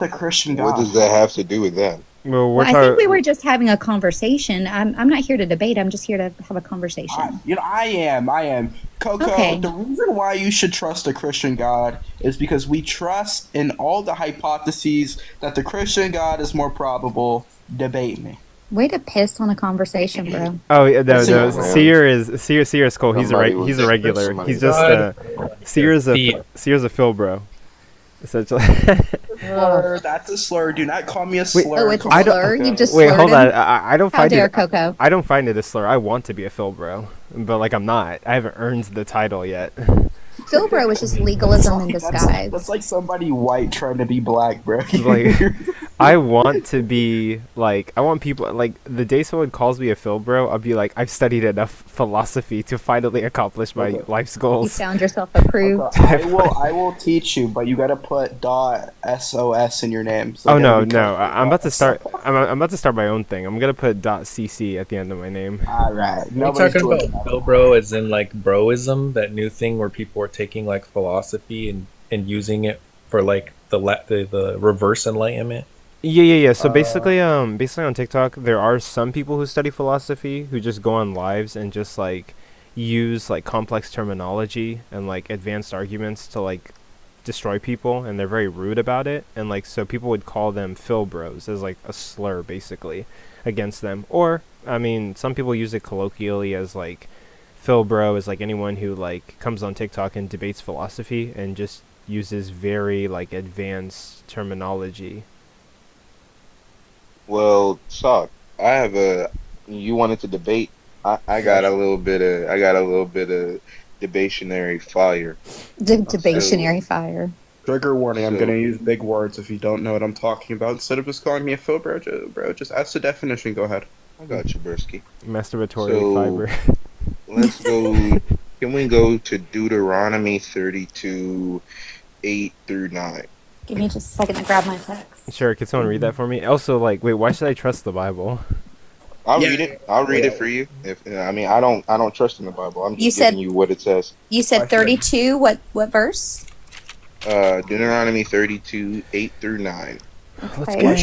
the Christian What God? does that have to do with that? Well, Well, I think we were just having a conversation. I'm not here to debate. I'm just here to have a conversation. I am. Coco, Okay. the reason why you should trust the Christian God is because we trust in all the hypotheses that the Christian God is more probable. Debate me. Way to piss on a conversation, bro. Oh yeah, no, Listen, no. man. Seer is cool. He's a Somebody was- he's a regular. somebody He's was- just Seer's a Phil bro. Essentially. That's a slur. Do not call me a slur. Oh, it's a I don't- slur. You just Wait, slurred hold him? on. I don't How find dare it. Coco? I don't find it a slur. I want to be a Phil bro, but like I'm not. I haven't earned the title yet. Philbro is just legalism in disguise. That's like somebody white trying to be black, bro. Like, I want to be like, I want people like the day someone calls me a Phil bro, I'll be like, I've studied enough philosophy to finally accomplish my life's You goals. found yourself approved. I will teach you, but you gotta put .sos in your name. So Oh you no, gotta be no! I'm about to start. I'm about to start my own thing. I'm gonna put .cc at the end of my name. All right. We're Nobody's talking doing about that. Phil Bro as in like broism, that new thing where people are taking like philosophy and using it for like the reverse enlightenment. Yeah. So basically on TikTok, there are some people who study philosophy who just go on lives and just like use like complex terminology and like advanced arguments to like destroy people, and they're very rude about it, and like so people would call them Phil bros as like a slur basically against them. Or I mean, some people use it colloquially as like Phil bro is like anyone who like comes on TikTok and debates philosophy and just uses very like advanced terminology. Well, Sock, I have a. You wanted to debate. I got a little bit of debationary fire. Debationary fire. Trigger warning, I'm So- gonna use big words if you don't know what I'm talking about. Instead of just calling me a Phil bro, just ask the definition. Go ahead. I got you, Bursky. Masturbatory So- fiber. Let's go. Can we go to Deuteronomy 32, 8 through 9? Give me just a second to grab my text. Sure, can someone read that for me? Also, like, wait, why should I trust the Bible? I'll Yeah. read it. I'll read it for you. If I mean, I don't trust in the Bible. I'm You just said- giving you what it says. You said 32. What verse? Deuteronomy 32, 8 through 9. Let's Okay. go. Why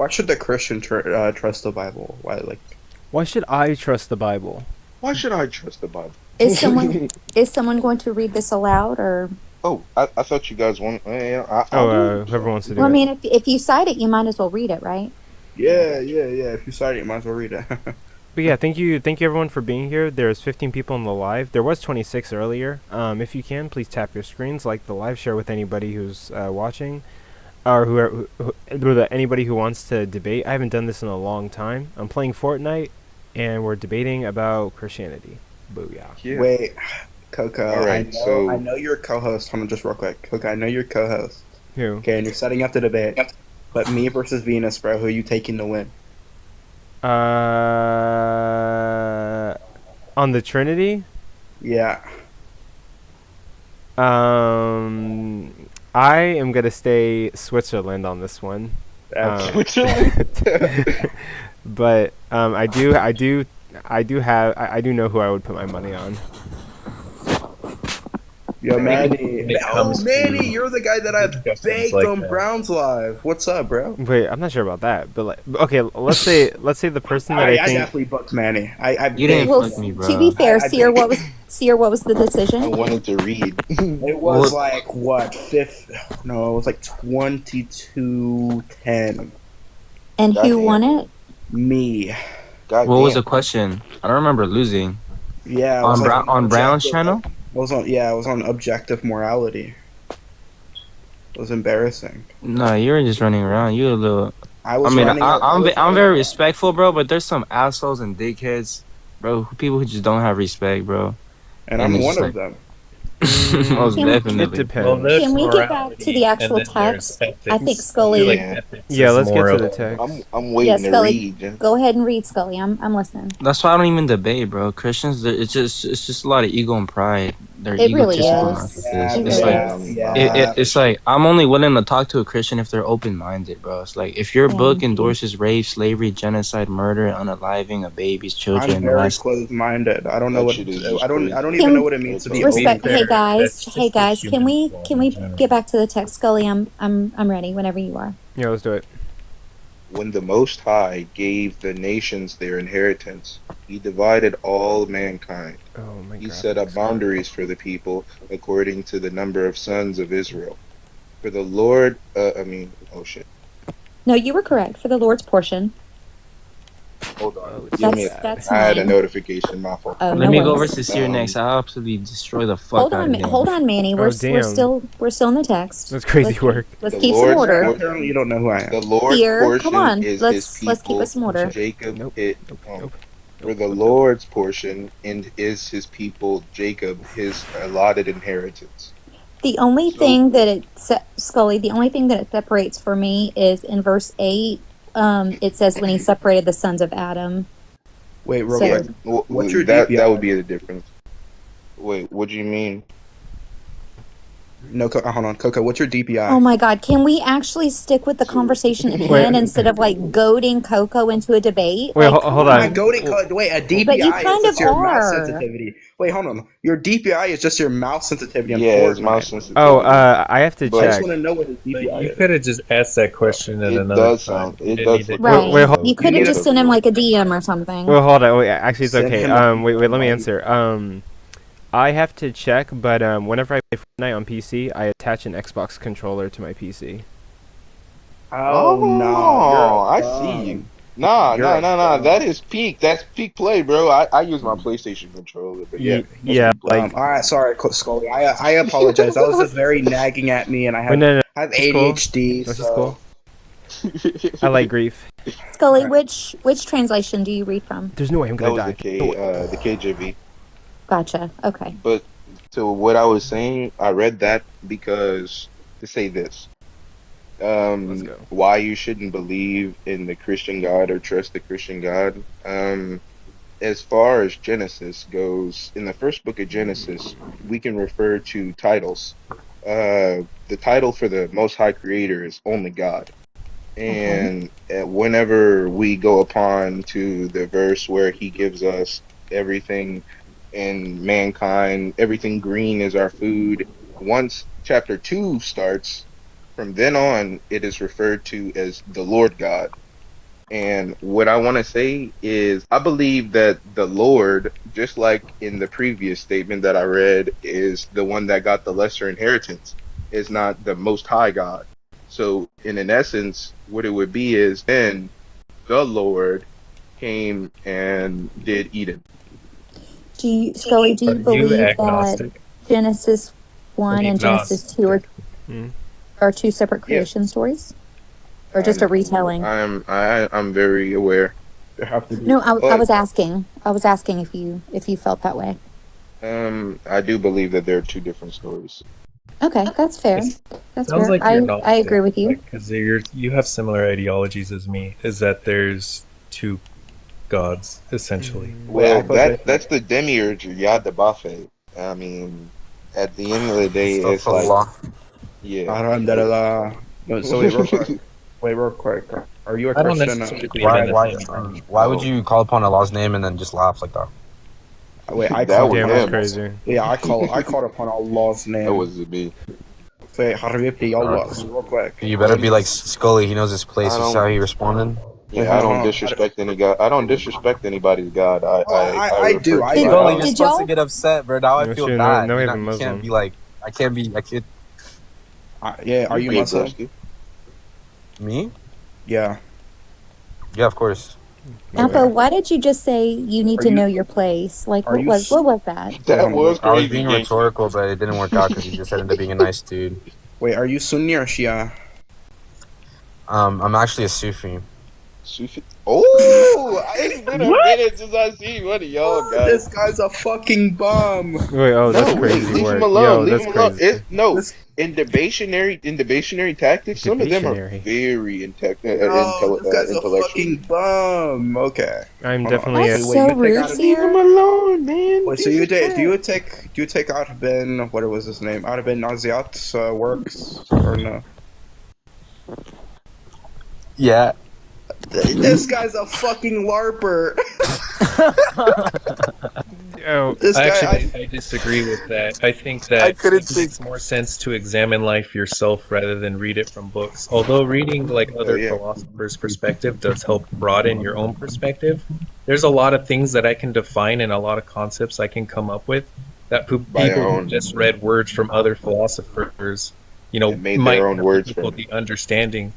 should the Christian trust the Bible? Why Why should I trust the Bible? Why should I trust the Bible? Is someone going to read this aloud, or? Oh, I thought you guys want. I'll Oh, do it. whoever wants to do Well, I it. mean, if you cite it, you might as well read it, right? Yeah. If you cite it, you might as well read it. But yeah, thank you everyone for being here. There's 15 people in the live. There was 26 earlier. If you can, please tap your screens, like the live, share with anybody who's watching, or anybody who wants to debate. I haven't done this in a long time. I'm playing Fortnite, and we're debating about Christianity. Booyah. Yeah. Wait, Coco. All right, so- I know you're a co-host. Hold on, just real quick, Coco. I know you're a co-host. Who? Okay, and you're setting up the debate. But me versus Venus, bro. Who are you taking to win? On the Trinity? Yeah. I am gonna stay Switzerland on this one. Absolutely. But I do know who I would put my money on. Yo, Manny. When it Oh, comes to Manny, you're the guy that I discussions baked like on that. Browns Live. What's up, bro? Wait, I'm not sure about that, but like, okay, let's say the person that I I think. definitely booked Manny. I You didn't Well, fuck me, bro. to be fair, I Seer, think- what was the I decision? wanted to read. It was like what fifth? No, it was like 22-10. And who Goddamn. won it? Me. God What was the damn. question? I don't remember losing. Yeah. It On was like on Brown's objective- channel? It was on objective morality. It was embarrassing. No, you were just running around. You a little. I was. I mean, running a- I'm very respectful, bro. But there's some assholes and dickheads, bro. People who just don't have respect, bro. and I'm and one it's of like- them. Most Can- It definitely. depends. there's Can we get back morality, to the actual and then there's text? ethics. I think I Scully- feel like Yeah. ethics Yeah, is let's get more to of the a- text. I'm waiting Yes, to Scully. read. Go ahead and read, Scully. I'm listening. That's why I don't even debate, bro. Christians, it's just a lot of ego and pride. They're It really egotistical is. narcissists. It It's really like is. it's like I'm only willing to talk to a Christian if they're open minded, bro. It's like if your Yeah. book endorses rape, slavery, genocide, murder, and unaliving of babies, children, I'm and very molest. closed-minded. I don't know That what shit is just I don't. I crazy. don't even know Can what it means That's to all. be To be open. respect? Hey fair, guys. that's Hey just the guys. Can human we flaw can in we general. get back to the text, Scully? I'm ready whenever you are. Yeah, let's do it. When the Most High gave the nations their inheritance, he divided all mankind. Oh, my He set up graphics card. boundaries for the people according to the number of sons of Israel. For the Lord, oh shit. No, you were correct for the Lord's portion. Hold on. Oh, it's Give so me a That's sad. second. that's I had a mine. notification, my fault. Oh, Let no me go over worries. to Seer next. I'll absolutely destroy the fuck Hold out on, of him. hold on, Manny. Oh, We're damn. still in the text. That's crazy work. Let's The keep some Lord's order. Apparently, you don't know who I The am. Lord's Here, come portion on. is his Let's keep people. us some order. Jacob Nope. hit. Nope. Oh. Nope. For Nope. the Nope. Lord's portion and is his people, Jacob, his allotted inheritance. The only So thing that Scully, the only thing that it separates for me is in verse 8. It says when he separated the sons of Adam. Wait, real So- quick. What's your that DPI? would be the difference. Wait, what do you mean? No, hold on, Coco. What's your DPI? Oh my God, can we actually stick with the So- conversation at Wait. hand instead of like goading Coco into a debate? Wait, Like, hold I'm on. not goading. Wait, a DPI But you is kind just of your mouse are. sensitivity. Wait, hold on. Your DPI is just your mouse sensitivity on Yeah, it's Fortnite. mouse sensitivity. Oh, I have to But- I just check. want to know what his But DPI you is. could have just asked that question at It another does time. sound. You It didn't does need to- look Right. Wait, hold- You could have need just to- sent him like a DM or something. Well, hold on. Wait, actually, it's Send okay. him a- Wait, let me answer. I have to check, but whenever I play Fortnite on PC, I attach an Xbox controller to my PC. Oh no, I see you. Nah. You're a bum. That is peak. That's peak play, bro. I use my PlayStation controller, but yeah. that's Yeah, peak play. like. All right, sorry, Scully. I apologize. That was just very nagging at me, and I Wait, have, no, I have it's cool. ADHD. This is so cool. I like grief. Scully, which translation do you read from? There's no way I'm That gonna was die. the KJV. Gotcha. Okay. But to what I was saying, I read that because to say this. Let's go. Why you shouldn't believe in the Christian God or trust the Christian God. As far as Genesis goes, in the first book of Genesis, we can refer to titles. The title for the Most High Creator is only God. And whenever we go upon to the verse where he gives us everything in mankind, everything green is our food. Once chapter 2 starts, from then on, it is referred to as the Lord God. And what I want to say is, I believe that the Lord, just like in the previous statement that I read, is the one that got the lesser inheritance, is not the Most High God. So, in an essence, what it would be is then the Lord came and did Eden. Scully, do you Are you believe that agnostic? Genesis 1 and Genesis 2 Hmm. are two separate creation stories? Or just a retelling? I'm very aware. there have to be. No, I But- was asking. I was asking if you felt that way. I do believe that there are two different stories. Okay, that's fair. It's- That's Sounds fair. like you're not. I agree with you. Because you have similar ideologies as me. Is that there's two gods essentially? Well, I put that's the demiurge Yad the Buffet. I mean, at the end of the day, it's like, yeah. Alhamdulillah. No, so wait, real quick. Real quick. Are you a I don't Christian? necessarily believe in it. Why would you call upon Allah's name and then just laugh like that? Wait, I That called. was Damn, him. that's crazy. Yeah, I called upon Allah's name. That was me. Say Haribti Allah. Real quick. You better be like Scully. He knows his place. I This is don't- how he responded. Yeah, Wait, I hold don't on. disrespect any God. I don't disrespect anybody's God. I refer do. to I my do. Scully, God. you're Did supposed y'all- to get upset, bro. Now I Yeah, feel sure, bad. no, You're even not- you Muslim. can't be like, I can't be. Yeah, are you Wait, Muslim? broski. Me? Yeah. Yeah, of course. Appa, why did you just say you need Are to you- know your place? Like, are what you was s- what was that? That was I was crazy. being Yankee. rhetorical, but it didn't work out because he just ended up being a nice dude. Wait, are you Sunni or Shia? I'm actually a Sufi. Sufi. Oh, it's been a minute since I seen one of y'all This guys. guy's a fucking bum. Wait, oh, that's No, wait, crazy leave him work. alone. Yo, Leave that's him alone. crazy. No, This, in debationary tactics, some of them are Debationary. very this guy's a intellectual. fucking bum. Okay. I'm Hold on. definitely That's a, Wait, so you take rude, out of Leave him Sierra. alone, man. Wait, so Piece you of take crap. do you take out Ben, what was his name? Out of Ben Naziat's works or no? Yeah. This guy's a fucking larper. oh, This guy Actually, I disagree with that. I think that I couldn't it think. makes more sense to examine life yourself rather than read it from books. Although reading like other yeah. philosophers' perspective does help broaden your own perspective, there's a lot of things that I can define and a lot of concepts I can come up with that By people who own. just read words from other philosophers, And made might their own have words from difficulty understanding.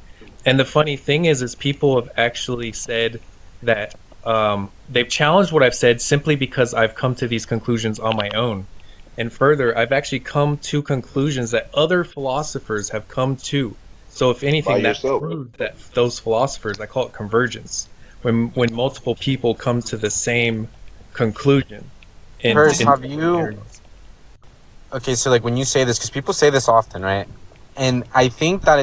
And the funny thing is people have actually said that they've challenged what I've said simply because I've come to these conclusions on my own. And further, I've actually come to conclusions that other philosophers have come to. So if By anything, that yourself. proved that those philosophers, I call it convergence, when multiple people come to the same conclusion. Hers, have different you? areas. Okay, so like when you say this, because people say this often, right? And I think that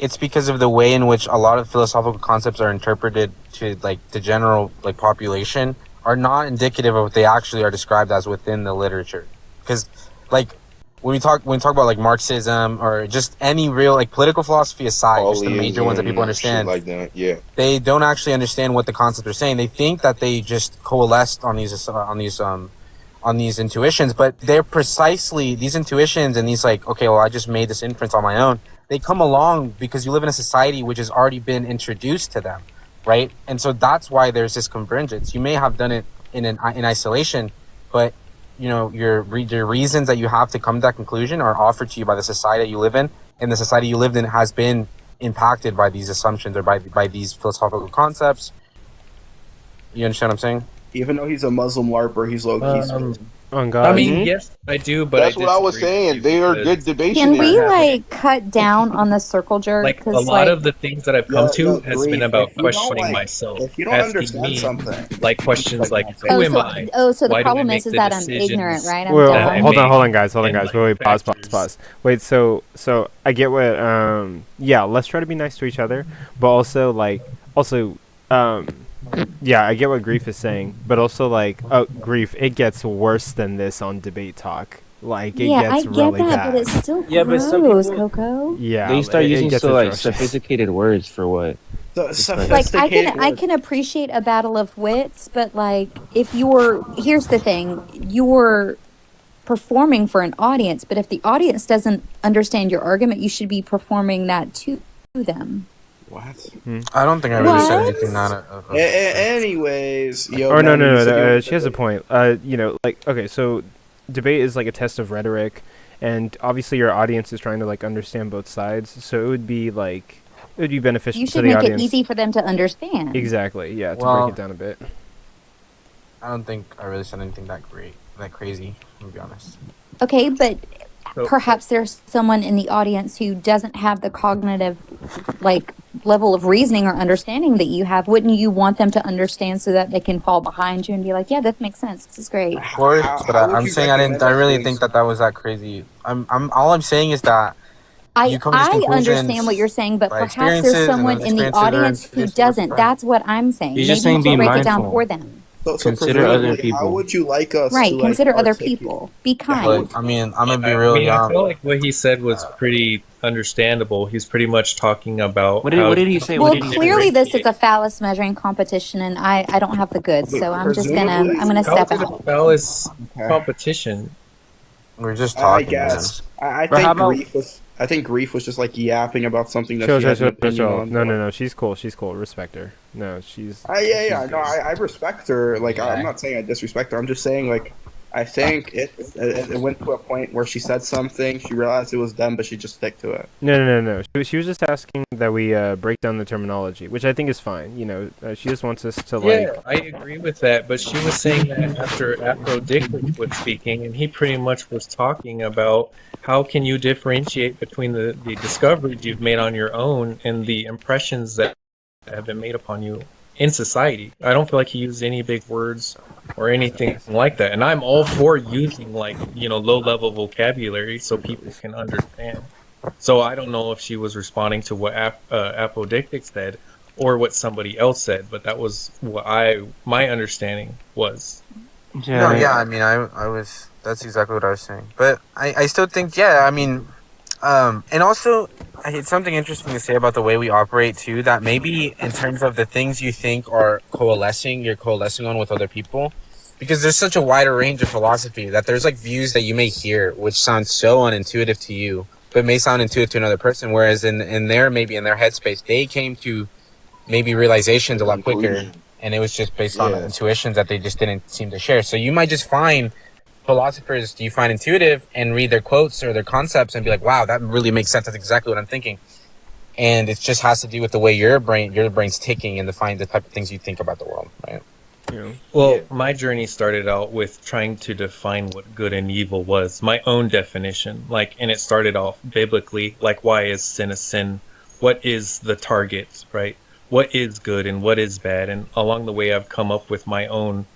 it's because of the way in which a lot of philosophical concepts are interpreted to like the general like population are not indicative of what they actually are described as within the literature. Because like when we talk about like Marxism or just any real like political philosophy aside, just the major ones that people Polyism, shit understand, like that. Yeah. they don't actually understand what the concepts are saying. They think that they just coalesced on these intuitions, but they're precisely these intuitions and these like, okay, well, I just made this inference on my own. They come along because you live in a society which has already been introduced to them, right? And so that's why there's this convergence. You may have done it in isolation, but you know your reasons that you have to come to that conclusion are offered to you by the society that you live in, and the society you lived in has been impacted by these assumptions or by these philosophical concepts. You understand what I'm saying? Even though he's a Muslim larper, he's low key. on I God. mean, Mhm. yes, I do, but That's I what I was disagree with saying. you They are because, good Can we debationary. like cut down on the circle jerk? like, a Because lot like of the things that I've come to has been Grief. about If you don't questioning like, myself, if you don't asking understand me something, like questions like, say who oh am so I? oh so the Why do I problem make is the that I'm ignorant, decisions right? I'm Well, that I dumb. hold on, make guys, and wait, like pause, factors? Wait, so I get what, yeah, let's try to be nice to each other, but also yeah, I get what Grief is saying, but also like, oh, Grief, it gets worse than this on Debate Talk. Like, it Yeah, I gets get really that, bad. but it's still Yeah, but some gross, people Coco. Yeah, they start it using gets so like atrocious. sophisticated words for what? so It's like- Like sophisticated. I can appreciate a battle of wits, but like if you're here's the thing, you're performing for an audience, but if the audience doesn't understand your argument, you should be performing that to them. What? I don't think I really said What? anything that. Anyways, yo. Oh no, Manny, you said you were- she has a point. You know, like, okay, so debate is like a test of rhetoric, and obviously your audience is trying to like understand both sides, so it would be beneficial You to should the make audience. it easy for them to understand. Exactly, yeah, to Well, break it down a bit. I don't think I really said anything that crazy. To be honest. Okay, but So- perhaps there's someone in the audience who doesn't have the cognitive like level of reasoning or understanding that you have. Wouldn't you want them to understand so that they can fall behind you and be like, yeah, that makes sense, this is great. Of course, but how would I'm you saying I didn't. recommend I really things? think that was that crazy. All I'm saying is that you come to these I conclusions understand what you're saying, but by perhaps experiences there's and someone those in the experiences are audience who just doesn't. different. That's what I'm saying. He's just Maybe saying you can be break it down mindful. for them. So Consider other presumably, how people. would you like us Right, to like consider other articulate- people. Be how kind. would- But I mean, I'm gonna be I real mean, I young. feel like what he said was pretty understandable. He's pretty much talking about What did he say? Well, What did he clearly this is differentiate. a phallus measuring competition, and I don't have the goods, so I'm Presumably- gonna How step is it a out. phallus Okay. competition? We're just I talking. guess. I But how think about- Grief was just like yapping about something that Chill. she had an opinion on. No, she's cool. Respect her. No, she's. Yeah. she's No, good. I respect her. Like, Yeah. I'm not saying I disrespect her. I'm just saying, like, I think it went to a point where she said something, she realized it was dumb, but she just stick to it. No. She was just asking that we break down the terminology, which I think is fine. You know, she just wants us to like. Yeah, I agree with that. But she was saying that after Afro Dick was speaking, and he pretty much was talking about how can you differentiate between the discoveries you've made on your own and the impressions that have been made upon you in society. I don't feel like he used any big words or anything like that. And I'm all for using like, low level vocabulary so people can understand. So I don't know if she was responding to what Apodictic said or what somebody else said, but that was what my understanding was. No, yeah, I mean, I was, that's exactly what I was saying. But I still think, yeah, I mean, and also, it's something interesting to say about the way we operate, too, that maybe in terms of the things you think are coalescing, you're coalescing on with other people, because there's such a wider range of philosophy that there's, like, views that you may hear, which sound so unintuitive to you, but may sound intuitive to another person, whereas in their headspace, they came to maybe realizations a lot quicker, Conclusion. and it was just based on Yeah. intuitions that they just didn't seem to share. So you might just find philosophers you find intuitive and read their quotes or their concepts and be like, wow, that really makes sense. That's exactly what I'm thinking. And it just has to do with the way your brain's ticking and the type of things you think about the world, right? Well, Yeah. my journey started out with trying to define what good and evil was, my own definition. And it started off biblically, like, why is sin a sin? What is the target, right? What is good and what is bad? And along the way, I've come up with my own,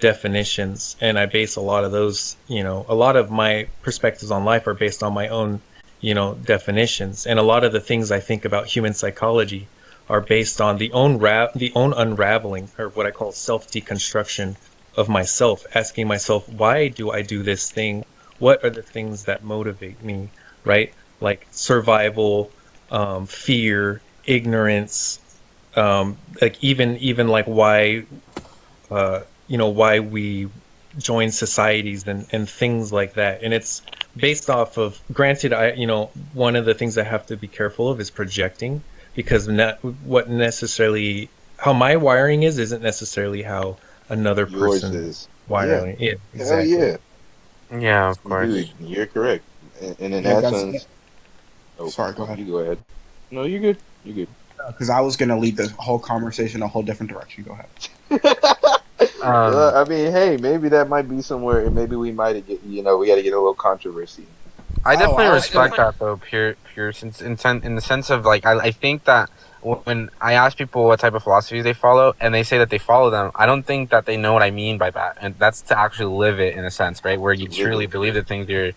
definitions. And I base a lot of those, a lot of my perspectives on life are based on my own, definitions. And a lot of the things I think about human psychology are based on the own unraveling, or what I call self deconstruction of myself, asking myself, why do I do this thing? What are the things that motivate me, right? Like survival, fear, ignorance, even like why why we join societies and things like that. And it's based off of, granted, one of the things I have to be careful of is projecting, because how my wiring isn't necessarily how another Yours person's is. wiring is. Hell Exactly. yeah. Yeah, of course. Dude, you're correct. And in Yeah, that that's- sense. Oh, Sorry, go ahead. You go ahead. No, you're good. You're good. Because I was gonna lead the whole conversation a whole different direction. Go ahead. I mean, hey, maybe that might be somewhere, and maybe we might get, we got to get a little controversy. I definitely I respect that though, pure since in the sense of like I think that when I ask people what type of philosophies they follow and they say that they follow them, I don't think that they know what I mean by that, and that's to actually live it in a sense, right? Where you truly believe the things you're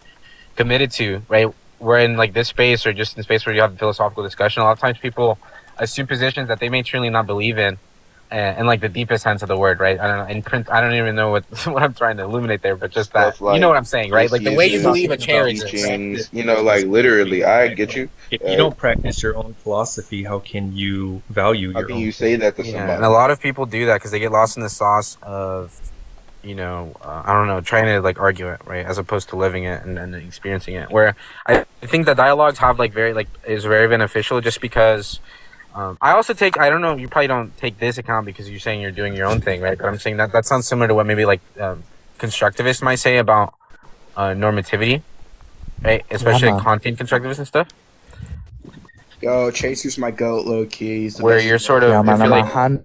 committed to, right? We're in like this space or just in space where you have a philosophical discussion. A lot of times people assume positions that they may truly not believe in like the deepest sense of the word, right? I don't know. In print, I don't even know what I'm trying to illuminate there, but just that, Stuff like you know what I'm saying, right? Like the way you believe a chair exists. teachings, like literally, I get you. If you don't practice your own philosophy, how can you value How your can own? you say that to Yeah, somebody? and a lot of people do that because they get lost in the sauce of, I don't know, trying to like argue it, right, as opposed to living it and experiencing it. Where I think that dialogues have is very beneficial, just because. I also I don't know, you probably don't take this account because you're saying you're doing your own thing, right? But I'm saying that sounds similar to what maybe like constructivists might say about normativity, right? Especially like content constructivists and stuff. Yo, Chaser's my goat, low key. He's the Where best. you're sort of, I feel like,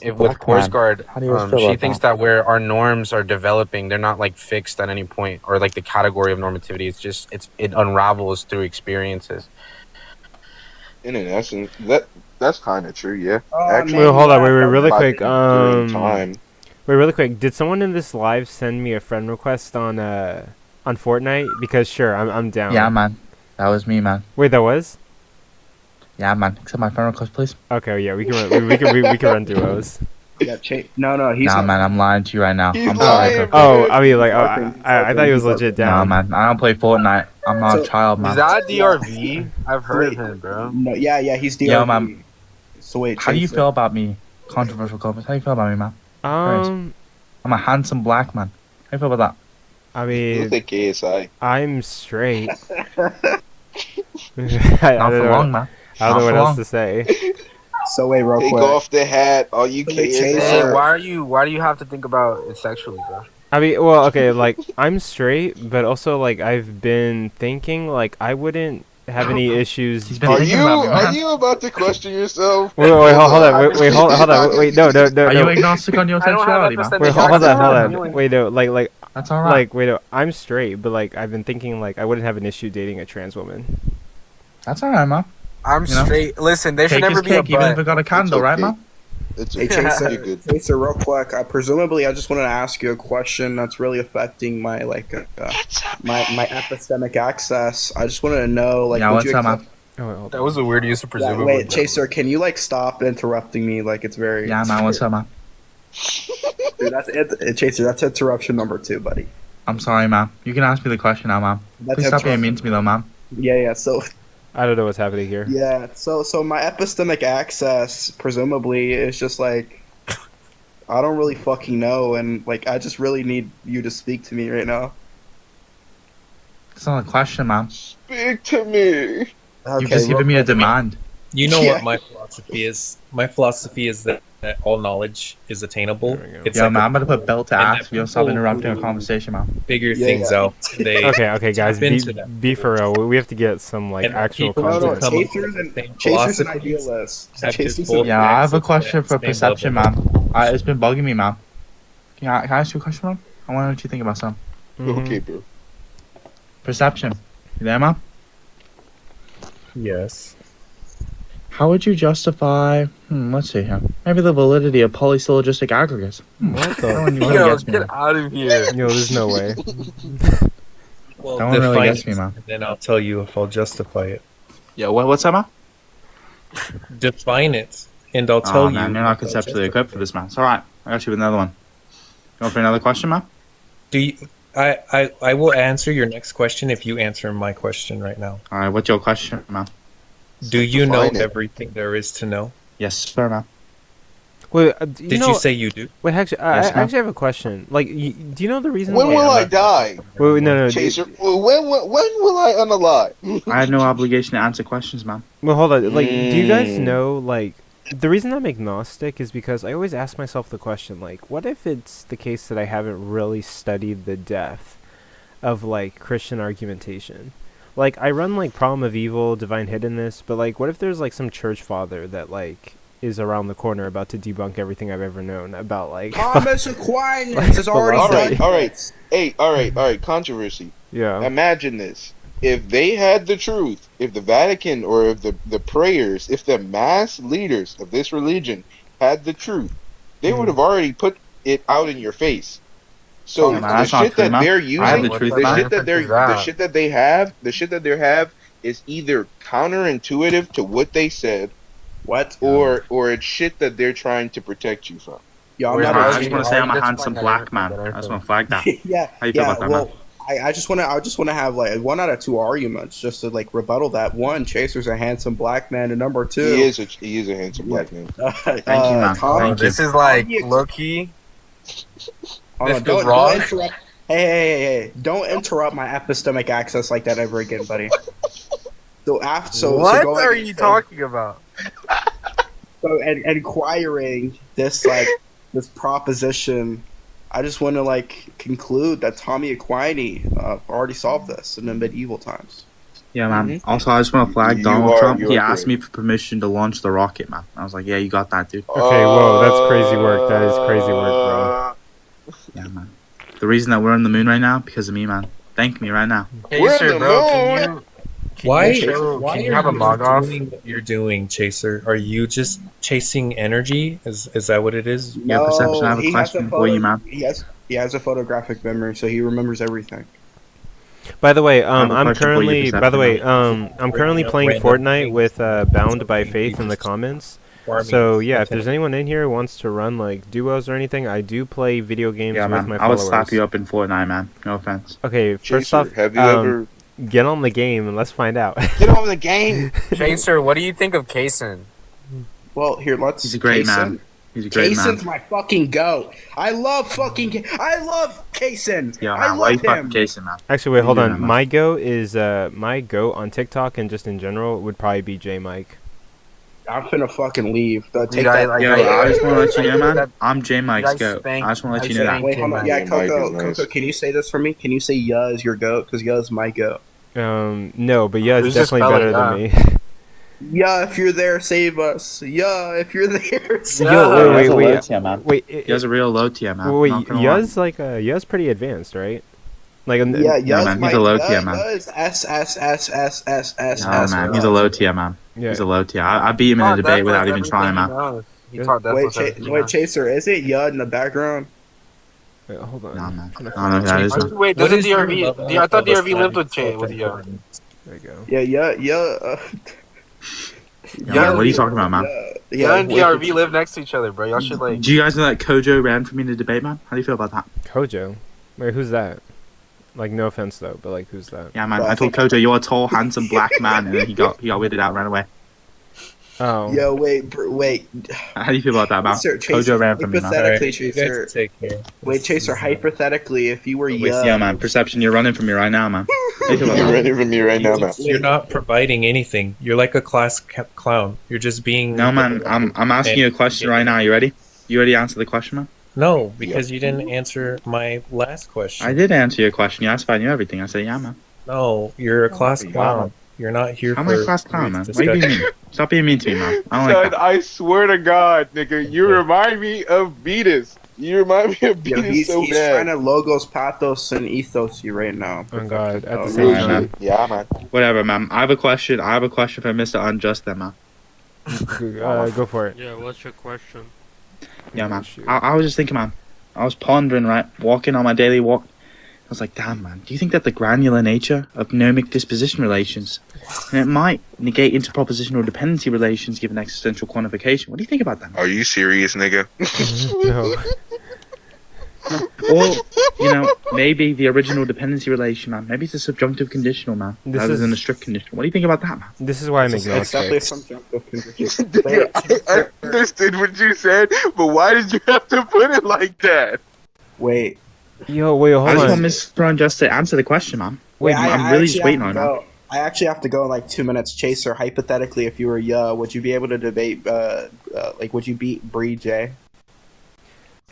with Black Course man. Guard, How do you feel she about thinks that? that where our norms are developing, they're not like fixed at any point, or like the category of normativity. It's just it unravels through experiences. And in essence, that's kind of true, yeah. Actually, Wait, hold on, wait, really by quick. during time. Wait, really quick. Did someone in this live send me a friend request on Fortnite? Because sure, I'm down. Yeah, man. That was me, man. Wait, that was? Yeah, man. Accept my friend request, please. Okay, yeah, we can run. We can run duos. Yeah, no, he's Nah, not. man. I'm lying to you right now. He's I'm sorry. lying, Oh, dude. I mean, like, Fucking- I thought he was legit Nah, down. man. I don't play Fortnite. I'm not a So- child, man. Is that DRV? I've heard of him, bro. No, yeah, he's DRV. Yo, man. So wait, How do you Chaser. feel about me? Controversial comments. How do you feel about me, man? Um, I'm a handsome black man. How do you feel about I Look mean, at KSI. I'm straight. I that? don't Not for know. long, man. I don't know Not what for else long. to say. So wait, real Take quick. off the hat, all you Look at KSI. Chaser. Hey, why do you have to think about it sexually, bro? I mean, well, okay, like, I'm straight, but also, like, I've been thinking, like, I wouldn't have any issues. He's been Are thinking you about me, man. about to question yourself? Wait, hold on, wait, hold on, wait, no, Are you agnostic on your I don't have sexuality, that man? wait, hold on, That's hold not on, wait, no, like, That's alright. wait, no, I'm straight, but, like, I've been thinking, like, I wouldn't have an issue dating a trans woman. That's alright, man. I'm You know? straight. Listen, there should Cake never is be a cake, even if but. it got a candle, right, okay. man? It's Hey, okay. Chaser, You're good. Chaser, real quick. I just wanted to ask you a question that's really affecting my my epistemic access. I just wanted to know, like, Yeah, would what's you up, man? accept? Oh, wait, hold That on. was a weird use of Yeah, presumably. wait, Chaser, can you like stop interrupting me? Like, it's very. Yeah, man, what's up, man? Dude, that's it, Chaser. That's interruption number 2, buddy. I'm sorry, man. You can ask me the question now, man. That's Please stop being interruption. mean to me, though, man. Yeah. So I don't know what's happening here. yeah. So my epistemic access presumably is just like. I don't really fucking know, and like I just really need you to speak to me right now. It's not a question, man. Speak to me. You've just given me a demand. You know Yeah. what my philosophy is? My philosophy is that all knowledge is attainable. There we go. It's Yo, like man, I'm gonna put belt to and ass. that You don't stop people interrupting who a conversation, man. figure Yeah, things yeah. out. They Okay, guys, tap into that. be for real. We have to get some like And actual people No, content. come up Chaser's with an the same Chaser's an philosophies, idealist. have Chaser's just an- both Yeah, I have a access question to for that same perception, level. man. It's been bugging me, man. Can I ask you a question, man? I want to know what you think about something. Mhm. Okay, bro. Perception. You there, man? Yes. How would you justify, let's see here, maybe the validity of polysyllogistic aggregates? What the? That one really Yo, gets me, get man. out of here. Yo, there's no way. Well, That one really define gets me, it, man. and then I'll tell you if I'll justify it. Yo, what's that, man? Define it, and I'll tell Oh, you. man, you're not if I'll conceptually justify equipped for this, man. It's alright. I got you with another one. Going for another question, man? Do you, I will answer your next question if you answer my question right now. Alright, what's your question, man? Do you know Define it. everything there is to know? Yes, sir, man. Wait, Did you say you do? Wait, actually, Yes, I ma'am. actually have a question. Like, do you know the reason? When why will I'm I not- die, Wait, no. Chaser? When will I unalive? I have no obligation to answer questions, man. Well, hold on. Like, do you guys Mm. know, like, the reason I'm agnostic is because I always ask myself the question, like, what if it's the case that I haven't really studied the depth of, like, Christian argumentation? Like, I run, like, Problem of Evil, Divine Hiddenness, but, like, what if there's, like, some church father that, like, is around the corner about to debunk everything I've ever known about, like... Thomas Aquinas is already All done. right, all right. Hey, all right. Controversy. Yeah. Imagine this. If they had the truth, if the Vatican or if the prayers, if the mass leaders of this religion had the truth, they would have already put it out in your face. So Yeah, man, the that's not shit true, that man. they're I have using, the truth, the man. shit that the shit that they have is either counterintuitive to what they said, What? or it's shit that they're trying to protect you from. Yo, I'm Wait, not how I a is just he- want to say I'm a That's handsome fine, black I man. don't I just know. want to flag that. yeah, How you feel yeah. about that, Well, man? I just want to have like 1 out of 2 arguments just to like rebuttal that. One, Chaser's a handsome black man, and number 2, He is a handsome black man. Thank you, man. Tom, Thank you. This is like Yeah. low key. hold This on, feels don't wrong. interrupt. Hey! Don't interrupt my epistemic access like that ever again, buddy. So after, so What go are ahead, you so- talking about? So and inquiring this like this proposition, I just want to like conclude that Tommy Aquinas already solved this in the medieval times. Yeah, man. Also, I just want to flag You Donald are- Trump. you He are asked correct. me for permission to launch the rocket, man. I was like, yeah, you got that, dude. Okay, whoa, that's crazy work. That is crazy work, bro. Yeah, man. The reason that we're on the moon right now, because of me, man. Thank me right now. Hey, We're sir, the bro, moon. can Why? you show, Why can are you have a mog off? doing what you're doing, Chaser? Are you just chasing energy? Is that what it is? Your perception, I have a he has question for you, man. He has a photographic memory, so he remembers everything. By the way, have a I'm question for you, currently. By the way, Perception. I'm currently playing Random Fortnite things. with Bound by Faith in the comments. So yeah, if there's anyone in here who wants to run like duos or anything, I do play video games Yeah, with man. my I would followers. slap you up in Fortnite, man. No offense. Okay, first Chaser, off, have you ever get on the game and let's find out. get on the game? Chaser, what do you think of Kaysen? Well, here let's. He's a great man. He's a great Kaysen's man. my fucking goat. I love Kaysen. Yeah, I man. Why you love fucking him. Jason, man? Actually, wait, hold Yeah, on. man. My goat is my goat on TikTok and just in general would probably be J Mike. I'm finna fucking leave. Take Dude, that. I- Yo, I just want to let you know, man. that- I'm J Mike's guys goat. spank- I just want to let I you know that. spank- Wait, hold on. Yeah, Yeah, Mike Coco, is nice. Coco, can you say this for me? Can you say "Ya" is your goat? Because "Ya" is my goat. No, but yeah, it's Who's this definitely better fella, than me. "Ya," if you're there, save us. "Ya," if you're there. Save Yo, us. wait, He's a wait, low wait. tier, man. Wait, He has a real low tier, man. wait, Not gonna lie. Ya's like Ya's pretty advanced, right? Like, Yeah, Yeah, Ya's man, my he's a low Ya- tier, man. Ya is S. No, man. He's a low tier, man. yeah. He's a low tier. I beat him in a debate without even trying, man. He taught Death Wait, of 17. wait, Chaser, is it Yud in the background? Wait, hold on. Nah, man. Trying to I don't know who that is. Chaser, Wait, what doesn't is your DRV? level I thought of DRV lived establishing with you. self-importance? There you go. Yeah, Yeah, man, what are you talking about, man? Yeah, and DRV live next to each other, bro. Y'all should like. Do you guys know that Kojo ran from me in the debate, man? How do you feel about that? Kojo. Wait, who's that? Like, no offense though, but like, who's that? Yeah, man. Bro, I told Kojo you're a tall, handsome black man, and then he got weirded out and ran away. Oh. Yo, wait. How do you feel about that, man? Chaser, Kojo ran from me, man. hypothetically, Alright, you guys Chaser. take care. Wait, Chaser, hypothetically, if you were Yud, Yeah, man. Perception, you're running from me right now, man. How do you feel about You're that? ready for me right now, man. You're not providing anything. You're like a class clown. You're just being. No, man. I'm asking you a question right now. You ready? You ready to answer the question, man? No, because you didn't answer my last question. I did answer your question. You asked if I knew everything. I said, yeah, man. No, you're a class Wow. clown. You're not here How am for. I class clown, man? brief What do you discussion. mean? Stop being mean to me, man. I don't Son, like that. I swear to God, nigga, you remind me of Beatus. You remind me of yo, Beatus he's so trying bad. to logos, pathos, and ethos you right now. Oh God! At the Oh, same really? time. Yeah, man. Whatever, man. I have a question. I have a question for Mr. Unjust, then, man. Go for it. Yeah, what's your question? Yeah, man. Shoot. I was just thinking, man. I was pondering, right? Walking on my daily walk. I was like, damn, man. Do you think that the granular nature of gnomic disposition relations, and it might negate interpropositional dependency relations given existential quantification? What do you think about that, man? Are you serious, nigga? No. Or, you know, maybe the original dependency relation, man. Maybe it's a subjunctive conditional, man, This rather is- than a strict conditional. What do you think about that, man? This is why I'm It's definitely agnostic. some subjective condition. Wait, I understood what you said, but why did you have to put it like that? wait. Yo, wait, I hold just on. want Mr. Unjust to answer the question, man. Wait, I'm really actually just waiting have on to it, man. go. I actually have to go in like 2 minutes. Chaser, hypothetically, if you were would you be able to debate? Like, would you beat Bree J?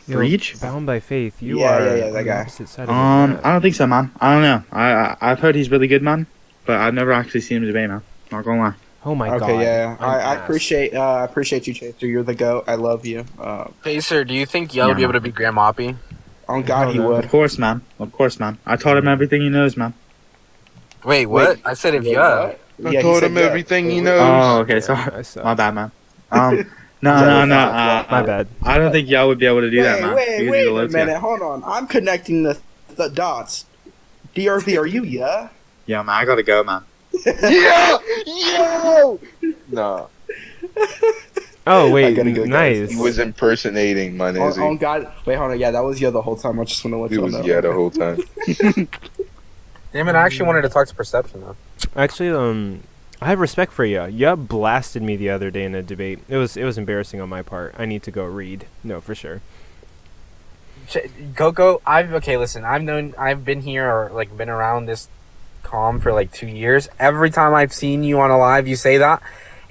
Yo, Breach? Bound by faith. You Yeah, are yeah, that on the guy. opposite side of the I map. don't think so, man. I don't know. I've heard he's really good, man, but I've never actually seen him debate, man. Not gonna lie. Oh my Okay, God. yeah. I'm I ass. appreciate you, Chaser. You're the goat. I love you. Pacer, do you think Yo would be Yeah. able to beat Grand Moppy? On God, he no. would. Of course, man. Of course, man. I taught him everything he knows, man. Wait, what? I said if Yo. Yeah, I he told said him yeah. everything he knows. Oh, okay. Yeah, Sorry. I suck. My bad, man. No. My bad. I don't think y'all would be able to do that, man. Wait, because wait he's a a low minute. tier. Hold on. I'm connecting the dots. DRV, are you yeah? Yeah, man. I gotta go, man. Yeah! Yo! Nah, Oh wait, I gotta go, guys. nice. he was impersonating my On Nizzy. God. Wait, hold on. Yeah, that was yeah the whole time. I just want to let He you was know. yeah the whole time. Damn it, I actually wanted to talk to Perception though. Actually, I have respect for you. You blasted me the other day in a debate. It was embarrassing on my part. I need to go read. No, for sure. Coco, listen, I've been here or like been around this calm for like 2 years. Every time I've seen you on a live, you say that.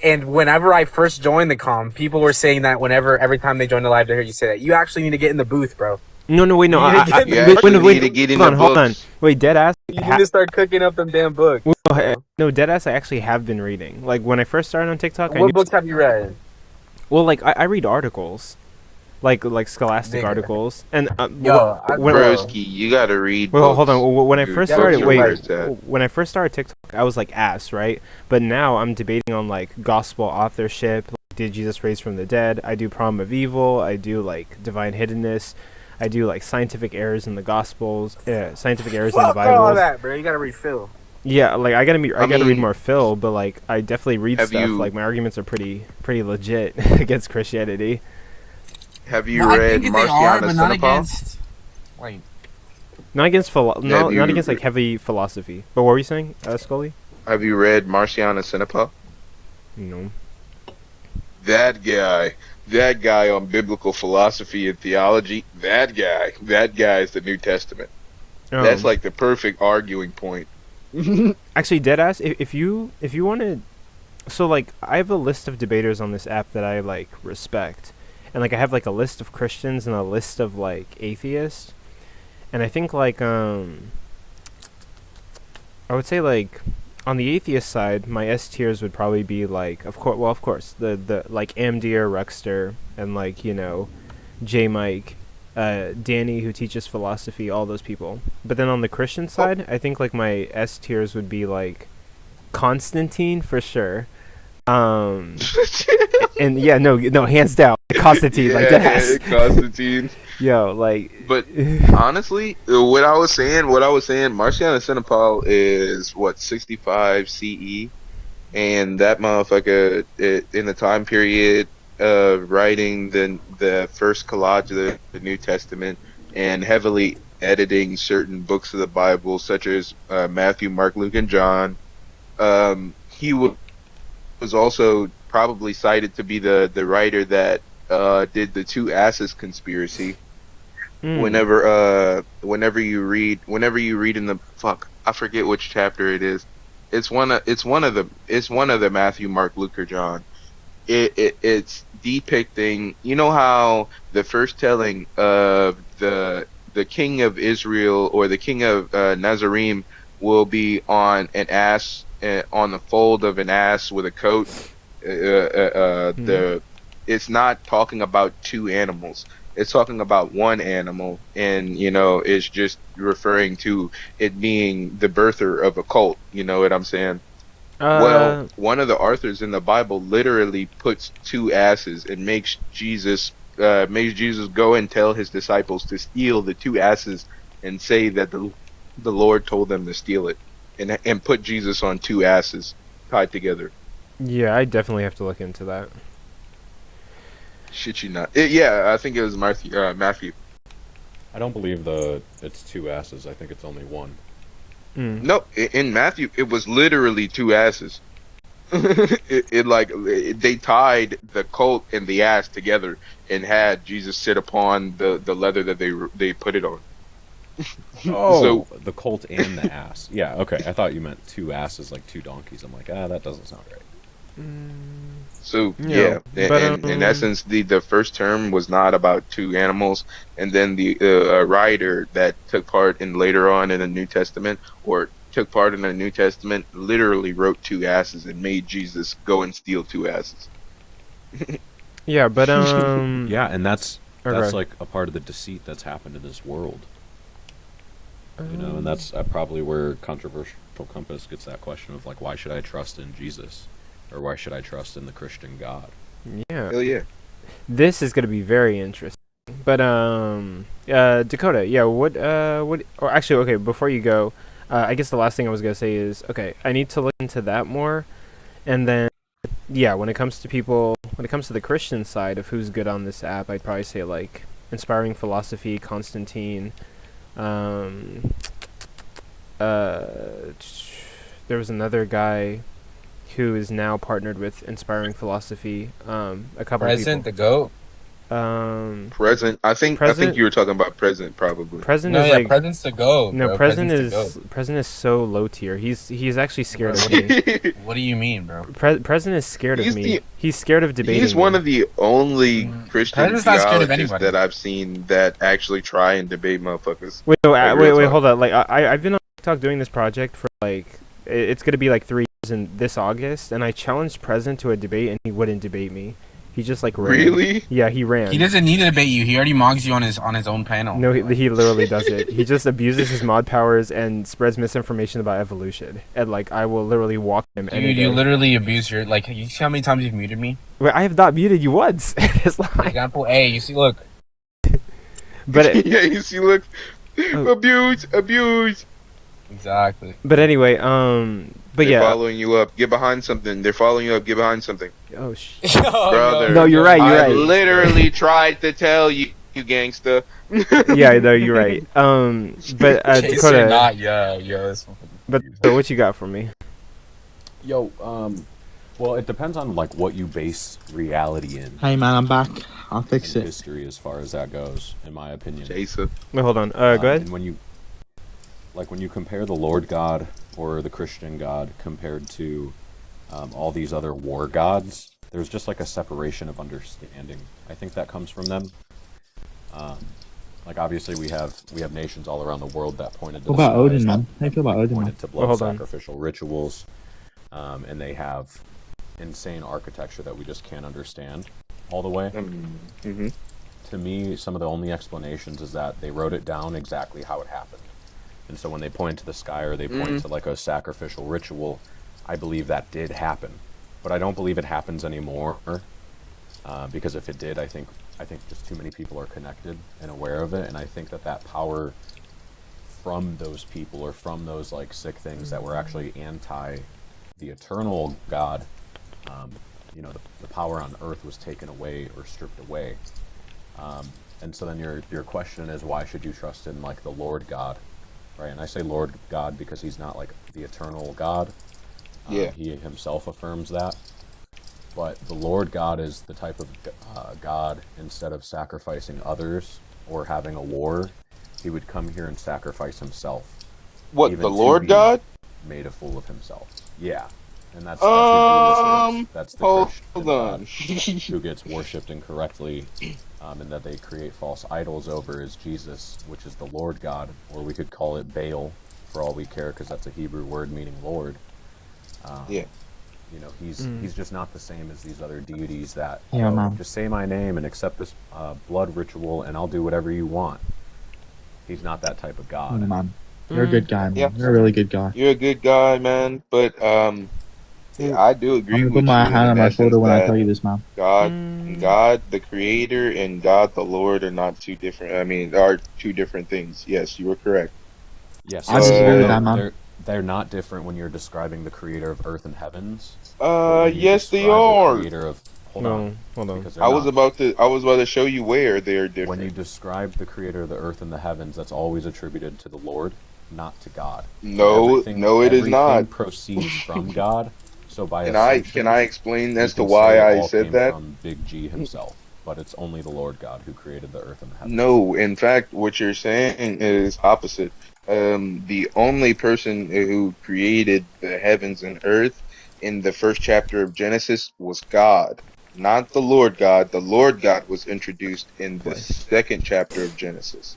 And whenever I first joined the calm, people were saying that every time they join the live, they hear you say that. You actually need to get in the booth, bro. No, wait, no. You need to get You the- actually wait, need to get in hold the on, hold on. books. Wait, deadass. You need to start cooking up them damn books. No, deadass. I actually have been reading. Like when I first started on TikTok, I What knew. books have you read? Well, like I read articles, like scholastic Nigga. articles, and Yo, when, Broski, you gotta read. well, hold books. on. When I Dude, first that's started, your wait, words, Dad. when I first started TikTok, I was like ass, right? But now I'm debating on like gospel authorship. Like, did Jesus raise from the dead? I do problem of evil. I do like divine hiddenness. I do like scientific errors in the gospels. Scientific errors in the Fuck Bible. all that, bro. You gotta read Phil. Yeah, like I gotta read mean, more Phil, but like I definitely read have stuff. you- Like my arguments are pretty legit against Christianity. Have you read Marciana Cinepal? Wait, Not against Have you- not against like heavy philosophy. But what were you saying, Scully? Have you read Marciana Cinepal? No. That guy on biblical philosophy and theology. That guy is the New Testament. That's like the perfect arguing point. Actually, deadass. If you want so like I have a list of debaters on this app that I like respect, and like I have like a list of Christians and a list of like atheists, and I think like I would say like on the atheist side, my S tiers would probably be like of course the like Amdir, Ruxter, and like J Mike. Danny, who teaches philosophy, all those people. But then on the Christian side, I think like my S tiers would be like Constantine for sure, Um, and yeah, no, hands down, Constantine, like that Yeah, has, Constantine. yo, like, But honestly, what I was saying, Marciana Senapal is what 65 CE, and that motherfucker in the time period of writing the first collage of the New Testament and heavily editing certain books of the Bible, such as Matthew, Mark, Luke, and John. He was also probably cited to be the writer that did the two asses conspiracy. mm, Whenever you read in the fuck, I forget which chapter it is. It's one of the Matthew, Mark, Luke, or John. It's depicting, you know how the first telling of the king of Israel, or the king of Nazarene, will be on an ass, on the fold of an ass with a coat. mm. The It's not talking about two animals. It's talking about one animal, and it's just referring to it being the birther of a cult. You know what I'm saying? Well, Uh, one of the authors in the Bible literally puts two asses and makes Jesus go and tell his disciples to steal the two asses, and say that the Lord told them to steal it, and put Jesus on two asses tied together. yeah, I definitely have to look into that. Shit, you not? Yeah, I think it was Matthew. Matthew. I don't believe it's two asses. I think it's only one. Mm. No, in Matthew it was literally two asses. They tied the colt and the ass together and had Jesus sit upon the leather that they put it on. Oh, So the colt and the ass. Yeah, okay. I thought you meant two asses, like two donkeys. I'm like, that doesn't sound right. So Yeah, yeah, but and in essence, the first term was not about two animals, and then the writer that took part in later on in the New Testament, or took part in the New Testament, literally wrote two asses and made Jesus go and steal two asses. Yeah, but Yeah, and that's okay. like a part of the deceit that's happened in this world. And that's probably where Controversial Compass gets that question of like, why should I trust in Jesus, or why should I trust in the Christian God? Yeah, Hell yeah. this is gonna be very interesting. But Dakota, yeah, what, or actually, okay, before you go, I guess the last thing I was gonna say is, okay, I need to look into that more, and then, yeah, when it comes to the Christian side of who's good on this app, I'd probably say like Inspiring Philosophy, Constantine, um, uh, there was another guy who is now partnered with Inspiring Philosophy, a couple of Present people. the goat. Present. I think Present. you were talking about present, probably. Present No, is yeah, like, present's the goat, no, bro. present Present's the goat. is so low tier. He's actually scared Bro, of me. What do you mean, bro? Present is scared of He's me. the He's scared of debating He's one me. of the only Christian Present's not scared of theologians anybody. that I've seen that actually try and debate motherfuckers. Wait, no, Like, wait, real talk. hold on. Like I've been on TikTok doing this project for like, it's gonna be like 3 years in this August, and I challenged Present to a debate, and he wouldn't debate me. He just like ran. Really? Yeah, he ran. He doesn't need to debate you. He already mogs you on his own panel. No, he literally does it. He just abuses his mod powers and spreads misinformation about evolution. And like, I will literally walk him. any Dude, you day. literally abuse your You see how many times you've muted me? Wait, I have not muted you once. It's like, Example A. You see, look. but Yeah, you see, look, Oh. abuse. Exactly. but anyway, but They're yeah. following you up. Get behind something. They're following you up. Get behind something. Oh sh. Brother. No, you're right. You're I right. literally tried to tell you, you gangster. Yeah, no, you're right. But Chase Dakota. or not, yeah, this one. But so what you got for me? Yo, well, it depends on like what you base reality in. Hey man, I'm back. I'll fix in it. history, as far as that goes, in my opinion. Jason. Wait, hold on. Go ahead. And when you compare the Lord God or the Christian God compared to all these other war gods, there's just like a separation of understanding. I think that comes from them. Like obviously we have nations all around the world that pointed to What about the skies, Odin, man? How do you feel about Odin, man? pointed to Well, hold blood on. sacrificial rituals, and they have insane architecture that we just can't understand all the way. Mm-hmm. To me, some of the only explanations is that they wrote it down exactly how it happened. And so when they point to the sky or they point to like a sacrificial ritual, I believe that did happen. but I don't believe it happens anymore. Because if it did, I think just too many people are connected and aware of it, and I think that that power from those people or from those like sick things that were actually anti the eternal God, the power on earth was taken away or stripped away. And so then your question is, why should you trust in like the Lord God, right? And I say Lord God because he's not like the eternal God. Yeah. He himself affirms that. But the Lord God is the type of God, instead of sacrificing others or having a war, he would come here and sacrifice himself, What, the even to Lord be God? made a fool of himself. Yeah. And that's who Jesus is. That's the Hold Christian God on. who gets worshipped incorrectly, and that they create false idols over is Jesus, which is the Lord God, or we could call it Baal for all we care, because that's a Hebrew word meaning Lord. Yeah. He's just not the same as these other deities that Yeah, go, man. just say my name and accept this blood ritual and I'll do whatever you want. He's not that type of Yeah, God. man. You're a good guy, Yeah. man. You're a really good guy. You're a good guy, man. But I do I'm agree gonna put with my you hand in on my essence shoulder when I that tell you this, man. God, God the Creator, and God the Lord are not two different. I mean, are two different things. Yes, you were correct. Yes, I yes. Well, disagree with But that, no, man. they're not different when you're describing the creator of earth and heavens, but when you yes, they describe the are. creator of, hold on, No, hold on. because they're not. I was about to show you where they're When you different. describe the creator of the earth and the heavens, that's always attributed to the Lord, not to God. So No, no, it is not. everything proceeds from God. So by Can assumption, I explain we as to can say why it I all said came that? from Big G himself, but it's only the Lord God who created the earth and the heavens. No, in fact, what you're saying is opposite. The only person who created the heavens and earth in the first chapter of Genesis was God, not the Lord God. The Lord God was introduced in the Twice. second chapter of Genesis.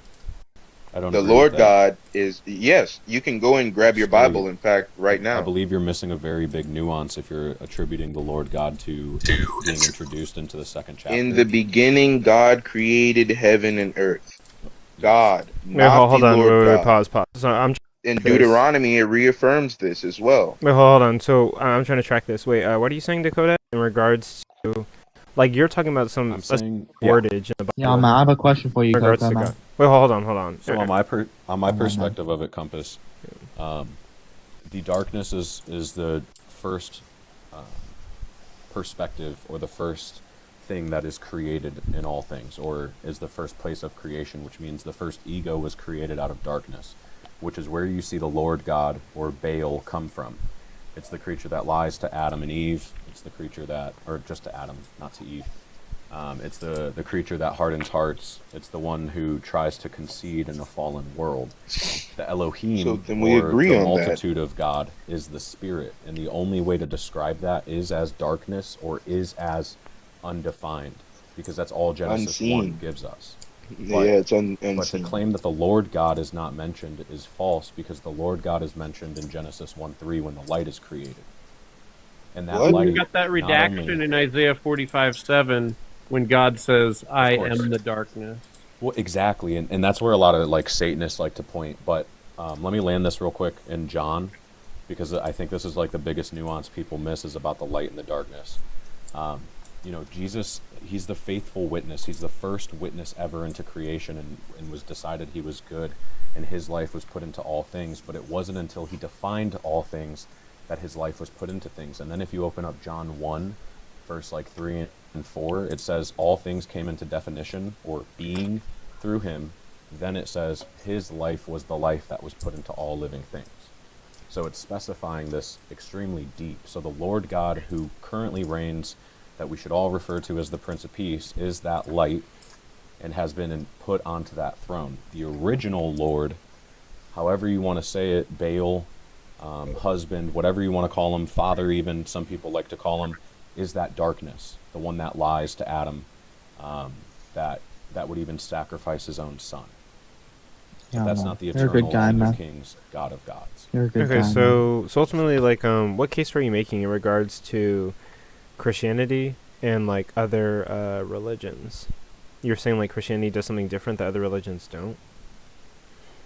I don't The agree with Lord that. God is, yes, you can go and grab your Still, Bible, in fact, right I now. believe you're missing a very big nuance if you're attributing the Lord God to being introduced into the second In the chapter. beginning, God created heaven and earth. Yes. God, Wait, not the hold on. Lord Wait, God. pause, pause. So I'm trying In to track this. Deuteronomy, it reaffirms this as well. Wait, hold on. So I'm trying to track this. Wait, what are you saying, Dakota? In regards to, like, you're talking about some I'm saying, yeah. wordage in the Yeah, Bible man. I have a question for you, in regards Coco, to man. God. Wait, hold on, hold on. So on my Come on, man. perspective of it, Compass, the darkness is the first perspective or the first thing that is created in all things, or is the first place of creation, which means the first ego was created out of darkness, which is where you see the Lord God or Baal come from. It's the creature that lies to Adam and Eve. It's the creature that, or just to Adam, not to Eve. It's the creature that hardens hearts. It's the one who tries to concede in a fallen world. The So Elohim, then we or agree the on that. multitude of God, is the spirit. And the only way to describe that is as darkness or is as undefined, because that's all Genesis 1 Unseen. gives us. But Yeah, it's but to unseen. claim that the Lord God is not mentioned is false, because the Lord God is mentioned in Genesis 1:3 when the light is created. And that What? And you light got that not only, redaction in Isaiah 45:7 when God says, of I course, am the darkness. well, exactly, and that's where a lot of like Satanists like to point. But let me land this real quick in John, because I think this is like the biggest nuance people miss is about the light and the darkness. Jesus, he's the faithful witness. He's the first witness ever into creation, and was decided he was good, and his life was put into all things. But it wasn't until he defined all things that his life was put into things. And then if you open up John 1, verse like 3 and 4, it says all things came into definition or being through him. Then it says his life was the life that was put into all living things. So it's specifying this extremely deep. So the Lord God who currently reigns, that we should all refer to as the Prince of Peace, is that light and has been put onto that throne. The original Lord, however you want to say it, Baal, husband, whatever you want to call him, father even, some people like to call him, is that darkness, the one that lies to Adam, that would even sacrifice his own son. But Yeah, that's man. not the You're a good eternal guy, King of man. Kings, God of gods. You're a good Okay, guy, man. so ultimately, like, what case are you making in regards to Christianity and like other religions? You're saying like Christianity does something different that other religions don't?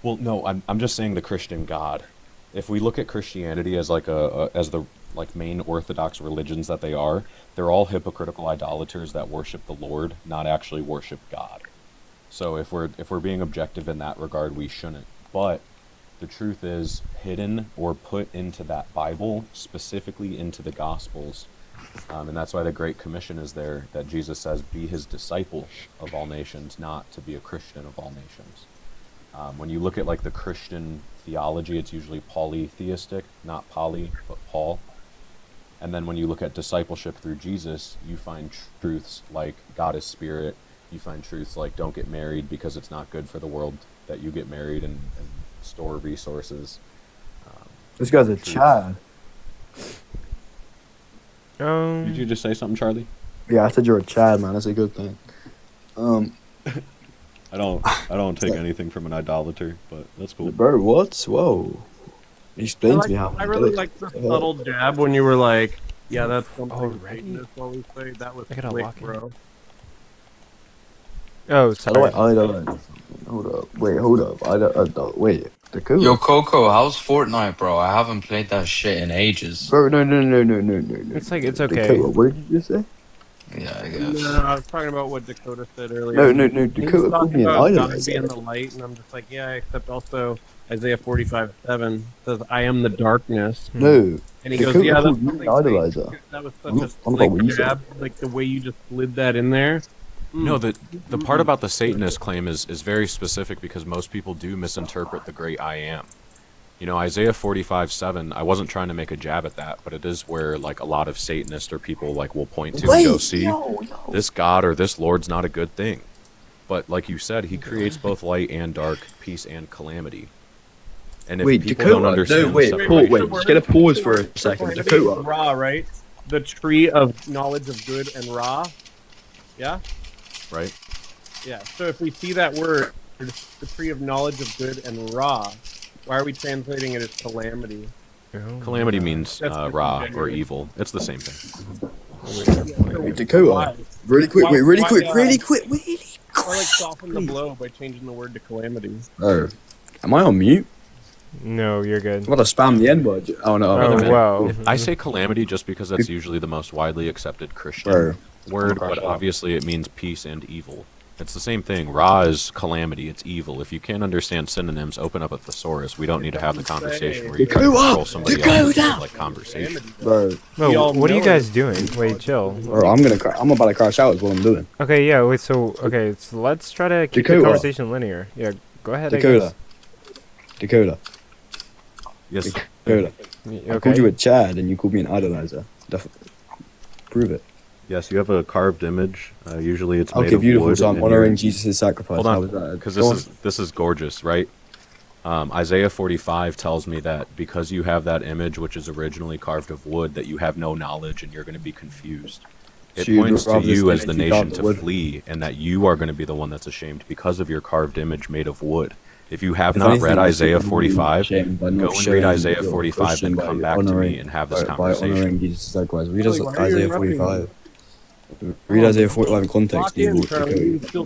Well, no, I'm just saying the Christian God. If we look at Christianity as like as the like main Orthodox religions that they are, they're all hypocritical idolaters that worship the Lord, not actually worship God. So if we're being objective in that regard, we shouldn't. But the truth is, hidden or put into that Bible, specifically into the Gospels, and that's why the Great Commission is there, that Jesus says, be his disciple of all nations, not to be a Christian of all nations. When you look at like the Christian theology, it's usually polytheistic, not poly, but Paul. And then when you look at discipleship through Jesus, you find truths like God is spirit. You find truths like don't get married because it's not good for the world that you get married and store resources. This guy's a Chad. Did you just say something, Charlie? Yeah, I said you're a Chad, man. That's a good thing. I don't take anything from an idolater, but that's cool. Bro, what? Whoa. Explain to me how. I really like the subtle jab when you were like, "Yeah, that's something Satanist always say." That was quick, bro. Oh, sorry. I don't. Hold up. Wait, hold up. I don't. Wait. Dakota. Yo, Coco, how's Fortnite, bro? I haven't played that shit in ages. Bro, no. It's like, it's okay. Dakota, what did you just say? Yeah, I guess. No, I was talking about what Dakota said earlier. No. Dakota called me an idolater. Being the light, and I'm just like, yeah, except also Isaiah 45:7 says, "I am the darkness." No. And he Dakota goes, "Yeah, that's called me something." an idolizer. That was I'm such not a what you said. jab, like the way you just slid that in there. No, the part about the Satanist claim is very specific because most people do misinterpret the great I am. You know, Isaiah 45:7, I wasn't trying to make a jab at that, but it is where like a lot of Satanists or people like will point to and go, see, this God or this Lord's not a good thing. But like you said, he creates both light and dark, peace and calamity. And if people don't understand wait, Wait, just get a pause for a second. Dakota. Ra, right? The tree of knowledge of good and Ra. Yeah? Right? Yeah. So if we see that word, the tree of knowledge of good and Ra, why are we translating it as calamity? Calamity means Ra or evil. It's the same thing. Wait, Dakota. Really quick. Why, Really quick. Or like soften the blow by changing the word to calamity. Oh. Am I on mute? No, you're good. I'm about to spam the N-word. Oh, no. Oh, wow. I say calamity just because that's usually the most widely accepted Christian word, but obviously it means peace and evil. It's the same thing. Ra is calamity. It's evil. If you can't understand synonyms, open up a thesaurus. We don't need to have the conversation where you try to control somebody else's like conversation. Bro. Well, what are you guys doing? Wait, chill. Bro, I'm about to crash out is what I'm doing. Okay, yeah, wait, so let's try to keep the conversation linear. Yeah, go ahead, Dakota. Dakota. Yes. Dakota. Okay. I called you a Chad and you called me an idolizer. Prove it. Yes, you have a carved image. Usually it's made Okay, of beautiful. wood. So I'm honoring Jesus' sacrifice. Hold on, because this is gorgeous, right? Isaiah 45 tells me that because you have that image, which is originally carved of wood, that you have no knowledge and you're going to be confused. It points to you as the nation to flee, and that you are going to be the one that's ashamed because of your carved image made of wood. If you have not read Isaiah 45, go and read Isaiah 45 and come back to me and have this conversation. By honoring Jesus' sacrifice. Read Isaiah 45. Read Isaiah 45 in context.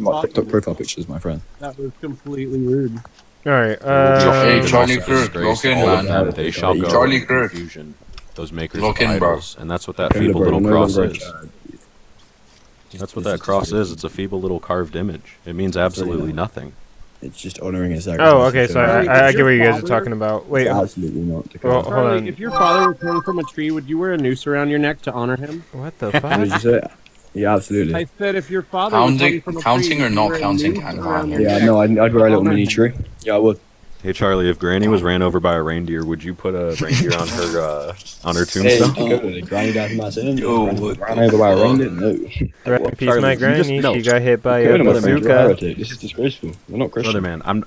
My TikTok profile pictures, my friend. That was completely rude. Alright, Hey, Charlie Kirk, look in, man. They shall go Charlie in Kirk. confusion, those makers Look of in, bro. idols, and that's what that feeble little cross is. That's what that cross is. It's a feeble little carved image. It means absolutely nothing. It's just honoring his sacrifice. Oh, okay, so I get what you guys are talking about. Wait, absolutely not. Well, hold on. If your father was hung from a tree, would you wear a noose around your neck to honor him? What the fuck? What did you say? Yeah, absolutely. I said if your father was hung from a tree, Counting or would you not wear a counting, noose kind of around honor. your Yeah, neck? no, I'd wear a little mini tree. Yeah, I would. Hey Charlie, if Granny was ran over by a reindeer, would you put a reindeer on her Hey, tombstone? Granny died from my sin. Ran over by a reindeer? No. Rest in peace, my granny. She got hit by You're a another major bazooka. heretic. This is disgraceful. We're not Christian. Brother man, I'm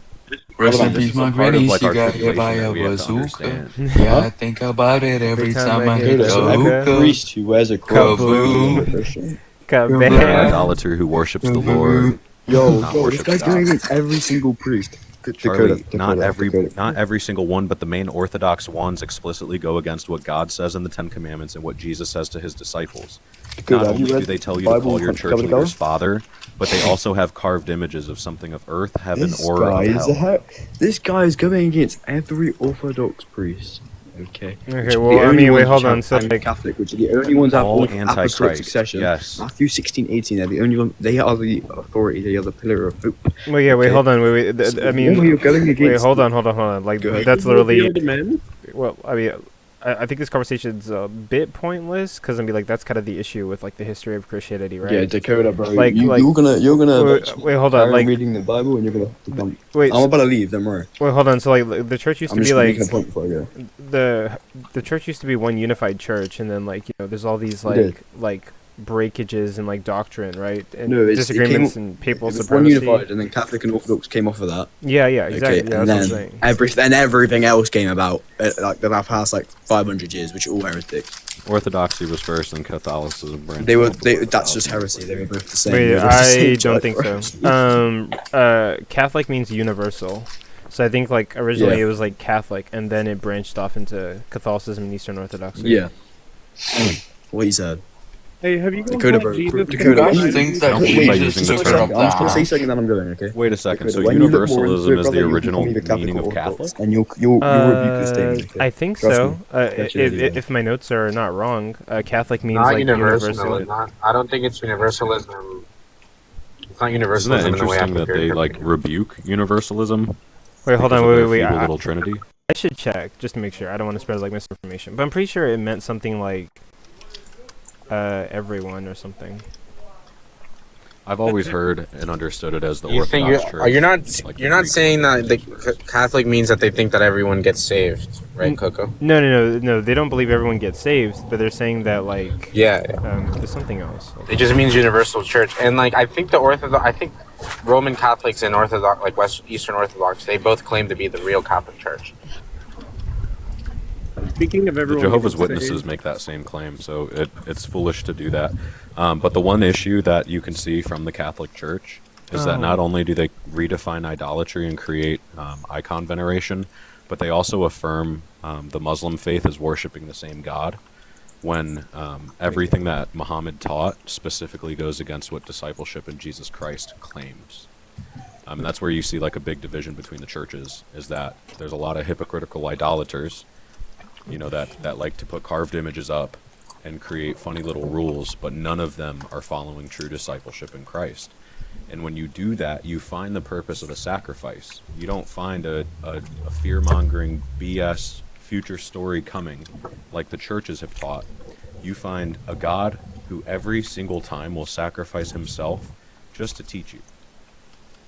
Rest in this peace, is a my part of, granny. like, She our got hit by tribulation a that we have to bazooka. understand. Yeah, I think about it every time I hit a A hookah. priest who wears a cross. Kaboom. Christian. An Kabam. idolater who worships the Lord. Yo, Not this worships guy's God. going against every single priest. Charlie, not Dakota. every single one, but the main Orthodox ones explicitly go against what God says in the Ten Commandments and what Jesus says to his disciples. Dakota, Not have you only do read they tell the you to Bible call your cover church to cover? leaders Father, but they also have carved images of something of earth, heaven, This or guy of is hell. This guy is going against every Orthodox priest. Okay. Okay, Which are well, the I only mean, wait, ones hold which on. have So, like, Catholic, which are the only ones that have All apostolic antichrist. succession. Yes. Matthew 16:18. They're the only one. They are the authority. They are the pillar of hope. well, yeah, wait, Okay. hold on, wait. So I why are mean, you going wait, against? hold on. Like, Go ahead. that's Will literally. appeal to men? Well, I mean, I think this conversation's a bit pointless because I mean, like, that's kind of the issue with like the history of Christianity, right? Yeah, Dakota, bro. Like, You're gonna wait, hold on, carry on like, reading the Bible, and you're gonna have to come. wait, I'm about to leave. Don't worry. wait, hold on. So, like, the church used I'm to just be like making a point before I go. the church used to be one unified church, and then like there's all these It did. like breakages in like doctrine, right? And No, disagreements it and papal was one supremacy. unified, and then Catholic and Orthodox came off of that. Yeah, exactly. Okay, Yeah, and that's what I'm then saying. everything else came about like the past like 500 years, which are all heretics. Orthodoxy was first, and Catholicism branched. They were. off about That's just 1,000 heresy. years They were later. both the same. Wait, They were both the same I don't church, think bro. so. Catholic means universal. So I think like originally Yeah. it was like Catholic, and then it branched off into Catholicism and Eastern Orthodoxy. Yeah. What he said. Hey, have you guys Dakota, met bro. Jesus? Dakota, You guys when you- think that Don't he lead by just using took the it term. up I'm the just gonna say ass? something, then I'm going. Okay. Wait a second. Dakota, So when you look more into universalism it, is brother, the you'll original become either Catholic meaning or of Orthodox, Catholic? and you'll rebuke this statement. Okay? I think Trust so. me. That's your idea. If my notes are not wrong, Catholic means Not like universal. universal. Not. I don't think it's universalism. It's not Isn't universalism that in the way I interesting that prepared they it. like rebuke universalism? Wait, hold because on, of their wait. feeble little trinity. I should check just to make sure. I don't want to spread like misinformation, but I'm pretty sure it meant something like everyone or something. I've always heard and understood it as the You think Orthodox Church. you're not like you're the not Greek saying that the Orthodox. Catholic means that they think that everyone gets saved, right, Coco? No. They don't believe everyone gets saved, but they're saying that like Yeah. there's something else. It just means universal church, and like I think I think Roman Catholics and Orthodox, like Eastern Orthodox, they both claim to be the real Catholic Church. Speaking of The everyone, Jehovah's getting Witnesses saved, make that same claim, so it's foolish to do that. But the one issue that you can see from the Catholic Church is that not only do they redefine idolatry and create icon veneration, but they also affirm the Muslim faith as worshiping the same God, when everything that Muhammad taught specifically goes against what discipleship in Jesus Christ claims. And that's where you see like a big division between the churches, is that there's a lot of hypocritical idolaters, that like to put carved images up and create funny little rules, but none of them are following true discipleship in Christ. And when you do that, you find the purpose of a sacrifice. You don't find a fear-mongering BS future story coming like the churches have taught. You find a God who every single time will sacrifice himself just to teach you,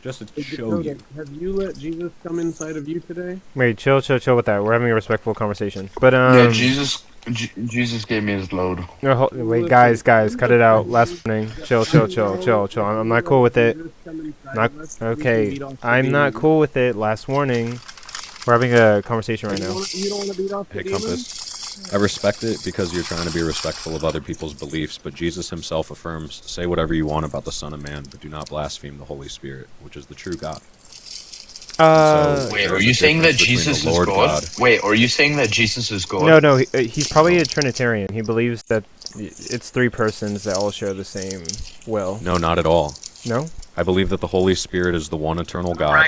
just to show you. have you let Jesus come inside of you today? Wait, chill with that. We're having a respectful conversation. But Yeah, Jesus gave me his load. no, wait, guys, cut it out. Last warning. Chill. I'm not cool with it. Not okay. I'm not cool with it. Last warning. We're having a conversation right now. You don't want to beat off the Hey, demon? Compass, I respect it because you're trying to be respectful of other people's beliefs, but Jesus himself affirms, say whatever you want about the Son of Man, but do not blaspheme the Holy Spirit, which is the true God. Wait, are you saying that Jesus is God? Wait, are you saying that Jesus is God? No, he's probably a Trinitarian. He believes that it's three persons that all share the same will. No, not at all. No? I believe that the Holy Spirit is the one eternal God.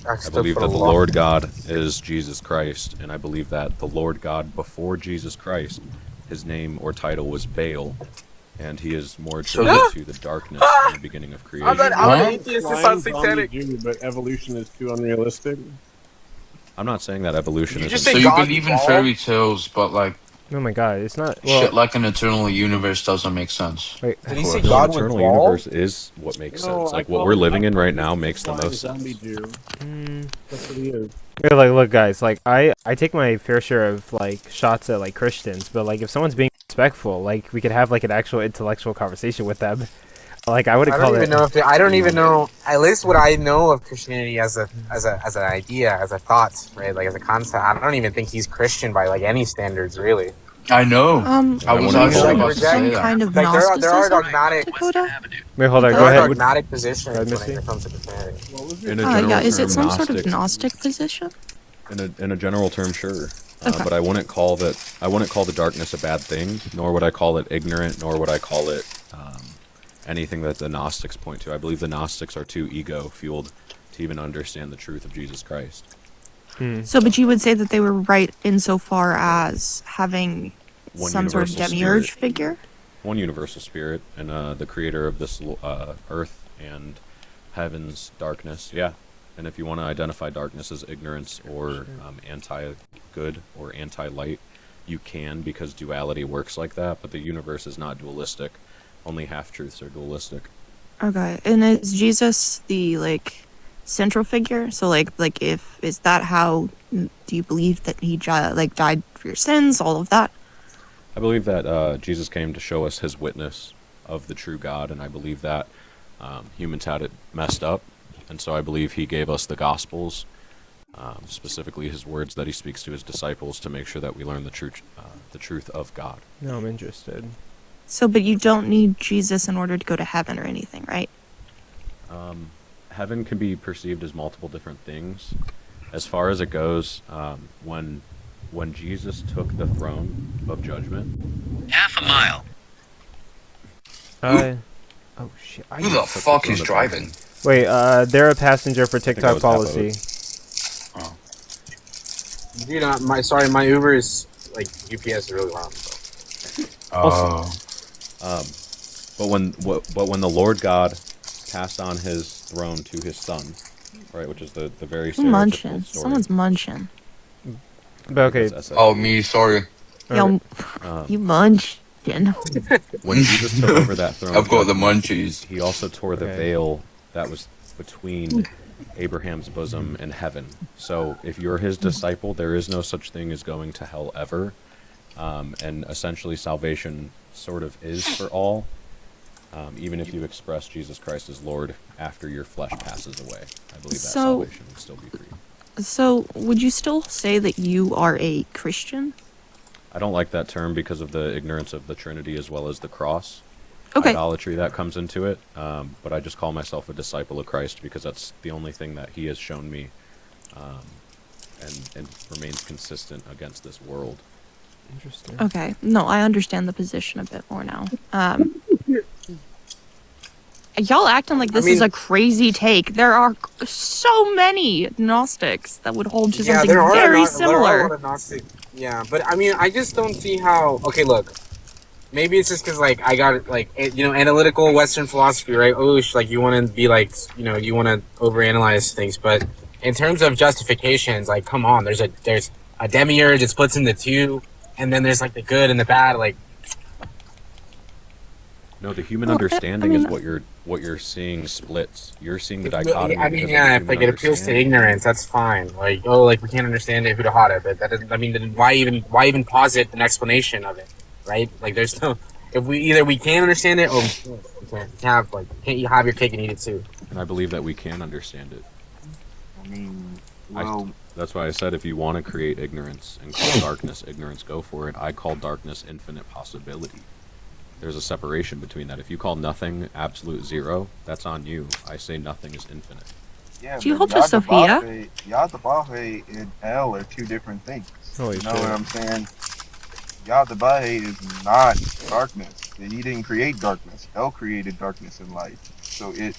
I believe that the Lord God is Jesus Christ, and I believe that the Lord God before Jesus Christ, his name or title was Baal, and he is more attributed to the darkness in the beginning of creation. I'm an atheist. It sounds Flying satanic. zombie Jew, but evolution is too unrealistic. I'm not saying that evolution Did is... you just say So you God believe in evolved? fairy tales, but like Oh my god, it's not... shit like an eternal universe doesn't make sense. Wait, Did he say The God eternal evolved? universe is what makes sense. Like, what we're living in right now makes the most Zombie sense. Jew. That's what he is. look, guys, like, I take my fair share of, like, shots at, like, Christians, but, like, if someone's being respectful, like, we could have, like, an actual intellectual conversation with them. Like, I wouldn't call it... I don't even know. At least what I know of Christianity as an idea, as a thought, right? Like as a concept. I don't even think he's Christian by like any standards, really. I know. I was wouldn't actually call about it to say Some that. kind of Like there are Gnosticism, dogmatic, Dakota? Wait, hold on, there go are ahead. dogmatic positions when Missy? it comes to Christianity. In a general Yeah, is term, it some sort of Gnostic- Gnostic position? In a general term, sure. Okay. But I wouldn't call the darkness a bad thing, nor would I call it ignorant, nor would I call it anything that the Gnostics point to. I believe the Gnostics are too ego-fueled to even understand the truth of Jesus Christ. So, but you would say that they were right insofar as having One some sort of universal demiurge spirit. figure? One universal spirit, and the creator of this earth and heaven's darkness. Yeah, and if you want to identify darkness as ignorance or anti-good or anti-light, you can, because duality works like that. But the universe is not dualistic. Only half-truths are dualistic. Okay, and is Jesus the like central figure? So like if is that how do you believe that he died for your sins, all of that? I believe that Jesus came to show us his witness of the true God, and I believe that humans had it messed up, and so I believe he gave us the Gospels, specifically his words that he speaks to his disciples, to make sure that we learn the truth of God. No, I'm interested. So, but you don't need Jesus in order to go to heaven or anything, right? Heaven can be perceived as multiple different things. As far as it goes, when Jesus took the throne of judgment, Half a mile. Oh shit! Who the fuck is driving? Wait, they're a passenger for TikTok policy. Dude, my Uber is like UPS is really loud. Oh. But when the Lord God passed on his throne to his son, right, which is the very stereotypical Munching. story. Someone's munching. But okay. Oh, me, sorry. Yo, you munching. When Jesus took over that throne, I've got the munchies. He also tore the veil that was between Abraham's bosom and heaven. So if you're his disciple, there is no such thing as going to hell ever. And essentially salvation sort of is for all, even if you express Jesus Christ as Lord after your flesh passes away. I believe that salvation will still be free. So, would you still say that you are a Christian? I don't like that term because of the ignorance of the Trinity as well as the cross. Okay. Idolatry that comes into it. But I just call myself a disciple of Christ because that's the only thing that he has shown me and remains consistent against this world. Interesting. Okay. No, I understand the position a bit more now. Y'all acting like this is a crazy take. There are so many Gnostics that would hold to something very similar. There are a lot of Gnostic. Yeah, but I mean, I just don't see how. Okay, look. Maybe it's just because I got analytical Western philosophy, right? Oh, like you want to be you want to overanalyze things, but in terms of justifications, like, come on, there's a demiurge. It splits into two, and then there's the good and the bad, No, the human understanding is what you're seeing splits. You're seeing the dichotomy. I mean, yeah, if it appeals to ignorance, that's fine. we can't understand it, but that doesn't. I mean, then why even posit an explanation of it, right? There's no. If we can't understand it, or we can't you have your cake and eat it too? And I believe that we can understand it. I mean, that's why I said if you want to create ignorance and call darkness ignorance, go for it. I call darkness infinite possibility. There's a separation between that. If you call nothing absolute zero, that's on you. I say nothing is infinite. Yeah, do you hold to Sophia? Yadabahe and hell are two different things. Holy you know what I'm saying? Yadabahe is not darkness. He didn't create darkness. Hell created darkness and light. So in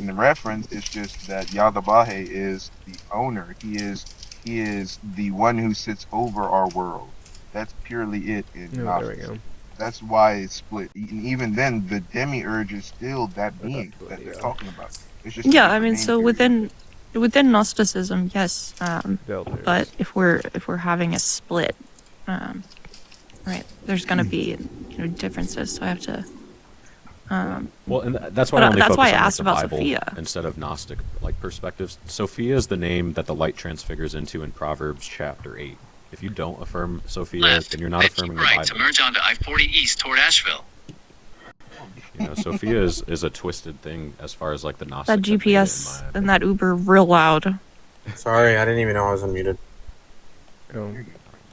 the reference, it's just that Yadabahe is the owner. He is the one who sits over our world. That's purely it in there we go. That's why it's split. And even then, the demiurge is still that being that they're talking about. It's just I mean, so within Gnosticism, yes. But if we're having a split, right, there's gonna be differences. So I have to. Well, and that's why I only that's focus why I on asked the about Bible Sophia instead of Gnostic perspectives. Sophia is the name that the light transfigures into in Proverbs chapter 8. If you don't affirm Sophia, then you're not affirming the Bible. To merge onto I-40 East toward Asheville. Sophia is a twisted thing as far as the Gnostic. That GPS and that Uber real loud. Sorry, I didn't even know I was unmuted. Oh.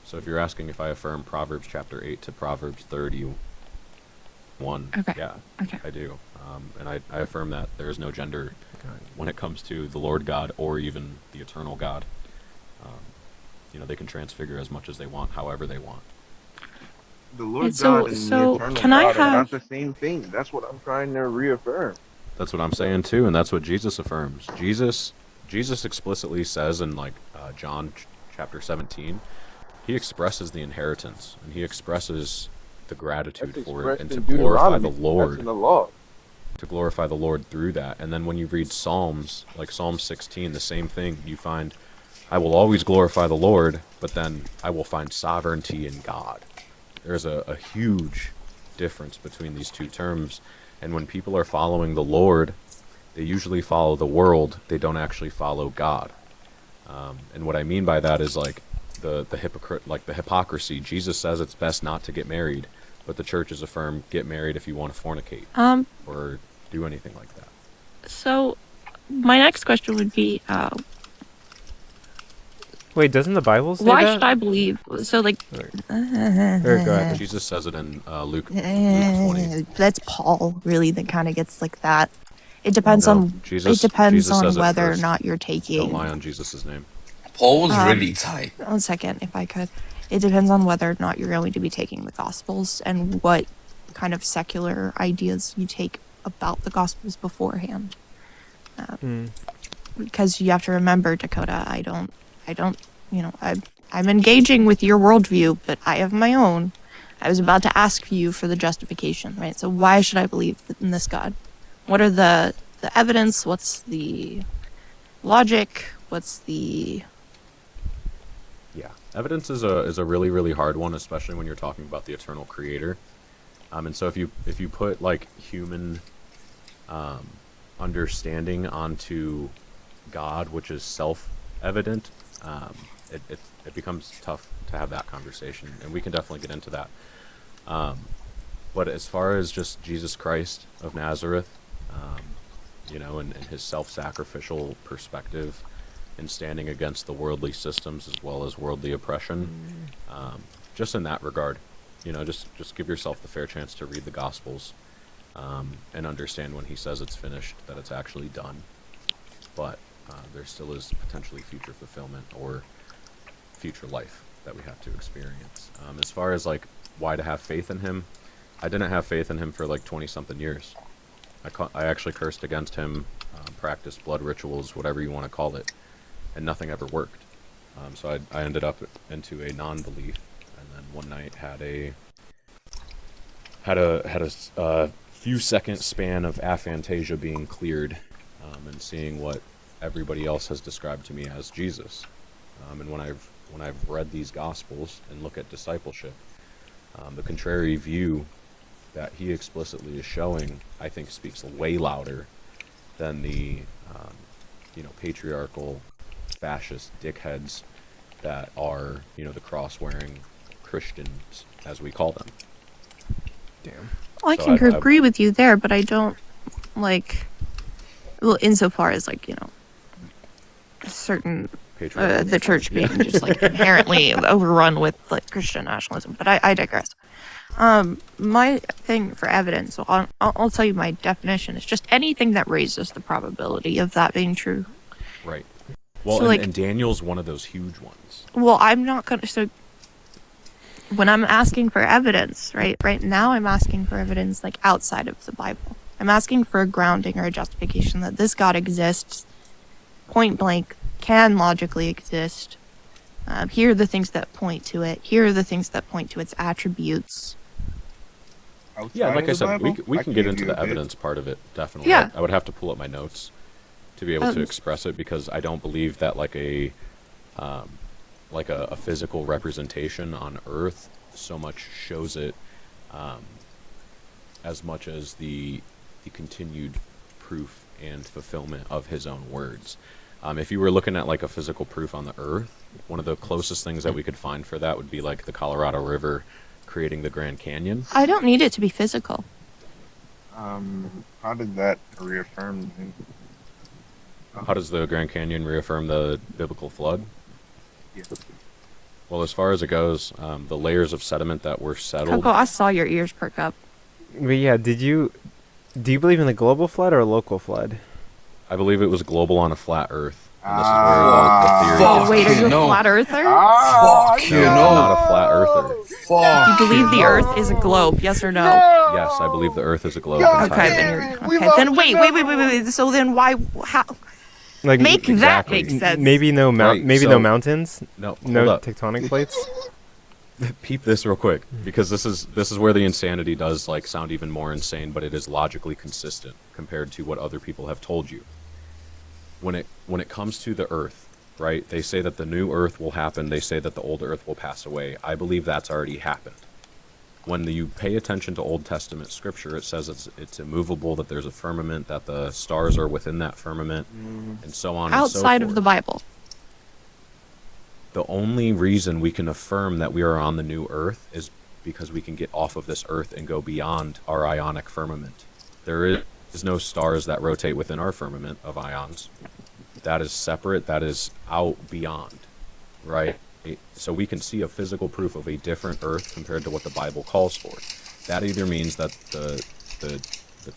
So if you're asking if I affirm Proverbs chapter 8 to Proverbs 31, okay. Yeah, okay. I do. And I affirm that there is no gender when it comes to the Lord God or even the eternal God. They can transfigure as much as they want, however they want. The Lord God and the eternal God are not the same thing. That's what I'm trying to reaffirm. That's what I'm saying too, and that's what Jesus affirms. Jesus Jesus explicitly says in John chapter 17, he expresses the inheritance and he expresses the gratitude That's for it and to expressed in glorify the Deuteronomy. Lord. That's in the law. To glorify the Lord through that. And then when you read Psalms, like Psalm 16, the same thing. You find, I will always glorify the Lord, but then I will find sovereignty in God. There's a huge difference between these two terms. And when people are following the Lord, they usually follow the world. They don't actually follow God. And what I mean by that is like the hypocrisy. Jesus says it's best not to get married, but the churches affirm get married if you want to fornicate or do anything like that. So, my next question would be, Wait, doesn't the Bible say why that? should I believe? So, like, Or go ahead. Jesus says it in Luke 20. That's Paul, really, that kind of gets like that. It depends No, on Jesus on says it whether or first. not you're Don't taking. lie on Jesus' name. Paul was really tight. 1 second, if I could. It depends on whether or not you're going to be taking the Gospels and what kind of secular ideas you take about the Gospels beforehand. Because you have to remember, Dakota, I don't, I'm engaging with your worldview, but I have my own. I was about to ask you for the justification, right? So why should I believe in this God? What are the evidence? What's the logic? What's the... Yeah, evidence is a really, really hard one, especially when you're talking about the eternal creator. And so if you put like human understanding onto God, which is self-evident, it becomes tough to have that conversation, and we can definitely get into that. But as far as just Jesus Christ of Nazareth, and his self-sacrificial perspective and standing against the worldly systems as well as worldly oppression, just in that regard, just give yourself the fair chance to read the Gospels and understand when he says it's finished that it's actually done. But there still is potentially future fulfillment or future life that we have to experience. As far as like why to have faith in him, I didn't have faith in him for like 20-something years. I actually cursed against him, practiced blood rituals, whatever you want to call it, and nothing ever worked. So I ended up into a non-belief, and then one night had a few second span of aphantasia being cleared, and seeing what everybody else has described to me as Jesus. And when I've read these Gospels and look at discipleship, the contrary view that he explicitly is showing, I think, speaks way louder than the patriarchal fascist dickheads that are the cross-wearing Christians, as we call them. Damn. Well, I can agree with you there, but I don't insofar as certain the church being just inherently overrun with Christian nationalism. But I digress. My thing for evidence, so I'll tell you my definition. It's just anything that raises the probability of that being true. Right. Well, so, and Daniel's one of those huge ones. Well, I'm not gonna. So when I'm asking for evidence, right now I'm asking for evidence outside of the Bible. I'm asking for a grounding or a justification that this God exists, point blank, can logically exist. Here are the things that point to it. Here are the things that point to its attributes. Yeah, like I said, we can get into the evidence part of it, definitely. Yeah. I would have to pull up my notes to be able to express it, because I don't believe that a physical representation on Earth so much shows it as much as the continued proof and fulfillment of his own words. If you were looking at a physical proof on the Earth, one of the closest things that we could find for that would be the Colorado River creating the Grand Canyon. I don't need it to be physical. How did that reaffirm? How does the Grand Canyon reaffirm the biblical flood? Yeah. Well, as far as it goes, the layers of sediment that were settled... Coco, I saw your ears perk up. But yeah, do you believe in the global flood or a local flood? I believe it was global on a flat Earth. And this is where the theory gets... Wait, are you a flat earther? Fuck you, no, no. I'm not a flat earther. Fuck Do you believe the Earth is a globe? Yes or no? Yes, I believe the Earth is a globe. Okay, then you're... Okay, then wait. So then why... How... Like Make that exactly. make sense. maybe no Right, maybe so- no mountains, No, no hold up. tectonic plates. Peep this real quick, because this is where the insanity does like sound even more insane, but it is logically consistent compared to what other people have told you. When it comes to the Earth, right? They say that the new Earth will happen. They say that the old Earth will pass away. I believe that's already happened. When you pay attention to Old Testament scripture, it says it's immovable, that there's a firmament, that the stars are within that firmament, and so on and so Outside forth. of the Bible. The only reason we can affirm that we are on the new Earth is because we can get off of this Earth and go beyond our ionic firmament. There is no stars that rotate within our firmament of ions. That is separate, that is out beyond, right? So we can see a physical proof of a different Earth compared to what the Bible calls for. That either means that the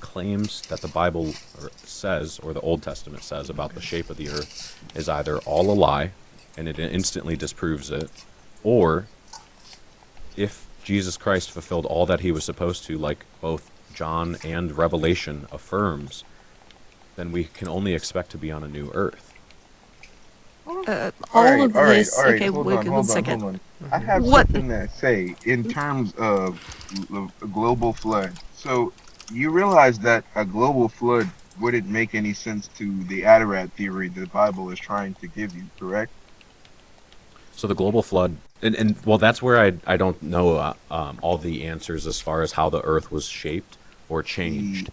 claims that the Bible says, or the Old Testament says about the shape of the Earth is either all a lie, and it instantly disproves it, or if Jesus Christ fulfilled all that he was supposed to, like both John and Revelation affirms, then we can only expect to be on a new Earth. All right, of all right, this. all right. Okay, Hold wait on, one hold on, second. hold on. I have What? something to say in terms of a global flood. So you realize that a global flood wouldn't make any sense to the Ararat theory the Bible is trying to give you, correct? So the global flood, and well, that's where I don't know all the answers as far as how the Earth was shaped or changed.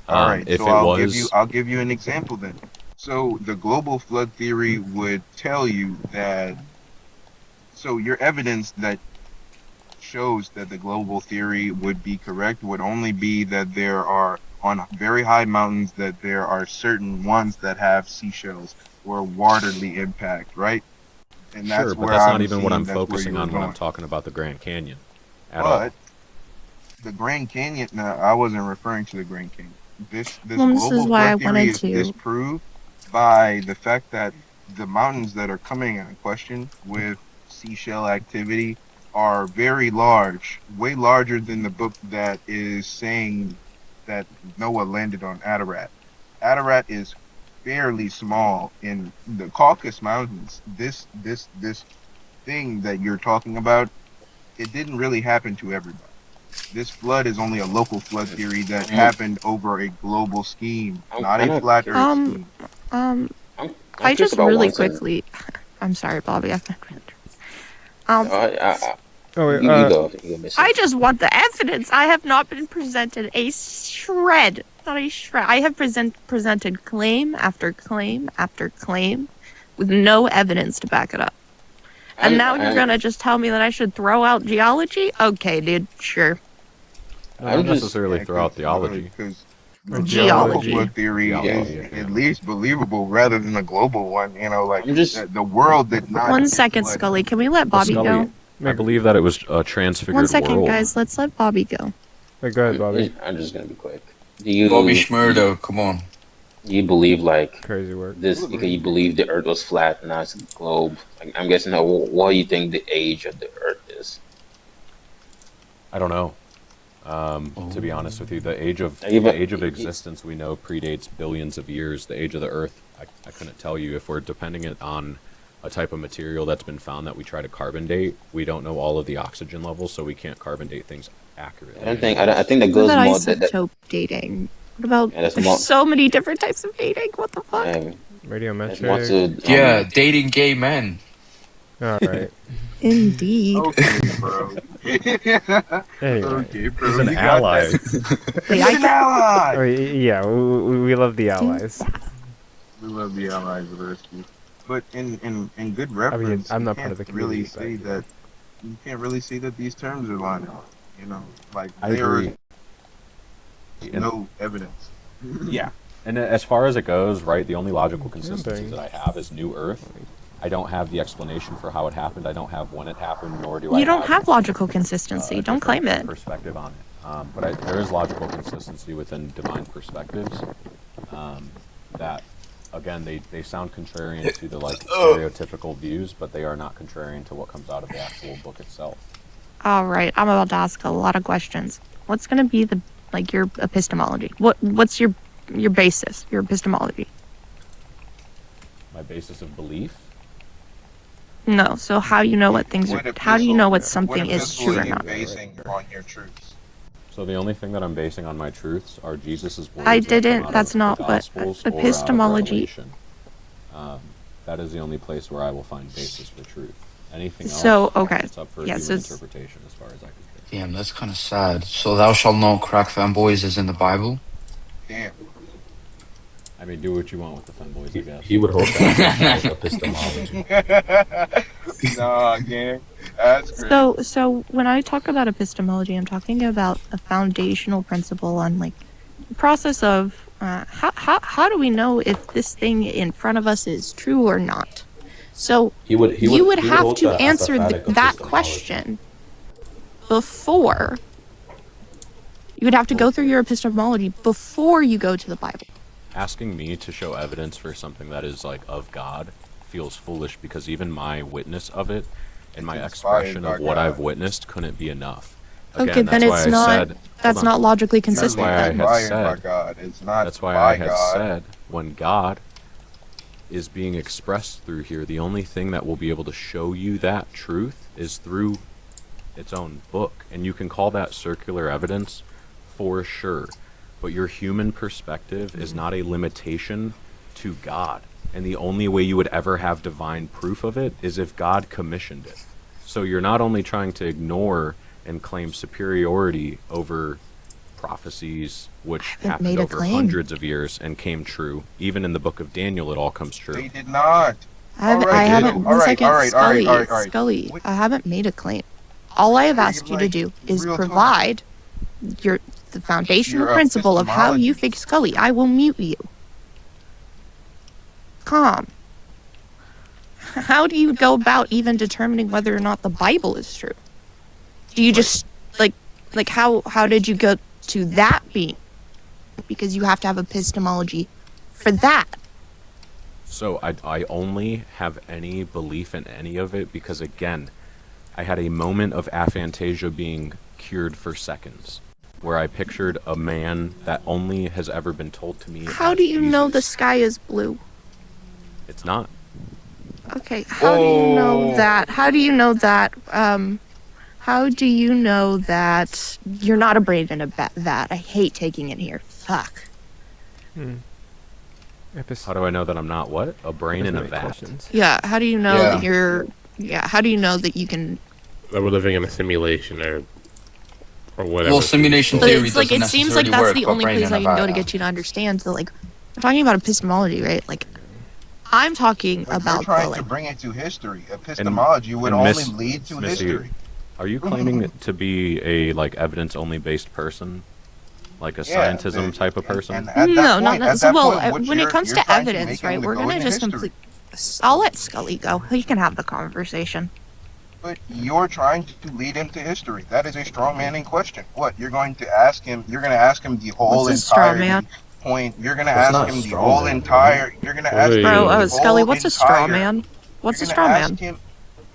All right, If so it I'll give you an example then. So the global flood theory would tell you that. So your evidence that shows that the global theory would be correct would only be that there are on very high mountains that there are certain ones that have seashells or waterly impact, right? And that's sure, but where that's not I'm even what seeing I'm that's where focusing you were on when I'm going. talking about the Grand Canyon at all. But the Grand Canyon, no, I wasn't referring to the Grand Canyon. This Well, this global is why I flood theory wanted is to. disproved by the fact that the mountains that are coming in question with seashell activity are very large, way larger than the book that is saying that Noah landed on Ararat. Ararat is fairly small in the Caucasus Mountains. This thing that you're talking about, it didn't really happen to everybody. This flood is only a local flood theory that happened over a global scheme, not a flat Earth scheme. I just really quickly. I'm sorry, Bobby. I just want the evidence. I have not been presented a shred, not a shred. I have presented claim after claim after claim with no evidence to back it up. And now you're gonna just tell me that I should throw out geology? Okay, dude, sure. Not necessarily throw out theology. Because Geology. flood theory is yeah. at least believable rather than a global one. You know, like the world did not. 1 second, flood. Scully. Can we let Bobby Scully, go? I believe that it was a transfigured 1 second, world. guys. Let's let Bobby go. Hey, go ahead, Bobby. I'm just gonna be quick. Do you, Bobby Schmurdo, come on. you believe like Crazy work. this because you believe the Earth was flat and now it's a globe? Like, I'm guessing what do you think the age of the Earth is? I don't know. To be honest with you, the age of existence we know predates billions of years. The age of the Earth, I couldn't tell you. If we're depending it on a type of material that's been found that we try to carbon date, we don't know all of the oxygen levels, so we can't carbon date things accurately. I think that goes What about more isotope dating? What about Yeah, that's there's more- so many different types of dating? What the fuck? Radiometric. Yeah, dating gay men. All right. Indeed. Okay, bro. Anyway, Okay, bro. He's an you got ally. that. Wait, He's an ally. oh, yeah, we love the allies. We love the allies of rescue. But in good reference, I'm not you part of the can't really community, say that you can't really see that these terms are lining up. You know, like I there agree. is no evidence. Yeah. And as far as it goes, right, the only logical consistency that I have is New Earth. I don't have the explanation for how it happened. I don't have when it happened, nor do I You don't have logical consistency. Don't claim it. perspective on it. But there is logical consistency within divine perspectives that, again, they sound contrarian to the stereotypical views, but they are not contrarian to what comes out of the actual book itself. All right, I'm about to ask a lot of questions. What's gonna be your epistemology? What's your basis, your epistemology? My basis of belief? No. So how you know what things are? How do you know what something is true or not? Basing on your truths. So the only thing that I'm basing on my truths are Jesus's words. I that come didn't. out That's of not the what Gospels or out of epistemology. Revelation. That is the only place where I will find basis for truth. Anything else, So okay. it's up for Yeah. human So it's, interpretation as far as I can tell. Damn, that's kind of sad. So thou shalt not crack fanboys is in the Bible? Damn. I mean, do what you want with the femboys, I guess. He would hold that as epistemology. Nah, gang. That's crazy. so when I talk about epistemology, I'm talking about a foundational principle on like the process of how do we know if this thing in front of us is true or not? So you would have hold to that answer apophatic that epistemology. question before. You would have to go through your epistemology before you go to the Bible. Asking me to show evidence for something that is like of God feels foolish because even my witness of it and my expression of what I've witnessed couldn't be enough. Again, Okay, then that's it's why I not. said, That's not logically consistent. That's why I then. had said. God. It's not That's why by I had God. said when God is being expressed through here, the only thing that will be able to show you that truth is through its own book, and you can call that circular evidence for sure. But your human perspective is not a limitation to God, and the only way you would ever have divine proof of it is if God commissioned it. So you're not only trying to ignore and claim superiority over prophecies which happened made a over claim. hundreds of years and came true. Even in the book of Daniel, it all comes true. They did not. I Alright, haven't. dude. One Alright, second, alright, Scully. alright, alright. Scully. Wait. I haven't made a claim. All I have You're asked you to like do is real provide the foundational Your principle of how you epistemology. fix Scully. I will mute you. Calm. How do you go about even determining whether or not the Bible is true? Do you just like how did you go to that being? Because you have to have epistemology for that. So I only have any belief in any of it because, again, I had a moment of aphantasia being cured for seconds, where I pictured a man that only has ever been told to me. How as do you know the Jesus. sky is blue? It's not. Okay, how do you know that? How do you know that? How do you know that you're not a brain in a vat? I hate taking it here. Fuck. How do I know that I'm not what? A brain in a vat? Yeah, how do you know Yeah. that you're... Yeah, how do you know that you can... That we're living in a simulation or whatever. Well, simulation But theory it's like, doesn't it seems like necessarily that's work, the but only brain place in I a can go vat. to get you to understand. So, like, we're talking about epistemology, right? Like, I'm talking But about you're trying the, to like... only bring it to history. Epistemology would and only Miss- lead to Missy, history. Are you claiming to be a like evidence-only based person, like a Yeah, scientism type of person? And at that No, point, not at necessarily. that Well, point, what when it you're- comes you're to trying evidence, make right, him we're go gonna into just history. complete... I'll let Scully go. He can have the conversation. But you're trying to lead him to history. That is a straw manning question. What you're going to ask him? You're going to ask him the whole What's a straw entire man? point. You're going to That's ask not him the straw whole man, entire. You're going to ask him Bro, the Scully, whole what's a straw entire- man? What's a you're straw gonna man? ask him-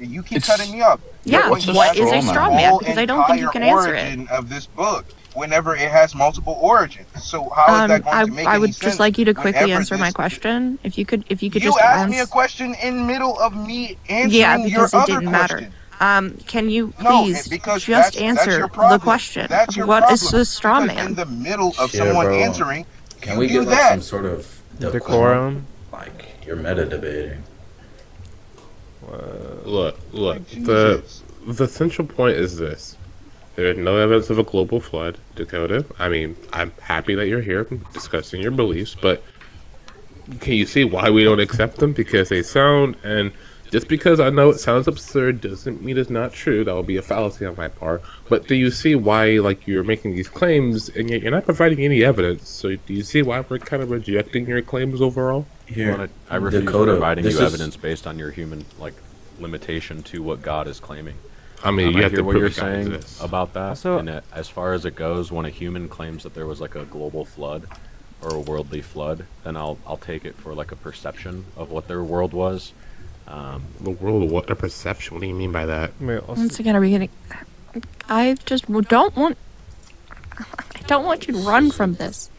You keep It's- cutting me up. Yeah, You're going to what ask is a him the straw man? whole Because I don't think you entire can answer it. origin of this book. Whenever it has multiple origins, so how is that going to make I any would sense? just like you to quickly whenever answer my this- question. If you could You just asked me a answer. question in middle of me answering Yeah, your because it other didn't matter. question. Can you No, please because just that's answer your problem. the question? That's your What problem. is a straw Because man? in the middle of Yeah, someone bro. answering, Can you we do get like that. some sort of Decorum. Like you're meta debating. Look. Jesus. The central point is this. There is no evidence of a global flood, Dakota. I mean, I'm happy that you're here discussing your beliefs, but can you see why we don't accept them? Because they sound, and just because I know it sounds absurd doesn't mean it's not true. That would be a fallacy on my part. But do you see why, like, you're making these claims and yet you're not providing any evidence? So do you see why we're kind of rejecting your claims overall? Here, I refuse Dakota, providing this you is- evidence based on your human like limitation to what God is claiming. I mean, you I have hear to what prove you're it, guys, saying this. about that. Also- and as far as it goes, when a human claims that there was like a global flood or a worldly flood, then I'll take it for like a perception of what their world was. The world, what a perception. What do you mean by that? Wait, also, Once again, are we getting? I just don't want. I don't want you to run from this.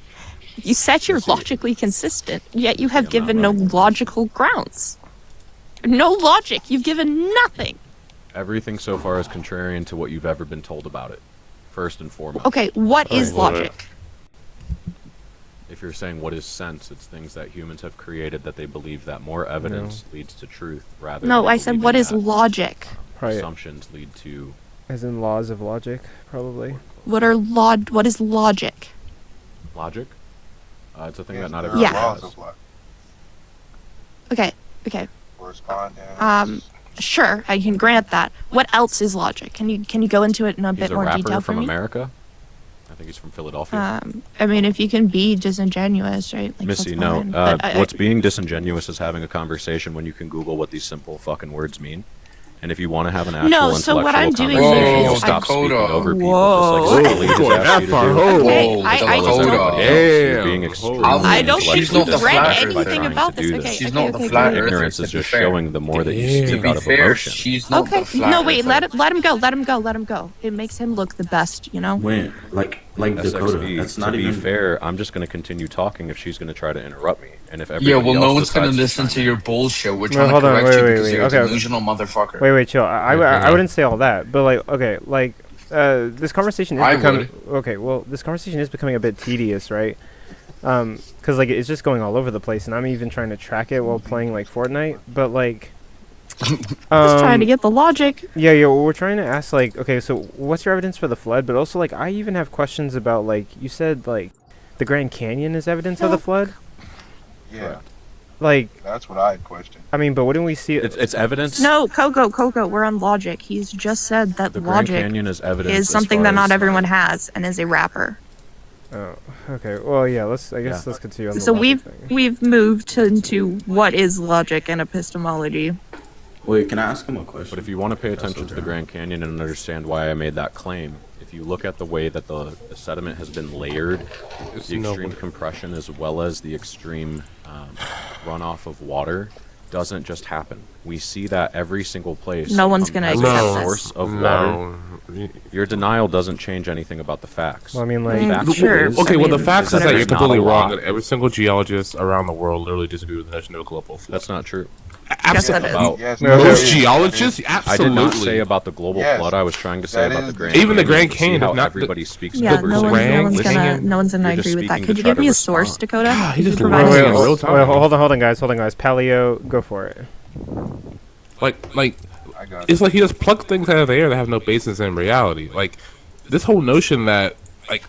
You said you're logically consistent, yet you have given no logical grounds. No logic. You've given nothing. Everything so far is contrarian to what you've ever been told about it, first and foremost. Okay, what is logic? If you're saying what is sense, it's things that humans have created that they believe that more evidence leads to truth rather No, than I said what is logic? assumptions lead to... As in laws of logic, probably. What is logic? Logic? It's a thing that not everyone has. Okay. Sure, I can grant that. What else is logic? Can you go into it in a bit more detail for me? He's a rapper from America. I think he's from Philadelphia. I mean, if you can be disingenuous, right? Like, Missy, that's no. fine. But What's being disingenuous is having a conversation when you can Google what these simple fucking words mean. And if you want to have an actual so what I'm doing conversation, here you'll is stop speaking over people. Whoa. Just like Scully just asked you to do. Okay, You're being extremely I don't think intellectually you've read distracted by anything trying about to this. do Okay, this. She's not the flat earther, Ignorance is just showing the more that you speak out of emotion. She's not Okay, the flat no, wait, earther. let him go. It makes him look the best, you know? Wait, like Dakota, SXB, that's not to even... be fair, I'm just going to continue talking if she's going to try to interrupt me. And if Yeah, everybody well, no else one's gonna decides listen to your bullshit. We're Wait, trying to hold on, correct you wait, because you're a okay. delusional motherfucker. Wait, chill. I wouldn't say all that, but like, okay, like, this conversation is becoming... Okay, well, this conversation is becoming a bit tedious, right? Because, like, it's just going all over the place, and I'm even trying to track it while playing, like, Fortnite, but, like... Just trying to get the logic. Yeah, we're trying to ask, like, okay, so what's your evidence for the flood? But also, like, I even have questions about, like, you said, like, the Grand Canyon is evidence of the flood? Yeah. Like... That's what I had questioned. I mean, but wouldn't we see... It's evidence? No, Coco, we're on logic. He's just said that The Grand logic Canyon is evidence is as something far that not as- everyone has and is a rapper. Oh, okay. Well, yeah, let's continue on the So logic thing. we've moved into what is logic and epistemology. Wait, can I ask him a question? But if you want to pay attention to the Grand Canyon and understand why I made that claim, if you look at the way that the sediment has been layered, the extreme compression as well as the extreme runoff of water doesn't just happen. We see that every single place. No one's gonna has accept a this. source of water. Your denial doesn't change anything about the facts. Well, I mean, The like... fact Okay, is- well, the facts is that there's you're not completely a wrong, lot. and every single geologist around the world literally disagree with the notion of a global flood. That's not true. Absolutely. About Most geologists, absolutely. I did not say about the global flood. I was trying to say about the Grand Even the Canyon. Grand See Canyon how is not everybody speaks. Yeah, over no something. one's gonna You're agree just with that. speaking Could to you try give to me a respond. source, Dakota? he just Provide lied me in a real source. time. Wait, hold on, guys. Paleo, go for it. Like, it's like he just plucked things out of the air that have no basis in reality. Like, this whole notion that, like,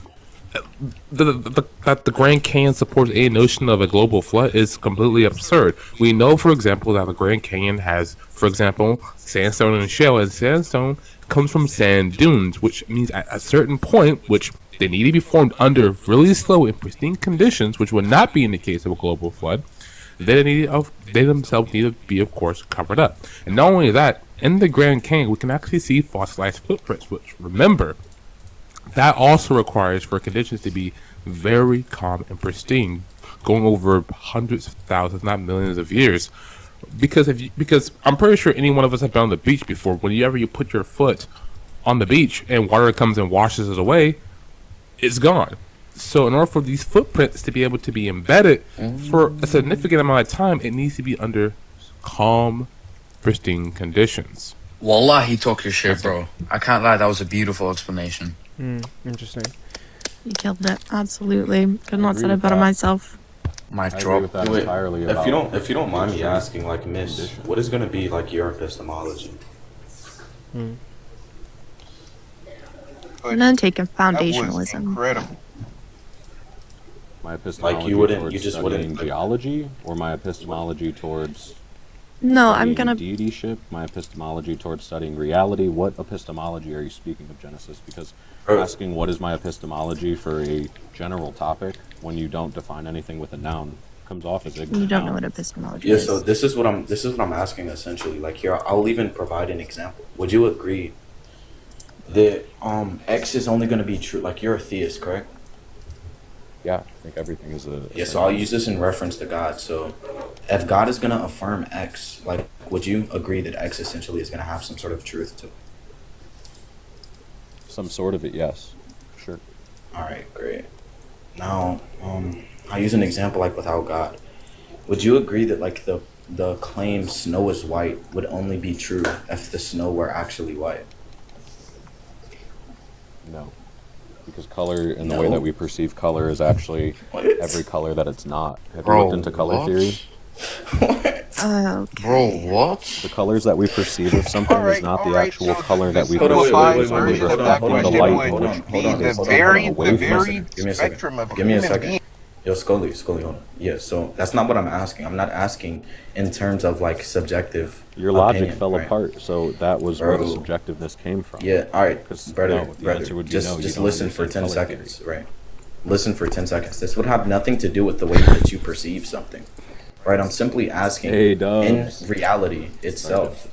that the Grand Canyon supports a notion of a global flood is completely absurd. We know, for example, that the Grand Canyon has, for example, sandstone and shale, and sandstone comes from sand dunes, which means at a certain point, which they need to be formed under really slow and pristine conditions, which would not be in the case of a global flood. They themselves need to be, of course, covered up. And not only that, in the Grand Canyon, we can actually see fossilized footprints, which, remember, that also requires for conditions to be very calm and pristine, going over hundreds of thousands, not millions of years. Because I'm pretty sure any one of us have been on the beach before. Whenever you put your foot on the beach and water comes and washes it away, it's gone. So in order for these footprints to be able to be embedded for a significant amount of time, it needs to be under calm, pristine conditions. Wallah, he talk your shit, bro. I can't lie, that was a beautiful explanation. Interesting. You killed it. Absolutely. Could not said it better myself. Mic I drop. agree with that entirely. If you don't mind me asking, like, Miss, what is gonna be like your epistemology? I'm gonna take a That was foundationalism. incredible. My epistemology Like, you wouldn't- towards you just studying wouldn't, like- geology, or my epistemology towards No, I'm studying gonna. deityship, my epistemology towards studying reality. What epistemology are you speaking of, Genesis? Because asking what is my epistemology for a general topic when you don't define anything with a noun comes off as ignorant. You don't know what epistemology Yeah, is. so this is what I'm asking essentially. Like, here, I'll even provide an example. Would you agree that X is only going to be true? Like, you're a theist, correct? Yeah, I think everything is a... Yeah, so I'll use this in reference to God. So if God is going to affirm X, like, would you agree that X essentially is going to have some sort of truth to it? Some sort of it, yes. Sure. All right, great. Now, I'll use an example like without God. Would you agree that like the claim snow is white would only be true if the snow were actually white? No, because color and the way that we perceive color is actually every color that it's not. Have you looked into color theory? Bro, what? The colors that we perceive of something is not the actual color that we Hold on, perceive. wait, It's only hold on, hold reflecting on, the hold light on, in hold which on, hold on, is hold taken on. away from us. Give me a second. Give me a second. Yo, Scully, hold on. Yeah, so that's not what I'm asking. I'm not asking in terms of like subjective. Your logic opinion, fell right? apart, so that was where the subjectiveness came from. Yeah, all right, brother, no, the brother. answer would be Just no, you just don't listen for understand 10 color seconds, right? Listen for 10 seconds. This would have nothing to do with the way that you perceive something, right? I'm simply asking, Hey, in Dubs. reality itself,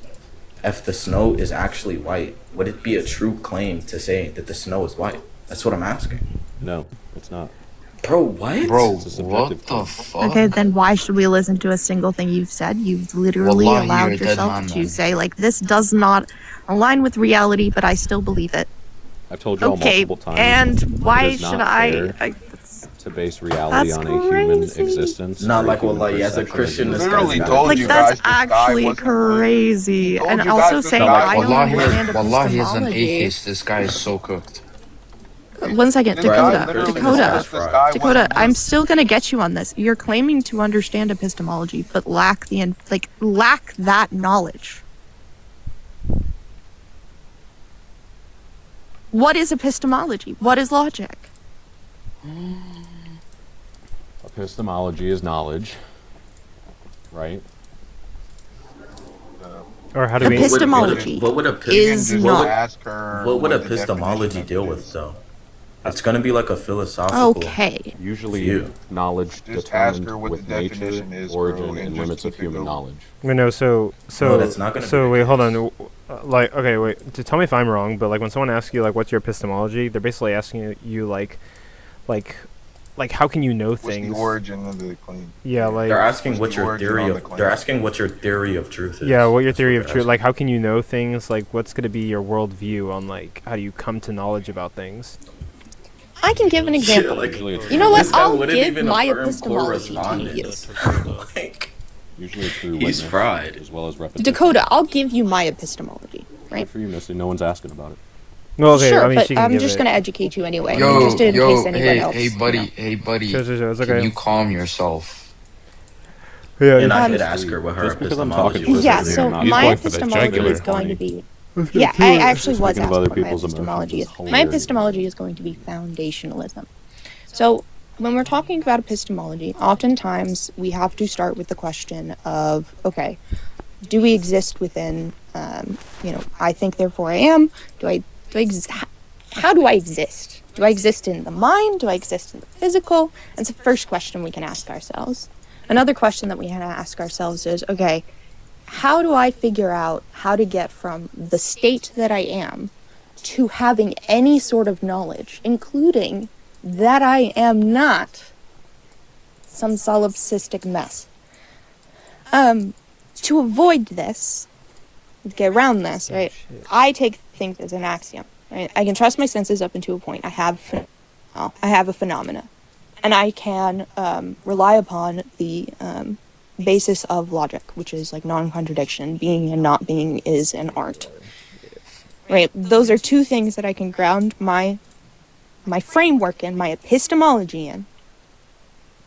if the snow is actually white, would it be a true claim to say that the snow is white? That's what I'm asking. No, it's not. Bro, what? Bro, It's a subjective what claim. the fuck? Okay, then why should we listen to a single thing you've said? You've literally Wallahi, allowed you're a dead yourself man, to man. say, like, this does not align with reality, but I still believe it. I've told y'all Okay, multiple times. and why it is should not I? fair to base reality That's on a human crazy. existence. Not or like human wallahi, as a perception Christian, of this reality. guy's told Like, you that's guys the sky actually wasn't blue. crazy. told And you also guys the saying, sky I don't Wallahi, understand Wallahi is an epistemology. atheist. This guy is so cooked. One second, This guy Dakota, literally Dakota, said the sky Dakota, wasn't blue. I'm still gonna get you on this. You're claiming to understand epistemology, but lack that knowledge. What is epistemology? What is logic? Epistemology is knowledge, right? Or how do we? Epistemology What would is not. Ask her What would what the epistemology definition of deal it with is. though? It's gonna be like a philosophical. Okay. Usually, view. knowledge Just ask determined her what with the nature, definition is, origin, bro, and and just limits of keep it human going. knowledge. No, so No, that's not gonna be the wait, case. hold on. Like, okay, wait. To tell me if I'm wrong, but like when someone asks you like, "What's your epistemology?" They're basically asking you like, how can you know What's things? the origin of the claim? Yeah, like They're asking What's what the your origin theory on of. the claim? They're asking what your theory of truth is. yeah, what your That's theory what of they're truth? asking. Like, how can you know things? Like, what's going to be your worldview on like how do you come to knowledge about things? I can give an example. like, Usually it's You know this what? guy I'll wouldn't give even my affirm epistemology to you. correspondence. Like, Usually through He's witness, fried. as well as repetition. Dakota, I'll give you my epistemology, right? Good for you, Misty. No one's asking about it. No, okay. Sure, I mean, but she can I'm give just it. gonna educate you anyway, Yo, just in yo, case anyone hey, else. hey, buddy, hey, buddy. Sure, it's Can okay. you calm yourself? Yeah, and I Um, did ask her what her Just because I'm epistemology talking was. Yeah, He's so going my for the epistemology jugular. is going to be. Let's Yeah, get to I it. actually was Speaking of asked other what my people's epistemology is. emotions, My hilarious. epistemology is going to be foundationalism. So when we're talking about epistemology, oftentimes we have to start with the question of, okay, do we exist within, I think therefore I am. How do I exist? Do I exist in the mind? Do I exist in the physical? That's the first question we can ask ourselves. Another question that we can ask ourselves is, okay, how do I figure out how to get from the state that I am to having any sort of knowledge, including that I am not some solipsistic mess? To avoid this, get around this, right? I take things as an axiom. Right? I can trust my senses up until a point. I have a phenomena, and I can rely upon the basis of logic, which is like non-contradiction. Being and not being is an art. Right? Those are two things that I can ground my framework in, my epistemology in,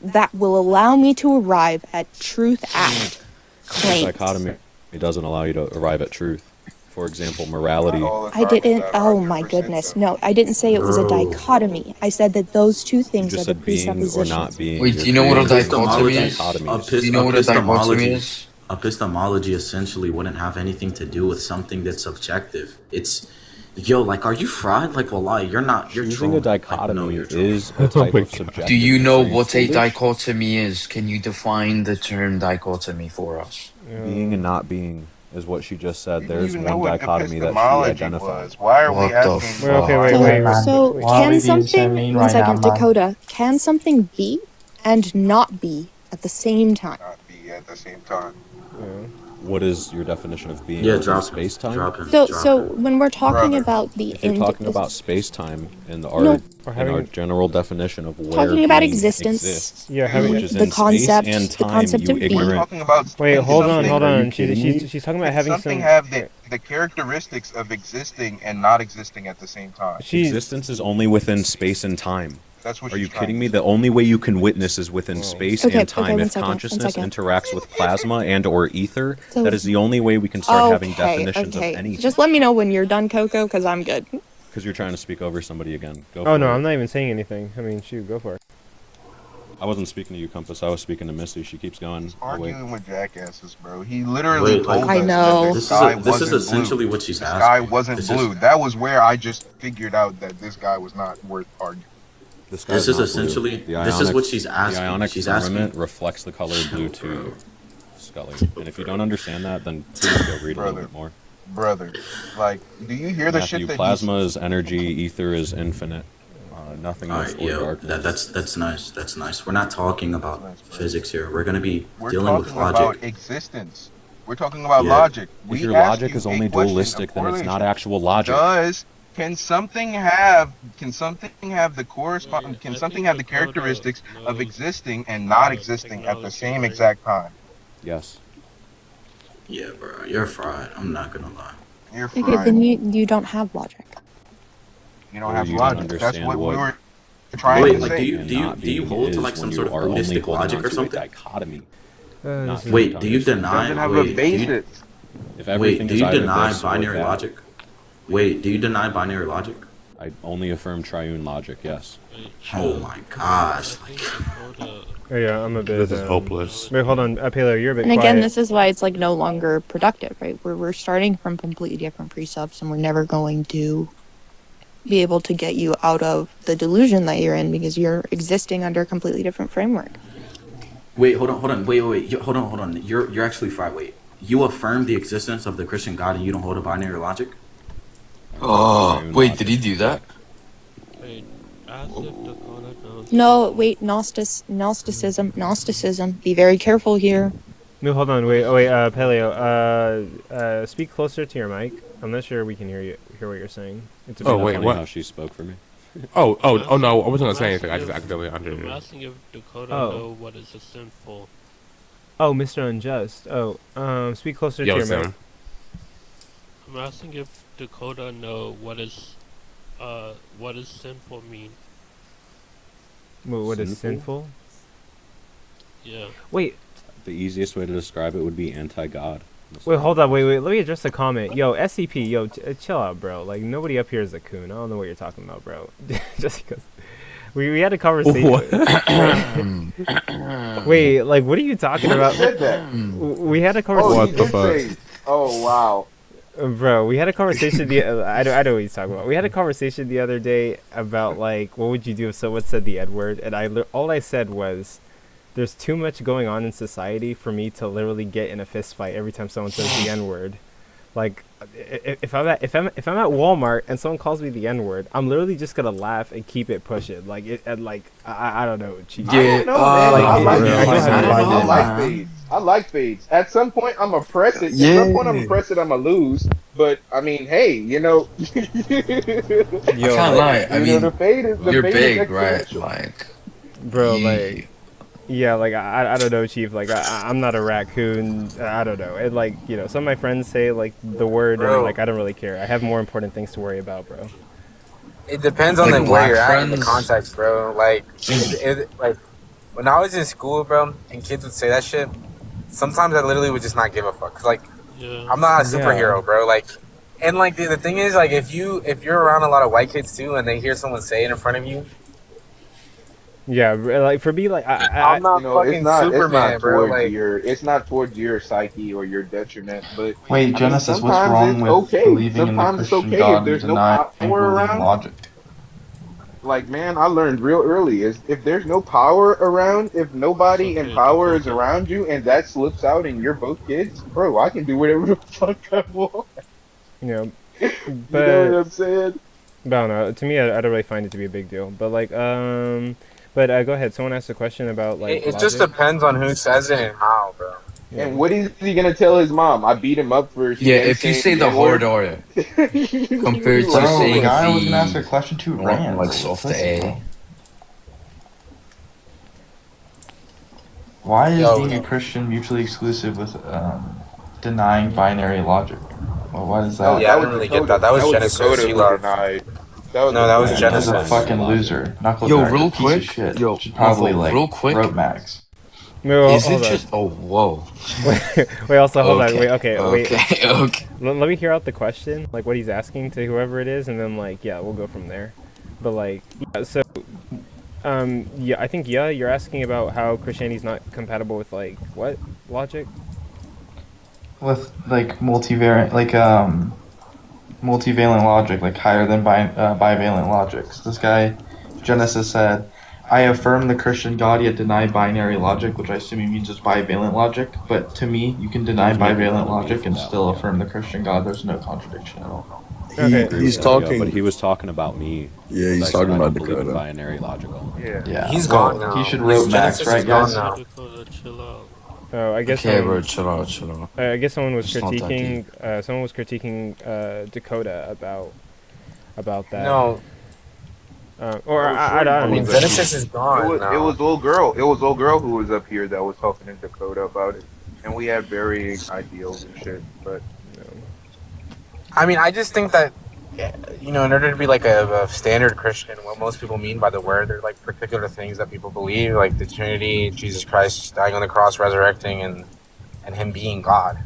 that will allow me to arrive at truth at claims. Dichotomy. It doesn't allow you to arrive at truth. For example, morality. I didn't. Oh my goodness! No, I didn't say it was a dichotomy. I said that those two You things just are the said being or presuppositions. not being. Wait, You're do you know what a creating dichotomy is? dichotomies. Do you know what a dichotomy is? Epistemology essentially wouldn't have anything to do with something that's subjective. It's, yo, like, are you fried? Like, wallahi, you're not. You're Choosing trolling. a Like, dichotomy no, you're trolling. is a type of subjective. Do you know Are you what a foolish? dichotomy is? Can you define the term dichotomy for us? Being and not being is what she just said. You There's even know one what dichotomy that she epistemology identified. was. Why are we What the asking? Well, okay, wait, So, wait, wait. so wait. can something? One second, Dakota. Can something be and not be at the same time? Not be at the same time. What is your definition of being Yeah, within drop him. space-time? Drop him. So, Drop so him. when we're talking Brother. about the If you're end, talking about space-time in No. Or our having general definition of where talking about being existence, exists, yeah, having which is the in concept, space and the time, concept you of We're being. ignorant. talking about wait, can hold on, something hold Are you on. kidding me? She's talking about can having something some. have the characteristics of existing and not existing at the same time? She's Existence is only within space and time. That's what Are she's you trying kidding to me? say. The only way you can witness is within space Okay, and time. one If second, one consciousness second. interacts with plasma and or ether, So- that is the only way we can start having definitions of okay. anything. Just let me know when you're done, Coco, because I'm good. Because you're trying to speak over somebody again. Go Oh for no, it. I'm not even saying anything. I mean, shoot, go for it. I wasn't speaking to you, Compass. I was speaking to Missy. She keeps going. Oh, wait. Arguing with jackasses, bro. He literally Wait, told like, us know. that the This is sky this is wasn't essentially blue. what she's The asking. sky wasn't This blue. is That was where I just figured out that this guy was not worth arguing. The sky this is is not essentially blue. this is what she's asking. The ionic She's firmament asking. reflects the color blue to Scully. And if you don't understand that, then please go read a little Brother. bit more. Brother, like, do you hear the Matthew, shit that plasma is energy, ether is infinite. Nothing All is right, or yo, darkness. that's nice. That's nice. We're not talking about That's nice, bro. physics here. We're gonna be We're dealing with talking about logic. existence. We're talking about Yeah. logic. If We your asked logic you is a only question dualistic, of then it's not correlation. actual logic. Can something have the correspond can something have the characteristics of existing and not existing at the same exact time? Yes. Yeah, bro, you're fried. I'm not gonna lie. You're Okay, fried. then you don't have logic. You don't Or have you don't logic. That's understand what we what were trying Wait, to like, say. do you hold to like some sort of Buddhistic logic or something? Dichotomy. This is- Wait, do you deny? Doesn't have a Wait, do you, basis. If wait, everything do is you either deny this or binary that, logic? Wait, do you deny binary logic? I only affirm triune logic, yes. Oh my gosh! Like, Oh, yeah, I'm a bit. This is hopeless. Wait, hold on, Paleo, you're a bit And quiet. again, this is why it's like no longer productive, right? We're starting from completely different precepts, and we're never going to be able to get you out of the delusion that you're in because you're existing under a completely different framework. wait, hold on, wait, hold on. You're actually fried. Wait, you affirm the existence of the Christian God and you don't hold a binary logic? Oh, wait, did he do that? No, wait, Gnosticism. Be very careful here. No, hold on, wait, Paleo, speak closer to your mic. I'm not sure we can hear what you're saying. It's a bit Oh, wait, Funny what? how she spoke for me. Oh, no, I wasn't gonna say anything. I just accidentally I'm asking if Dakota Oh. know what is a sinful. Oh, Mr. Unjust. Oh, speak closer to Yo, your mic. Sam. I'm asking if Dakota know what is sinful mean. What is Sinful? sinful? Yeah. Wait, The easiest way to describe it would be anti-God. wait, hold on, wait. Let me address the comment. Yo, SCP, yo, chill out, bro. Like, nobody up here is a coon. I don't know what you're talking about, bro. Just because. We had a conversation. Wait, like, what are you talking about? said that? We had a Oh, conversation. you did say. Oh wow. Bro, we had a conversation I know what he's talking about. We had a conversation the other day about like what would you do if someone said the N word, and all I said was there's too much going on in society for me to literally get in a fist fight every time someone says the N word. Like if I'm at Walmart and someone calls me the N word, I'm literally just gonna laugh and keep it pushing. Like it and like I don't know. I don't know, man. I like fades. I like fades. At some point, I'm gonna press it. At some point, I'm gonna press it. I'm gonna lose. But I mean, hey, you know. I can't lie. I mean, the fade is you're is big, right? exponential. Like, Bro, like, yeah, like, I don't know, Chief, like, I'm not a raccoon, I don't know, and, like, you know, some of my friends say, like, the word, and, like, I don't really care, I have more important things to worry about, bro. It depends on Like where you're black at in the friends? context, bro. Like, like, when I was in school, bro, and kids would say that shit, sometimes I literally would just not give a fuck, 'cause, like, I'm not a superhero, bro, like, and, like, the thing is, like, if you're around a lot of white kids, too, and they hear someone say it in front of you, Yeah, like, for me, like, I'm not fucking Superman, bro, like, it's not towards your psyche or your detriment, but Wait, I mean, Genesis, what's sometimes wrong it's with okay. believing in the Sometimes it's Christian okay God if and there's no denying power around. logic? Like, man, I learned real early is if there's no power around, if nobody in power is around you, and that slips out, and you're both kids, bro, I can do whatever the fuck I want. you know, You but, know what I'm saying? I don't know, to me, I don't really find it to be a big deal, but, like, but, go ahead, someone asked a question about, like, it just logic. depends on who says it and how, bro. And what is he gonna tell his mom? I beat him up for Yeah, if you say the hard R compared to Bro, the saying guy I was gonna ask a the question to ran, like bro. soft Listen, bro. A. Why is Yo, being a Christian mutually exclusive with denying binary logic? Well, why is No, that? yeah, I that didn't was really get Dakota. that. That That was was Genesis. Dakota He who left. denied. That was No, that was Dakota. Yeah, because a Genesis. fucking logic. loser. Yo, Knucklejack, real piece of quick. shit. Yo, Should probably, Muffle, like, real quick. wrote Max. Wait, well, Is it hold on. just? Oh, whoa. Wait, also hold on. Okay. Wait, okay, wait. Okay. Okay. Let me hear out the question, like what he's asking to whoever it is, and then like yeah, we'll go from there. But like yeah, so yeah, I think yeah, you're asking about how Christianity's not compatible with like what logic? With, like, multivariant, like, multivalent logic, like higher than bivalent logic. So this guy, Genesis said, I affirm the Christian God yet deny binary logic, which I assume he means just bivalent logic. But to me, you can deny He's making bivalent fun of me logic for and that still one, yeah. affirm the Christian God. There's no contradiction at all. Okay. Agree He's with that, yeah, talking. but he was talking about me. Yeah, he's I said talking I about don't believe in Dakota. binary logic only. Yeah. He's well, gone now. he should wrote Max, Genesis right, is gone guys? now. Dakota, chill out. Oh, I guess Okay, bro, chill out, chill out. I guess someone was It's not that critiquing. Someone was critiquing Dakota about that. No, Or Oh, I sure don't you know. I mean was. But Genesis is gone It now. was little girl. It was little girl who was up here that was talking to Dakota about it, and we had varying ideals and shit. But I mean, I just think that, in order to be like a standard Christian, what most people mean by the word, there are like particular things that people believe, like the Trinity, Jesus Christ dying on the cross, resurrecting, and Him being God.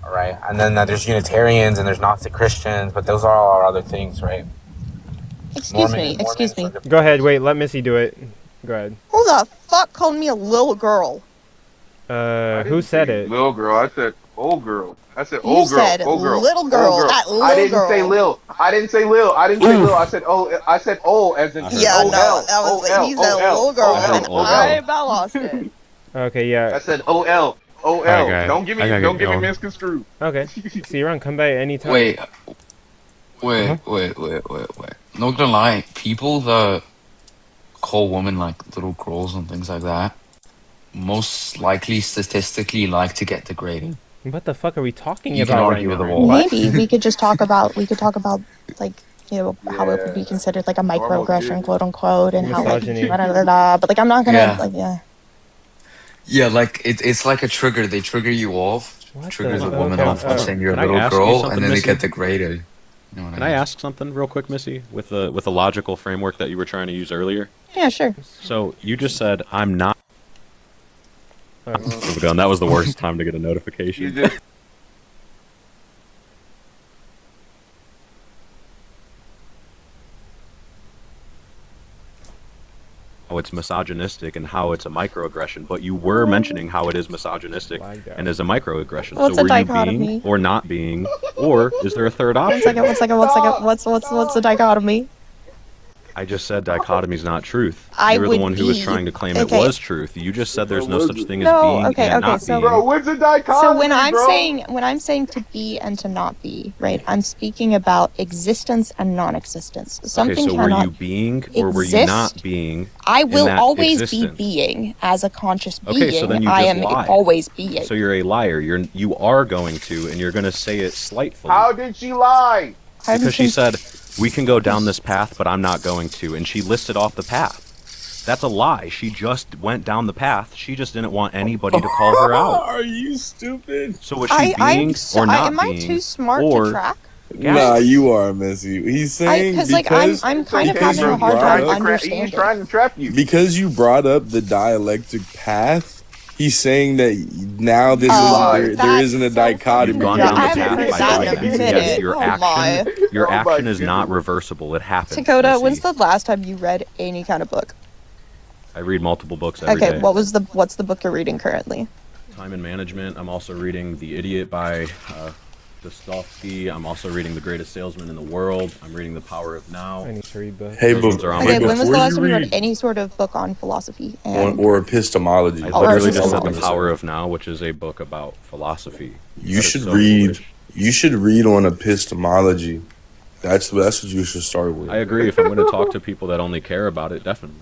All right, and then there's Unitarians and there's Gnostic Christians, but those are all other things, right? Excuse me. go ahead. Wait, let Missy do it. Go ahead. Who the fuck called me a little girl? Who said it? little girl. I said old girl. I said You old girl. said Old girl. little girl, Old girl. not little I didn't girl. say Lil. I didn't say Lil. I didn't say Lil. I said oh. I said oh as in Yeah, O-L. no, that was O-L. he said O-L. little girl, O-L. and I about lost it. Okay, yeah. I said O-L. O-L. Alright, Don't give me. I gotta Don't get give me going. misconstrued. Okay. So you're on. Come by anytime. Wait, Uh-huh. wait. Not gonna lie, people that call women like little girls and things like that, most likely statistically like to get degraded. What the fuck are we talking You can about argue right with now? the wall. Maybe we could just talk about like how it would be considered like a microaggression, quote unquote, and how like Misogyny. da, da, da, da. But like I'm not gonna Yeah. like yeah. Yeah, like it's like a trigger. They trigger you off, trigger the woman okay, off by saying you're a Can I little ask you girl, something, and then they Missy? get degraded. You know what Can I I mean? ask something real quick, Missy, with the logical framework that you were trying to use earlier? Yeah, sure. So you just said I'm not. Done. That was the worst time to get a notification. How it's misogynistic and how it's a microaggression, but you were mentioning how it is misogynistic and is a microaggression. Well, it's so a were you dichotomy. being or not being, or is there a third One option? second. What's the dichotomy? I just said dichotomy is not truth. I You're the would one who was be- trying to claim okay. it was truth. You just said there's no such thing as No, being okay, and okay, not so- being. Bro, what's the dichotomy, So when I'm bro? saying to be and to not be, right? I'm speaking about existence and non-existence. Something Okay, so were cannot you being or were you exist. not being? I in will that always existence? be being as a conscious being. Okay, so then you I just am lied. always being. So you're a liar. You are going to, and you're going to say it slightly. How did she lie? Because she said, we can go down this path, but I'm not going to. And she listed off the path. That's a lie. She just went down the path. She just didn't want anybody to call her out. Are you stupid? So was she being or not am I being? too smart or to track? Nah, you are, Missy. He's saying Because because I'm kind of because having a you hard brought time up- understanding. He's trying to trap you. Because you brought up the dialectic path, he's saying that now this there isn't a dichotomy. You've gone Yeah, down I the haven't path heard by that doing in a that. minute. Yes, your Oh action, my. your Oh my action is not goodness. reversible. It happens. Dakota, Missy. when's the last time you read any kind of book? I read multiple books every day. Okay, what's the book you're reading currently? Time and Management. I'm also reading The Idiot by Dostoevsky. I'm also reading The Greatest Salesman in the World. I'm reading The Power of Now. I need to read books. Hey, Those ones are on Okay, my when was the before last you time you read read- any sort of book on philosophy? And or epistemology. I Oh, literally just said The epistemology. Power of Now, which is a book about philosophy. You That is should so read. foolish. You should read on epistemology. That's what you should start with. I agree. If I'm going to talk to people that only care about it, definitely.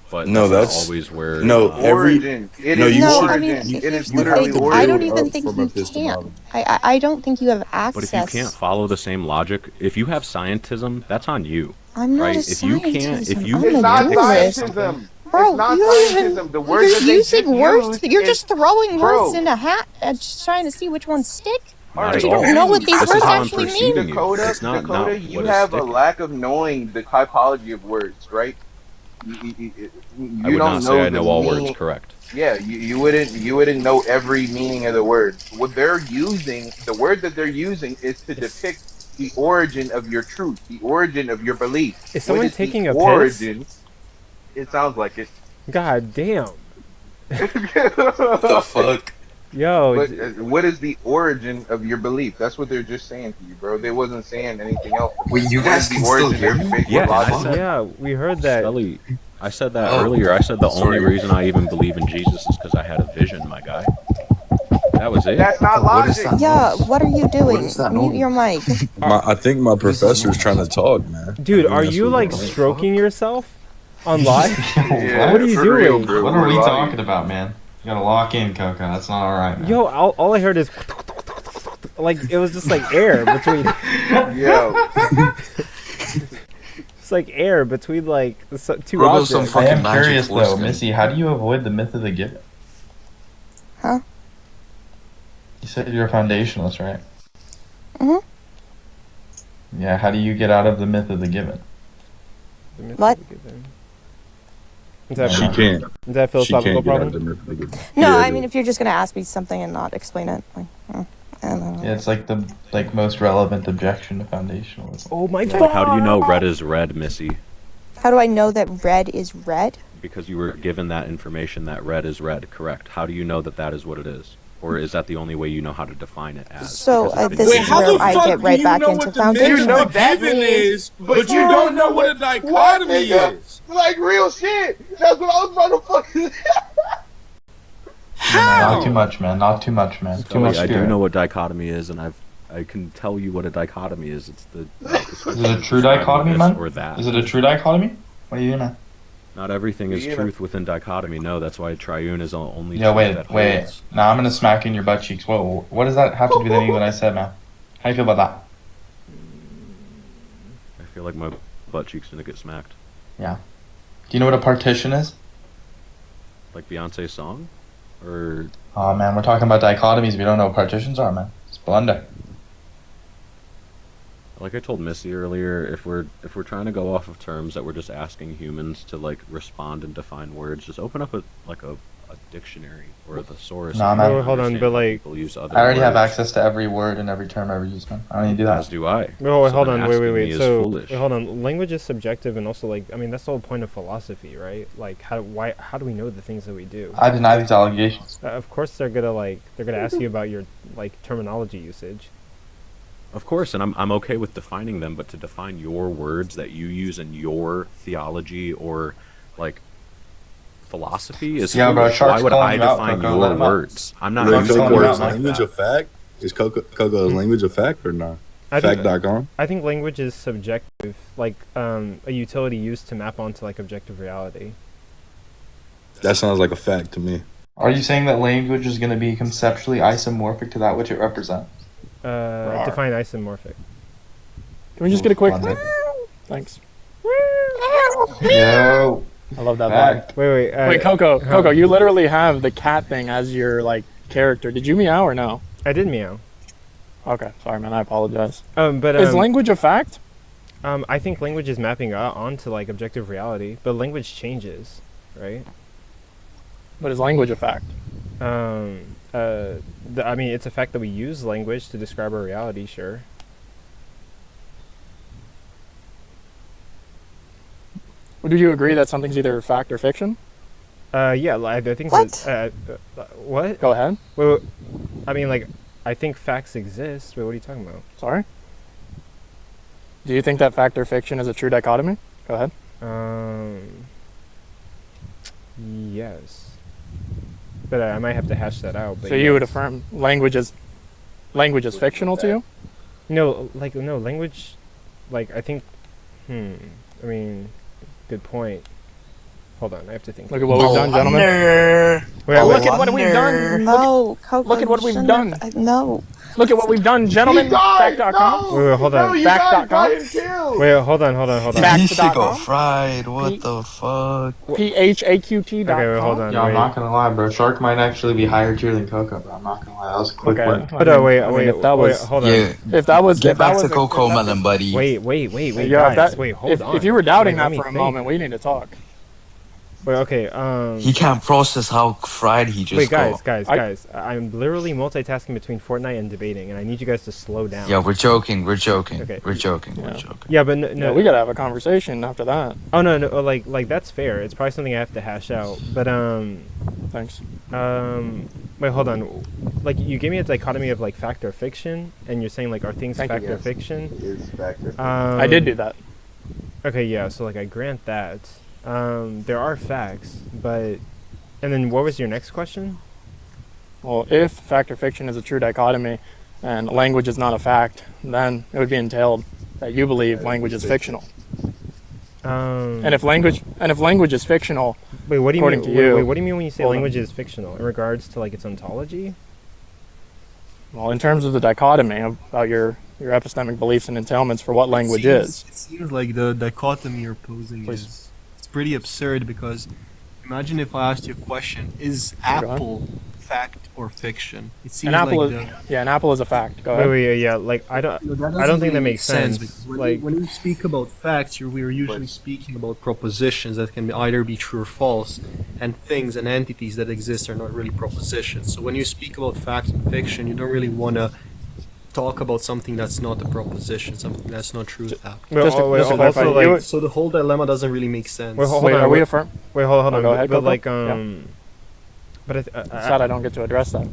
but No, that's not that's always where. no every Origin. It no is you No, should I mean, origin. It is here's you the have literally to thing. I don't build origin. even up think from you can. epistemology. I don't think you have But if you can't access. follow the same logic, if you have scientism, that's on you, I'm not right? a If you can't, if scientism. you I'm It's a not can't accept dualist. something, scientism. It's Bro, not you don't even. scientism. The words You're that they just using words. used You're is just throwing words bro. in a hat and just trying to see which ones stick. All not But at right, you all. don't know what Kenny, these This is words how I'm actually mean. perceiving you. Dakota, It's not You what is have a sticking. lack of knowing the typology of words, right? I You would don't not say know I the know all words meaning. correct. Yeah, you wouldn't know every meaning of the word. What they're using, the word that they're using, is to depict the origin of your truth, the origin of your belief. Is What someone is the taking a piss? origin? It sounds like it. God damn. The fuck? Yo, But what is the origin of your belief? That's what they're just saying to you, bro. They wasn't saying anything else. Wait, you What is guys the can still origin hear of your me? basic Yeah, and I logic? said, yeah, we heard that. Scully, I said that Oh, earlier. I said the only sorry. reason I even believe in Jesus is because I had a vision, my guy. That was it. That's not What is logic. that Yeah, noise? what are you What doing? is that Mute your noise? mic. I think my What is that professor's noise? trying to talk, man. I Dude, think are that's you what like it is. stroking yourself on live? Yeah, What are you for real, doing? bro. What are We're we lying. talking about, man? You gotta lock in, Coco. That's not alright, man. Yo, all I heard is like it was just like air between. Yeah. It's like air between like two Bro, some objects. I fucking am magic curious force though, gun. Missy, how do you avoid the myth of the given? Huh? You said you're a foundationalist, right? Mhm. Yeah, how do you get out of the myth of the given? The myth What? of the given. Is that, She Yeah. can't. is that a She philosophical can't get out of problem? the myth of the given. No, Yeah, I it mean is. if you're just gonna ask me something and not explain it, like, I don't know. Yeah, it's like the most relevant objection to foundationalism. Oh my Like, how do you know red is red, Missy? How do I know that red is red? Because you were given that information that red is red, correct? How do you know that that is what it is? Or is that the only way you know how to define it as? So Because it's been this Wait, is how where the I fuck get do right you back know into what the myth You of know the that given means, is, but you you don't know what a dichotomy nigga? is? Like real shit. That's what I was about to fucking. Not too much, man. Not too much, man. Too Scully, much I spirit. do know what dichotomy is, and I can tell you what a dichotomy is. It's the Is it a true dichotomy, this man? or that. Is it a true dichotomy? What are you doing, man? Not everything is Yeah. truth within dichotomy. No, that's why triune is only Yo, truth that wait. holds. Now I'm gonna smack you in your butt cheeks. Whoa, what does that have to do with anything that I said, man? How do you feel about that? I feel like my butt cheeks gonna get smacked. Yeah. Do you know what a partition is? Like Beyonce's song, or Oh man, we're talking about dichotomies. We don't know what partitions are, man. It's blunder. like I told Missy earlier, if we're trying to go off of terms that we're just asking humans to like respond and define words, just open up a dictionary or a thesaurus. Nah, if you man. don't Oh, hold on, understand but how like, people use other I already have words. access to every word and every term ever used, man. I don't need to do As that. do I. oh, wait, So hold then on, wait, asking me wait. is So, foolish. wait, hold on. Language is subjective, and also like, I mean, that's the whole point of philosophy, right? Like, how do we know the things that we do? I deny these allegations. Of course, they're gonna ask you about your like terminology usage. Of course, and I'm okay with defining them, but to define your words that you use in your theology or like philosophy is Yeah, bro, foolish. Shark's Why would calling I you out, define Coco. Let your him up. words? I'm not Wait, Shark's using calling you Coco's words out like language that. a fact? Is Coco's language a fact or not? I think- Fact.com? I think language is subjective, like a utility used to map onto like objective reality. That sounds like a fact to me. Are you saying that language is going to be conceptually isomorphic to that which it represents? Define isomorphic. Can we just get a quick? Blunder. Thanks. Yo. I love that Fact. vibe. Wait. Wait, Coco, you literally have the cat thing as your like character. Did you meow or no? I did meow. Okay, sorry, man. I apologize. But Is language a fact? I think language is mapping onto like objective reality, but language changes, right? But is language a fact? I mean, it's a fact that we use language to describe our reality, sure. Would you agree that something's either fact or fiction? Yeah, I think What? what? Go ahead. Wait, I mean, like, I think facts exist. Wait, what are you talking about? Sorry. Do you think that fact or fiction is a true dichotomy? Go ahead. Yes. But I might have to hash that out. But So you would affirm language is fictional to you? No, language, like, I think, I mean, good point. Hold on, I have to think. Look at what we've done, gentlemen. Wait, Look at what we've done. No, Coco, Look at what you we've shouldn't done. have- no. Look at what we've done, gentlemen. He died! Fact.com. Wait, hold on. No, you died! Fact.com. Brian killed! Wait, hold on. He used to go Fact.com. fried. What the fuck? PHAQT.com. Okay, wait, hold on. Yeah, I'm wait. not gonna lie, bro. Shark might actually be higher tier than Coco, bro. I'm not gonna lie. That was a quick Okay. win. Hold on, wait, if that was, hold on. Yeah. if that was, Get if that back was to Coco Melon, buddy. Wait, yeah, guys, if wait, hold on. If you were doubting Wait, let that me for a think. moment, we need to talk. Wait, okay, He can't process how fried he just Wait, guys, got. guys. I'm literally multitasking between Fortnite and debating, and I need you guys to slow down. Yeah, we're joking. We're joking. Okay. We're joking. Yeah. We're joking. Yeah, but no, Yeah, we gotta have a conversation after that. Oh no, like that's fair. It's probably something I have to hash out. But thanks. Wait, hold on. Like you gave me a dichotomy of like fact or fiction, and you're saying like are things Thank you, fact or guys. fiction? Is fact or fiction. I did do that. Okay, yeah. So like I grant that. There are facts, but and then what was your next question? Well, if fact or fiction is a true dichotomy, and language is not a fact, then it would be entailed that you believe language is fictional. And if language is fictional, wait, what do you according mean? to you, Wait, what do you mean when you say well, language is fictional in regards to like its ontology? Well, in terms of the dichotomy about your epistemic beliefs and entailments for what language is. It seems like the dichotomy you're posing is it's pretty absurd because imagine if I asked you a question: is apple fact or fiction? It seems An apple like an apple is a fact. Go ahead. Wait, yeah, like I don't think that makes sense. because Like when you speak about facts, we're usually speaking about propositions that can either be true or false, and things and entities that exist are not really propositions. So when you speak about facts and fiction, you don't really want to talk about something that's not a proposition, something that's not true to that. Just to clarify, so, you- so the whole dilemma doesn't really make sense. Wait, hold Wait, on. are we wait, affirm? Wait, hold on. Go ahead, but Coco. like Yeah. but Sad I don't get to address that.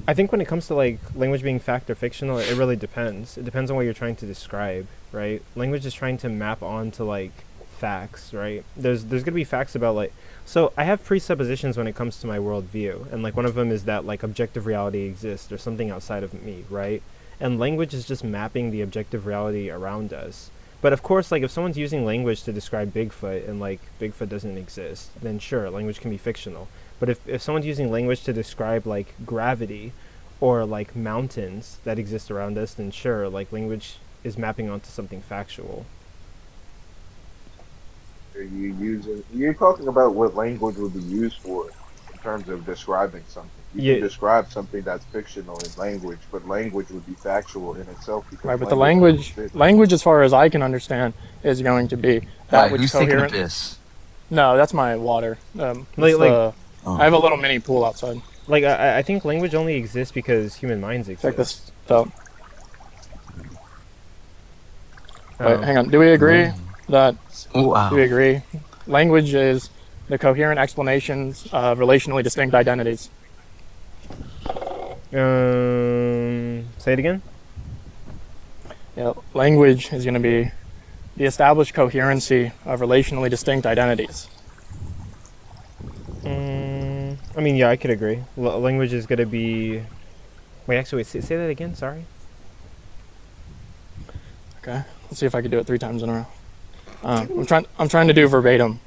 I think when it comes to like language being fact or fictional, it really depends. It depends on what you're trying to describe, right? Language is trying to map onto like facts, right? There's gonna be facts about like. So I have presuppositions when it comes to my worldview, and like one of them is that like objective reality exists or something outside of me, right? And language is just mapping the objective reality around us. But of course, like if someone's using language to describe Bigfoot and like Bigfoot doesn't exist, then sure, language can be fictional. But if someone's using language to describe like gravity or like mountains that exist around us, then sure, like language is mapping onto something factual. You're talking about what language would be used for in terms of describing something. You can describe something that's fictional in language, but language would be factual in itself. Right, but the language, as far as I can understand, is going to be that Why, which who's taking a coherent. piss? No, that's my water. Like- I have a little mini pool outside. Like I think language only exists because human minds exist. Check this out. Wait, hang on. Do we agree that? Wow. Do we agree? Language is the coherent explanations of relationally distinct identities. Say it again. Yeah, language is going to be the established coherency of relationally distinct identities. I mean, yeah, I could agree. Language is gonna be. Wait, actually, say that again. Sorry. Okay, let's see if I can do it 3 times in a row. I'm trying to do verbatim.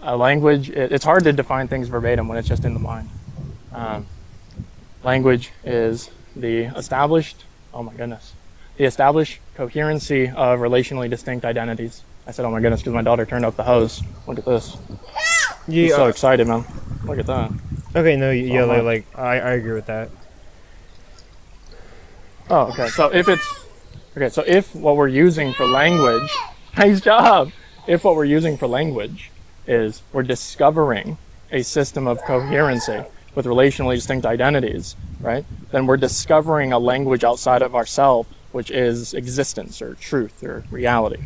Language. It's hard to define things verbatim when it's just in the mind. Language is the established. Oh my goodness. The established coherency of relationally distinct identities. I said, oh my goodness, because my daughter turned up the hose. Look at this. Yeah. I'm so excited, man. Look at that. Okay, no, yeah, Oh, like I agree with that. Oh, okay. So if what we're using for language, nice job. If what we're using for language is we're discovering a system of coherency with relationally distinct identities, right? Then we're discovering a language outside of ourselves, which is existence or truth or reality.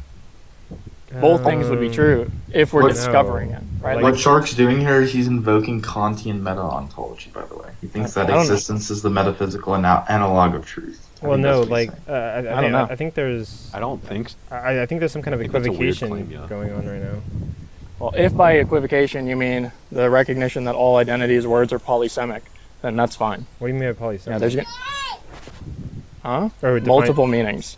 Both things would be true if we're discovering it, right? What Shark's doing here is he's invoking Kantian meta-ontology, by the way. He thinks that I don't know. existence is the metaphysical analog of truth. Well, no, like I don't know. I think there's. I don't think. I think there's some kind of I think that's a weird equivocation claim, yeah. going on right now. Well, if by equivocation you mean the recognition that all identities words are polysemic, then that's fine. What do you mean by polysemic? Yeah, there's Huh? Or define- Multiple meanings.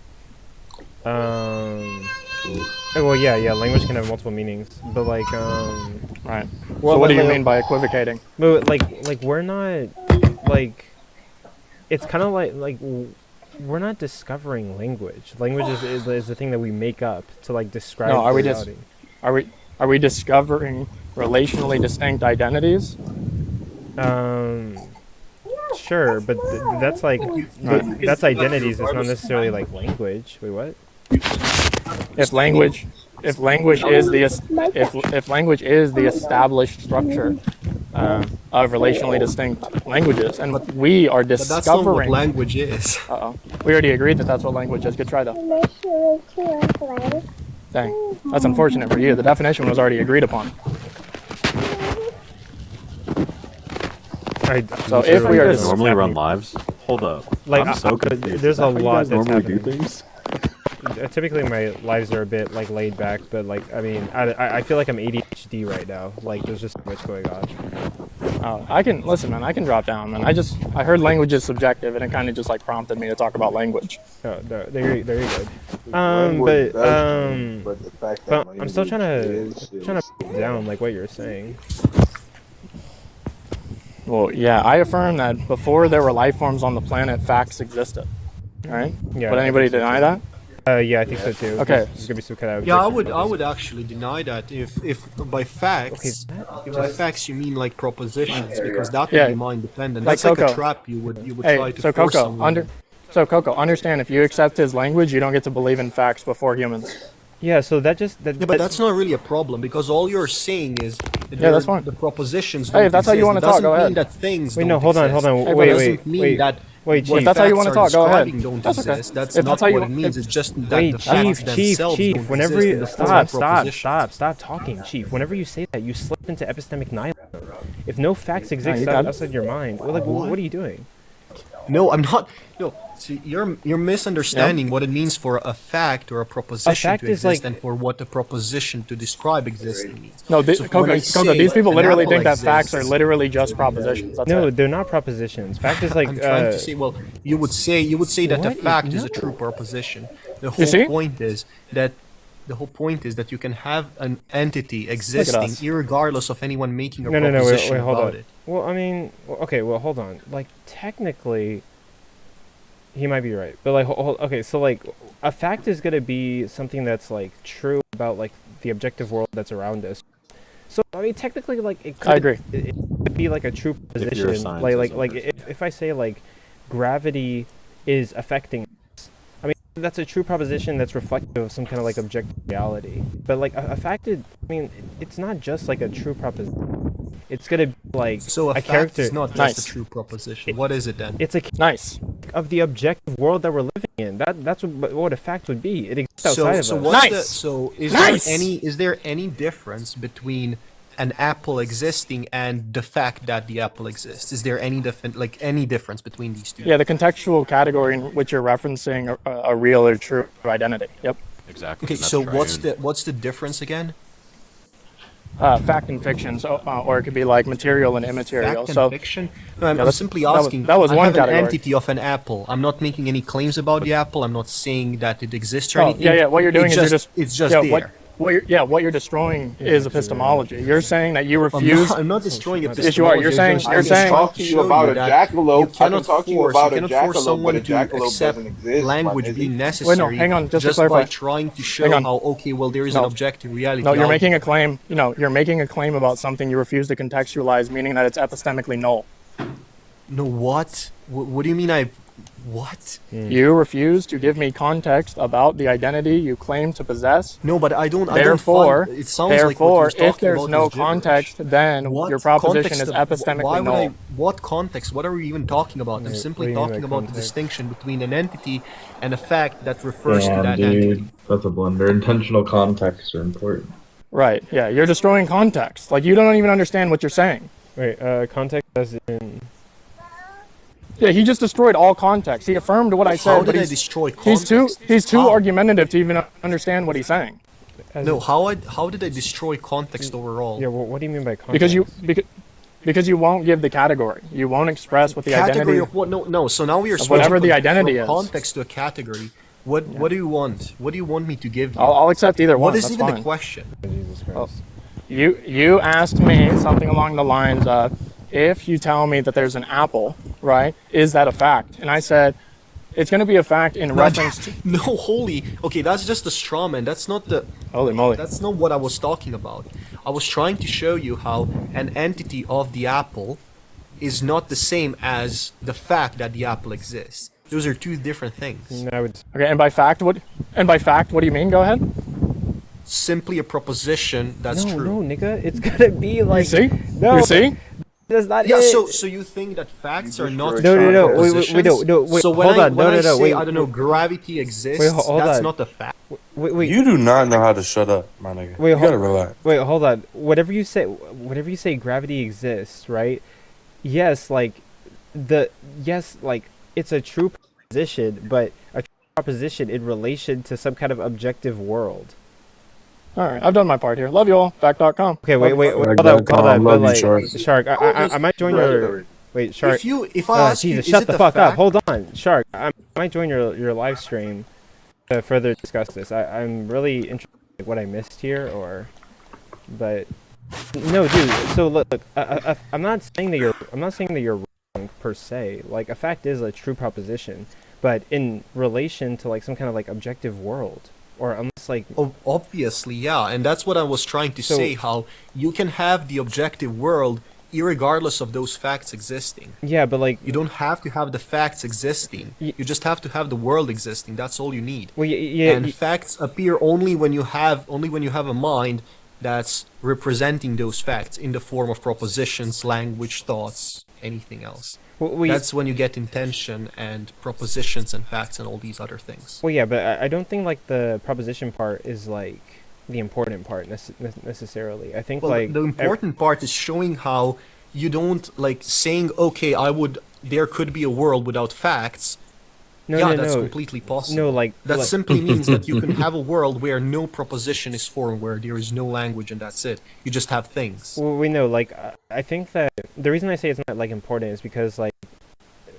Well, yeah, language can have multiple meanings, but like, Right. Well, So what do you like- mean by equivocating? but like we're not, like, it's kind of we're not discovering language. Language is the thing that we make up to like describe No, are we reality. are we discovering relationally distinct identities? Sure, but that's like that's identities. It's not necessarily like language. Wait, what? If language is if language is the established structure of relationally distinct languages, and we are But that's not what discovering language is. Uh-oh. We already agreed that that's what language is. Good try though. Dang, that's unfortunate for you. The definition was already agreed upon. So if we you are guys normally run lives, hold up. Like, I'm so confused. there's Is that a how you lot guys that's normally do happening. things? Typically, my lives are a bit like laid back, but like, I mean, I feel like I'm ADHD right now. Like, there's just so much going on. I can listen, man. I can drop down, man. I heard language is subjective, and it kind of just like prompted me to talk about language. Oh, there you go. Language does mean, but the fact that I'm still trying to language break down like what you're saying. Well, yeah, I affirm that before there were life forms on the planet, facts existed. Right? Yeah. Would anybody deny that? Yeah, I think so too. Okay. There's gonna be some kind of. Yeah, I would actually deny that if by facts, by facts you mean like propositions, because that would be mind dependent. Like That's like a Coco. trap you would Hey, try to so force Coco, someone. Coco, understand if you accept his language, you don't get to believe in facts before humans. Yeah, so that but that's not really a problem because all you're saying is that Yeah, that's fine. the propositions. Hey, if don't that's how you exist. wanna It talk, doesn't go mean ahead. that things Wait, don't no, hold on. exist. Wait, It wait, doesn't mean that wait, what Chief. If that's how you facts wanna are talk, go ahead. describing don't That's okay. exist. That's If not that's how what you- it means. It's just that Wait, the facts themselves Chief. don't Whenever exist you in the form of proposition. stop talking, Chief. Whenever you say that, you slip into epistemic nihilism. If no facts exist you got it. outside your mind, well, like, what are you doing? No, I'm not. No, see, you're misunderstanding what it means for a fact or a proposition fact to is exist, like- and for what a proposition to describe existing means. No, So when I Coco, say these people an literally apple think that facts are exists- literally just propositions. That's No, it. they're not propositions. Fact is like. I'm trying to say. Well, you would say that the What? fact is a No. true proposition. The You see? whole point is that. The whole point is that you can have an entity existing, us. irregardless of anyone making a No, proposition wait, hold about on. it. Well, I mean, okay, well, hold on. Like, technically, he might be right, but like, okay, so like, a fact is gonna be something that's like true about like the objective world that's around us. So I mean, technically, like, it could. I agree. It could be like a true you're a position. scientist, Like if I say like, gravity is affecting us, I mean, that's a true proposition that's reflective of some kind of like objective reality. But like a fact is, I mean, it's not just like a true proposition. It's gonna be like So a fact character. is not just Nice. a true proposition. What is it then? It's a Nice. of the objective world that we're living in. That's what a fact would be. It exists outside of So us. what's Nice. so is Nice. there any difference between an apple existing and the fact that the apple exists? Is there any any difference between these two? Yeah, the contextual category in which you're referencing a real or true identity. Yep. Exactly. Okay, and that's so triune. what's the difference again? Fact and fiction, so or it could be like material and immaterial. Fact So and fiction? No, I'm, Yeah, I'm that's- simply that was- asking. that was I one have category. an entity of an apple. I'm not making any claims about the apple. I'm not saying that it exists or Oh, anything. yeah. What you're doing It is you're just it's just yeah, there. what you're destroying is epistemology. You're saying that you refuse. I'm not destroying it. Yes, you are. You're saying. You're saying. talk to you about a jackalope. I can talk to you about a you cannot force jackalope, someone but a to jackalope accept doesn't exist. language Why, being is it? necessary. hang on, just to by clarify. trying to show Hang on. how okay, well, there is an No. objective reality. No, you're out making there. a claim. You're making a claim about something you refuse to contextualize, meaning that it's epistemically null. No, what? What do you mean? What? You refuse to give me context about the identity you claim to possess. No, but I don't. Therefore, I don't find, it sounds like what therefore, you're if talking there's about no is gibberish. context, then What your proposition context is of- epistemically why would null. what context? What are we even talking about? I'm What simply do you mean talking by about the context? distinction between an entity and a fact that refers to Damn, that dude. entity. That's a blunder. Intentional contexts are important. Right? Yeah, you're destroying context. Like you don't even understand what you're saying. Wait, context as in. Yeah, he just destroyed all context. He affirmed what I said, How but did I he's, destroy he's context? too How? argumentative to even understand what he's saying. No, how did I destroy context overall? Yeah, well, what do you mean by context? Because you won't give the category. You won't express what the Category identity of what? No. So now we are of whatever switching the from identity is. context to a category. What do you want? What do you want me to give you? I'll accept either one. What is That's even fine. the question? Jesus Oh, Christ. you asked me something along the lines of, if you tell me that there's an apple, right, is that a fact? And I said, it's going to be a fact in reference to... No, holy. Okay, that's just a straw man. That's not the... Holy moly. That's not what I was talking about. I was trying to show you how an entity of the apple is not the same as the fact that the apple exists. Those are two different things. Okay, and by fact, what do you mean? Go ahead. Simply a proposition that's No, true. no, nigga, it's gonna be like. see? No, You see? That's not Yeah, it. so you think that facts are not No, no, no, propositions? wait, no, wait, so when hold I, on, when no, I no, no, say, wait, I don't know, wait. gravity exists, Wait, hold that's on. not a fact. Wait, You do not know how to shut up, my nigga. Wait, you gotta relax. Wait, hold on. Whatever you say gravity exists, right? Yes, like it's a true proposition, but a true proposition in relation to some kind of objective world. All right, I've done my part here. Love you all. Fact.com. Okay, wait, hold on. But like, Shark, I might join your. Wait, Shark. If I ask Jesus, you, shut is the it a fuck up. fact? Hold on, Shark. I might join your live stream to further discuss this. I'm really interested in what I missed here, but no, dude. So look, I'm not saying that you're wrong per se. Like, a fact is a true proposition, but in relation to like some kind of like objective world. Or unless like obviously, yeah, and that's what I was trying to say. How you can have the objective world, irregardless of those facts existing. Yeah, but like you don't have to have the facts existing. You just have to have the world existing. That's all you need. Well, yeah, and facts appear only when you have a mind that's representing those facts in the form of propositions, language, thoughts, anything else. That's when you get intention and propositions and facts and all these other things. Well, yeah, but I don't think like the proposition part is like the important part necessarily. I think like the important part is showing how you don't like saying, okay, there could be a world without facts. That's completely possible. No, like that simply means that you can have a world where no proposition is formed, where there is no language, and that's it. You just have things. Well, we know. Like, I think that the reason I say it's not like important is because like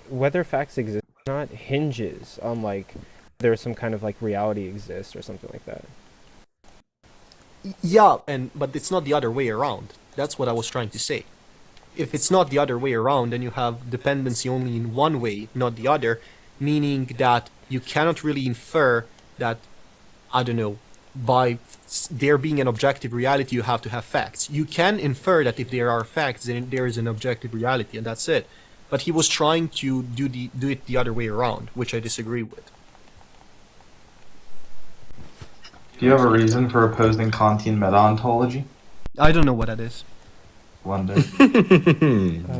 whether facts exist or not hinges on like there's some kind of like reality exists or something like that. Yeah, but it's not the other way around. That's what I was trying to say. If it's not the other way around, then you have dependency only in one way, not the other. Meaning that you cannot really infer that, I don't know, by there being an objective reality, you have to have facts. You can infer that if there are facts, then there is an objective reality, and that's it. But he was trying to do it the other way around, which I disagree with. Do you have a reason for opposing Kantian meta-ontology? I don't know what that is. Blunder.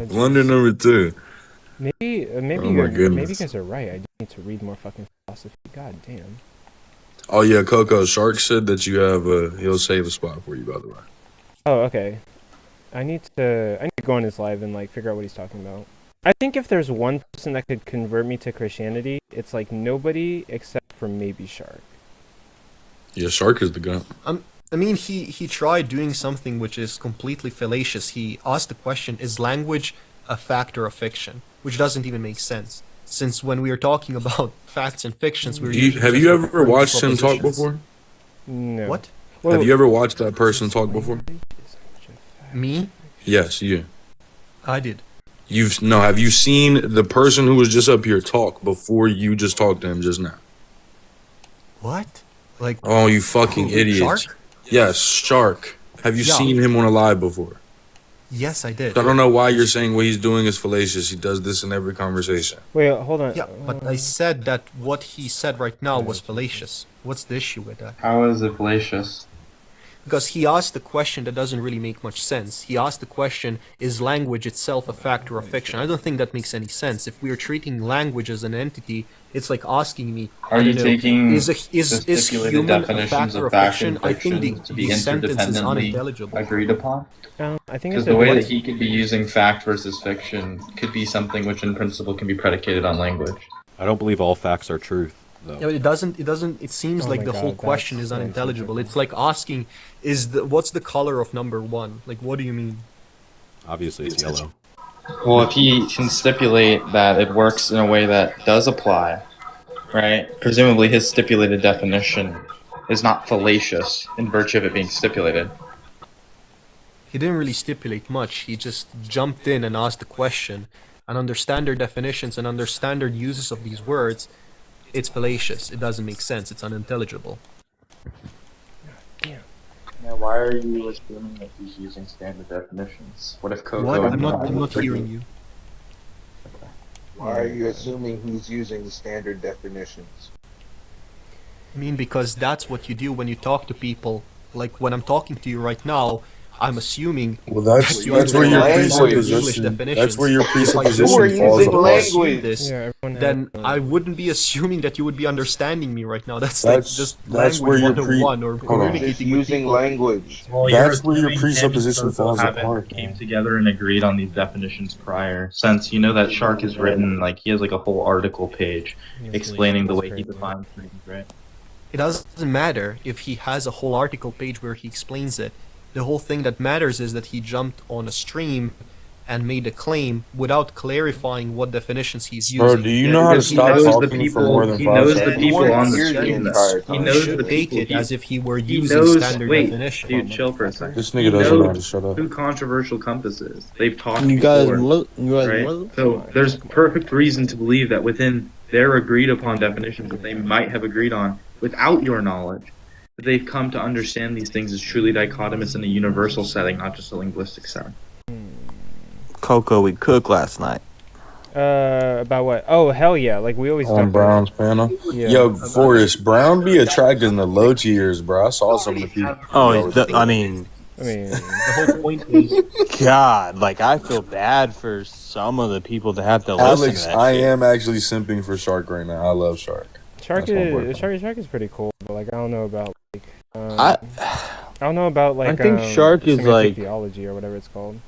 Blunder number 2. Maybe Oh my you goodness. guys are right. I just need to read more fucking philosophy. God damn. Oh yeah, Coco Shark said that you have he'll save a spot for you, by the way. Oh, okay. I need to go on his live and like figure out what he's talking about. I think if there's one person that could convert me to Christianity, it's like nobody except for maybe Shark. Yeah, Shark is the guy. I mean, he tried doing something which is completely fallacious. He asked the question, is language a fact or a fiction? Which doesn't even make sense. Since when we are talking about facts and fictions, Have you ever watched him talk before? No. What? Have you ever watched that person talk before? Me? Yes, you. I did. Have you seen the person who was just up here talk before you just talked to him just now? What? Like? Oh, you fucking idiots. Shark? Yes, Shark. Have you seen him on a live before? Yes, I did. I don't know why you're saying what he's doing is fallacious. He does this in every conversation. Wait, hold on. Yeah, but I said that what he said right now was fallacious. What's the issue with that? How is it fallacious? Because he asked a question that doesn't really make much sense. He asked the question, is language itself a fact or a fiction? I don't think that makes any sense. If we are treating language as an entity, it's like asking me, Are you taking is the stipulated human a definitions fact or of a fact fiction? and I think fiction to be the sentence is interdependently unintelligible. agreed upon? I think Because the way that he could be using fact versus fiction could be something which in principle can be predicated on language. I don't believe all facts are truth, though. Yeah, but it doesn't. It seems like the whole question is unintelligible. It's like asking, what's the color of number 1? Like, what do you mean? Obviously, it's yellow. Well, if he can stipulate that it works in a way that does apply, right? Presumably his stipulated definition is not fallacious in virtue of it being stipulated. He didn't really stipulate much. He just jumped in and asked the question. And under standard definitions and under standard uses of these words, it's fallacious. It doesn't make sense. It's unintelligible. Now, why are you assuming that he's using standard definitions? What if Coco? What? I'm not hearing you. Why are you assuming he's using standard definitions? I mean, because that's what you do when you talk to people. Like when I'm talking to you right now, I'm assuming. Well, that's you where your understand English presupposition. definitions. That's where your If I presupposition don't falls assume apart. this, Yeah, everyone then I wouldn't be assuming that you would be understanding me right now. That's That's language where your 101 or Just communicating with using people. language. Well, That's where your presupposition falls haven't apart. came together and agreed on these definitions prior. Since you know that Shark has written, like, he has like a whole article page explaining the way he defines things, right? It doesn't matter if he has a whole article page where he explains it. The whole thing that matters is that he jumped on a stream and made a claim without clarifying what definitions he's using. Bro, do you know how to stop talking for more than 5 seconds? He knows He should take it as if he were using standard definition. Dude, chill for a second. This nigga doesn't know how to shut up. Two controversial compasses. They've talked You guys, before, right? So there's perfect reason to believe that within their agreed upon definitions that they might have agreed on without your knowledge, that they've come to understand these things as truly dichotomous in a universal setting, not just a linguistic setting. Coco, we cooked last night. About what? Oh, hell yeah! Like we always On talk Brown's panel. Yeah. Yo, Forrest, Brown be attracting the low tiers, bro. I saw some of the people. I mean, The whole point is, God, like I feel bad for some of the people that have to listen Alex, to that I shit. am actually simping for Shark right now. I love Shark. Shark That's my boyfriend. Shark is pretty cool, but like I don't know about like I don't know about like I think Shark is semantic like theology or whatever it's called.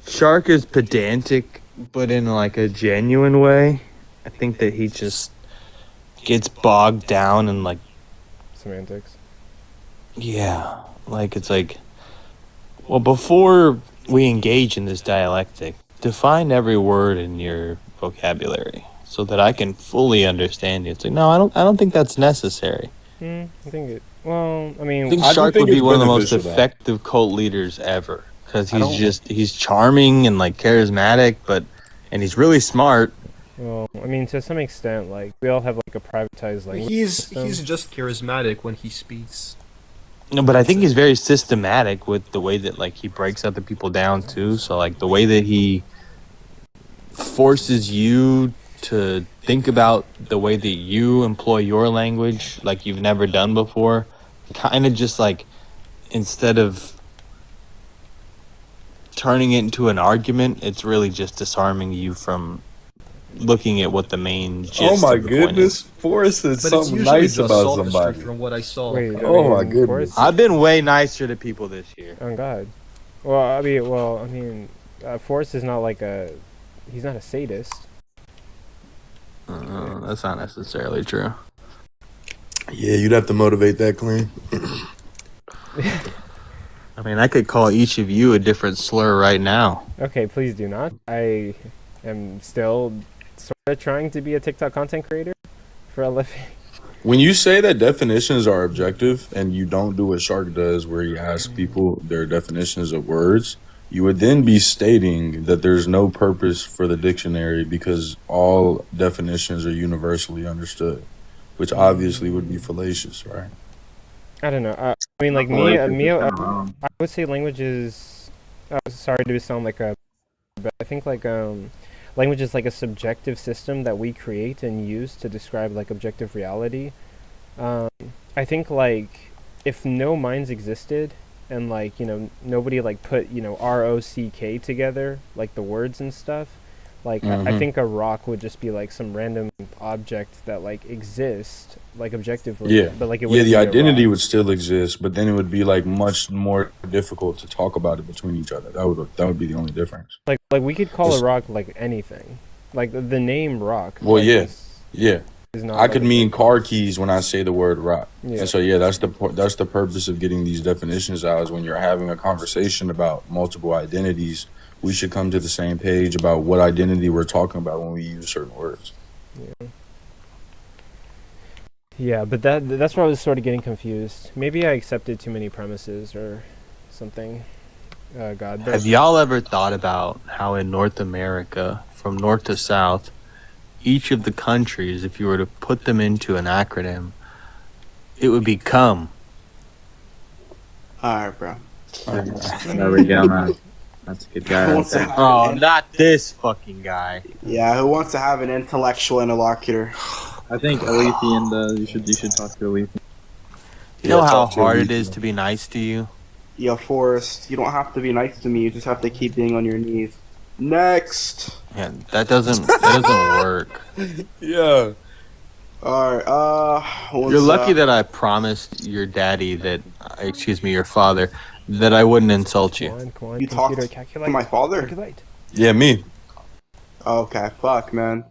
Shark is pedantic, but in like a genuine way. I think that he just gets bogged down in like Semantics. yeah, like it's like well before we engage in this dialectic, define every word in your vocabulary so that I can fully understand you. It's like no, I don't think that's necessary. I think it. Well, I mean, I think I do Shark think would be it's one of the most beneficial, though. effective cult leaders ever because he's charming and like charismatic, and he's really smart. well, I mean, to some extent, like we all have like a privatized language. he's system. just charismatic when he speaks. No, but I think he's very systematic with the way that like he breaks other people down too. So like the way that he forces you to think about the way that you employ your language like you've never done before, kind of just like instead of turning it into an argument, it's really just disarming you from looking at what the main gist Oh my of the point goodness, is. Forrest said But it's something usually nice the about sophistry somebody. from what I saw. Wait, Oh my I mean, goodness. Forrest- I've been way nicer to people this year. Oh God. Well, I mean, Forrest is not like he's not a sadist. That's not necessarily true. Yeah, you'd have to motivate that claim. I mean, I could call each of you a different slur right now. Okay, please do not. I am still sort of trying to be a TikTok content creator for a living. When you say that definitions are objective and you don't do what Shark does where he asks people their definitions of words, you would then be stating that there's no purpose for the dictionary because all definitions are universally understood, which obviously would be fallacious, right? I don't know. I mean, like I would say language is. Sorry to sound like a, but I think like language is like a subjective system that we create and use to describe like objective reality. I think like if no minds existed and like nobody like put ROCK together like the words and stuff, like I think a rock would just be like some random object that like exists like objectively. Yeah, But like it yeah, wouldn't the be a identity rock. would still exist, but then it would be like much more difficult to talk about it between each other. That would be the only difference. Like we could call Just- a rock like anything, like the name rock. Well, like, yeah, yeah. is not I could like- mean car keys when I say the word rock. Yeah. And so yeah, that's the purpose of getting these definitions out is when you're having a conversation about multiple identities, we should come to the same page about what identity we're talking about when we use certain words. Yeah. Yeah, but that's where I was sort of getting confused. Maybe I accepted too many premises or something. God. But Have y'all ever thought about how in North America, from north to south, each of the countries, if you were to put them into an acronym, it would become. Alright, bro. There we go, man. That's a good guy Who right wants to there. have Oh, an not this fucking guy. Yeah, who wants to have an intellectual interlocutor? I think Alethian does. You should talk to Alethian. You know Yeah, how talk to hard me. it is to be nice to you? Yo, Forrest, you don't have to be nice to me. You just have to keep being on your knees. Next. Yeah, that doesn't work. Yeah. Alright, You're lucky that I promised your daddy that, excuse me, your father, that I wouldn't insult you. you talked to my father? Yeah, me. Okay, fuck, man.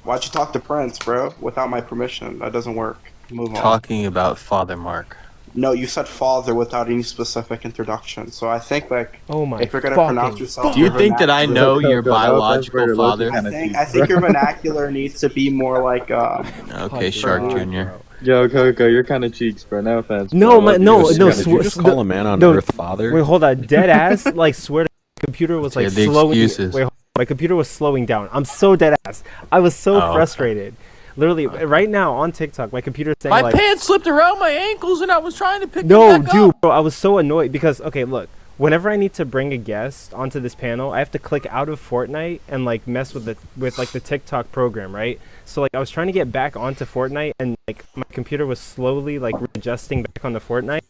Why'd you talk to Prince, bro? Without my permission. That doesn't work. Move on. Talking about Father Mark. No, you said father without any specific introduction. So I think, like, oh my if you're gonna pronounce yourself, Do you your think that I know vernacular- your biological father? I think your vernacular needs to be more like. Okay, Shark Jr. Yo, Coco, you're kind of cheeks, bro. No offense. No, bro. no. Did you just call a man on Earth father? Wait, hold on. Dead ass. Like, swear to God, computer was like Yeah, the slowing. excuses. Wait, hold on, my computer was slowing down. I'm so dead ass. I was so Oh, okay. frustrated. Literally, right now on TikTok, my computer's saying My like, pants slipped around my ankles and I was trying to pick no, them back dude, up. bro, I was so annoyed because okay, look, whenever I need to bring a guest onto this panel, I have to click out of Fortnite and like mess with the TikTok program, right? So like I was trying to get back onto Fortnite and like my computer was slowly like adjusting back onto Fortnite,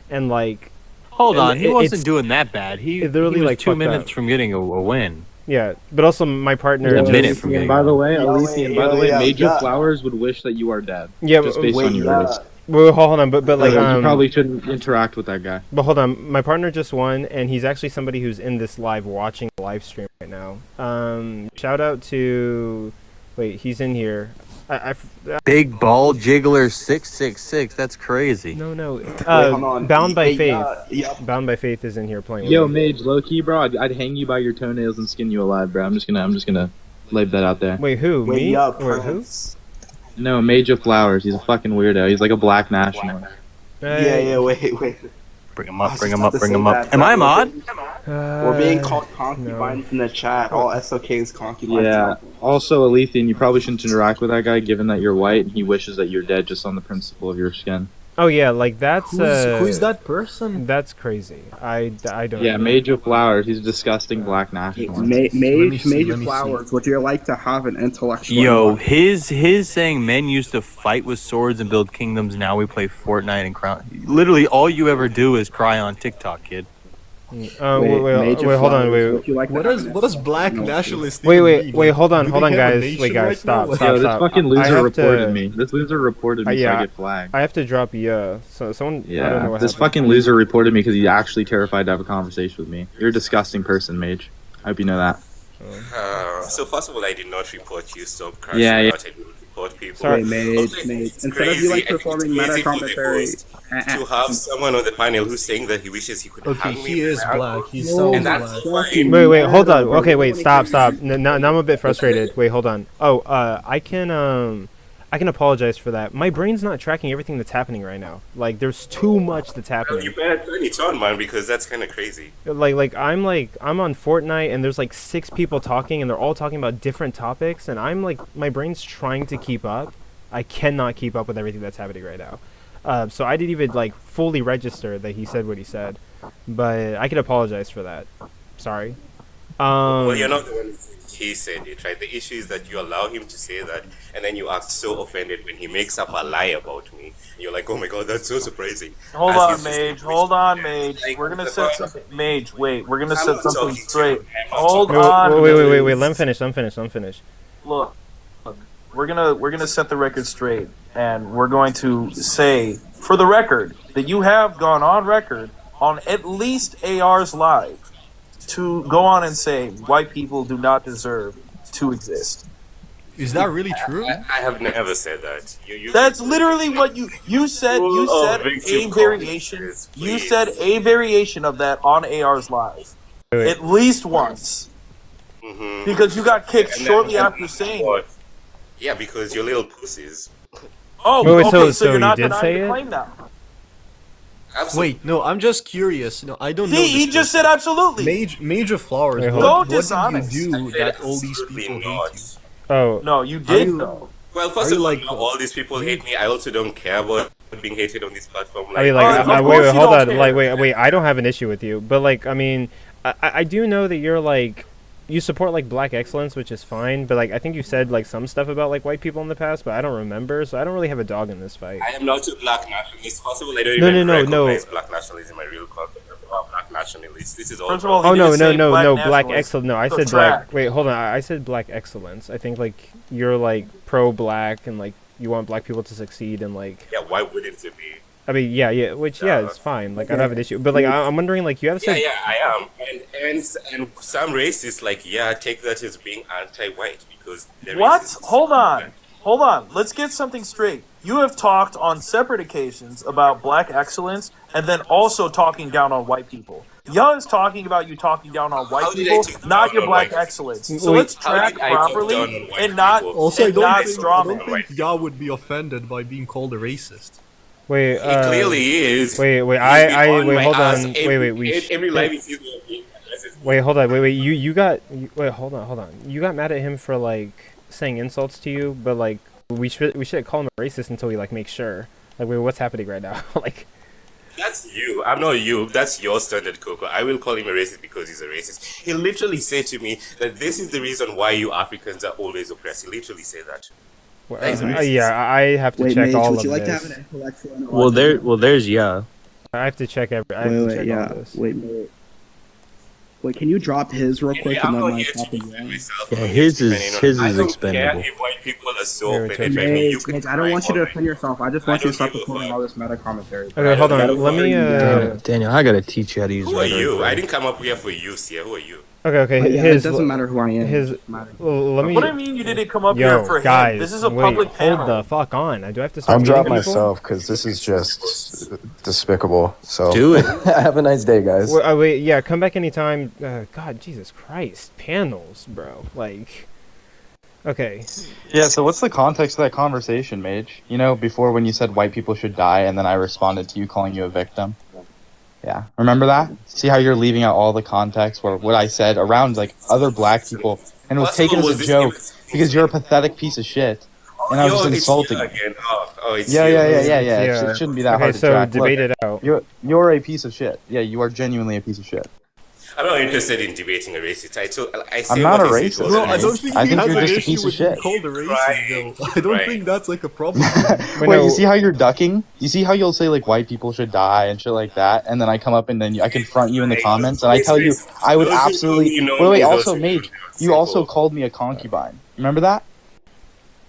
and like Hold on, he it's- wasn't doing that bad. He literally, was like, 2 fucked minutes up. from getting a win. Yeah, but also my partner. A just- minute from getting By the a way, Alethian, by the way, Major yeah. Flowers would wish that you are dead. Yeah, just but based wait, on your yeah. race. Well, hold on, but like you um, probably shouldn't interact with that guy. But hold on, my partner just won, and he's actually somebody who's in this live watching the live stream right now. Shout out to, wait, he's in here. Big Ball Jiggler 666. That's crazy. No. hold on. Bound by Hey, Faith. yeah. Bound by Faith is in here playing. Yo, with me. Mage, low key, bro. I'd hang you by your toenails and skin you alive, bro. I'm just gonna lay that out there. Wait, who? Wait, Me? yeah, Wait, who? Prince. No, Mage of Flowers. He's a fucking weirdo. He's like a black nationalist. Yeah, wait. Bring him I up, was bring just him about up, to bring say him up. that, Am but I a mod? We're being called concubines in the chat. All SOKs concubines. Yeah. Also, Alethian, you probably shouldn't interact with that guy, given that you're white and he wishes that you're dead just on the principle of your skin. Oh yeah, like that's Who is that person? That's crazy. I don't. Yeah, know. Mage of Flowers. He's a disgusting black nationalist. Major Flowers, would you like to have an intellectual? Yo, his saying men used to fight with swords and build kingdoms. Now we play Fortnite and Crown. Literally, all you ever do is cry on TikTok, kid. Wait, hold on, wait. What does black nationalist? Wait, hold on, Do they have a guys. nation Wait, guys, right stop. now? Yo, this fucking I loser have reported to- me. This loser reported me, so I get flagged. I have to drop so someone. I don't know Yeah, what this happened. fucking loser reported me because he's actually terrified to have a conversation with me. You're a disgusting person, Mage. I hope you know that. So first of all, I did not report you. Stop crashing Yeah, yeah. out. I didn't report people. Sorry, Mage. Also, it's Instead of you like crazy. I think it's performing crazy meta for the commentary, host to have someone on the panel who's saying that he wishes he could Okay, hang me he is around. black. He's so and that's black. fine. Wait, hold on. Okay, wait, stop. Now I'm a bit frustrated. Wait, hold on. Oh, I can apologize for that. My brain's not tracking everything that's happening right now. Like, there's too much that's Well, happening. you better turn it on, man, because that's kind of crazy. Like I'm on Fortnite and there's like 6 people talking and they're all talking about different topics and I'm like my brain's trying to keep up. I cannot keep up with everything that's happening right now. So I didn't even like fully register that he said what he said, but I can apologize for that. Sorry. Well, you're not the one who said he said it, right? The issue is that you allow him to say that, and then you act so offended when he makes up a lie about me. You're like, oh my god, that's so surprising. Hold As on, if it's Mage. the Hold on, Mage. We're gonna set something. Mage, wait. We're gonna set something straight. Hold on. Wait. Let him finish. Look, we're gonna set the record straight, and we're going to say, for the record, that you have gone on record on at least AR's live to go on and say white people do not deserve to exist. Is that really true? I have never said that. That's literally what you said. You said a variation. You said a variation of that on AR's live, at least once, because you got kicked shortly after saying it. Yeah, because you're little pussies. Oh, Wait, okay. So so you're you not did denying say the it? claim now. Absolutely. Wait, no, I'm just curious. No, I don't know. He just said absolutely. Major Flowers. Wait, what hold So did you dishonest. I do said that all these absolutely people not. hate you? Oh, No, you Are did you? though. Well, Are first you of all, like? not all these people Are you? hate me. I also don't care about being hated on this platform. I mean, Like, like, of wait, course you hold don't on, like, care. wait, I don't have an issue with you, but like, I mean, I do know that you're like, you support like black excellence, which is fine, but like, I think you said like some stuff about like white people in the past, but I don't remember, so I don't really have a dog in this fight. I am not a black nationalist. First of all, I don't No, even no, recognize black nationalism in my real concept. Black nationalist. This is all. First of all, he Oh no, didn't no, say no, black no, black nationalist. excellence. No, I So said track. black. Wait, hold on. I said black excellence. I think like you're like pro-black and like you want black people to succeed and like. Yeah, why wouldn't it be? I mean, yeah, which yeah, it's fine. Like I don't have an issue, but like I'm wondering, like you have said. Yeah, I am, and some racists like take that as being anti-white because they're What? racist. Hold on. Let's get something straight. You have talked on separate occasions about black excellence and then also talking down on white people. Yah is talking about you talking down on white How did I people, talk not down your on black white excellence. people? So Wait, let's How track did I talk properly down on white and not people? Also, I and not don't straw think man. Yah would be offended by being called a racist. Wait, He clearly is. wait, He's been on wait, my hold ass on, every, wait, every live he sees me on being racist. wait, hold on, wait, wait, hold on, you got mad at him for like saying insults to you, but like we should call him a racist until we like make sure. Like, wait, what's happening right now? Like, That's you. I'm not you. That's your standard, Coco. I will call him a racist because he's a racist. He literally said to me that this is the reason why you Africans are always oppressed. He literally said that. That is a racist. yeah, I have to check all of this. would you like to have an intellectual Well, there's yeah. I have to check I have to check all this. Wait, can you drop his real quick I'm and not then here like to hop in defend myself. Yeah, I'm his here to is- defend his anyone. is I don't expendable. care if white people are so Here, offended by me. You Mage, can Mage, I don't want you to defend yourself. I just want you to stop give a recording fuck. all this meta commentary. Okay, hold on. Let me. Daniel, I gotta teach you how to use Who are rhetoric, you? bro. I didn't come up here for use here. Who are you? Okay. Yeah, His it doesn't matter who I am. His. It matters. Let me. What do you mean you didn't come up Yo, here for guys, him? This is a wait, public panel. hold the fuck on. Do I have to start I'll drop muting people? myself because this is just despicable. So Do it. have a nice day, guys. Wait, yeah, come back anytime. God, Jesus Christ, panels, bro. Like, okay. Yeah, so what's the context of that conversation, Mage? You know, before when you said white people should die, and then I responded to you calling you a victim. Yeah, remember that? See how you're leaving out all the context where what I said around like other black people, and it was taken as a joke because you're a pathetic piece of shit, and I was just insulting you. Again. Oh, it's Yeah, you. yeah. It shouldn't be that Okay, hard to so track. debate Look, it out. You're a piece of shit. Yeah, you are genuinely a piece of shit. I'm not interested in debating a racist. I say I'm not what a I say to racist. other Bro, I don't think I he think has you're an just a issue piece of with being shit. called a racist, though. I don't think that's like a problem. Wait, you see how you're ducking? You see how you'll say like white people should die and shit like that, and then I come up and then I confront you in the comments and I tell you I would absolutely. Wait. Also, Mage, you also called me a concubine. Remember that?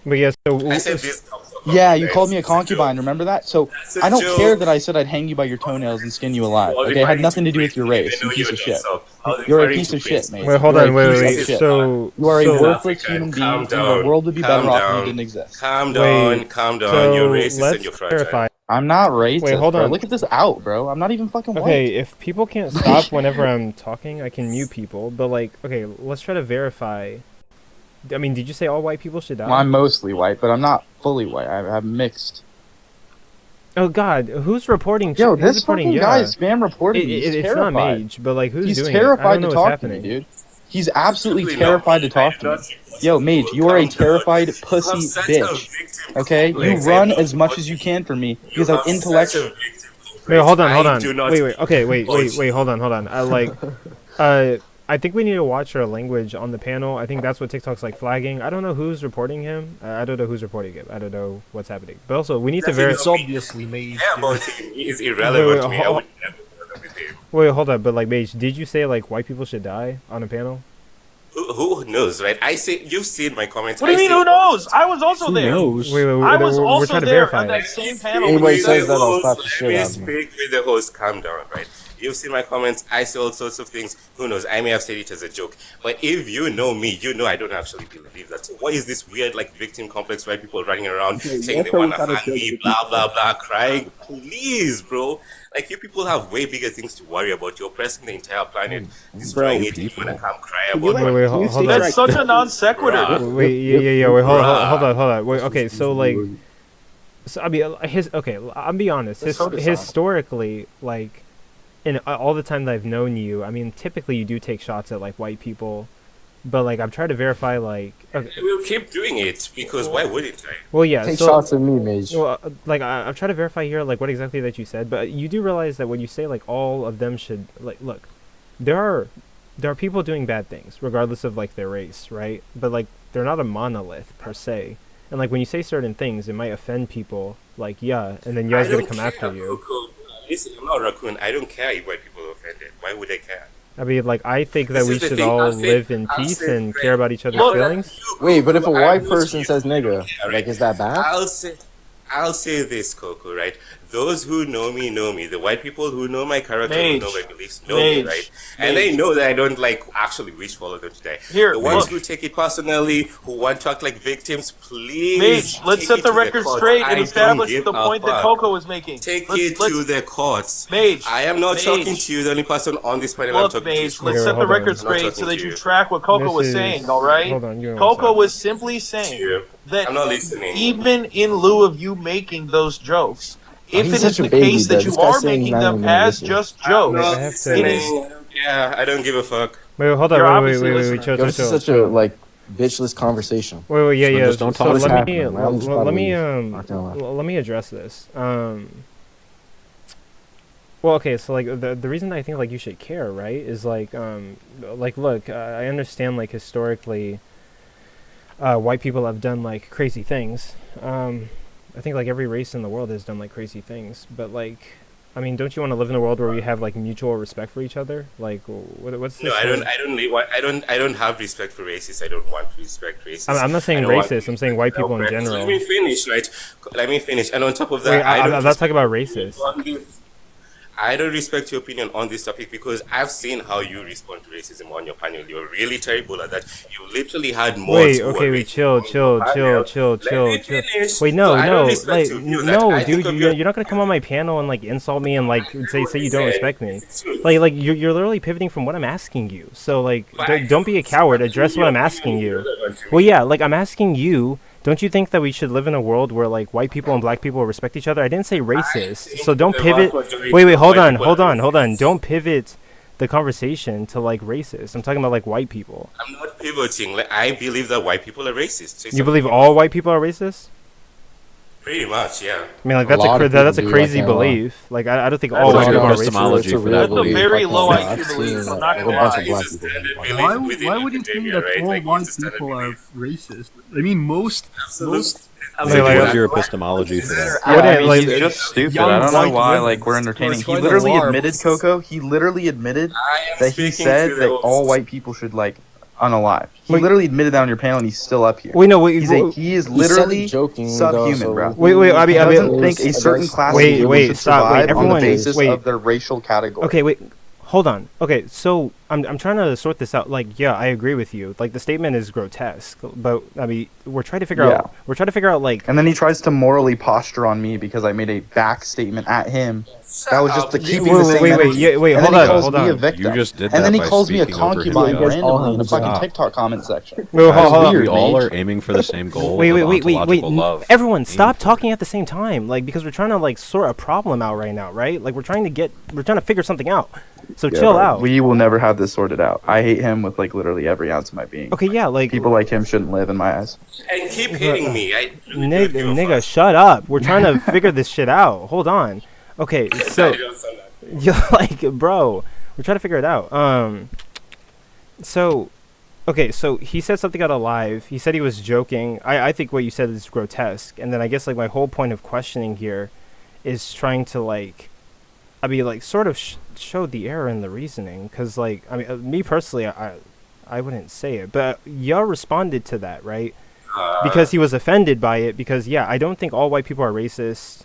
But yeah, so I said this. Yeah, you called me a concubine. Remember that? So That's a I don't joke. care that I said I'd hang you by your toenails and skin you alive. Well, Okay, it had referring nothing to to do with your Prince, race. You even though piece you're of shit. yourself. I was You're a referring piece to of Prince. shit, mate. Wait, hold You're on, a wait, piece of shit. so You are a so- worthless African, human being, calm and the down. world would be Calm better off if down. you didn't exist. Calm down, Wait, calm down. so You're racist let's and you're fragile. clarify. I'm not racist, Wait, hold bro. on. Look at this out, bro. I'm not even fucking white. Okay, if people can't stop whenever I'm talking, I can mute people. But like, okay, let's try to verify. I mean, did you say all white people should die? Well, I'm mostly white, but I'm not fully white. I'm mixed. Oh God, who's reporting? Yo, who's this reporting? fucking Yeah. guy is spam reporting me. He's It's not terrified. Mage, but like, who's He's doing it? I terrified don't know to what's talk to happening. me, dude. He's absolutely Simply not. terrified to talk to me. Yo, Mage, you are a terrified pussy such a bitch. victim Okay? You complex. run as much as you can for me because I'm have such a intellectual. victim complex. Wait, hold on. I do not- Wait. Okay, wait. Oh, Hold on. I think we need to watch our language on the panel. I think that's what TikTok's like flagging. I don't know who's reporting him. I don't know who's reporting him. I don't know what's happening. But also, we need to verify. It's obviously Mage. Yeah, about him. He is irrelevant to me. I would never bother with him. Wait, hold up. But like, Mage, did you say like white people should die on a panel? Who knows, right? I say you've seen my comments. What do you mean? Who knows? I was also there. Wait, I was we're also trying to there verify on that it. same panel. Anybody With says the that, I'll host, slap the let shit me out of them. speak with the host. Calm down, right? You've seen my comments. I say all sorts of things. Who knows? I may have said it as a joke. But if you know me, you know I don't actually believe that. So what is this weird like victim complex where people running around Okay, saying they what want was to that a hang joke me, that blah, you blah, said? blah, crying? Please, bro. Like, you people have way bigger things to worry about. You're oppressing the entire planet, destroying Bro, it, and you want to come cry can you about like, Wait, can you hold state on. your That's such a non sequitur. Bruh. Wait, yeah, wait, hold Bruh. on. Wait, okay, so like, so I mean, I'll be honest. It's so dishonest. Historically, like, in all the time that I've known you, I mean, typically you do take shots at like white people, but like I'm trying to verify like. Okay. We'll keep doing it because why wouldn't I? Well, yeah. Take so, shots at me, Mage. Well, like I'm trying to verify here, like what exactly that you said, but you do realize that when you say like all of them should like look, there are people doing bad things regardless of like their race, right? But like they're not a monolith per se, and like when you say certain things, it might offend people. Like yeah, and then you guys I gonna don't come care, after you. Coco. Listen, I'm not a raccoon. I don't care if white people are offended. Why would I care? I mean, like I think that This we is the should thing, all I'll say- live in I'll peace say and right. care about each other's Look, feelings. Wait, but if a I white know person you says don't nigga, care, like, is that bad? I'll say this, Coco, right? Those who know me know me. The white people who know my character, who know my beliefs, know me, right? And they know that I don't like actually wish for all of them to die. Here, the ones look. who take it personally, who want to act like victims, please. Mage, let's take set it the to record courts. straight I and don't establish give the a point that fuck. Coco was making. Take Let's- it let's- to the courts. Mage, I am not Mage. talking to you. The only person on this panel I'm Look, talking to is Mage, let's Coco. set the hold on. record I'm not straight so talking that to you you. track what Coco This was is- saying, all right? hold on, give me one Coco sec. was simply saying Yeah. that I'm not listening. even in lieu of you making those jokes, if he's it such is a the baby, case though. that you This guy's are saying he's making not them even gonna as listen. just I'm jokes, not I have to- it listening. is. Yeah, I don't give a fuck. Wait, hold on, You're wait, obviously listening. chill, Yo, this is such a like bitchless conversation. Wait, yeah, So yeah. just don't So talk What's let me, happening, man? I'm just about let to me, leave. Not gonna lie. let me address this. Well, okay, so like the reason that I think like you should care, right, is like look, I understand like historically, white people have done like crazy things. I think like every race in the world has done like crazy things, but like. I mean, don't you want to live in a world where we have like mutual respect for each other? Like, what's this? No, I don't have respect for racists. I don't want to respect racists. I'm not saying I don't want racist. to I'm saying white respect people in oppressors. general. Let me finish, right? Let me finish. And on top of that, Wait, I don't I'm not talking about racist. on this. I don't respect your opinion on this topic because I've seen how you respond to racism on your panel. You're really terrible at that. You literally had more. Wait, okay, wait, chill. Wait, no, like, no, dude, you're not gonna come on my panel and like insult me and like say you don't respect me. Like you're literally pivoting from what I'm asking you. So like, don't be a coward. Address what I'm asking you. Well, yeah, like I'm asking you. Don't you think that we should live in a world where like white people and black people respect each other? I didn't say racist. So don't pivot. Wait, hold on. Don't pivot the conversation to like racist. I'm talking about like white people. I'm not pivoting. Like, I believe that white people are racist. Say You believe all white people are racist? Pretty much, yeah. I mean, like A lot of that's a people do, crazy I can't lie. belief. Like I don't think That's all a white good people are epistemology racist. for that That's a belief. very low I've IQ seen belief. I'm a not whole gonna bunch lie. of black It's a people. standard Like, belief within Why would you think academia, that right? all Like, white it's a standard people are belief. racist? I mean, most Like, what's your epistemology for that? What I it- mean, like, he's just stupid. young I don't know white why. women. Like we're entertaining. It's He quite literally alarmed. admitted, Coco. He literally admitted I am that he speaking said to that the all white people should like unalive. He Wait. literally admitted that on your panel, and he's still up here. Wait, no, wait, He is He said it literally joking, subhuman, though, bro. so Wait, I He mean, doesn't think a certain class of Wait, people should stop, wait, survive on everyone- the basis wait. of their racial category. Okay, wait. Hold on. Okay, so I'm trying to sort this out. Like, yeah, I agree with you. Like, the statement is grotesque, but I mean, we're trying to figure out like. And then he tries to morally posture on me because I made a back statement at him. That was just the keeping the same energy. Wait, and hold then he on, calls hold me a on. victim. You just did and then that he by calls me a speaking over his concubine God. randomly in the fucking Stop. TikTok comment section. Wait, That's hold on. weird, We all Mage. are aiming for the same goal. Wait, of wait. ontological love. Everyone, Aim stop for talking at the same time. Like, because we're trying to like sort a problem out right now, right? Like, we're trying to figure something out. So Yeah, chill bro. out. We will never have this sorted out. I hate him with like literally every ounce of my being. Okay, yeah, like People like him shouldn't live in my eyes. And keep hitting me. I really don't give a nigga, fuck. shut up. We're trying to figure this shit out. Hold on. Okay, so I don't sound that. you're like, bro, we're trying to figure it out. So, okay, so he said something on a live. He said he was joking. I think what you said is grotesque. And then I guess like my whole point of questioning here is trying to like, I mean, like sort of show the error in the reasoning. Because like, I mean, me personally, I wouldn't say it, but y'all responded to that, right? Because he was offended by it. Because yeah, I don't think all white people are racist.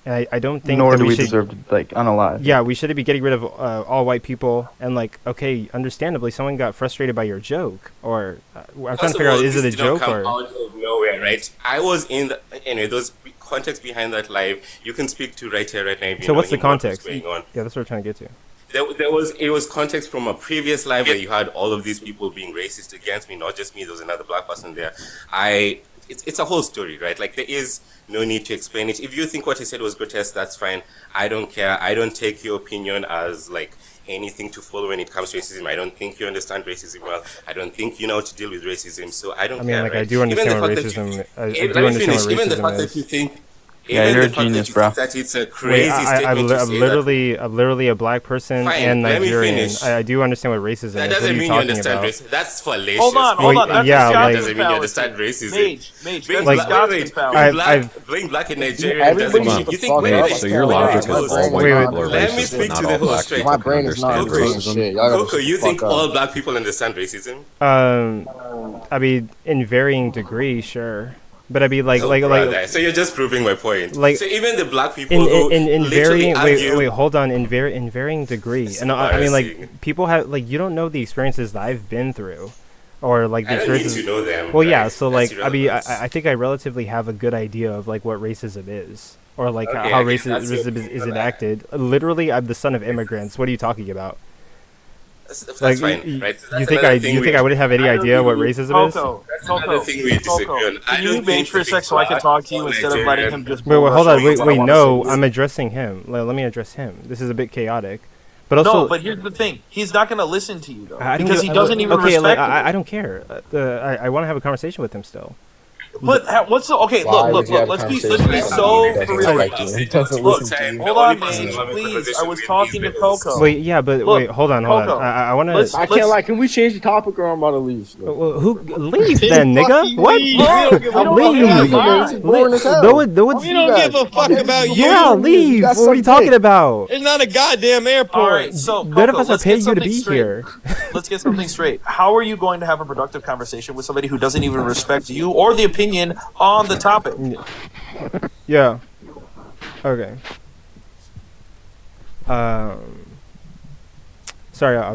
And I don't think Nor that do we should, deserve to like unalive. Yeah, we shouldn't be getting rid of all white people. And like, okay, understandably, someone got frustrated by your joke, or I'm trying to figure out, is it a joke come or? out of nowhere, right? I was in the anyway. Those context behind that live, you can speak to right here, right now. If you So know what's the him, what was context? going on. Yeah, that's what we're trying to get to. It was context from a previous live where you had all of these people being racist against me, not just me. There was another black person there. It's a whole story, right? Like there is no need to explain it. If you think what he said was grotesque, that's fine. I don't care. I don't take your opinion as like anything to follow when it comes to racism. I don't think you understand racism well. I don't think you know how to deal with racism. So I don't care. I mean, like, right? I do understand what racism. I do understand what Even the racism fact is. that you think. Yeah, Even you're the a fact genius, that you bro. think that it's a crazy Wait, statement to I'm say literally a black person Fine, and let me Nigerian. finish. I do understand what racism that is. What are doesn't you mean you talking understand about? racism. That's fallacious. Hold on. That's yeah, that like, doesn't mean you understand racism. Mage, Being that's black, Scotsman fallacy. being black in Nigeria doesn't Come mean on. you think. Mage, so your logic is all white people are Let me racist, but speak not to the all host black straight. people can understand racism. Coco, you think all black people understand racism? I mean, in varying degree, sure. But I mean, like, so you're just proving my point. Like, so even the black people who in literally varying argue, wait, hold on, in varying degree, and I mean, embarrassing. like, people have, like, you don't know the experiences that I've been through, or like the I don't need experiences. to know them, Well, yeah, right? so That's like, I mean, irrelevant. I think I relatively have a good idea of like what racism is, or like Okay, how I guess that's your racism is opinion on that. enacted. Literally, I'm the son of immigrants. What are you talking about? That's Like, fine, right? So you that's think another thing you think I wouldn't have any idea what racism is? That's another thing we disagree on. I Can don't you think mage for a sec so I can talk to you instead of letting him just Wait, bull hold rush on, over what I wait, wanna no, say? I'm addressing him. Let me address him. This is a bit chaotic, but also. No, but here's the thing: he's not going to listen to you though, I don't because give- he doesn't even okay, respect like, you. I don't care. I want to have a conversation with him still. But what's the okay? Why Look, would you have a let's be conversation so with for someone real. who doesn't respect you? He doesn't Look, listen to you. hold on, Mage, please. I was talking to Coco. Wait, yeah, but Look, wait, hold on. Coco, I want let's- to. I can't lie. Can we change the topic or I'm about to leave? Who leave then, nigga? What? We don't give a fuck Leave. about you. It's boring as hell. No, We don't give a fuck about you. Yeah, leave. That's What are you something. talking about? It's not a goddamn airport. All right, so None of Coco, us are let's paying get you to something be straight. here. Let's get something straight. How are you going to have a productive conversation with somebody who doesn't even respect you or the opinion on the topic? Yeah. Okay. Sorry, I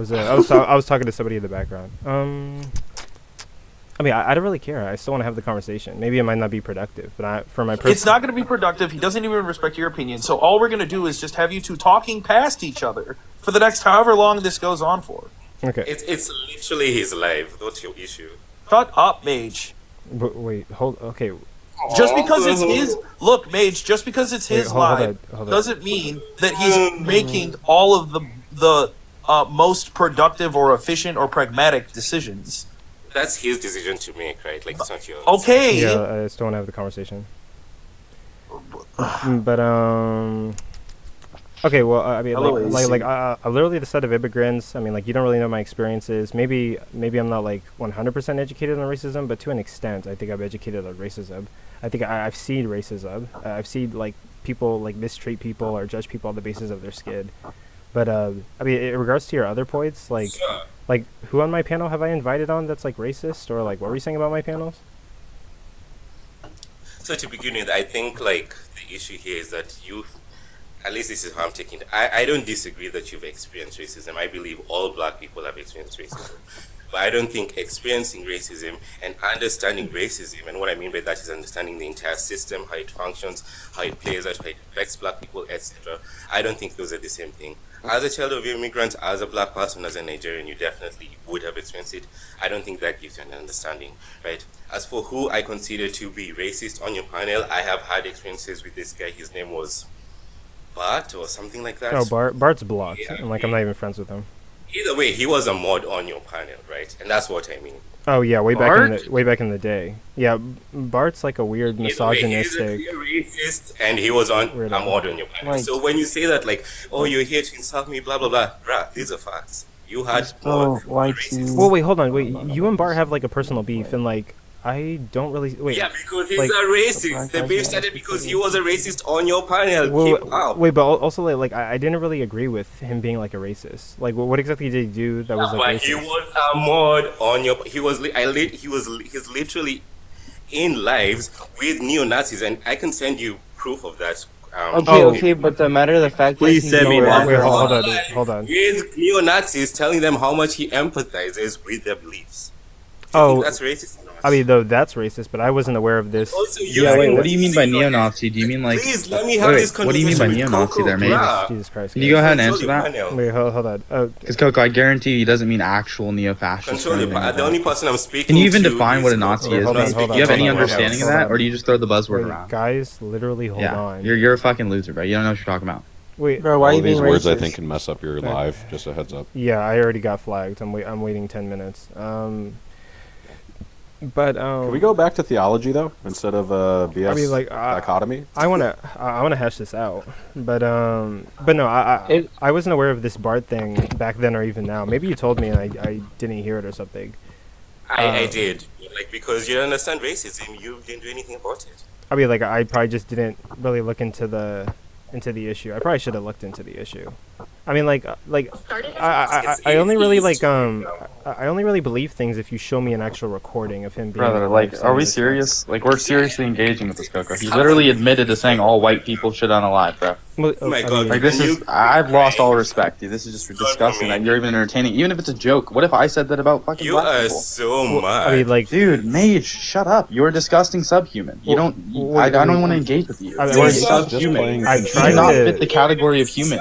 was talking to somebody in the background. I mean, I don't really care. I still want to have the conversation. Maybe it might not be productive, but for my It's not going to be productive. He doesn't even respect your opinion. So all we're going to do is just have you two talking past each other for the next however long this goes on for. Okay. It's literally his life. What's your issue? Shut up, Mage. Wait, hold. Okay. Just because it's his look, Mage. Just because it's his Wait, hold live on. doesn't mean that he's making all of the most productive or efficient or pragmatic decisions. That's his decision to make, right? Like it's not yours. Okay. Yeah, I still want to have the conversation. But okay, well, I mean, I'm literally the set of immigrants. I mean, like, you don't really know my experiences. Maybe I'm not like 100% educated on racism, but to an extent, I think I'm educated on racism. I think I've seen racism. I've seen like people like mistreat people or judge people on the basis of their skin. But I mean, in regards to your other points, like who on my panel have I invited on that's like racist, or like what were you saying about my panels? So to begin with, I think like the issue here is that at least this is how I'm taking it. I don't disagree that you've experienced racism. I believe all black people have experienced racism. But I don't think experiencing racism and understanding racism, and what I mean by that is understanding the entire system, how it functions, how it plays out, how it affects black people, etc. I don't think those are the same thing. As a child of immigrants, as a black person, as a Nigerian, you definitely would have experienced it. I don't think that gives you an understanding, right? As for who I consider to be racist on your panel, I have had experiences with this guy. His name was Bart or something like that. Oh, Bart's blocked. Yeah, I'm like, I'm not even friends with him. Either way, he was a mod on your panel, right? And that's what I mean. Oh yeah, way Bart? back in the day. Yeah, Bart's like a weird Either way, misogynistic. he's a racist, and he was on a mod on your panel. So when you say that, like, oh, you're here to insult me, blah blah blah, bruh, these are facts. You had more racist. Well, wait, hold on, wait. You and Bart have like a personal beef, and like I don't really wait. Yeah, because he's like, a racist. The beef started because he was a racist on your panel. Well, Keep out. wait, but also like I didn't really agree with him being like a racist. Like, what exactly did he do that was like But racist? he was a mod on your. He's literally in lives with neo Nazis, and I can send you proof of that. Okay, but the matter of the fact that Please he's send no me that. longer Hold on. With neo-Nazis telling them how much he empathizes with their beliefs. Do you think Oh, that's racist? I mean, though that's racist, but I wasn't aware of this. Also, Yeah, wait, what do you mean by neo-Nazi? Do you mean like... Please let me have this what do you mean by conversation with neo-Nazi Coco, there, mate? bruh. Jesus Christ. Can you go ahead and Control answer your that? panel. Wait, hold on. Because Coco, I guarantee he doesn't mean actual neo-fascist. Control or your anything like The that. only person I'm speaking Can you even to define what a is Nazi Coco. is, I'm not mate? speaking Do you have to any anyone understanding of else. that, or do you just throw the buzzword Wait, around? guys, literally hold on. You're a fucking loser, bro. You don't know what you're talking about. Wait, bro, why are All you of these being words I racist? think can mess up your live. Just a heads up. Yeah, I already got flagged. I'm waiting 10 minutes. But Can we go back to theology though, instead of BS I mean, like, dichotomy? I wanna hash this out, but no, I wasn't aware of this Bard thing back then or even now. Maybe you told me and I didn't hear it or something. I did. Like, because you don't understand racism, you didn't do anything about it. I mean, like, I probably just didn't really look into the issue. I probably should have looked into the issue. I mean, I only really I only really believe things if you show me an actual recording of him being. Brother, alive like, are we saying serious? Like, we're seriously engaging with this, Coco. He literally admitted to saying all white people should unalive, bro. Well, Oh my God, Like, this is, I've lost all respect, dude. This is just disgusting that you're even entertaining. Even if it's a joke, what if I said that about fucking You black are people? so mad. I mean, like, dude, Mage, shut up. You're a disgusting subhuman. You don't, I don't want to engage with you. I mean, You're a just subhuman. I You tried do not to- fit the category of human.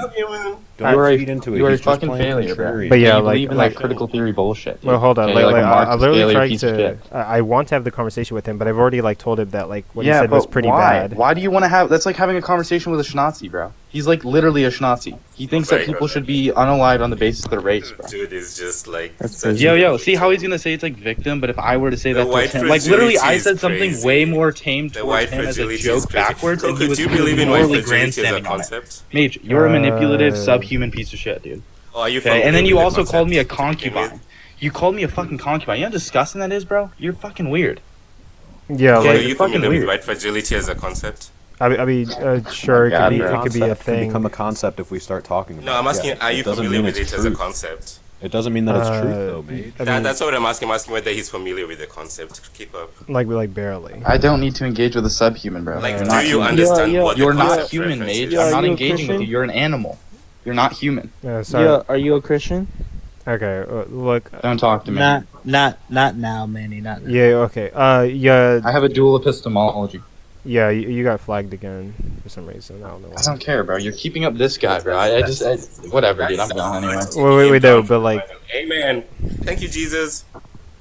Don't feed into it. You're a He's just fucking playing failure, bro. contrarian. But yeah, you like- believe in like- that critical theory bullshit. Dude. Well, hold on. Okay, Like, a I Marxist literally failure tried piece of to. shit. I want to have the conversation with him, but I've already like told him that like what he Yeah, said was but pretty why? bad. Why do you want to have? That's like having a conversation with a Schnazi, bro. He's like literally a Schnazi. He thinks that people should be unalived on the basis of their race, bro. Dude is just like... Yo, see how he's gonna say it's like victim, but if I were to say The that white to him, like literally, I fragility is said something crazy. way more tame The towards white him as a fragility is joke crazy. backwards, and Coco, he was do you believe in white morally fragility as a grandstanding on it. concept? Mage, you're a manipulative, subhuman piece of shit, dude. Oh, are you Okay, and then familiar you with the also called me a concept to begin with? concubine. You called me a fucking concubine. You know how disgusting that is, bro? You're fucking weird. Yeah, Okay, like are you fucking familiar with weird. white fragility as a concept? I mean, sure, God, it bro. could be a Concept can thing. become a concept if we start talking about No, I'm it. asking, Yeah. are you It doesn't familiar mean with it's it as a truth. concept? It doesn't mean that it's truth, though, mate. I mean, That's what I'm asking. I'm asking whether he's familiar with the concept. Keep up. like barely. I don't need to engage with a subhuman, bro. Like, You're do not you human. understand what the You're not concept human, reference mate. is? I'm not you a engaging with you. Christian? You're an animal. You're not human. Yeah, sorry. Yeah, are you a Christian? Okay, look. Don't talk to me. Not now, Manny. Not now. Yeah. Okay. Yeah. I have a dual epistemology. Yeah. You got flagged again for some reason. I don't know why. I don't care, bro. You're keeping up this guy, bro. I whatever, dude. I'm going anyway. Wait, no, but like. Amen. Thank you, Jesus.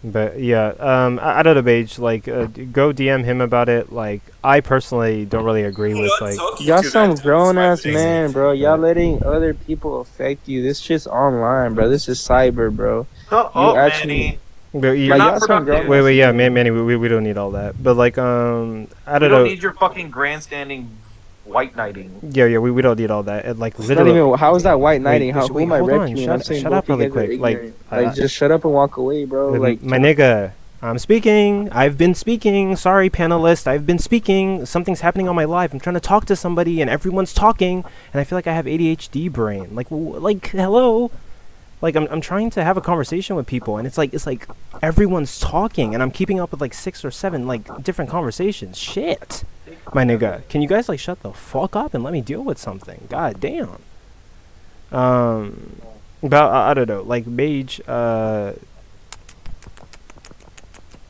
But yeah, I don't know, Paige. Like, go DM him about it. Like, I personally don't really agree with like. Y'all some grown ass man, bro. Y'all letting other people affect you. This shit's online, bro. This is cyber, bro. You actually. But You're not productive. Wait, yeah, Manny, we don't need all that. But like, I We don't don't know. need your fucking grandstanding white knighting. Yeah, we don't need all that. And like, It's not literally. even, how is that white knighting? How, who wait, am I hold on, rescuing? I'm saying shut both up really you guys are quick. Like, ignorant. Just shut up and walk away, bro. Like, my nigga, I'm speaking. I've been speaking. Sorry, panelist. I've been speaking. Something's happening on my live. I'm trying to talk to somebody, and everyone's talking, and I feel like I have ADHD brain. Like, hello. Like, I'm trying to have a conversation with people, and it's like everyone's talking, and I'm keeping up with like 6 or 7 like different conversations. Shit, my nigga, can you guys like shut the fuck up and let me deal with something? God damn. But I don't know, like Mage. I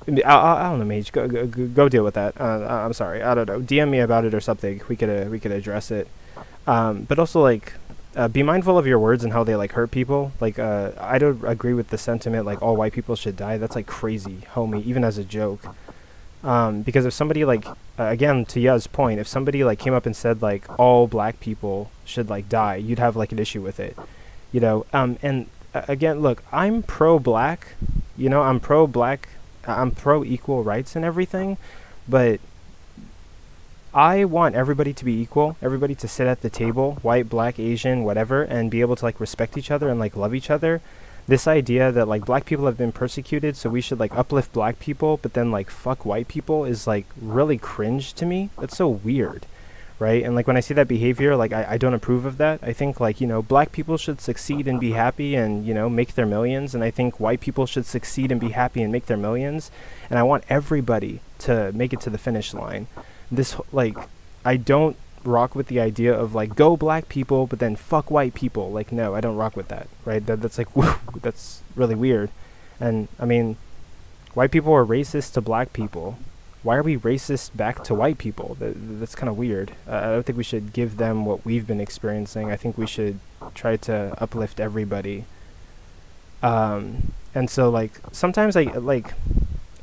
don't know, Mage. Go deal with that. I'm sorry. I don't know. DM me about it or something. We could address it. But also like. Be mindful of your words and how they like hurt people. Like, I don't agree with the sentiment like all white people should die. That's like crazy, homie, even as a joke. Because if somebody like, again, to Ya's point, if somebody like came up and said like all black people should like die, you'd have like an issue with it, you know. And again, look, I'm pro-black, you know, I'm pro-black, I'm pro-equal rights and everything, but I want everybody to be equal, everybody to sit at the table, white, black, Asian, whatever, and be able to like respect each other and like love each other. This idea that like black people have been persecuted, so we should like uplift black people, but then like fuck white people is like really cringe to me. That's so weird, right? And like when I see that behavior, like I don't approve of that. I think like, you know, black people should succeed and be happy and, you know, make their millions, and I think white people should succeed and be happy and make their millions, and I want everybody to make it to the finish line. This like I don't rock with the idea of like go black people, but then fuck white people. Like, no, I don't rock with that. Right? That's like that's really weird. And I mean, white people are racist to black people. Why are we racist back to white people? That's kind of weird. I don't think we should give them what we've been experiencing. I think we should try to uplift everybody. And so like sometimes I like.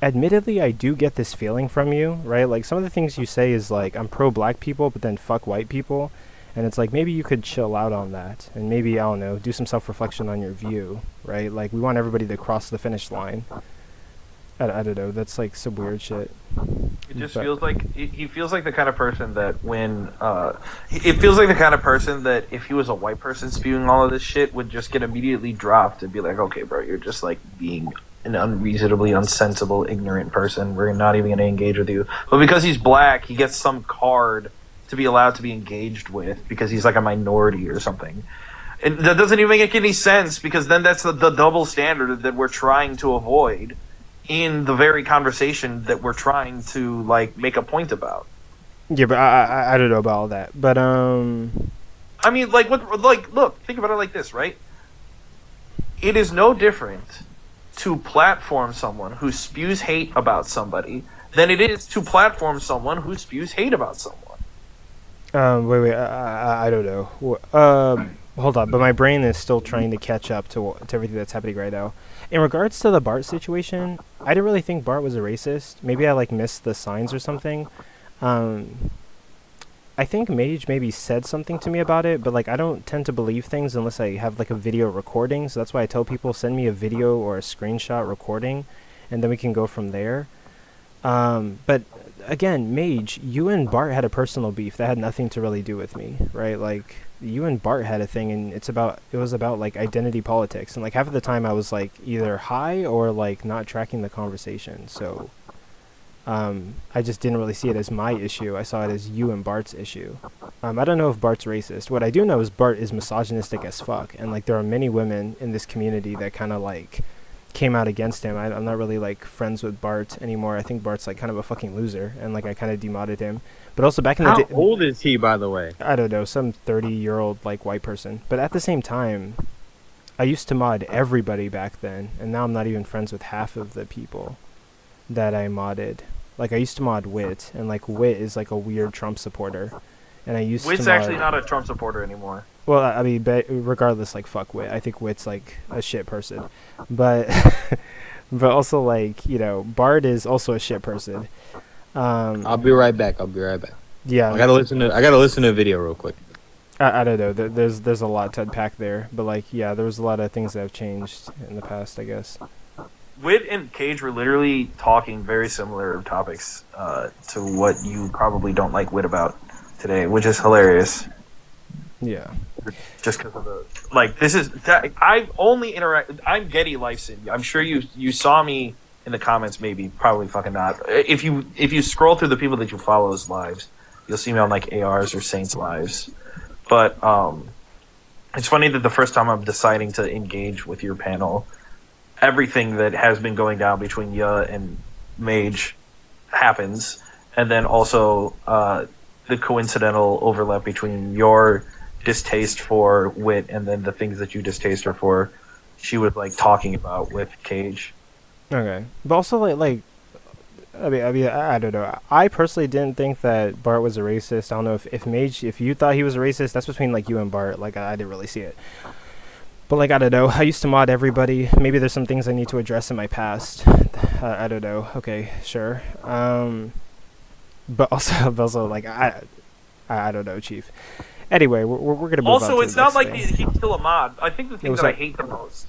Admittedly, I do get this feeling from you, right? Like some of the things you say is like I'm pro black people, but then fuck white people, and it's like maybe you could chill out on that, and maybe I don't know, do some self-reflection on your view, right? Like we want everybody to cross the finish line. I don't know. That's like some weird shit. It just feels like he feels like the kind of person that when it feels like the kind of person that if he was a white person spewing all of this shit would just get immediately dropped and be like, okay, bro, you're just like being an unreasonably unsensible, ignorant person. We're not even going to engage with you. But because he's black, he gets some card to be allowed to be engaged with because he's like a minority or something. And that doesn't even make any sense because then that's the double standard that we're trying to avoid in the very conversation that we're trying to like make a point about. Yeah, but I don't know about all that. But I mean, like what? Like, look, think about it like this, right? It is no different to platform someone who spews hate about somebody than it is to platform someone who spews hate about someone. Wait, I don't know. Hold on, but my brain is still trying to catch up to everything that's happening right now. In regards to the Bart situation, I didn't really think Bart was a racist. Maybe I like missed the signs or something. I think Mage maybe said something to me about it, but like I don't tend to believe things unless I have like a video recording. So that's why I tell people send me a video or a screenshot recording, and then we can go from there. But again, Mage, you and Bart had a personal beef that had nothing to really do with me, right? Like you and Bart had a thing, and it was about like identity politics, and like half of the time I was like either high or like not tracking the conversation. So I just didn't really see it as my issue. I saw it as you and Bart's issue. I don't know if Bart's racist. What I do know is Bart is misogynistic as fuck, and like there are many women in this community that kind of like came out against him. I'm not really like friends with Bart anymore. I think Bart's like kind of a fucking loser, and like I kind of demodded him. But also back in the day, How old is he, by the way? I don't know, some 30-year-old like white person. But at the same time, I used to mod everybody back then, and now I'm not even friends with half of the people that I modded. Like I used to mod Wit, and like Wit is like a weird Trump supporter, and I used Wit's to mod... actually not a Trump supporter anymore. Well, I mean, but regardless, like fuck Wit. I think Wit's like a shit person, but but also like Bart is also a shit person. I'll be right back. Yeah, I gotta listen to a video real quick. I don't know. There's a lot to unpack there, but like yeah, there was a lot of things that have changed in the past, I guess. Wit and Cage were literally talking very similar topics to what you probably don't like Wit about today, which is hilarious. Yeah. Just because of the this is that I only interact. I'm Getty Lifeson. I'm sure you saw me in the comments. Maybe probably fucking not. If you scroll through the people that you follow's lives, you'll see me on like ARs or Saints lives. But it's funny that the first time I'm deciding to engage with your panel, everything that has been going down between Ya and Mage happens, and then also the coincidental overlap between your distaste for Wit and then the things that you distaste her for. She was like talking about with Cage. Okay, but also like I mean, I don't know. I personally didn't think that Bart was a racist. I don't know if Mage, if you thought he was a racist, that's between like you and Bart. Like I didn't really see it. But like I don't know. I used to mod everybody. Maybe there's some things I need to address in my past. I don't know. Okay, sure. But also like I don't know, Chief. Anyway, we're gonna move on. Also, to it's the not next like thing. he's still a mod. I think the thing that I hate the most.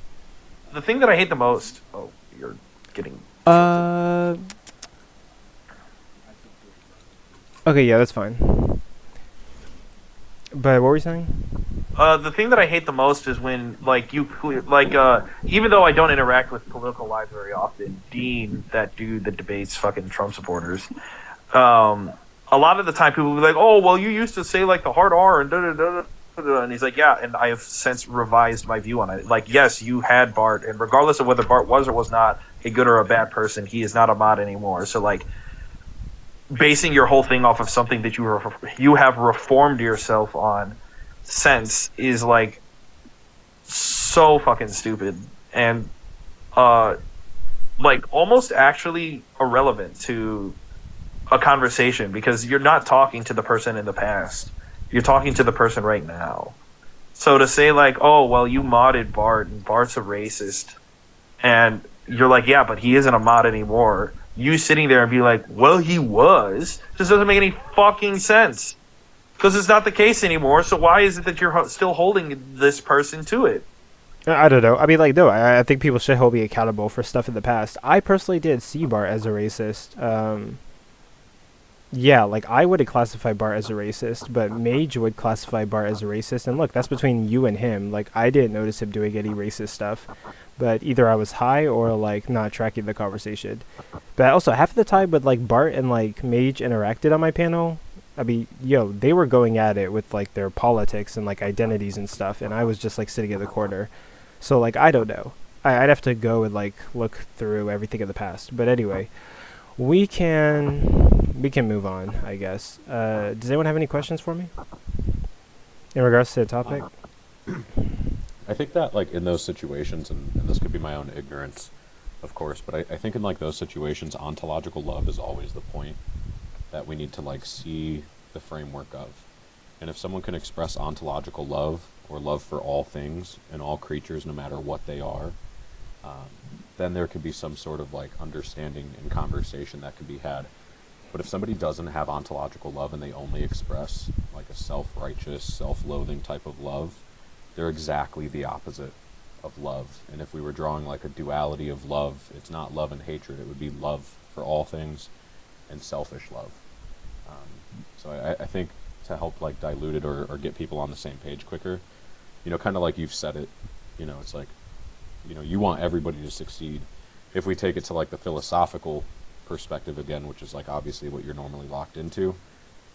The thing that I hate the most. Oh, you're getting. Okay, yeah, that's fine. But what were you saying? The thing that I hate the most is when, like, even though I don't interact with political lives very often, Dean, that dude that debates fucking Trump supporters, a lot of the time people will be like, oh, well, you used to say, like, the hard R and da-da-da-da-da, and he's like, yeah, and I have since revised my view on it. Like, yes, you had Bart, and regardless of whether Bart was or was not a good or a bad person, he is not a mod anymore. So, like, basing your whole thing off of something that you have reformed yourself on since is like so fucking stupid and like almost actually irrelevant to a conversation because you're not talking to the person in the past. You're talking to the person right now. So to say like, oh well, you modded Bart and Bart's a racist, and you're like, yeah, but he isn't a mod anymore. You sitting there and be like, well, he was, just doesn't make any fucking sense. Because it's not the case anymore, so why is it that you're still holding this person to it? I don't know. I mean, like, no, I think people should hold me accountable for stuff in the past. I personally did see Bart as a racist. Yeah, like, I wouldn't classify Bart as a racist, but Mage would classify Bart as a racist. And look, that's between you and him. Like, I didn't notice him doing any racist stuff. But either I was high or, like, not tracking the conversation. But also, half of the time when, like, Bart and, like, Mage interacted on my panel, I mean, yo, they were going at it with, like, their politics and, like, identities and stuff. And I was just, like, sitting in the corner. So, like, I don't know. I'd have to go and, like, look through everything in the past. But anyway, we can move on, I guess. Does anyone have any questions for me in regards to the topic? I think that, like, in those situations, and this could be my own ignorance, of course, but I think in, like, those situations, ontological love is always the point that we need to, like, see the framework of. And if someone can express ontological love, or love for all things and all creatures, no matter what they are, then there could be some sort of, like, understanding and conversation that could be had. But if somebody doesn't have ontological love and they only express, like, a self-righteous, self-loathing type of love, they're exactly the opposite of love. And if we were drawing, like, a duality of love, it's not love and hatred. It would be love for all things and selfish love. So I think to help, like, dilute it or get people on the same page quicker, you know, kind of like you've said it, you know, it's like, you know, you want everybody to succeed. If we take it to, like, the philosophical perspective again, which is, like, obviously what you're normally locked into,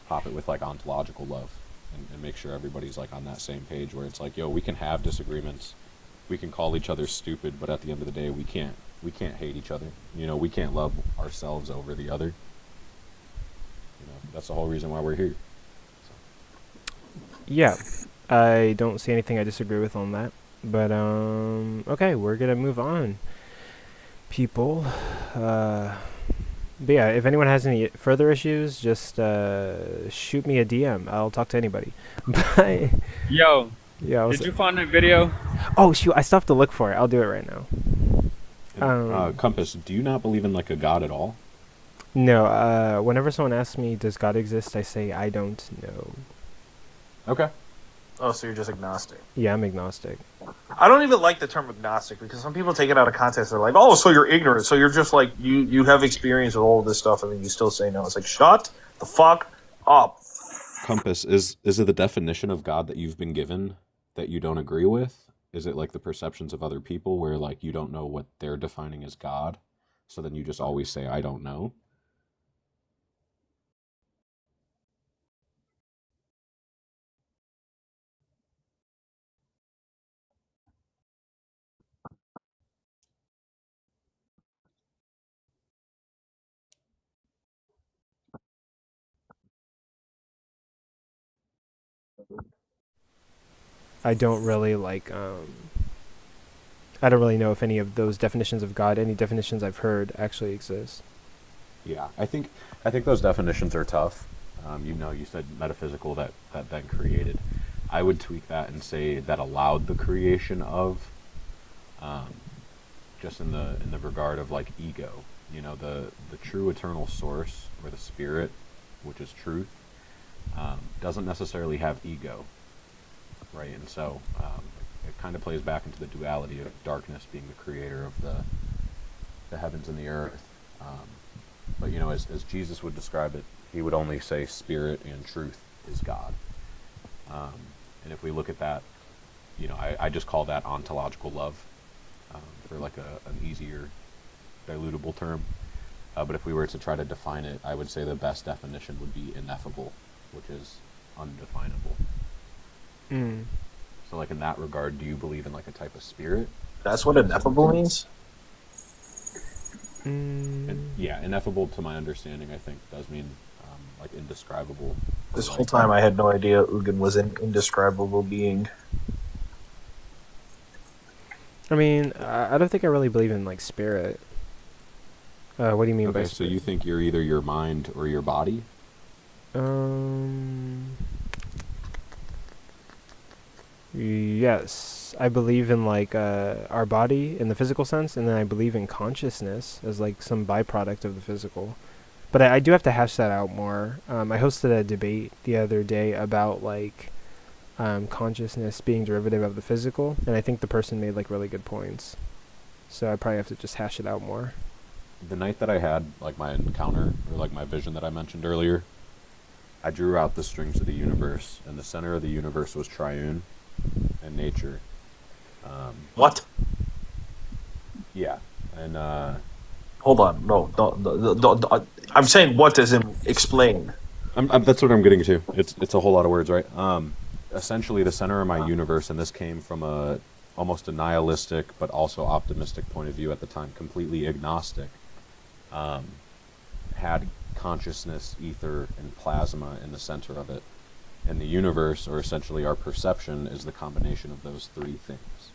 pop it with, like, ontological love and make sure everybody's, like, on that same page where it's like, yo, we can have disagreements, we can call each other stupid, but at the end of the day, we can't hate each other. You know, we can't love ourselves over the other. You know, that's the whole reason why we're here. Yeah, I don't see anything I disagree with on that. But, okay, we're gonna move on, people. But yeah, if anyone has any further issues, just shoot me a DM. I'll talk to anybody. Bye. Yo, yeah, did you find that video? Oh, shoot, I still have to look for it. I'll do it right now. Compass, do you not believe in, like, a God at all? No, whenever someone asks me, does God exist, I say, I don't know. Okay. Oh, so you're just agnostic. Yeah, I'm agnostic. I don't even like the term agnostic because some people take it out of context. They're like, oh, so you're ignorant. So you're just like, you have experience with all of this stuff and then you still say no. It's like, shut the fuck up. Compass, is it the definition of God that you've been given that you don't agree with? Is it, like, the perceptions of other people where, like, you don't know what they're defining as God, so then you just always say, I don't know? I don't really like, I don't really know if any of those definitions of God, any definitions I've heard, actually exist. Yeah, I think those definitions are tough. You know, you said metaphysical that then created. I would tweak that and say that allowed the creation of, just in the regard of, like, ego. You know, the true eternal source or the spirit, which is truth, doesn't necessarily have ego, right? And so it kind of plays back into the duality of darkness being the creator of the heavens and the earth. But, you know, as Jesus would describe it, he would only say spirit and truth is God. And if we look at that, you know, I just call that ontological love, for, like, an easier dilutable term. But if we were to try to define it, I would say the best definition would be ineffable, which is undefinable. So, like, in that regard, do you believe in, like, a type of spirit? That's what ineffable means? And yeah, ineffable to my understanding, I think, does mean like indescribable. This whole time I had no idea Ugin was an indescribable being. I mean, I don't think I really believe in like spirit. What do you mean by Okay, so spirit? you think you're either your mind or your body? Yes, I believe in like our body in the physical sense, and then I believe in consciousness as like some byproduct of the physical. But I do have to hash that out more. I hosted a debate the other day about like consciousness being derivative of the physical, and I think the person made like really good points. So I probably have to just hash it out more. The night that I had like my encounter or like my vision that I mentioned earlier, I drew out the strings of the universe, and the center of the universe was triune and nature. What? Yeah, and Hold on, no, don't, I'm saying what as in explain. That's what I'm getting to. It's a whole lot of words, right? Essentially, the center of my universe, and this came from almost a nihilistic but also optimistic point of view at the time, completely agnostic, had consciousness, ether, and plasma in the center of it. And the universe, or essentially our perception, is the combination of those three things.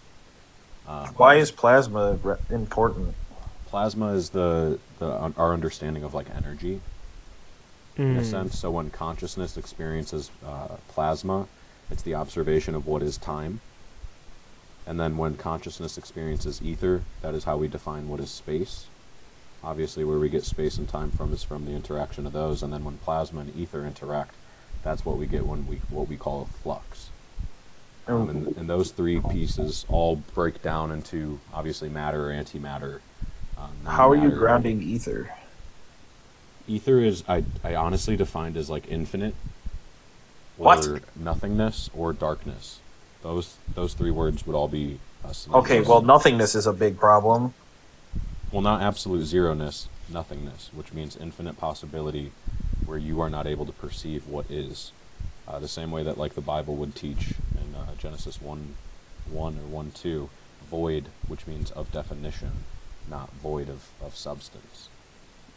Why is plasma important? Plasma is our understanding of like energy, in a sense. So when consciousness experiences plasma, it's the observation of what is time. And then when consciousness experiences ether, that is how we define what is space. Obviously, where we get space and time from is from the interaction of those. And then when plasma and ether interact, that's what we get when what we call a flux. And those three pieces all break down into obviously matter or antimatter. How are you grounding ether? Ether is I honestly defined as like infinite, or what? Nothingness, or darkness. Those three words would all be okay. Well, nothingness is a big problem. Well, not absolute zeroness, nothingness, which means infinite possibility, where you are not able to perceive what is. The same way that like the Bible would teach in Genesis 1:1 or 1:2, void, which means of definition, not void of substance.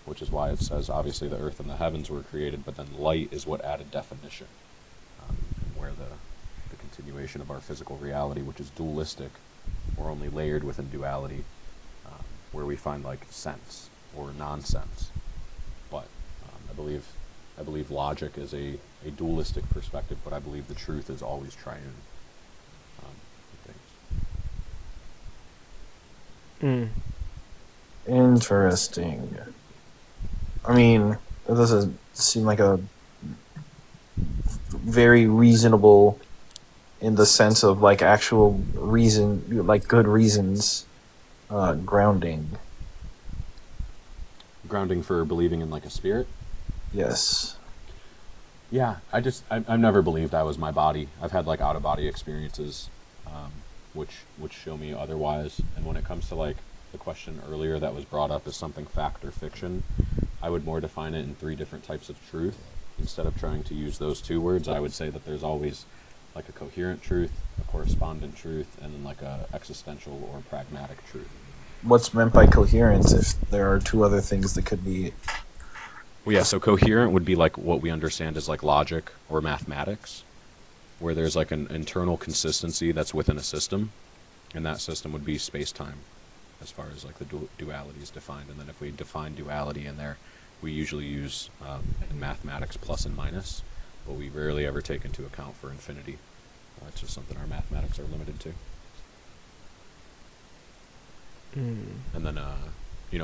Which is why it says obviously the earth and the heavens were created, but then light is what added definition. And where the continuation of our physical reality, which is dualistic, or only layered within duality, where we find like sense or nonsense. But I believe logic is a dualistic perspective, but I believe the truth is always triune. Interesting. I mean, it doesn't seem like a very reasonable, in the sense of like actual reason, like good reasons, grounding. Grounding for believing in like a spirit? Yes. Yeah, I've never believed I was my body. I've had like out of body experiences, which show me otherwise. And when it comes to like the question earlier that was brought up as something fact or fiction, I would more define it in three different types of truth. Instead of trying to use those two words, I would say that there's always like a coherent truth, a correspondent truth, and then like a existential or pragmatic truth. What's meant by coherence if there are two other things that could be? Well, yeah, so coherent would be like what we understand as like logic or mathematics, where there's like an internal consistency that's within a system, and that system would be space-time, as far as like the duality is defined. And then if we define duality in there, we usually use in mathematics plus and minus, but we rarely ever take into account for infinity. It's just something our mathematics are limited to. And then,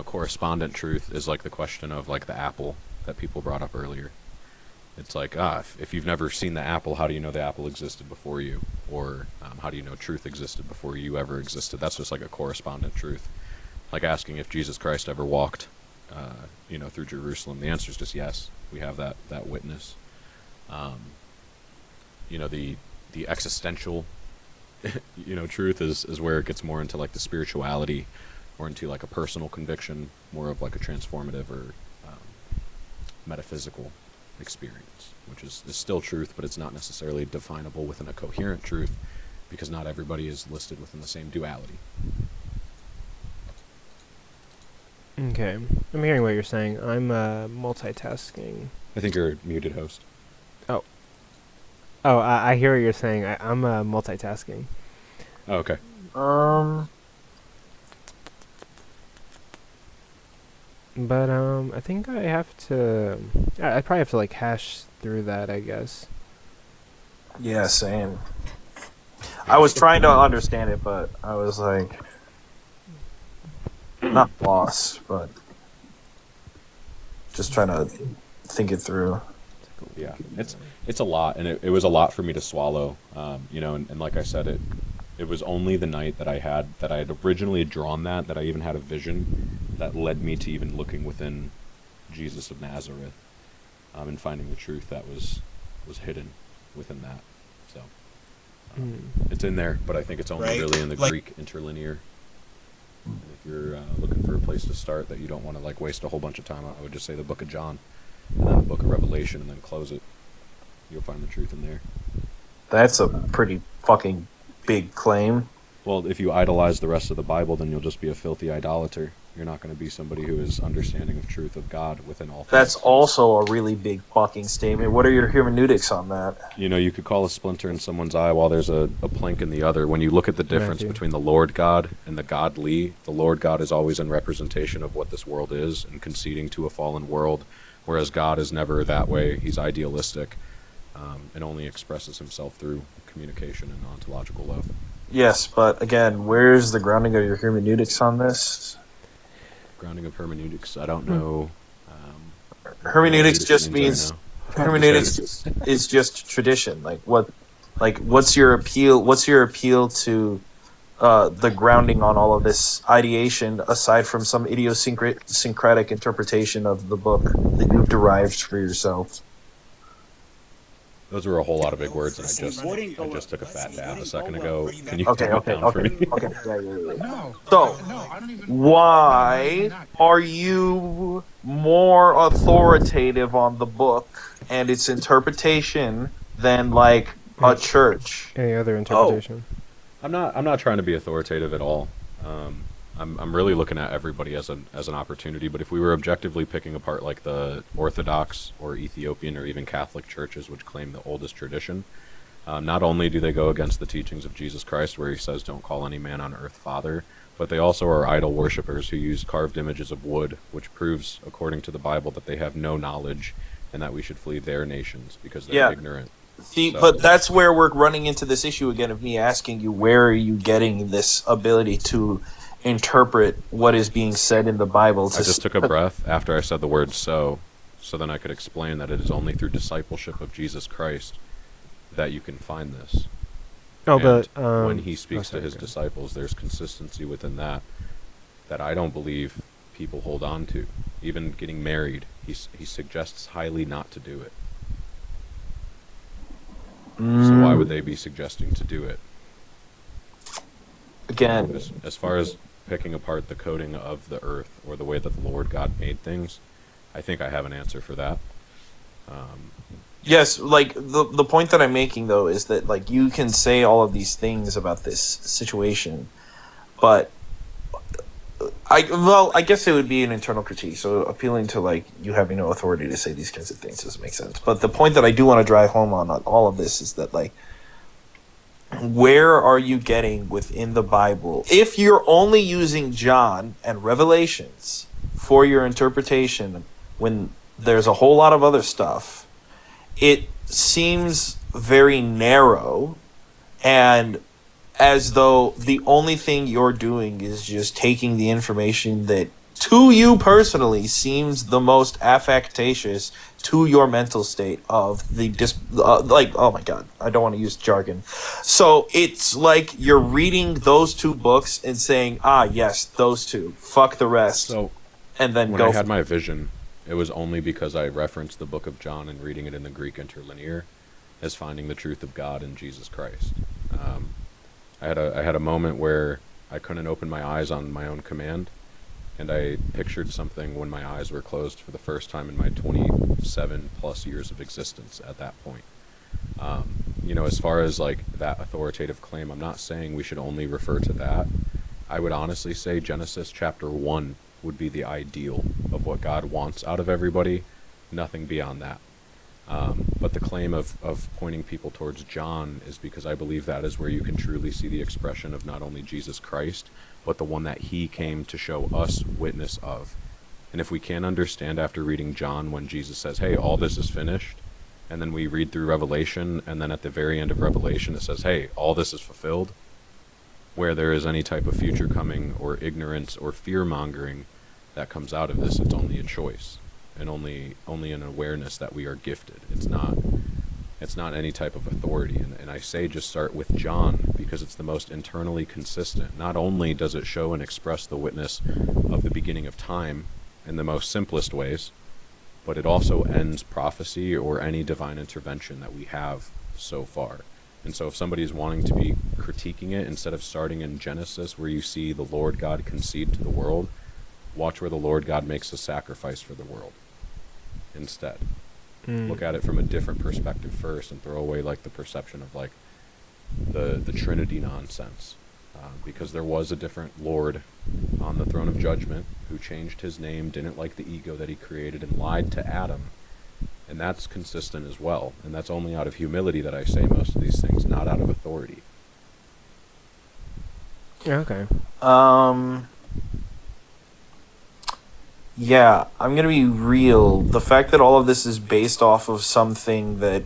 correspondent truth is like the question of like the apple that people brought up earlier. It's like, if you've never seen the apple, how do you know the apple existed before you? Or how do you know truth existed before you ever existed? That's just like a correspondent truth. Like asking if Jesus Christ ever walked, through Jerusalem. The answer is just yes. We have that witness. The existential, truth is where it gets more into like the spirituality, or into like a personal conviction, more of like a transformative or metaphysical experience, which is still truth, but it's not necessarily definable within a coherent truth, because not everybody is listed within the same duality. Okay, I'm hearing what you're saying. I'm multitasking. I think you're a muted host. Oh. Oh, I hear what you're saying. I'm multitasking. Oh, okay. But I think I have to. I probably have to like hash through that, I guess. Yeah, same. I was trying to understand it, but I was like, not lost, but just trying to think it through. Yeah, it's a lot, and it was a lot for me to swallow. You know, and like I said, it was only the night that I had originally drawn that I even had a vision that led me to even looking within Jesus of Nazareth, and finding the truth that was hidden within that. So it's in there, but I think it's only really in the Greek interlinear. If you're looking for a place to start that you don't want to like waste a whole bunch of time, I would just say the Book of John, and then the Book of Revelation, and then close it. You'll find the truth in there. That's a pretty fucking big claim. Well, if you idolize the rest of the Bible, then you'll just be a filthy idolater. You're not going to be somebody who is understanding of truth of God within all things. That's also a really big fucking statement. What are your hermeneutics on that? You know, you could call a splinter in someone's eye while there's a plank in the other. When you look at the difference between the Lord God and the godly, the Lord God is always in representation of what this world is and conceding to a fallen world, whereas God is never that way. He's idealistic and only expresses himself through communication and ontological love. Yes, but again, where's the grounding of your hermeneutics on this? Grounding of hermeneutics, I don't know. Hermeneutics just means hermeneutics is just tradition. What's your appeal? What's your appeal to the grounding on all of this ideation, aside from some idiosyncratic interpretation of the book that you've derived for yourself? Those were a whole lot of big words, and I just took a fat dab a second ago. Can you tone it down for me? Okay. So, why are you more authoritative on the book and its interpretation than like a church? Any other interpretation? I'm not trying to be authoritative at all. I'm really looking at everybody as an opportunity. But if we were objectively picking apart like the Orthodox or Ethiopian or even Catholic churches, which claim the oldest tradition, not only do they go against the teachings of Jesus Christ, where he says, "Don't call any man on earth father," but they also are idol worshippers who use carved images of wood, which proves, according to the Bible, that they have no knowledge and that we should flee their nations because they're ignorant. See, but that's where we're running into this issue again of me asking you, where are you getting this ability to interpret what is being said in the Bible? I just took a breath after I said the word so then I could explain that it is only through discipleship of Jesus Christ that you can find this. When he speaks to his disciples, there's consistency within that I don't believe people hold on to. Even getting married, he suggests highly not to do it. So why would they be suggesting to do it? Again, as far as picking apart the coding of the earth or the way that the Lord God made things, I think I have an answer for that. Yes, like the point that I'm making though is that like you can say all of these things about this situation, but I guess it would be an internal critique. So appealing to like you having no authority to say these kinds of things doesn't make sense. But the point that I do want to drive home on all of this is that like, where are you getting within the Bible? If you're only using John and Revelations for your interpretation, when there's a whole lot of other stuff, it seems very narrow, and as though the only thing you're doing is just taking the information that to you personally seems the most affectatious to your mental state of the like, oh my god, I don't want to use jargon. So it's like you're reading those two books and saying, ah yes, those two, fuck the rest. So and then when I had my vision, it was only because I referenced the book of John and reading it in the Greek interlinear as finding the truth of God in Jesus Christ. I had a moment where I couldn't open my eyes on my own command, and I pictured something when my eyes were closed for the first time in my 27 plus years of existence at that point. You know, as far as like that authoritative claim, I'm not saying we should only refer to that. I would honestly say Genesis chapter 1 would be the ideal of what God wants out of everybody, nothing beyond that. But the claim of pointing people towards John is because I believe that is where you can truly see the expression of not only Jesus Christ, but the one that he came to show us witness of. And if we can't understand after reading John when Jesus says, hey, all this is finished, and then we read through Revelation, and then at the very end of Revelation it says, hey, all this is fulfilled, where there is any type of future coming or ignorance or fear-mongering that comes out of this, it's only a choice. And only an awareness that we are gifted. It's not any type of authority. And I say just start with John because it's the most internally consistent. Not only does it show and express the witness of the beginning of time in the most simplest ways, but it also ends prophecy or any divine intervention that we have so far. And so if somebody's wanting to be critiquing it, instead of starting in Genesis where you see the Lord God concede to the world, watch where the Lord God makes a sacrifice for the world instead. Look at it from a different perspective first and throw away like the perception of like the Trinity nonsense. Because there was a different Lord on the throne of judgment who changed his name, didn't like the ego that he created, and lied to Adam. And that's consistent as well. And that's only out of humility that I say most of these things, not out of authority. Yeah, okay. Yeah, I'm gonna be real. The fact that all of this is based off of something that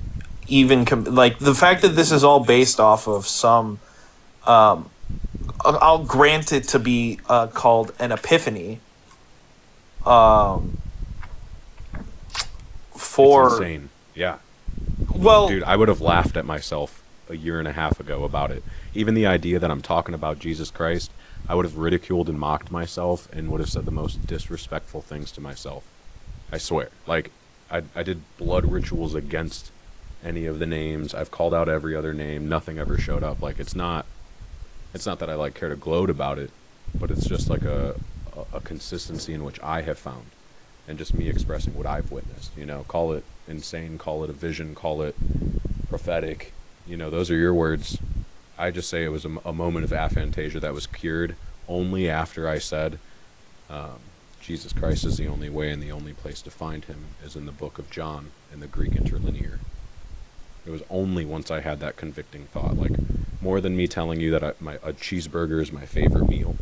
even like the fact that this is all based off of some, I'll grant it to be called an epiphany. For It's insane. Yeah. Well, dude, I would have laughed at myself a year and a half ago about it. Even the idea that I'm talking about Jesus Christ, I would have ridiculed and mocked myself and would have said the most disrespectful things to myself. I swear. Like, I did blood rituals against any of the names. I've called out every other name. Nothing ever showed up. Like, it's not that I like care to gloat about it, but it's just like a consistency in which I have found. And just me expressing what I've witnessed. You know, call it insane, call it a vision, call it prophetic. You know, those are your words. I just say it was a moment of aphantasia that was cured only after I said, Jesus Christ is the only way and the only place to find him is in the book of John in the Greek interlinear. It was only once I had that convicting thought, like more than me telling you that a cheeseburger is my favorite meal.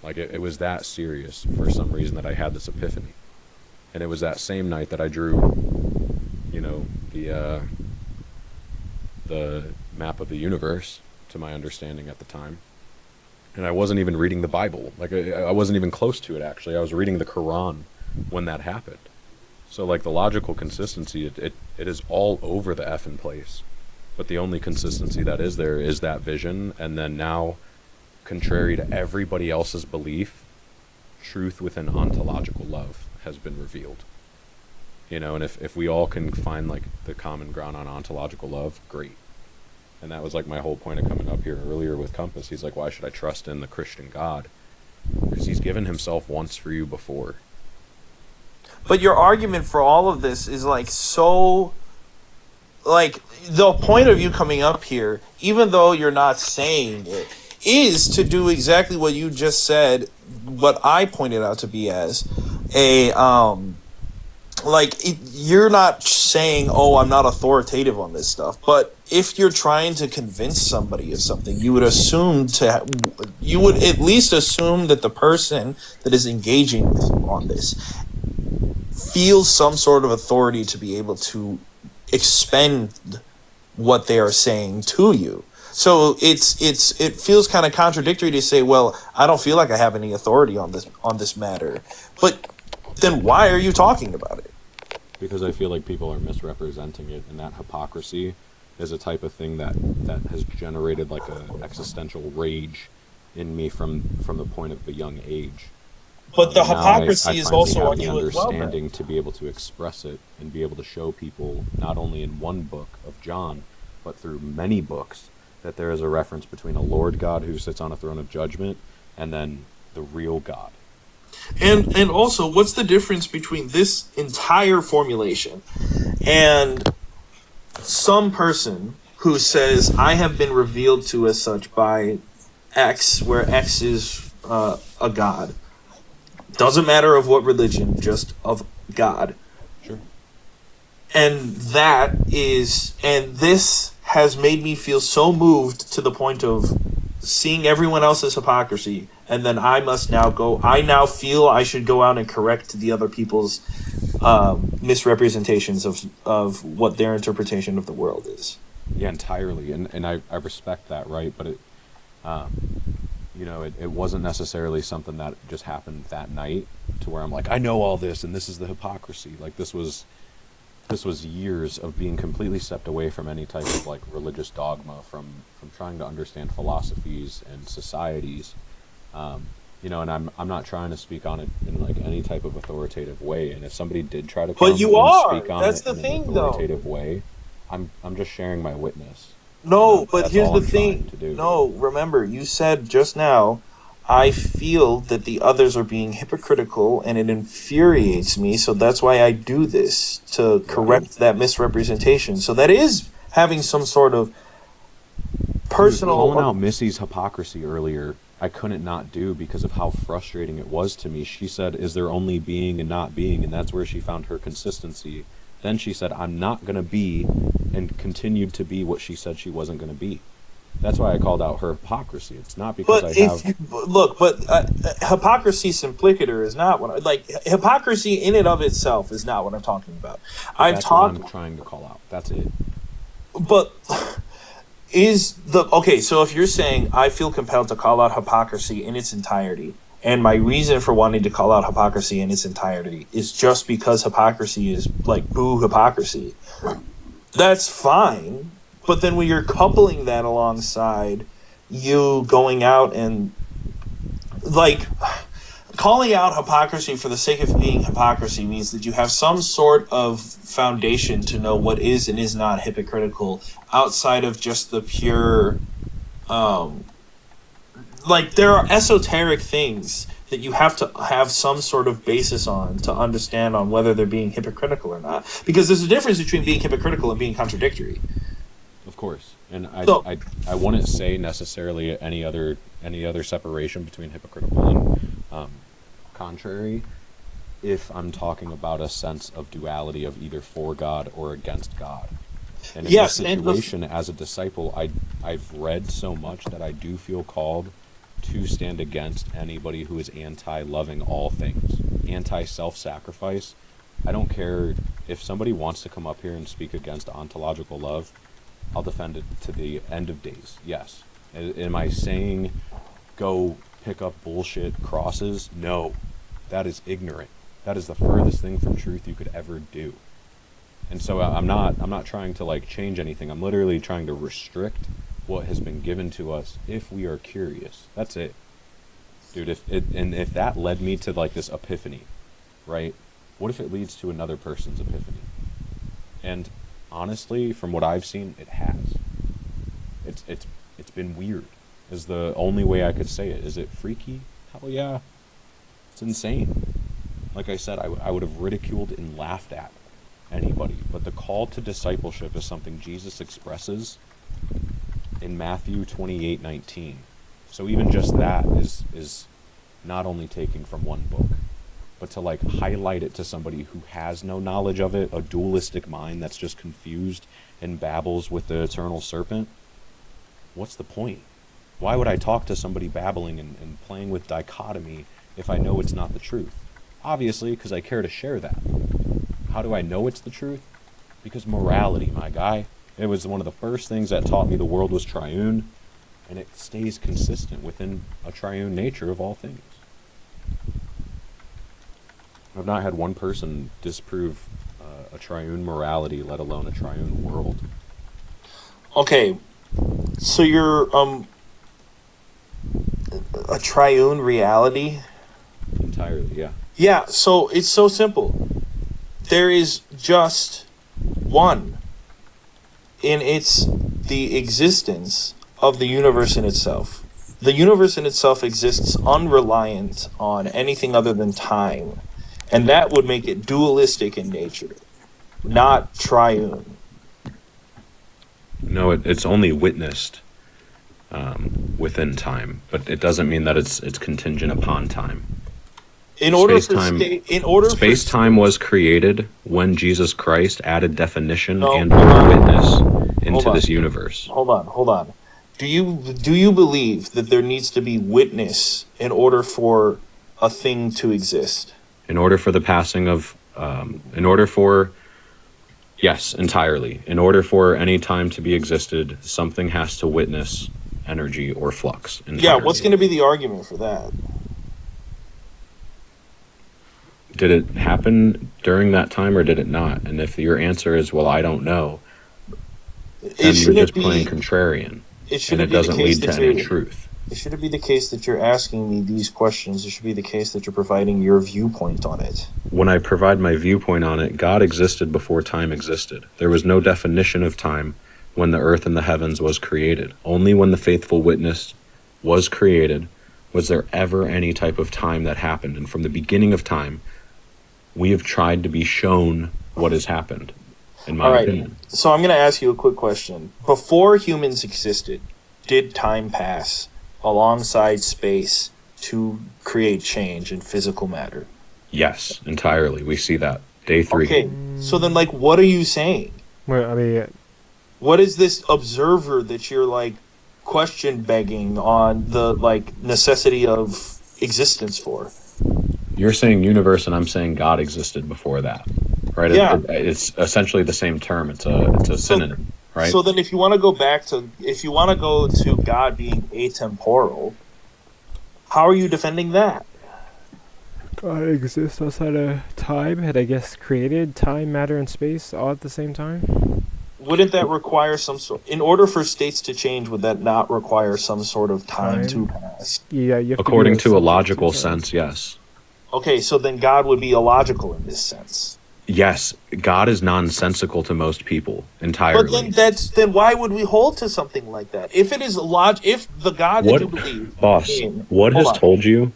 Like it was that serious for some reason that I had this epiphany. And it was that same night that I drew, you know, the map of the universe, to my understanding at the time. And I wasn't even reading the Bible. Like, I wasn't even close to it, actually. I was reading the Quran when that happened. So, like, the logical consistency, it is all over the effing place. But the only consistency that is there is that vision. And then now, contrary to everybody else's belief, truth within ontological love has been revealed. You know, and if we all can find, like, the common ground on ontological love, great. And that was, like, my whole point of coming up here earlier with Compass. He's like, why should I trust in the Christian God? Because he's given himself once for you before. but your argument for all of this is like so. Like the point of you coming up here, even though you're not saying it, is to do exactly what you just said. What I pointed out to be as a you're not saying, oh, I'm not authoritative on this stuff, but if you're trying to convince somebody of something, you would at least assume that the person that is engaging with you on this feels some sort of authority to be able to expend what they are saying to you. So it feels kind of contradictory to say, well, I don't feel like I have any authority on this matter, but then why are you talking about it? Because I feel like people are misrepresenting it, and that hypocrisy is a type of thing that has generated like a existential rage in me from the point of a young age. But the Now hypocrisy is also on the you as well, understanding man. to be able to express it and be able to show people not only in one book of John, but through many books, that there is a reference between a Lord God who sits on a throne of judgment and then the real God. And also, what's the difference between this entire formulation and some person who says, I have been revealed to as such by X, where X is a god, Doesn't matter of what religion, just of God. Sure. And this has made me feel so moved to the point of seeing everyone else's hypocrisy, and then I now feel I should go out and correct the other people's misrepresentations of what their interpretation of the world is. Yeah, entirely, and I respect that, right? But it, it wasn't necessarily something that just happened that night to where I'm like, I know all this, and this is the hypocrisy. Like this was years of being completely stepped away from any type of like religious dogma, from trying to understand philosophies and societies. And I'm not trying to speak on it in like any type of authoritative way. And if somebody did try to come But you and are. speak on That's it the in thing, an though. authoritative way, I'm just sharing my witness. No, but That's here's all the I'm thing. trying to do. No, remember, you said just now, I feel that the others are being hypocritical and it infuriates me, so that's why I do this, to correct that misrepresentation. So that is having some sort of personal... Calling out Missy's hypocrisy earlier, I couldn't not do because of how frustrating it was to me. She said, is there only being and not being? And that's where she found her consistency. Then she said, I'm not going to be, and continued to be what she said she wasn't going to be. That's why I called out her hypocrisy. It's not because hypocrisy simpliciter is not what hypocrisy in and of itself is not what I'm talking about. That's what I'm trying to call out. That's it. But so if you're saying I feel compelled to call out hypocrisy in its entirety, and my reason for wanting to call out hypocrisy in its entirety is just because hypocrisy is like boo hypocrisy, that's fine. But then when you're coupling that alongside you going out and like calling out hypocrisy for the sake of being hypocrisy means that you have some sort of foundation to know what is and is not hypocritical outside of just the pure there are esoteric things that you have to have some sort of basis on to understand on whether they're being hypocritical or not, because there's a difference between being hypocritical and being contradictory. Of course, and I wouldn't say necessarily any other separation between hypocritical and contrary, if I'm talking about a sense of duality of either for God or against God. And in this situation, as a disciple, I've read so much that I do feel called to stand against anybody who is anti-loving all things, anti-self-sacrifice. I don't care if somebody wants to come up here and speak against ontological love. I'll defend it to the end of days, yes. Am I saying go pick up bullshit crosses? No. That is ignorant. That is the furthest thing from truth you could ever do. And so I'm not trying to like change anything. I'm literally trying to restrict what has been given to us if we are curious. That's it. Dude, if that led me to like this epiphany, right? What if it leads to another person's epiphany? And honestly, from what I've seen, it has. It's been weird, is the only way I could say it. Is it freaky? Hell yeah. It's insane. Like I said, I would have ridiculed and laughed at anybody, but the call to discipleship is something Jesus expresses in Matthew 28:19. So even just that is not only taking from one book, but to like highlight it to somebody who has no knowledge of it, a dualistic mind that's just confused and babbles with the eternal serpent. What's the point? Why would I talk to somebody babbling and playing with dichotomy if I know it's not the truth? Obviously, because I care to share that. How do I know it's the truth? Because morality, my guy. It was one of the first things that taught me the world was triune, and it stays consistent within a triune nature of all things. I've not had one person disprove a triune morality, let alone a triune world. Okay, so you're a triune reality? Entirely, yeah. Yeah, so it's so simple. There is just one. And it's the existence of the universe in itself. The universe in itself exists unreliant on anything other than time. And that would make it dualistic in nature, not triune. No, it's only witnessed within time, but it doesn't mean that it's contingent upon time. In order for Space-time, state, in order space-time was created when Jesus Christ added definition No, and hold on. witness Hold into on. this universe. Hold on. Do you believe that there needs to be witness in order for a thing to exist? In order for the passing of, in order for, yes, entirely. In order for any time to be existed, something has to witness energy or flux. Yeah, Entirely. what's going to be the argument for that? Did it happen during that time or did it not? And if your answer is, well, I don't know, then you're shouldn't just be- playing contrarian. It And shouldn't it be the doesn't case lead to that any you're- truth. It shouldn't be the case that you're asking me these questions. It should be the case that you're providing your viewpoint on it. When I provide my viewpoint on it, God existed before time existed. There was no definition of time when the earth and the heavens was created. Only when the faithful witness was created was there ever any type of time that happened. And from the beginning of time, we have tried to be shown what has happened, in my All right. opinion. So I'm going to ask you a quick question. Before humans existed, did time pass alongside space to create change in physical matter? Yes, entirely. We see that. Day 3. Okay. So then, like, what are you saying? Well, I mean, What is this observer that you're like question begging on the like necessity of existence for? You're saying universe, and I'm saying God existed before that, right? Yeah. It's essentially the same term. It's a synonym, right? So then, if you want to go to God being atemporal, how are you defending that? God exists outside of time, had I guess created time, matter, and space all at the same time. Wouldn't that require some sort? In order for states to change, would that not require some sort of time to pass? Yeah, you have According to, be to a subject logical time. sense, yes. Okay, so then God would be illogical in this sense. Yes, God is nonsensical to most people entirely. But then why would we hold to something like that? If it is if the God that What, you believe, boss? in- What hold has on. told you?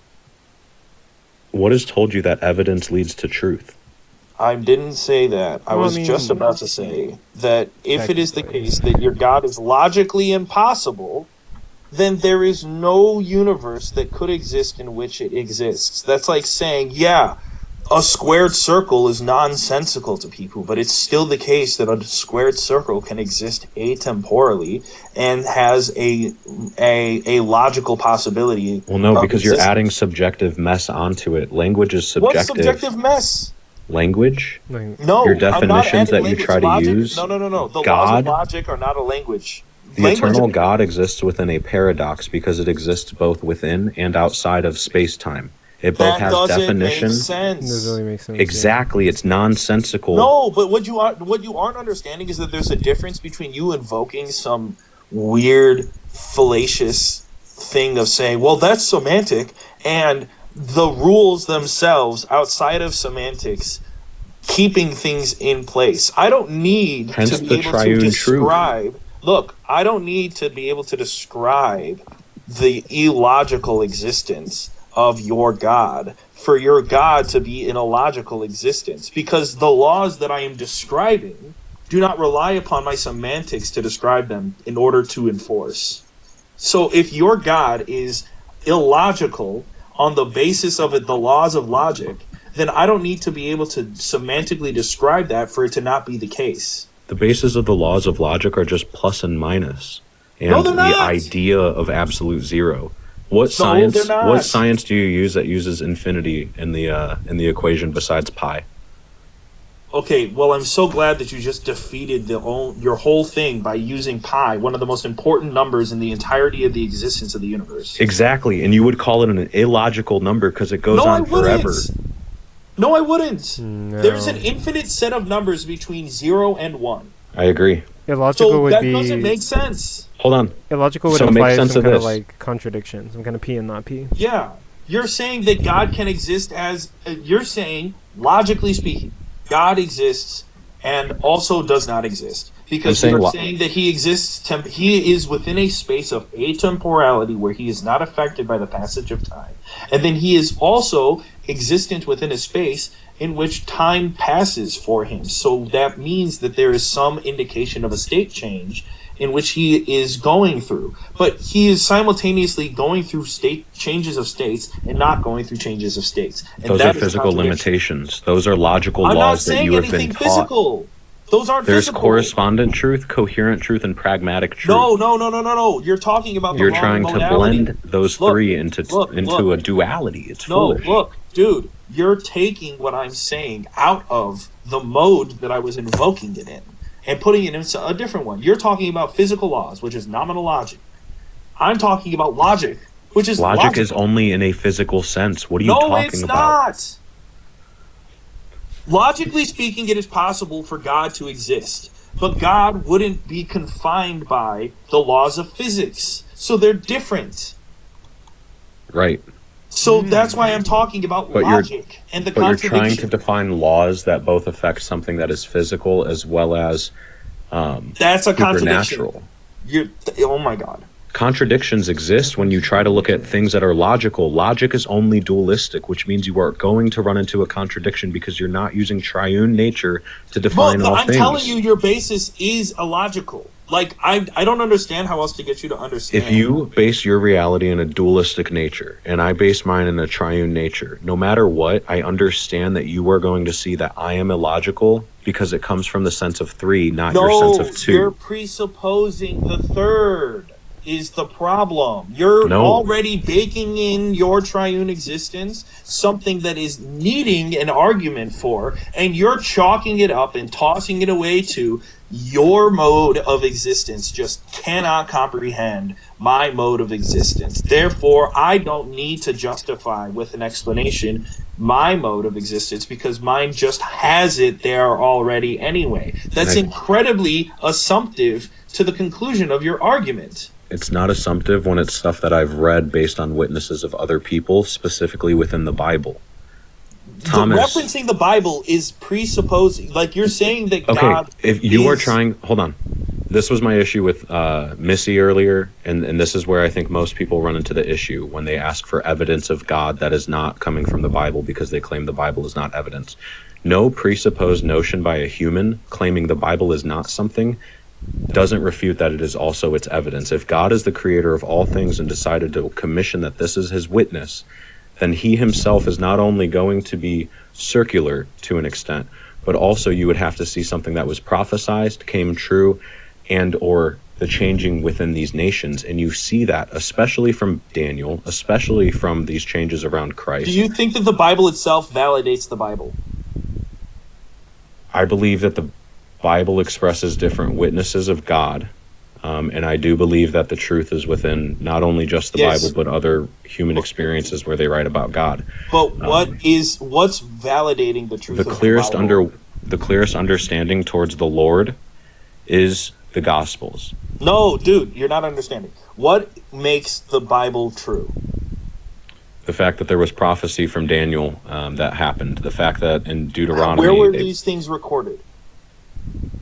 What has told you that evidence leads to truth? I didn't say that. I Well, I was mean, just about to say that if it is the case that your God is logically impossible, then there is no universe that could exist in which it exists. That's like saying, yeah, a squared circle is nonsensical to people, but it's still the case that a squared circle can exist atemporally and has a logical possibility. Well, no, of because you're existence. adding subjective mess onto it. Language is subjective. What's subjective mess? Language? No, Your I'm not definitions adding that you language. try to Logic- use. No. The laws of God, logic are not a language. the Language- eternal God exists within a paradox because it exists both within and outside of space-time. It both That has doesn't definition. make sense. Doesn't really make sense. Exactly, it's nonsensical. No, but what you aren't understanding is that there's a difference between you invoking some weird fallacious thing of saying, well, that's semantic, and the rules themselves outside of semantics keeping things in place. I don't need Hence to the be able to triune truth. describe. Look, I don't need to be able to describe the illogical existence of your God for your God to be in a logical existence, because the laws that I am describing do not rely upon my semantics to describe them in order to enforce. So if your God is illogical on the basis of the laws of logic, then I don't need to be able to semantically describe that for it to not be the case. The basis of the laws of logic are just plus and minus, and No, they're the not. idea of absolute zero. What No, science? they're not. What science do you use that uses infinity in the equation besides pi? Okay, well, I'm so glad that you just defeated your whole thing by using pi, one of the most important numbers in the entirety of the existence of the universe. Exactly, and you would call it an illogical number because it goes No, on I wouldn't. forever. No, I wouldn't. No. There's an infinite set of numbers between 0 and 1. I agree. Illogical So would that be. doesn't make sense. Hold on. Illogical would So make imply sense some of kind of this. like contradiction, some kind of P and not P. Yeah. You're saying that God can exist as... you're saying, logically speaking, God exists and also does not exist. Because saying you're lo- saying that he exists... he is within a space of atemporality where he is not affected by the passage of time. And then he is also existent within a space in which time passes for him. So that means that there is some indication of a state change in which he is going through. But he is simultaneously going through changes of states and not going through changes of states. And Those that are is a physical contradiction. limitations. Those are logical I'm not laws that saying you have been anything taught. physical. Those aren't There's physical. correspondent truth, coherent truth, and pragmatic truth. No. You're talking about the You're wrong trying to modality. blend those Look, three into look. a duality. It's No, foolish. look, dude, you're taking what I'm saying out of the mode that I was invoking it in and putting it into a different one. You're talking about physical laws, which is nominal logic. I'm talking about logic, which is Logic is logical. only in a physical sense. What are you No, talking it's about? not. Logically speaking, it is possible for God to exist, but God wouldn't be confined by the laws of physics. So they're different. Right. So that's why I'm talking about But logic and the But you're trying contradiction. to define laws that both affect something that is physical as well as That's a contradiction. supernatural. Oh my God. Contradictions exist when you try to look at things that are logical. Logic is only dualistic, which means you are going to run into a contradiction because you're not using triune nature to define all I'm things. telling you, your basis is illogical. Like, I don't understand how else to get you to understand. If you base your reality in a dualistic nature and I base mine in a triune nature, no matter what, I understand that you are going to see that I am illogical because it comes from the sense of three, not your sense of two. You're presupposing the third is the problem. You're already baking in your triune existence something that is needing an argument for, and you're chalking it up and tossing it away to your mode of existence just cannot comprehend my mode of existence. Therefore, I don't need to justify with an explanation my mode of existence because mine just has it there already anyway. That's incredibly assumptive to the conclusion of your argument. It's not assumptive when it's stuff that I've read based on witnesses of other people, specifically within the Bible. Referencing the Bible is presupposing, like you're saying that God. If you are trying, hold on. This was my issue with Missy earlier, and this is where I think most people run into the issue when they ask for evidence of God that is not coming from the Bible because they claim the Bible is not evidence. No presupposed notion by a human claiming the Bible is not something doesn't refute that it is also its evidence. If God is the creator of all things and decided to commission that this is his witness, then he himself is not only going to be circular to an extent, but also you would have to see something that was prophesized, came true, and or the changing within these nations. And you see that, especially from Daniel, especially from these changes around Christ. Do you think that the Bible itself validates the Bible? I believe that the Bible expresses different witnesses of God, and I do believe that the truth is within not only just the Bible, but other human experiences where they write about God. But what's validating the truth The of clearest the Bible? the clearest understanding towards the Lord is the Gospels. No, dude, you're not understanding. What makes the Bible true? The fact that there was prophecy from Daniel that happened. The fact that in Deuteronomy, Where were these things recorded?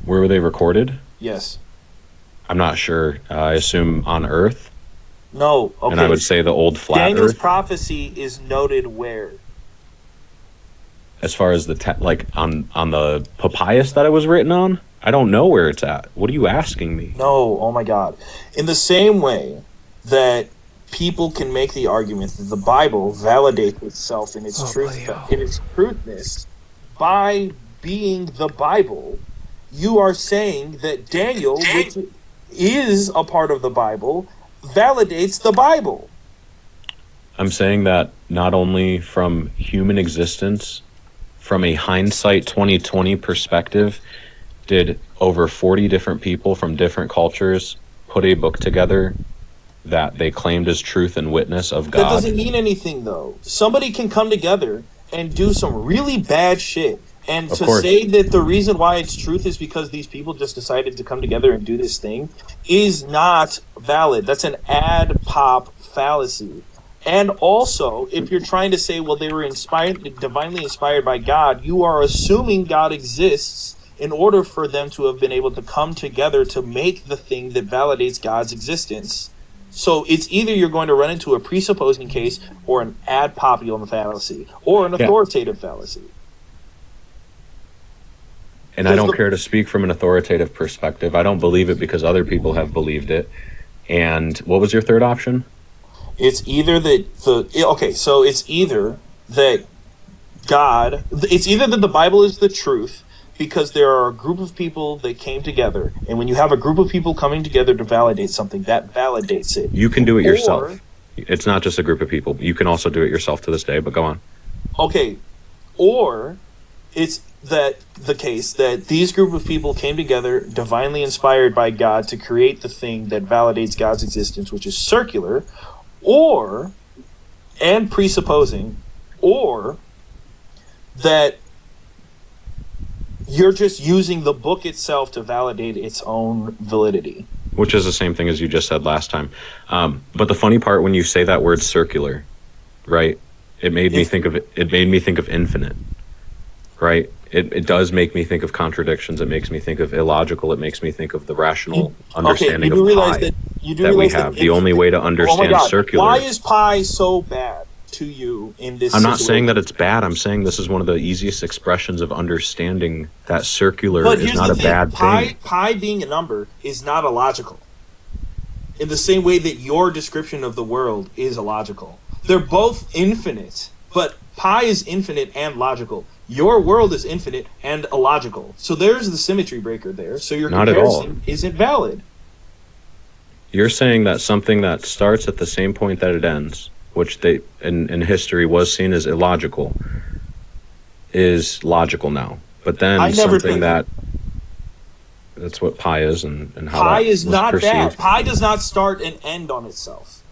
Where were they recorded? Yes. I'm not sure. I assume on Earth. No. Okay. And I would say the old flat Daniel's Earth. prophecy is noted where? As far as the like on the papyrus that it was written on, I don't know where it's at. What are you asking me? No. Oh my God. In the same way that people can make the argument that the Bible validates itself in its in its truthness by being the Bible, you are saying that Daniel, which is a part of the Bible, validates the Bible. I'm saying that not only from human existence, from a hindsight 2020 perspective, did over 40 different people from different cultures put a book together that they claimed as truth and witness of God. That doesn't mean anything, though. Somebody can come together and do some really bad shit. And to say that the reason why it's truth is because these people just decided to come together and do this thing is not valid. That's an ad pop fallacy. And also, if you're trying to say, well, they were divinely inspired by God, you are assuming God exists in order for them to have been able to come together to make the thing that validates God's existence. So it's either you're going to run into a presupposing case or an ad populum fallacy or an authoritative fallacy. And I don't care to speak from an authoritative perspective. I don't believe it because other people have believed it. And what was your third option? It's either so it's either that it's either that the Bible is the truth because there are a group of people that came together, and when you have a group of people coming together to validate something, that validates it. You can do it yourself. It's not just a group of people. You can also do it yourself to this day, but go on. Okay, or it's that the case that these group of people came together, divinely inspired by God, to create the thing that validates God's existence, which is circular, and presupposing, or that you're just using the book itself to validate its own validity. Which is the same thing as you just said last time. But the funny part when you say that word circular, right? It made me think of infinite, right? It does make me think of contradictions. It makes me think of illogical. It makes me think of the rational understanding of pi that we have. The only way to understand circular. Why is pi so bad to you in this I'm not saying that it's bad. I'm saying this is one of the easiest expressions of understanding that circular is not a bad thing. Pi being a number is not illogical. In the same way that your description of the world is illogical. They're both infinite, but pi is infinite and logical. Your world is infinite and illogical. So there's the symmetry breaker there. So your comparison isn't valid. You're saying that something that starts at the same point that it ends, which they in history was seen as illogical, is logical now. But then something that's what pi is and how pi that is was not perceived. that. Pi does not start and end on itself.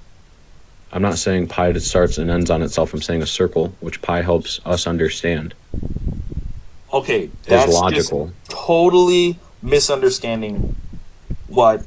I'm not saying pi starts and ends on itself. I'm saying a circle, which pi helps us understand. Okay, that's logical. Just totally misunderstanding what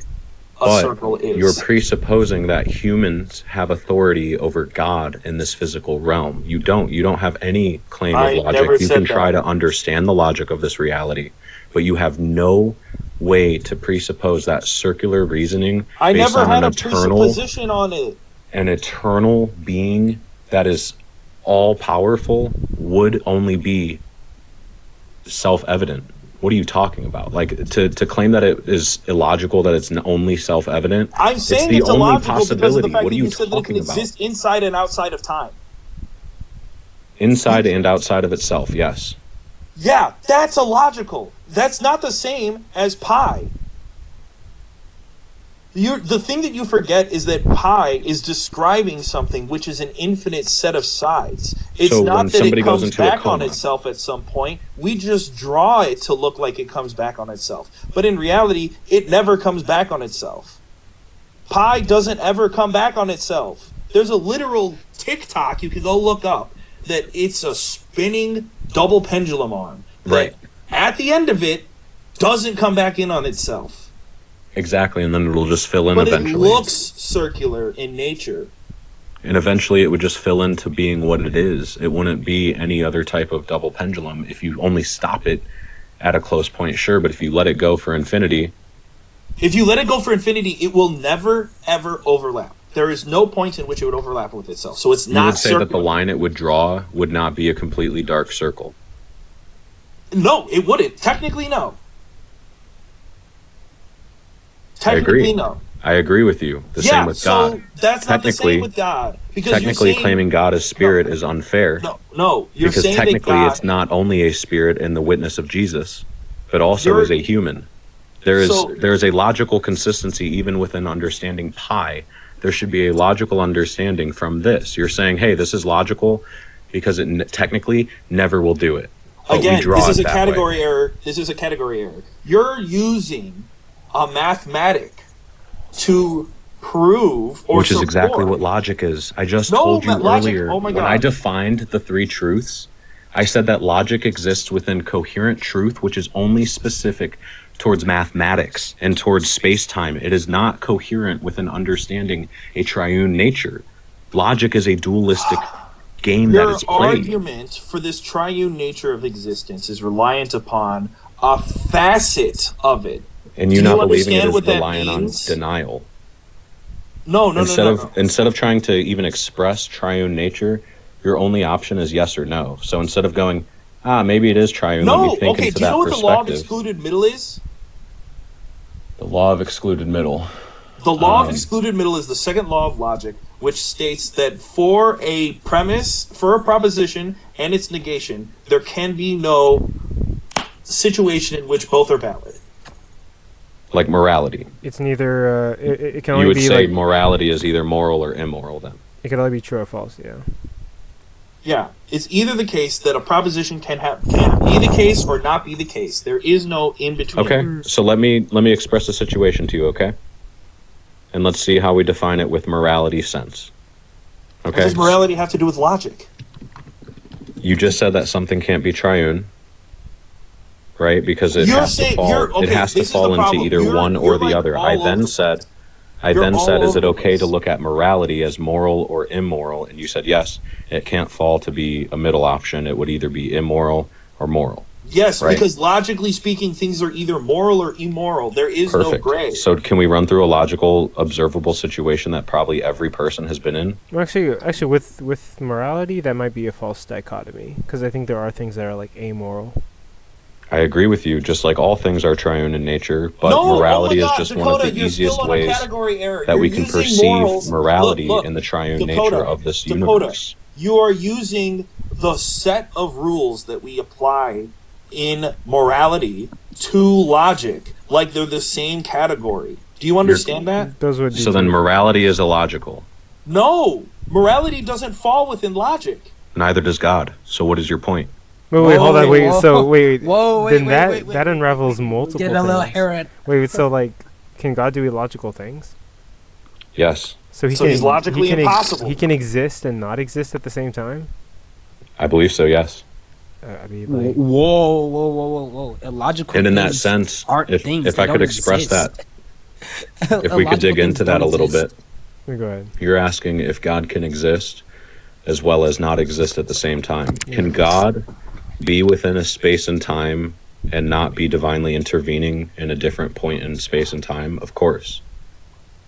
a circle is. You're presupposing that humans have authority over God in this physical realm. You don't. You don't have any claim of logic. You can try to understand the logic of this reality, but you have no way to presuppose that circular reasoning I based never on had an a presupposition on it. An eternal being that is all powerful would only be self-evident. What are you talking about? Like to claim that it is illogical, that it's only self-evident. I'm saying it's the it's only illogical because of the possibility. fact What are that you you said that it can talking about? exist inside and outside of time. Inside and outside of itself, yes. Yeah, that's illogical. That's not the same as pi. The thing that you forget is that pi is describing something which is an infinite set of sides. It's So not when that somebody it goes comes into a back on coma- itself at some point. We just draw it to look like it comes back on itself. But in reality, it never comes back on itself. Pi doesn't ever come back on itself. There's a literal TikTok you can go look up that it's a spinning double pendulum arm. Right. At the end of it, doesn't come back in on itself. Exactly, and then it'll just fill in But eventually. it looks circular in nature. And eventually it would just fill into being what it is. It wouldn't be any other type of double pendulum if you only stop it at a close point, sure, but if you let it go for infinity. If you let it go for infinity, it will never, ever overlap. There is no point in which it would overlap with itself. So it's You not would say circular. that the line it would draw would not be a completely dark circle. No, it wouldn't. Technically, no. I agree. Technically, no. I agree with you. The same with God. That's not the same with God. Because technically you're saying, claiming God as spirit is unfair. No, you're because saying technically that God, it's not only a spirit in the witness of Jesus, but also is a human. There is a logical consistency even within understanding pi. There should be a logical understanding from this. You're saying, hey, this is logical because it technically never will do it. But again, we draw this is it a that category way. error. This is a category error. You're using a mathematic to prove or Which is exactly support. what logic is. I just No, told you logic- earlier, oh my when God. I defined the three truths, I said that logic exists within coherent truth, which is only specific towards mathematics and towards space-time. It is not coherent within understanding a triune nature. Logic is a dualistic game that Your is played. argument for this triune nature of existence is reliant upon a facet of it. And you're Do not you believing it understand is what that relying on means? denial. No. Instead of trying to even express triune nature, your only option is yes or no. So instead of going, maybe it is triune. No, Let me think okay. into Do you that know what the law of perspective. excluded middle is? The law of excluded middle. The law of excluded middle is the second law of logic, which states that for a premise, for a proposition and its negation, there can be no situation in which both are valid. Like morality. It's neither. It can You only would be say like. morality is either moral or immoral then. It can only be true or false. Yeah. Yeah, it's either the case that a proposition can be the case or not be the case. There is no in between. Okay, so let me express the situation to you, okay? And let's see how we define it with morality sense. What Okay? does morality have to do with logic? You just said that something can't be triune, right? Because it You're has to saying- fall. you're- okay, it has to this is the fall into problem. either You're- one you're or the like other. all I over then the said, You're all is it over the okay to look at morality as moral or immoral? And you said yes. It can't fall to be a middle option. It would either be immoral or moral. Yes, right? because logically speaking, things are either moral or immoral. There is no Perfect. gray. So can we run through a logical, observable situation that probably every person has been in? Well, actually, with morality, that might be a false dichotomy because I think there are things that are like amoral. I agree with you. Just like all things are triune in nature, but No, morality oh my is God, just one Dakota, of the you're still easiest on a ways category error. that You're we can using perceive morals- morality Look, in the triune Dakota, nature of this Dakota, universe. you are using the set of rules that we apply in morality to logic like they're the same category. Do you understand that? Those would. So then morality is illogical. No, morality doesn't fall within logic. Neither does God. So what is your point? Wait, hold on, wait. whoa. So wait, Whoa, wait, then wait, that unravels multiple Get a little things. hair in. Wait, so like, can God do illogical things? Yes. So So he's logically impossible. He can exist and not exist at the same time. I believe so, yes. I mean, Whoa, like, whoa. Illogical And in that things sense, aren't if things. I They could don't express exist. that, if we could dig Illogical into things that a don't little exist. bit, go ahead. you're asking if God can exist as well as not exist at the same time. Can God be within a space and time and not be divinely intervening in a different point in space and time? Of course.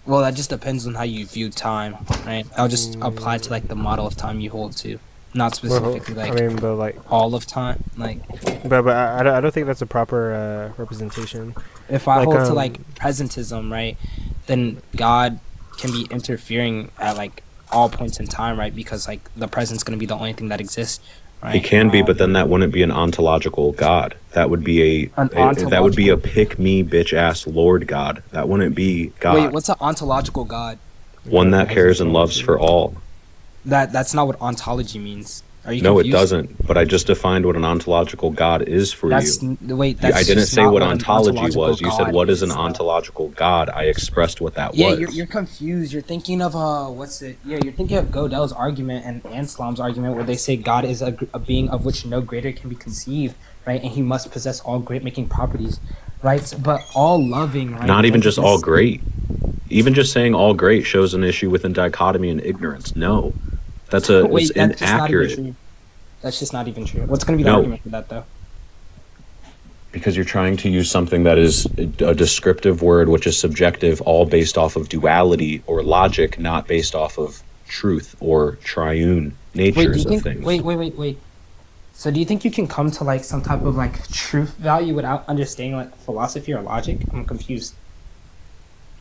Well, that just depends on how you view time, right? I'll just apply to like the model of time you hold to, not specifically like, but like all of time. Like, but I don't think that's a proper representation. if I Like, hold to like presentism, right, then God can be interfering at like all points in time, right? Because like the present's gonna be the only thing that exists, right? He can be, but then that wouldn't be an ontological God. That would be that would be a pick me bitch ass Lord God. That wouldn't be God. Wait, what's an ontological God? One that cares and loves for all. That's not what ontology means. Are you No, confused? it doesn't. But I just defined what an ontological God is for That's you. wait. That's I didn't just say not what an ontology ontological was. You said, God what is an is. ontological God? I expressed what that Yeah, was. you're confused. You're thinking of what's it? Yeah, you're thinking of Gödel's argument and Anslam's argument, where they say God is a being of which no greater can be conceived, right? And he must possess all great-making properties, right? But all loving, right? Not even doesn't just all just- great. Even just saying all great shows an issue within dichotomy and ignorance. No. That's Wait, it's that's just not even inaccurate. true. That's just not even true. What's going to be the No. argument for that, though? Because you're trying to use something that is a descriptive word which is subjective, all based off of duality or logic, not based off of truth or triune Wait, do you natures of think? things. Wait. So do you think you can come to like some type of like truth value without understanding like philosophy or logic? I'm confused.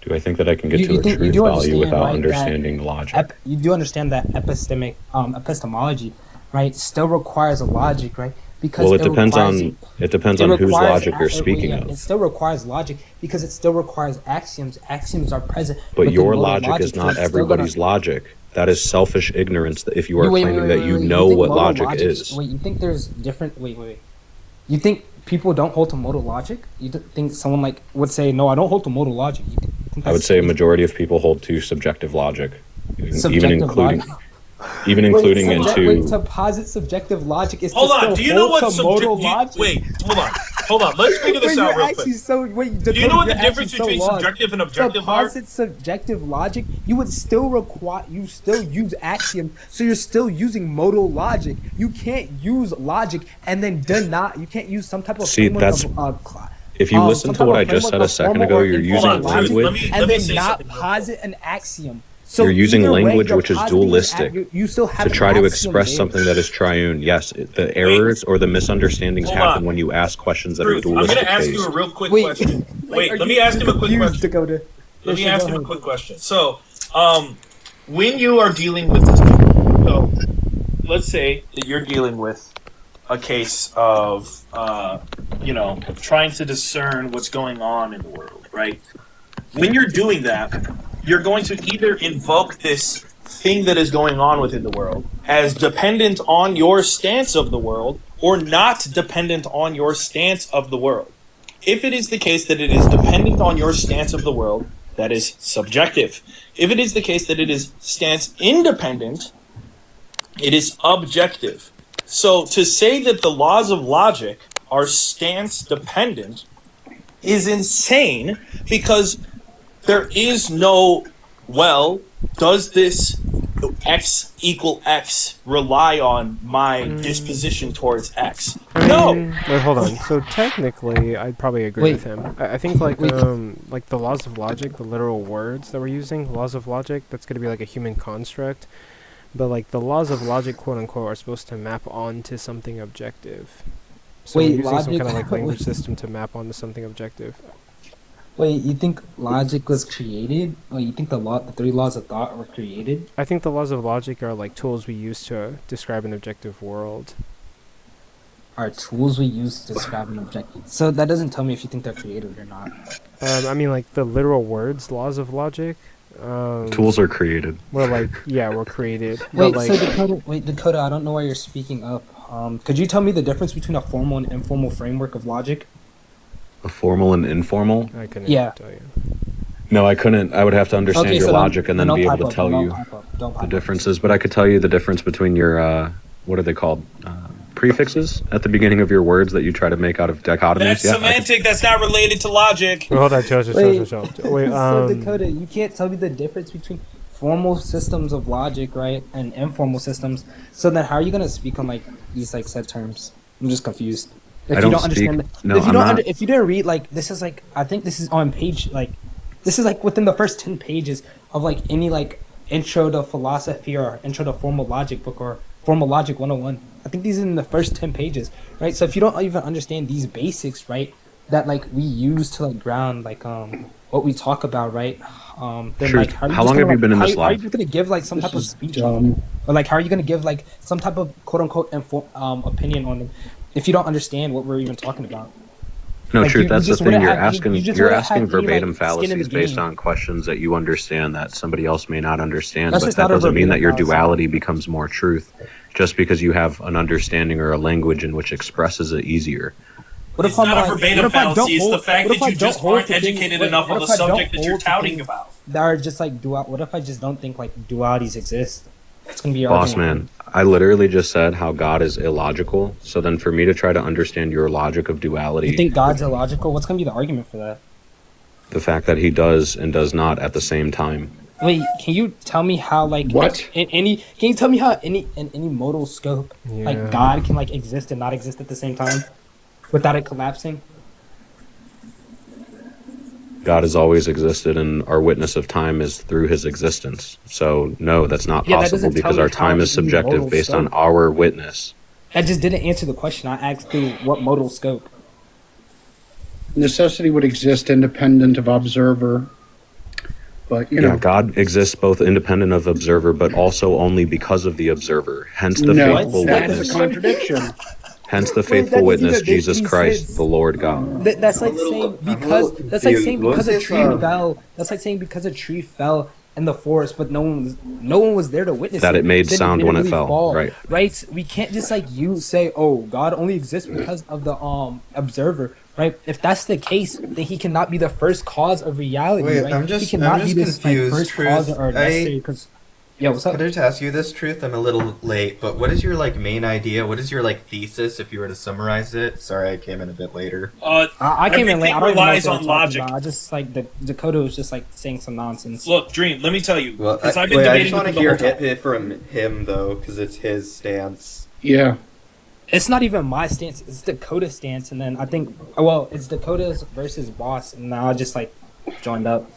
Do I think that I can get You to a think- you truth do value understand, without right, that understanding logic? You do understand that epistemology, right, still requires a logic, right? Because Well, it depends requires- on whose requires logic you're speaking yeah, of. It still requires logic because it still requires axioms. Axioms are present. But within your modal logic is so not it's still everybody's gonna- logic. That is selfish ignorance if you are Wait, claiming wait, that you wait. know think what modal logic is. Wait, you think there's different? Wait. You think people don't hold to modal logic? You think someone like would say, "No, I don't hold to modal logic." You think I would that's say a majority of people hold to subjective logic, even Subjective including logic? into to posit subjective logic is Hold to on. still Do you know hold what to modal subjective? logic. Wait. Hold on. Let's figure this Wait, out you're real actually quick. so wait. Do you know what the you're difference actually between so lost. subjective and To objective are? posit subjective logic, you would still require. You still use axioms, so you're still using modal logic. You can't use logic and then not. You can't use some type of See, framework that's- of, if you listen some to type what of I just framework said a of second formal ago, or you're informal using logic, language. and then not posit an axiom. So you're using either way, language you're which is positing dualistic you still have to an try to axiom express there. something that is triune. Yes, the errors or the misunderstandings Hold happen on. when you ask questions that are Truth, I'm dualistic gonna ask you based. a real quick question. Wait, let me ask him a quick question. Dakota. Let me Yeah, ask go him a ahead. quick question. So, when you are dealing with this, so let's say that you're dealing with a case of, trying to discern what's going on in the world, right? When you're doing that, you're going to either invoke this thing that is going on within the world as dependent on your stance of the world or not dependent on your stance of the world. If it is the case that it is dependent on your stance of the world, that is subjective. If it is the case that it is stance independent, it is objective. So to say that the laws of logic are stance dependent is insane because there is no, well, does this X equal X rely on my disposition towards X? No. Wait, hold on. So technically, I'd probably agree Wait. with him. I think like Wait. like the laws of logic, the literal words that we're using, laws of logic, that's gonna be like a human construct. But like the laws of logic, quote unquote, are supposed to map onto something objective. So we're Wait, using some logic- kind of like language system to map onto something objective. Wait, you think logic was created? Or you think the three laws of thought were created? I think the laws of logic are like tools we use to describe an objective world. Are tools we use to describe an objective. So that doesn't tell me if you think they're created or not. I mean, like the literal words, laws of logic. Tools are created. We're like, yeah, we're created. Wait, but, so like, Dakota, I don't know why you're speaking up. Could you tell me the difference between a formal and informal framework of logic? A formal and informal? I couldn't tell you. No, I couldn't. I would have to understand Okay, your so logic and then don't be able pipe to up, tell don't you pipe up, don't the pipe up. differences. But I could tell you the difference between your, what are they called? Prefixes at the beginning of your words that you try to make out of dichotomies. That's Yeah, semantic. That's not related to logic. Wait, hold on, chill. Wait, so Dakota, you can't tell me the difference between formal systems of logic, right, and informal systems. So then, how are you gonna speak on like these like set terms? I'm just confused. If I you don't don't speak- understand, no, if you I'm don't, not- if you didn't read like this is like I think this is on page like this is like within the first 10 pages of like any like intro to philosophy or intro to formal logic book or formal logic 101. I think these are in the first 10 pages, right? So if you don't even understand these basics, right, that like we use to like ground like what we talk about, right? Then Truth. like how, How long have you been in this How are life? you gonna give like some type of speech on them, or like how are you gonna give like some type of quote unquote opinion on them if you don't understand what we're even talking about? No, Like, truth. you That's the just thing. wouldn't You're have- asking. you just You're wouldn't asking have any, verbatim like, skin in the fallacies based game. on questions that you understand that somebody else may not understand. That's But just that not a doesn't mean that verbatim your fallacy. duality becomes more truth, just because you have an understanding or a language in which expresses it easier. What if It's I'm not like, a verbatim what if I don't fallacy. It's the hold- fact what if that I you don't just hold aren't to things- educated wait, enough what on the if I don't subject that you're hold to touting things about. That are just like dual. What if I just don't think like dualities exist? It's gonna be your Boss argument. man, I literally just said how God is illogical. So then, for me to try to understand your logic of duality, You think God's illogical? What's gonna be the argument for that? the fact that He does and does not at the same time. Wait, can you tell me how like What? in any? Can you tell me how in any modal scope Yeah. like God can like exist and not exist at the same time without it collapsing? God has always existed, and our witness of time is through His existence. So no, that's not Yeah, that possible doesn't tell because me our how time is in modal subjective based on scope. our witness. That just didn't answer the question. I asked through what modal scope. Necessity would exist independent of observer, but you Yeah, know, God exists both independent of observer, but also only because of the observer. Hence the no, faithful that witness. is a contradiction. Hence the Wait, faithful that doesn't witness, even make Jesus any Christ, sense. the Lord God. That's like saying because that's like saying because a tree this, fell. That's like saying because a tree fell in the forest, but no one was there to witness That it made Then sound didn't when it really fell, fall. right. Right. We can't just like you say, oh, God only exists because of the observer. Right. If that's the case, then he cannot be the first cause of reality. Wait, right? I'm he just cannot be this confused, like first Truth. cause or necessary because. Yeah, what's up? Could I just ask you this, Truth? I'm a little late, but what is your like main idea? What is your like thesis if you were to summarize it? Sorry, I came in a bit later. I came in late. I don't even know what relies they were on talking logic. about. I just like the Dakota was just like saying some nonsense. Look, Dream, let me tell you. Well, Because I I've been just debating want with to him the hear whole time. it from him though, because it's his stance. Yeah. It's not even my stance. It's Dakota's stance, and then I think, well, it's Dakota's versus Boss, and now I just like joined up.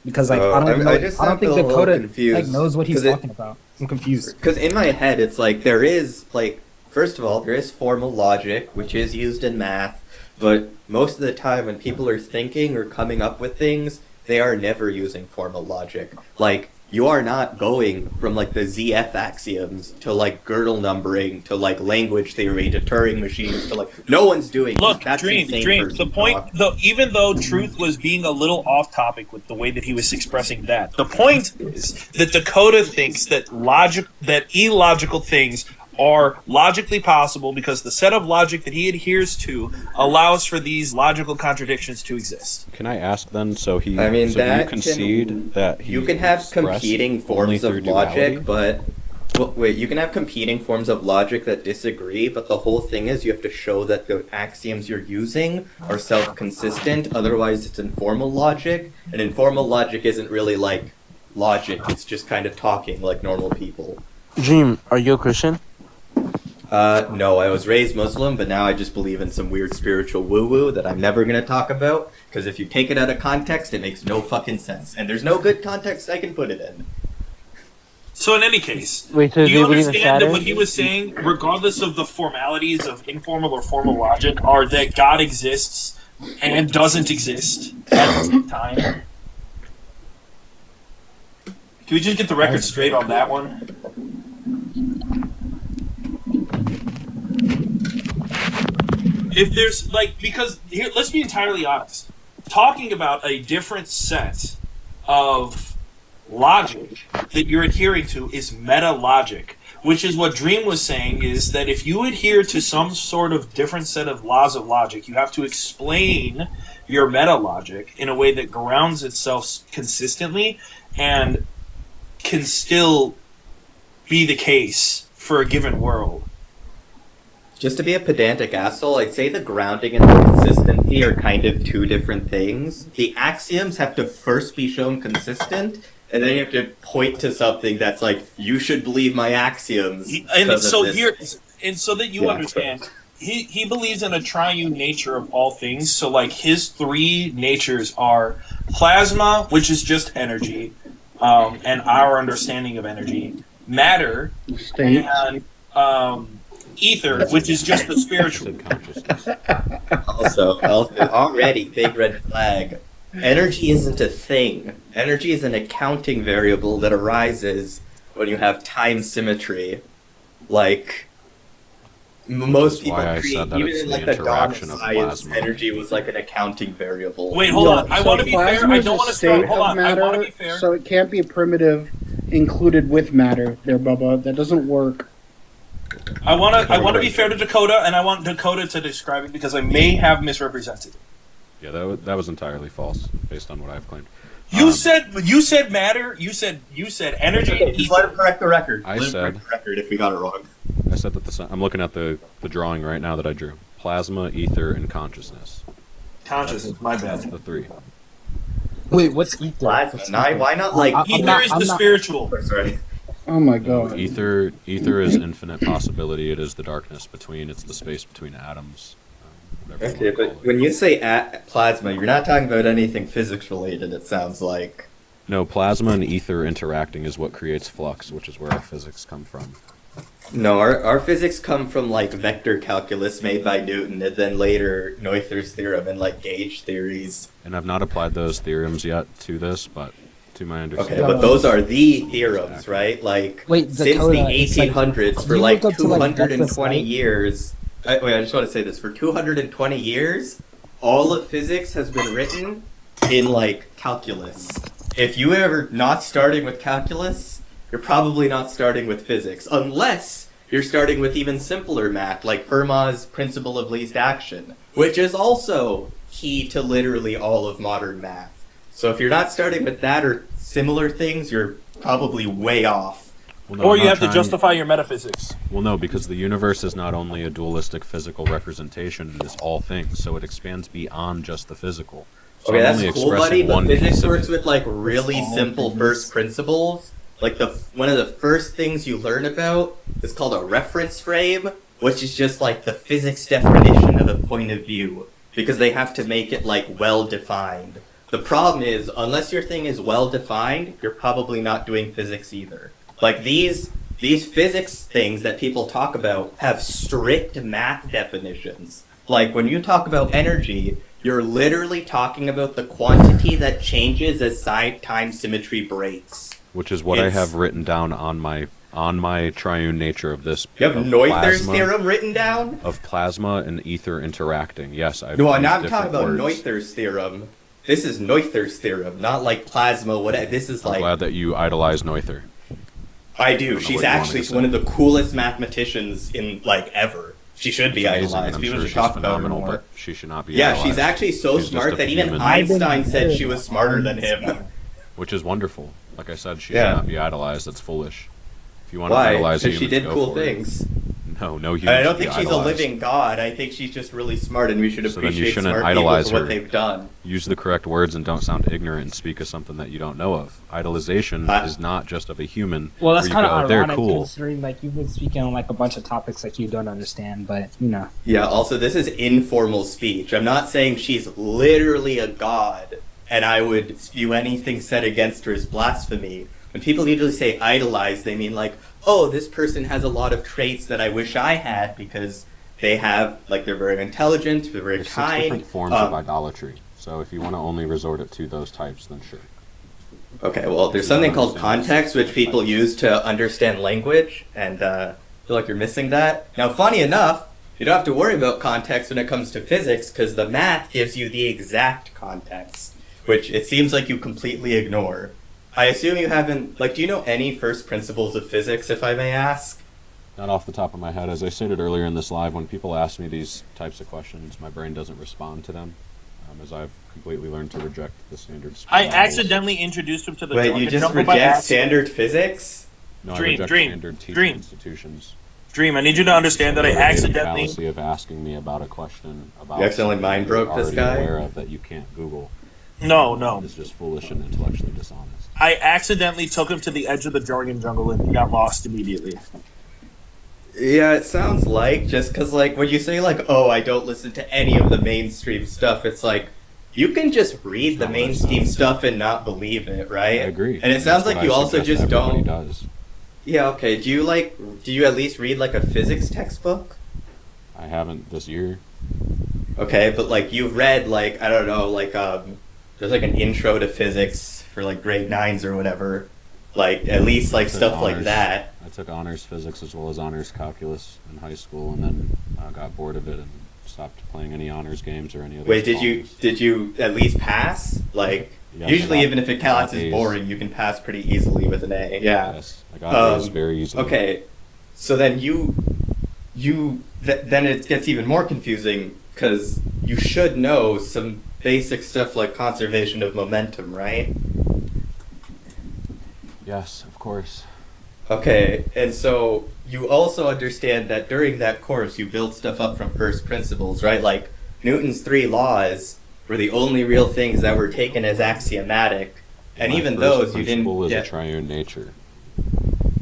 because like Oh, I don't know, just I don't think feel a little Dakota confused, like knows what he's 'cause it- talking about. I'm confused. Because in my head, it's like there is, like, first of all, there is formal logic, which is used in math, but most of the time when people are thinking or coming up with things, they are never using formal logic. Like, you are not going from, like, the ZF axioms to, like, Gödel numbering to, like, language theory to Turing machines to, like, no one's doing Look, that's Dream. insane The point, even though Truth was being a little off topic with the way that he was expressing that, the point is that Dakota thinks that illogical things are logically possible because the set of logic that he adheres to allows for these logical contradictions to exist. Can I ask then? So he, I mean, so that you concede that he you can have expressed competing only forms of through logic, duality? but wait, you can have competing forms of logic that disagree, but the whole thing is you have to show that the axioms you're using are self-consistent. Otherwise, it's informal logic, and informal logic isn't really like logic. It's just kind of talking like normal people. Dream, are you a Christian? No, I was raised Muslim, but now I just believe in some weird spiritual woo-woo that I'm never gonna talk about, because if you take it out of context, it makes no fucking sense, and there's no good context I can put it in. So in any case, Wait, so do you they believe in understand that Saturn? what he was saying, regardless of the formalities of informal or formal logic, are that God exists and doesn't exist at the same time? Can we just get the record straight on that one? If there's, like, because, here, let's be entirely honest. Talking about a different set of logic that you're adhering to is meta logic, which is what Dream was saying, is that if you adhere to some sort of different set of laws of logic, you have to explain your meta logic in a way that grounds itself consistently and can still be the case for a given world. Just to be a pedantic asshole, I'd say the grounding and the consistency are kind of two different things. The axioms have to first be shown consistent, and then you have to point to something that's like, you should believe my axioms. And so this. so that you understand, he believes in a triune nature of all things. So like his three natures are plasma, which is just energy, and our understanding of energy, matter, and ether, which is just the spiritual consciousness. Also, already big red flag. Energy isn't a thing. Energy is an accounting variable that arises when you have time symmetry. Like, most people why I create, said that even it's in the like the dawn of interaction of science, plasma. energy was like an accounting variable. Wait, hold on. I want to be fair. plasma I is don't a want to state start. Hold of on. I want to matter, be fair. so it can't be a primitive included with matter there, Bubba. That doesn't work. I want to be fair to Dakota, and I want Dakota to describe it because I may have misrepresented it. Yeah, that was entirely false based on what I've claimed. You said matter. You said energy. And Just let him correct the record. I Let him said- correct the record if we got it wrong. I said that I'm looking at the drawing right now that I drew. Plasma, ether, and consciousness. Consciousness. My bad. That's the three. Wait, what's ether? Plasma. Why not like Ether is the spiritual. Sorry. Oh my god. Ether is infinite possibility. It is the darkness between. It's the space between atoms. Whatever you Okay, wanna call but it. when you say plasma, you're not talking about anything physics related, it sounds like. No, plasma and ether interacting is what creates flux, which is where our physics come from. No, our physics come from like vector calculus made by Newton, and then later Noether's theorem and like gauge theories. And I've not applied those theorems yet to this, but to my Okay, understanding. but those are the theorems, right? Like, Wait, since the Dakota, it's like- 1800s, for you like look up to, like, 220 Douglas, years. I just want to say this: for 220 years, all of physics has been written in like calculus. If you ever not starting with calculus, you're probably not starting with physics, unless you're starting with even simpler math, like Fermat's principle of least action, which is also key to literally all of modern math. So if you're not starting with that or similar things, you're probably way off. Well, no, Or I'm you not have to trying- justify your metaphysics. Well, no, because the universe is not only a dualistic physical representation, it is all things, so it expands beyond just the physical. So Okay, I'm that's only cool, buddy, expressing but one physics piece of works it. with like really simple first principles. Like one of the first things you learn about is called a reference frame, which is just like the physics definition of a point of view, because they have to make it like well defined. The problem is, unless your thing is well defined, you're probably not doing physics either. Like these physics things that people talk about have strict math definitions. Like when you talk about energy, you're literally talking about the quantity that changes as time symmetry breaks. Which is what I have written down on my triune nature of this. You have Noether's theorem written down? Of plasma and ether interacting. Yes, I've No, used now I'm different talking about words. Noether's theorem. This is Noether's theorem, not like plasma, whatever. This is I'm like... glad that you idolize Noether. I do. I don't know She's what you wanted actually to say. one of the coolest mathematicians in, like, ever. She should be She's amazing, idolized. and I'm People sure should she's talk about her phenomenal, more. but she should not be Yeah, idolized. she's actually so She's just smart a that even human. Einstein said she was smarter than him. Which is wonderful. Like I said, she Yeah. should not be idolized. That's foolish. If you want to Why? idolize Because she humans, did go cool for it. things. No human. And I don't should be think she's idolized. a living god. I think she's just really smart, and we should So then you appreciate shouldn't smart idolize people for her. what they've done. Use the correct words and don't sound ignorant and speak of something that you don't know of. Idolization is not just of a human. Well, that's where you kind of go, they're ironic cool. considering like you've been speaking on like a bunch of topics that you don't understand, but you know. Yeah, also, this is informal speech. I'm not saying she's literally a god, and I would view anything said against her as blasphemy. When people usually say idolize, they mean like, oh, this person has a lot of traits that I wish I had because they have, like, they're very intelligent, they're very There's 6 kind. different forms of idolatry. So if you want to only resort it to those types, then sure. Okay, well, there's something called context, which people use to understand language, and I feel like you're missing that. Now, funny enough, you don't have to worry about context when it comes to physics, because the math gives you the exact context, which it seems like you completely ignore. I assume you haven't, like, do you know any first principles of physics, if I may ask? Not off the top of my head. As I stated earlier in this live, when people ask me these types of questions, my brain doesn't respond to them, as I've completely learned to reject the standard. I accidentally introduced him to the Wait, Jordan you just Jungle by reject accident. standard physics? No, I Dream, reject dream, standard teaching dream. institutions. Dream, I need you to understand that I The related accidentally... fallacy of asking me about a question about You accidentally something mind you're broke this already guy? aware of that you can't Google. No. It's just foolish and intellectually dishonest. I accidentally took him to the edge of the Jordan Jungle and he got lost immediately. Yeah, it sounds like, just because, like, when you say, like, oh, I don't listen to any of the mainstream stuff, it's like, you can just read the mainstream stuff and not believe it, right? I agree. And it sounds That's like what you I also suggest just everybody don't... does. Yeah, okay. Do you at least read, like, a physics textbook? I haven't this year. Okay, but, like, you've read, like, I don't know, like, there's, like, an intro to physics for, like, grade 9s or whatever. Like, at least, like, I took stuff like honors. that. I took honors physics as well as honors calculus in high school, and then got bored of it and stopped playing any honors games or any other. Wait, did you at least pass? Like, Yes, usually I got- even if it I counts got as A's. boring, you can pass pretty easily with an A. Yeah. Yes, I got A's very easily. Okay, so then then it gets even more confusing because you should know some basic stuff like conservation of momentum, right? Yes, of course. Okay, and so you also understand that during that course you build stuff up from first principles, right? Like Newton's 3 laws were the only real things that were taken as axiomatic, and My even first those you principle didn't is get. a triune nature.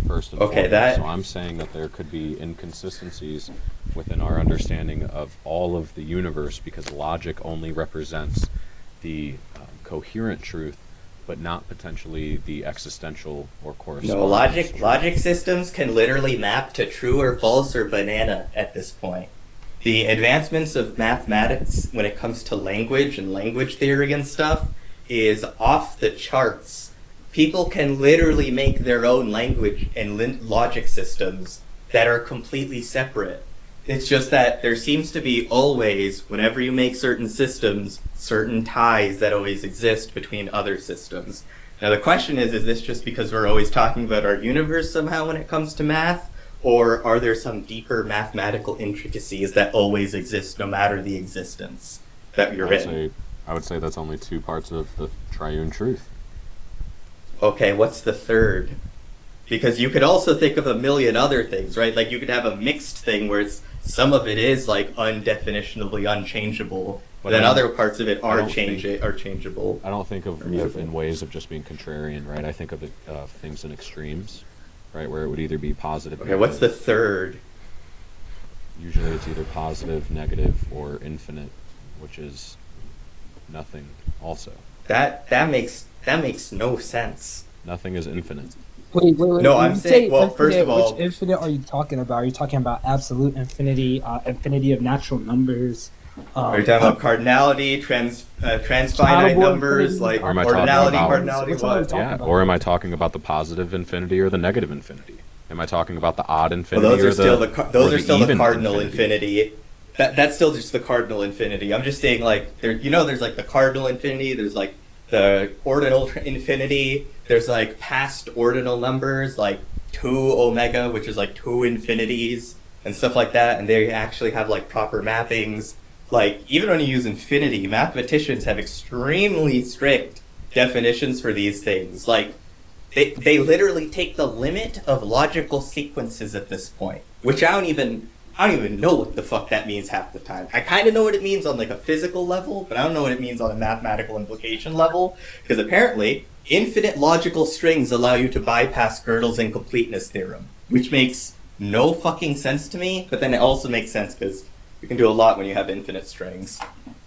First and Okay, foremost. that- So I'm saying that there could be inconsistencies within our understanding of all of the universe because logic only represents the coherent truth, but not potentially the existential or corresponding. No, logic systems can literally map to true or false or banana at this point. The advancements of mathematics when it comes to language and language theory and stuff is off the charts. People can literally make their own language and logic systems that are completely separate. It's just that there seems to be always, whenever you make certain systems, certain ties that always exist between other systems. Now the question is this just because we're always talking about our universe somehow when it comes to math? Or are there some deeper mathematical intricacies that always exist no matter the existence that you're in? I would say that's only 2 parts of the triune truth. Okay, what's the third? Because you could also think of a million other things, right? Like you could have a mixed thing where some of it is like undefinitionably unchangeable, but then other parts of it are changeable. I don't think of it in ways of just being contrarian, right? I think of it, things in extremes, right? Where it would either be positive. Okay, what's the third? Usually it's either positive, negative, or infinite, which is nothing also. That makes no sense. Nothing is infinite. Wait. No, When I'm you saying. say Well, infinite, first of all, which infinite are you talking about? Are you talking about absolute infinity, infinity of natural numbers? are you talking about cardinality, transfinite numbers, like Or am I talking ordinality, about cardinality? What? yeah? Or am I talking about the positive infinity or the negative infinity? Am I talking about the odd Well, infinity those or are still those or are still the even cardinal infinity. That's still just the cardinal infinity. I'm just saying, like, there's like the cardinal infinity. There's like the ordinal infinity. There's like past ordinal numbers, like 2 omega, which is like 2 infinities and stuff like that. And they actually have like proper mappings. Like, even when you use infinity, mathematicians have extremely strict definitions for these things. Like, they literally take the limit of logical sequences at this point, which I don't even know what the fuck that means half the time. I kind of know what it means on like a physical level, but I don't know what it means on a mathematical implication level, because apparently infinite logical strings allow you to bypass Gödel's incompleteness theorem, which makes no fucking sense to me, but then it also makes sense because you can do a lot when you have infinite strings.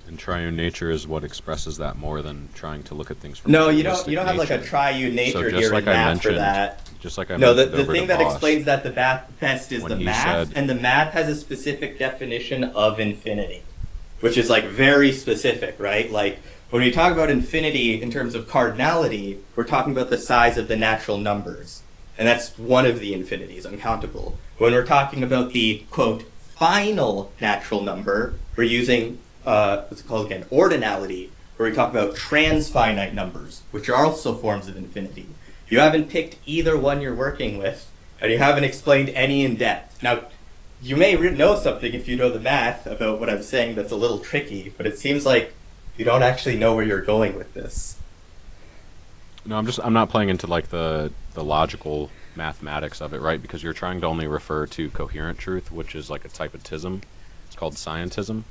And triune nature is what expresses that more than trying to look at things from No, you dualistic don't have like a nature. triune nature just here like in I math for mentioned- that. Just like I No, mentioned the over thing to that Boss, explains that the best is when the he math, said- and the math has a specific definition of infinity, which is like very specific, right? Like when we talk about infinity in terms of cardinality, we're talking about the size of the natural numbers, and that's one of the infinities, uncountable. When we're talking about the quote final natural number, we're using what's it called again? Ordinality, where we talk about transfinite numbers, which are also forms of infinity. You haven't picked either one you're working with, and you haven't explained any in depth. Now, you may know something if you know the math about what I'm saying that's a little tricky, but it seems like you don't actually know where you're going with this. No, I'm not playing into like the logical mathematics of it, right? Because you're trying to only refer to coherent truth, which is like a type of tism. It's called scientism.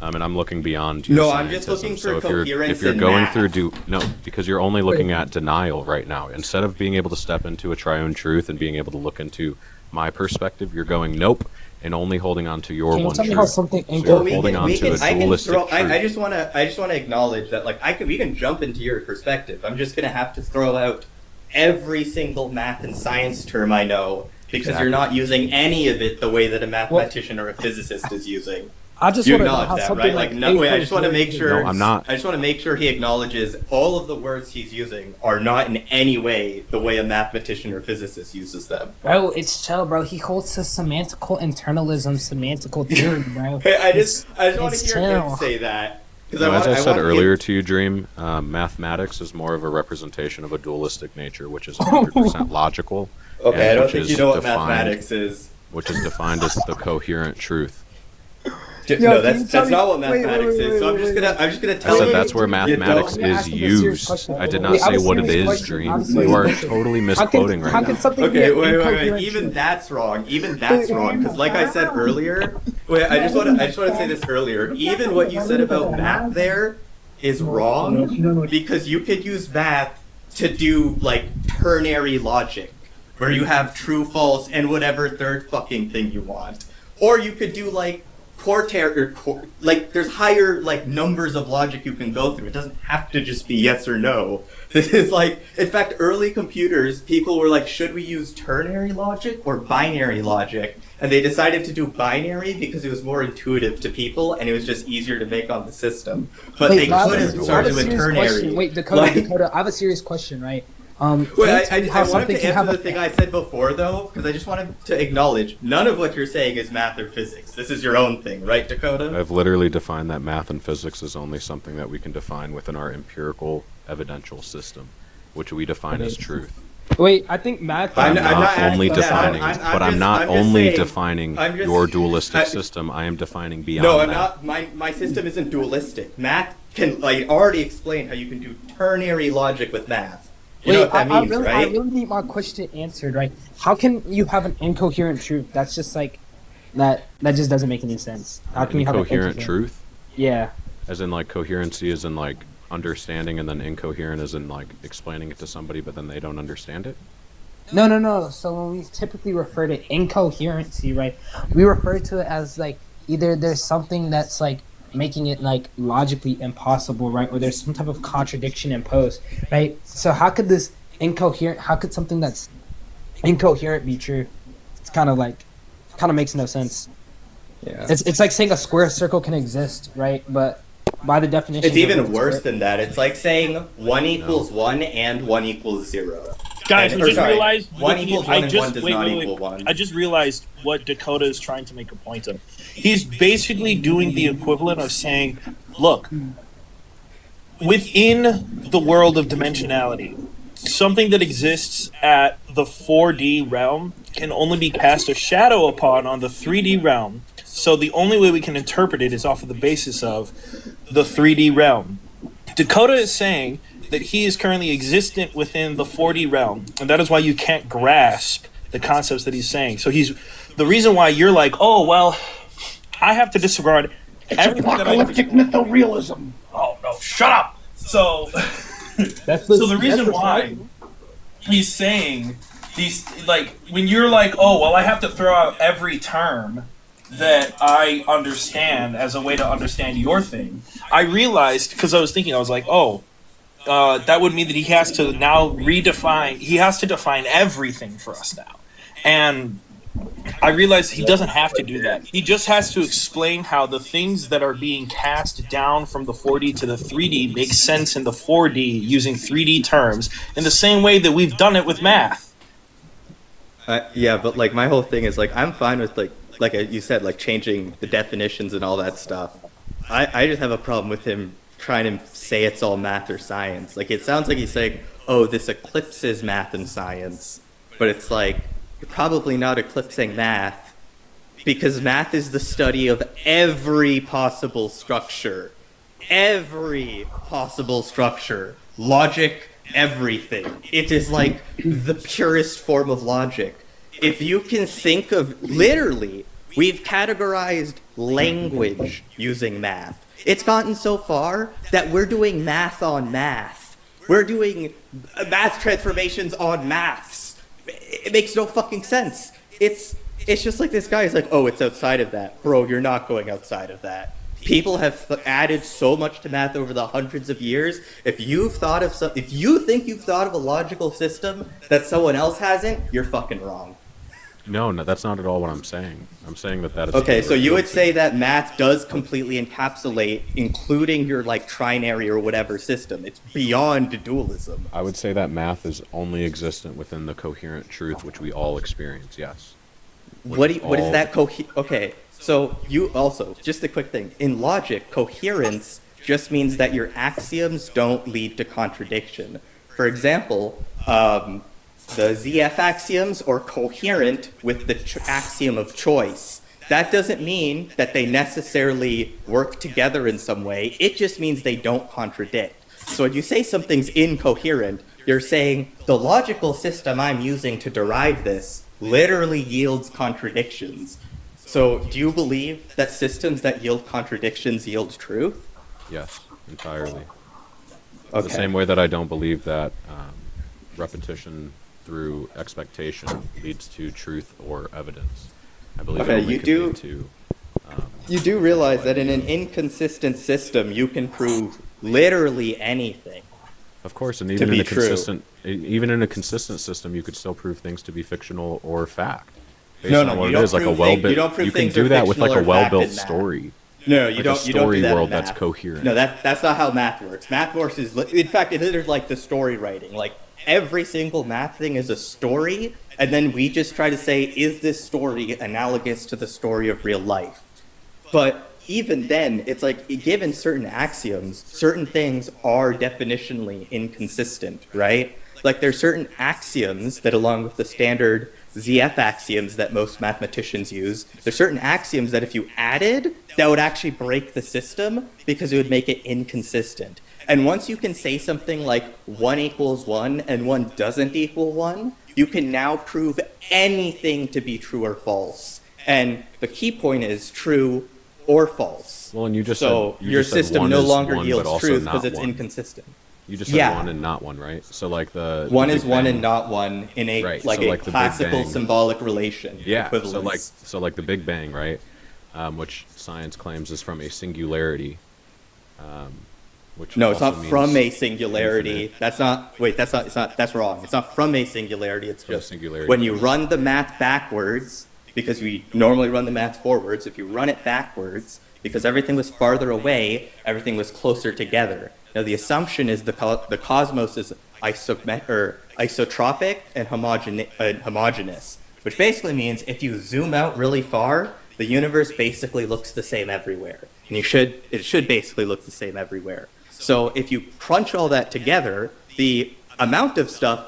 And I'm looking beyond your No, I'm just scientism. looking So for if you're coherence in going math. through because you're only looking at denial right now. Instead of being able to step into a triune truth and being able to look into my perspective, you're going nope and only holding on to your Can you one tell me truth. how something So you're holding on we to can, a dualistic truth. I just want to acknowledge that like we can jump into your perspective. I'm just gonna have to throw out every single math and science term I know because Exactly. you're not using any of it the way that a mathematician or a physicist is using. I just You want to know acknowledge how that, something right? like Like, wait, I just want to make sure. No, I'm not. I just want to make sure he acknowledges all of the words he's using are not in any way the way a mathematician or physicist uses them. Bro, it's chill, bro. He holds to semantical internalism, semantical theory, bro. Hey, I just want it's to hear him chill. say that. 'Cause No, as I said want earlier to you, Dream, mathematics is more of a representation of a dualistic nature, which is 100% logical. Okay, and I don't which think is you know what defined- mathematics is. Which is defined as the coherent truth. No, that's not what mathematics is. So I'm just gonna tell I said you. that's where you mathematics don't- is used. I did not say what it is, Dream. You are totally misquoting right now. Okay, wait. Even that's wrong. Because, like I said earlier, I just want to say this earlier. Even what you said about math there is wrong because you could use math to do like ternary logic, where you have true, false, and whatever third fucking thing you want, or you could do like like there's higher like numbers of logic you can go through. It doesn't have to just be yes or no. This is like, in fact, early computers, people were like, should we use ternary logic or binary logic? And they decided to do binary because it was more intuitive to people and it was just easier to make on the system. But they could have started with ternary. Question. Wait, Dakota, I have a serious question, right? Wait, I wanted to answer the thing I said before, though, because I just wanted to acknowledge none of what you're saying is math or physics. This is your own thing, right, Dakota? I've literally defined that math and physics is only something that we can define within our empirical evidential system, which we define as truth. Wait, I think math. I'm not only defining, I'm not just only saying- defining I'm just- your dualistic system. I am defining beyond No, I'm that. not. My system isn't dualistic. Math can, like, already explain how you can do ternary logic with math. You know what that means, I right? really need my question answered, right? How can you have an incoherent truth? That's just like that. That just doesn't make any sense. How can you have an Incoherent truth? Yeah. As in, like, coherency is in, like, understanding, and then incoherent is in, like, explaining it to somebody, but then they don't understand it? No. So when we typically refer to incoherency, right, we refer to it as like either there's something that's like making it like logically impossible, right? Or there's some type of contradiction imposed, right? So how could something that's incoherent be true? It's kind of makes no sense. Yeah. It's like saying a square circle can exist, right? But by the definition, It's even worse than that. It's like saying 1 equals 1 and 1 equals 0. Guys, I just realized 1 equals 1 and 1 does not equal 1. I just realized what Dakota is trying to make a point of. He's basically doing the equivalent of saying, look, within the world of dimensionality, something that exists at the 4D realm can only be cast a shadow upon on the 3D realm. So the only way we can interpret it is off of the basis of the 3D realm. Dakota is saying that he is currently existent within the 4D realm, and that is why you can't grasp the concepts that he's saying. So the reason why you're like, oh, well, I have to disregard everything that Apocalyptic mytho-realism. Oh, no, shut up! So the reason why he's saying these, like, when you're like, oh, well, I have to throw out every term that I understand as a way to understand your thing, I realized, because I was thinking, I was like, oh, that would mean that he has to now define everything for us now. And I realized he doesn't have to do that. He just has to explain how the things that are being cast down from the 4D to the 3D make sense in the 4D using 3D terms in the same way that we've done it with math. Yeah, but like my whole thing is like I'm fine with like you said, like changing the definitions and all that stuff. I just have a problem with him trying to say it's all math or science. Like it sounds like he's saying, oh, this eclipses math and science, but it's like you're probably not eclipsing math because math is the study of every possible structure, logic, everything. It is like the purest form of logic. If you can think of, literally, we've categorized language using math. It's gotten so far that we're doing math on math. We're doing math transformations on maths. It makes no fucking sense. It's just like this guy is like, oh, it's outside of that. Bro, you're not going outside of that. People have added so much to math over the hundreds of years. If you think you've thought of a logical system that someone else hasn't, you're fucking wrong. No, that's not at all what I'm saying. I'm saying that is... Okay, so you would say that math does completely encapsulate, including your, like, trinary or whatever system. It's beyond dualism. I would say that math is only existent within the coherent truth which we all experience, yes. What is that okay, so you also, just a quick thing. In logic, coherence just means that your axioms don't lead to contradiction. For example, the ZF axioms are coherent with the axiom of choice. That doesn't mean that they necessarily work together in some way. It just means they don't contradict. So when you say something's incoherent, you're saying the logical system I'm using to derive this literally yields contradictions. So do you believe that systems that yield contradictions yield truth? Yes, entirely. Okay. The same way that I don't believe that repetition through expectation leads to truth or evidence. I believe it only can lead to... You do realize that in an inconsistent system, you can prove literally anything. Of course, and even in a consistent system, you could still prove things to be fictional or fact. Based on what it is, like a well-built. You can do that with like a well-built story. No, you like don't. A You don't story do that world in math. that's coherent. No, that's not how math works. Math works in fact, it is like the story writing. Like every single math thing is a story, and then we just try to say, is this story analogous to the story of real life? But even then, it's like, given certain axioms, certain things are definitionally inconsistent, right? Like there's certain axioms that, along with the standard ZF axioms that most mathematicians use, there's certain axioms that if you added, that would actually break the system because it would make it inconsistent. And once you can say something like 1 equals 1 and 1 doesn't equal 1, you can now prove anything to be true or false. And the key point is true or false. Well, and you just so said, you your just said system one no is longer one, yields but also truth not because it's one. inconsistent. You just said one and not one, right? So like the one the is Big one Bang. and not one in a Right, like so a like the Big classical Bang. symbolic relation. Yeah. Equivalence. So like the Big Bang, right? which science claims is from a singularity, which No, it's also not from a means singularity. infinite. That's not. Wait, that's not. It's not. That's wrong. It's not from a singularity. It's From a just singularity. when you run the math backwards, because we normally run the math forwards. If you run it backwards, because everything was farther away, everything was closer together. Now the assumption is the cosmos is isotropic and homogeneous, which basically means if you zoom out really far, the universe basically looks the same everywhere, and it should basically look the same everywhere. So if you crunch all that together, the amount of stuff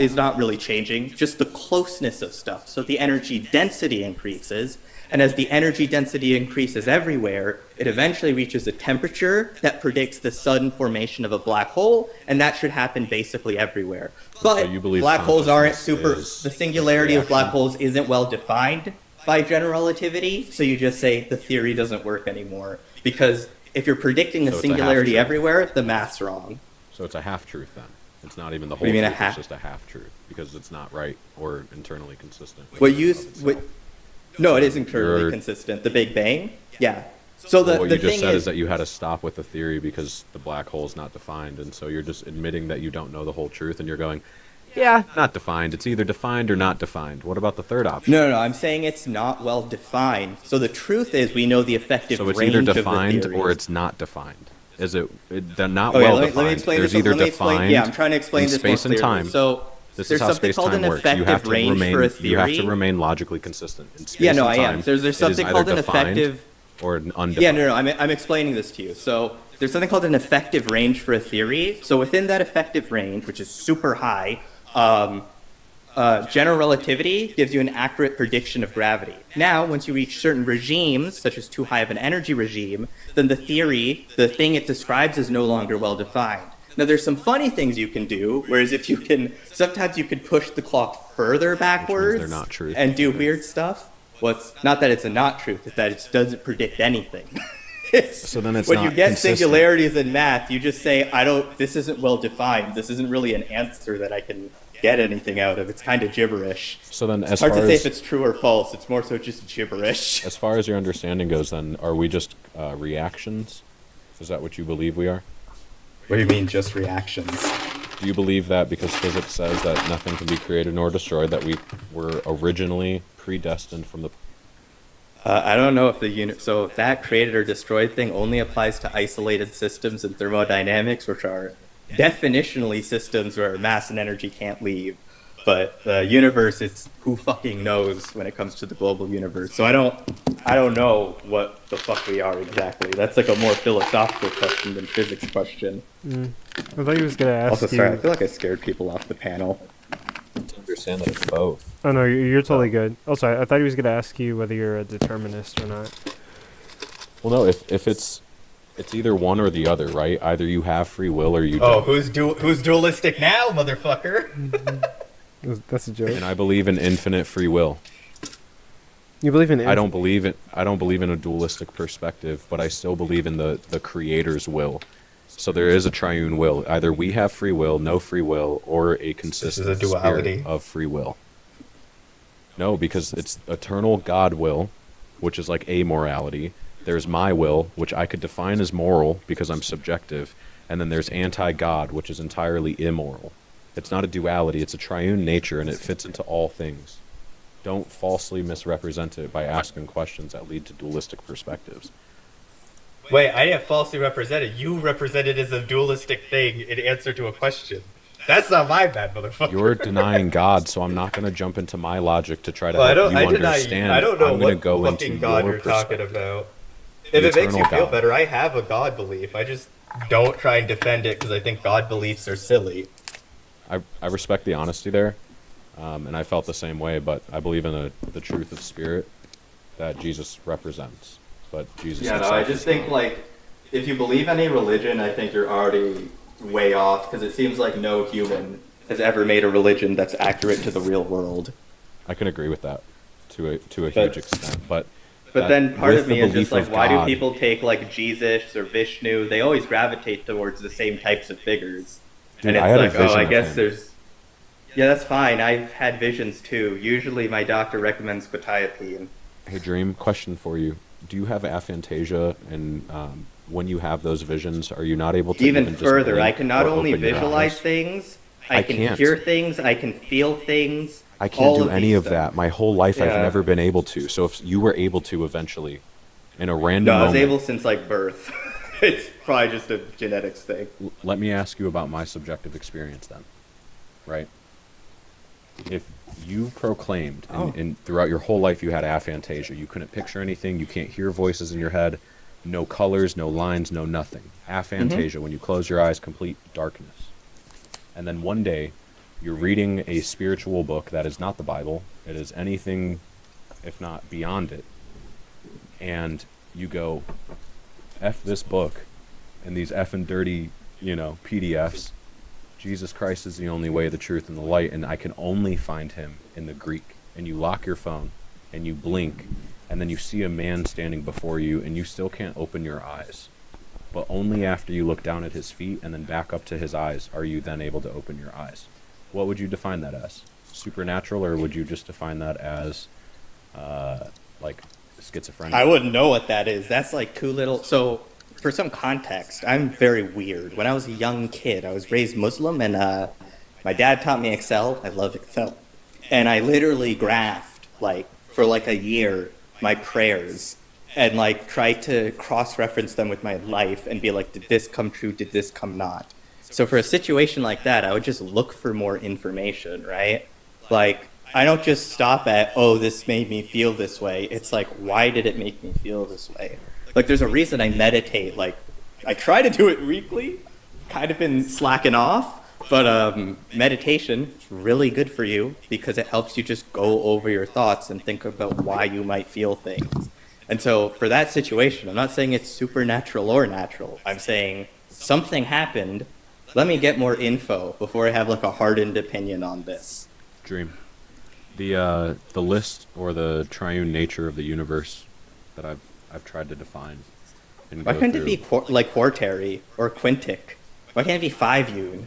is not really changing, just the closeness of stuff. So the energy density increases, and as the energy density increases everywhere, it eventually reaches a temperature that predicts the sudden formation of a black hole, and that should happen basically everywhere. But So you believe black holes aren't consciousness super, is the singularity of black reaction? holes isn't well defined by general relativity, so you just say the theory doesn't work anymore. Because if you're predicting a So it's a singularity half-truth. everywhere, the math's wrong. So it's a half truth then. It's not even the What whole do you mean a truth. half- It's just a half truth because it's not right or internally consistent. No, it is internally You're- consistent. The Big Bang? Yeah. So Well, what the you just thing said is is that you had to stop with the theory because the black hole is not defined, and so you're just admitting that you don't know the whole truth, and you're going, yeah, not defined. It's either defined or not defined. What about the third option? No, I'm saying it's not well defined. So the truth is we know the effective So it's range either of the defined theories. or it's not defined. Is it? They're not Okay, well let me defined. explain There's this. either Let me explain. defined. Yeah, I'm trying to explain in this more space and clearly. time. So this there's is how something called space-time an works. You have effective to range remain. for a You have to theory. remain logically consistent. In space Yeah, no, I and am. time, There's it is something either called an defined effective. or an undefined. Yeah, no, I'm explaining this to you. So there's something called an effective range for a theory. So within that effective range, which is super high, general relativity gives you an accurate prediction of gravity. Now, once you reach certain regimes, such as too high of an energy regime, then the theory, the thing it describes, is no longer well defined. Now, there's some funny things you can do, whereas if you can, sometimes you can push the clock further backwards they're not truth. and do weird stuff. Well, it's not that it's a not truth, it's that it doesn't predict anything. So then it's when not you get consistent. singularities in math, you just say, this isn't well defined. This isn't really an answer that I can get anything out of. It's kind of gibberish. So then, It's as hard far to say as if it's true or false. It's more so just gibberish. as far as your understanding goes, then are we just reactions? Is that what you believe we are? What do you mean, just reactions? Do you believe that because physics says that nothing can be created nor destroyed, that we were originally predestined from the... I don't know if so that created or destroyed thing only applies to isolated systems in thermodynamics, which are definitionally systems where mass and energy can't leave. But the universe, it's who fucking knows when it comes to the global universe. So I don't know what the fuck we are exactly. That's like a more philosophical question than physics question. I thought he was gonna ask Also, you. sorry, I feel like I scared people off the panel. To understand that it's both. Oh no, you're totally good. Also, I thought he was gonna ask you whether you're a determinist or not. Well, no, if it's either one or the other, right? Either you have free will or you Oh, don't. who's dualistic now, motherfucker? That's a joke. And I believe in infinite free will. You believe in? I don't believe in a dualistic perspective, but I still believe in the creator's will. So there is a triune will. Either we have free will, no free will, or a consistent duality. spirit of free will. No, because it's eternal God will, which is like amorality. There's my will, which I could define as moral because I'm subjective. And then there's anti-God, which is entirely immoral. It's not a duality, it's a triune nature, and it fits into all things. Don't falsely misrepresent it by asking questions that lead to dualistic perspectives. Wait, I didn't falsely represent it. You represented it as a dualistic thing in answer to a question. That's not my bad, motherfucker. You're denying God, so I'm not going to jump into my logic to try to Well, help you I understand. don't know I'm going to what go fucking into God your you're talking perspective. about. The If it makes you eternal feel God. better, I have a God belief. I just don't try and defend it because I think God beliefs are silly. I respect the honesty there, and I felt the same way, but I believe in the truth of spirit that Jesus represents. But Jesus Yeah, no, himself I is just think, not. like, if you believe any religion, I think you're already way off because it seems like no human has ever made a religion that's accurate to the real world. I can agree with that to a But- huge extent, but But then part with of me the is just belief like, of why do God- people take like Jesus or Vishnu? They always gravitate towards the same types of figures. Dude, and it's I had a like, oh, vision I of guess him. there's. Yeah, that's fine. I've had visions too. Usually my doctor recommends quetiapine. Hey, Dream, question for you. do you have aphantasia? And when you have those visions, are you not able to Even just further, I blink can not or only open your visualize eyes? things, I can can't. hear things, I can feel things. I can't all do of any these of things. that. My whole life, I've Yeah. never been able to. So if you were able to eventually, in a No, random I was moment, able since like birth. It's probably just a genetics thing. let me ask you about my subjective experience then, right? If you proclaimed and throughout your whole life you had aphantasia, you couldn't picture anything, you can't hear voices in your head, no colors, no lines, no nothing. Aphantasia, when you close your eyes, complete darkness. And then one day, you're reading a spiritual book that is not the Bible, it is anything if not beyond it, and you go, F this book and these effing dirty, PDFs. Jesus Christ is the only way, the truth, and the light, and I can only find him in the Greek. And you lock your phone, and you blink, and then you see a man standing before you, and you still can't open your eyes. But only after you look down at his feet and then back up to his eyes are you then able to open your eyes. What would you define that as? Supernatural, or would you just define that as, like, schizophrenia? I wouldn't know what that is. That's like too little. So, for some context, I'm very weird. When I was a young kid, I was raised Muslim, and my dad taught me Excel. I love Excel. And I literally graphed, for a year, my prayers, and, tried to cross-reference them with my life and be like, did this come true? Did this come not? So for a situation like that, I would just look for more information, right? I don't just stop at, oh, this made me feel this way. It's like, why did it make me feel this way? There's a reason I meditate. I try to do it weekly, kind of been slacking off, but meditation is really good for you because it helps you just go over your thoughts and think about why you might feel things. And so for that situation, I'm not saying it's supernatural or natural. I'm saying something happened. Let me get more info before I have a hardened opinion on this. Dream. The list or the triune nature of the universe that I've tried to define. And Why go couldn't through. it be quaternary or quintic? Why can't it be 5-un?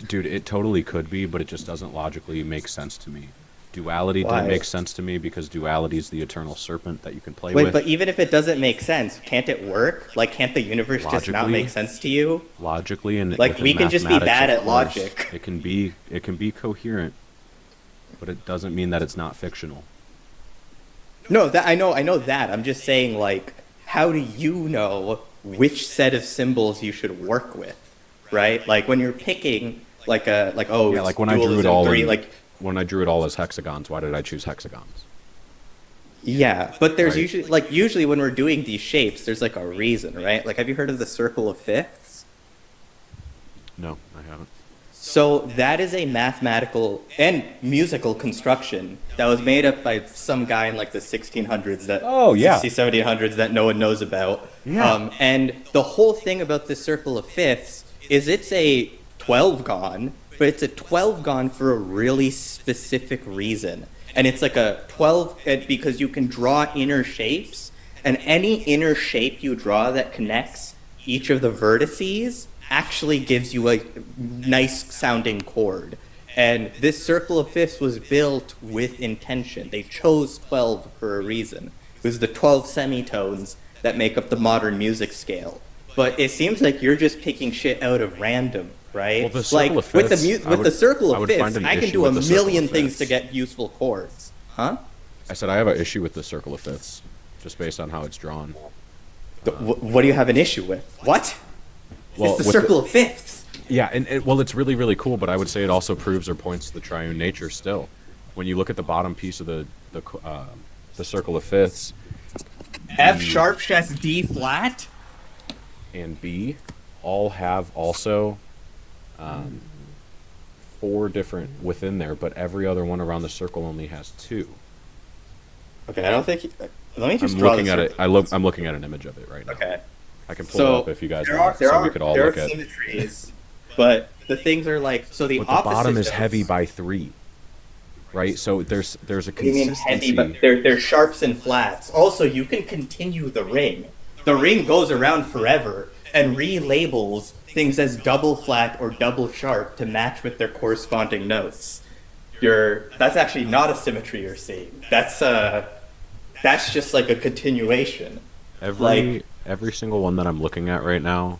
Dude, it totally could be, but it just doesn't logically make sense to me. Duality Why? didn't make sense to me because duality is the eternal serpent that you can play Wait, with. but even if it doesn't make sense, can't it work? Can't the universe just not Logically- make sense to you? Logically and We within can just be mathematics, bad of at course, logic. It can be coherent, but it doesn't mean that it's not fictional. No, I know that. I'm just saying, how do you know which set of symbols you should work with, right? When you're picking, Yeah, it's when I drew it dualism all 3, when I drew it all as hexagons, why did I choose hexagons? yeah, but there's Right. usually when we're doing these shapes, there's a reason, right? Have you heard of the circle of fifths? No, I haven't. So that is a mathematical and musical construction that was made up by some guy in the 1600s that 1700s that no one knows about. Yeah. And the whole thing about this circle of fifths is it's a 12-gon, but it's a 12-gon for a really specific reason. And it's a 12 because you can draw inner shapes, and any inner shape you draw that connects each of the vertices actually gives you a nice sounding chord. And this circle of fifths was built with intention. They chose 12 for a reason. It was the 12 semitones that make up the modern music scale. But it seems like you're just picking shit out of random, right? Well, the circle of with fifths, the circle I of would fifths, find an I can issue do a with the circle million of things fifths. to get useful chords. Huh? I said I have an issue with the circle of fifths, just based on how it's drawn. What do you have an issue with? What? It's the with circle of fifths. Yeah, and it's really, really cool, but I would say it also proves or points to the triune nature still. When you look at the bottom piece of the circle of fifths, F sharp stress D flat? and B all have also 4 different within there, but every other one around the circle only has 2. Okay, I don't think... let me just I'm draw looking the at it. circle. I'm looking at an image of it right now. Okay. I can pull it up if you guys want, there so are, we could all there look are at. symmetries, but the things are so the But the opposite bottom is notes- heavy by 3, right? So there's a What do you consistency. mean heavy? But they're sharps and flats. Also, you can continue the ring. The ring goes around forever and relabels things as double flat or double sharp to match with their corresponding notes. That's actually not a symmetry you're seeing. That's that's just like a continuation. Every single one that I'm looking at right now,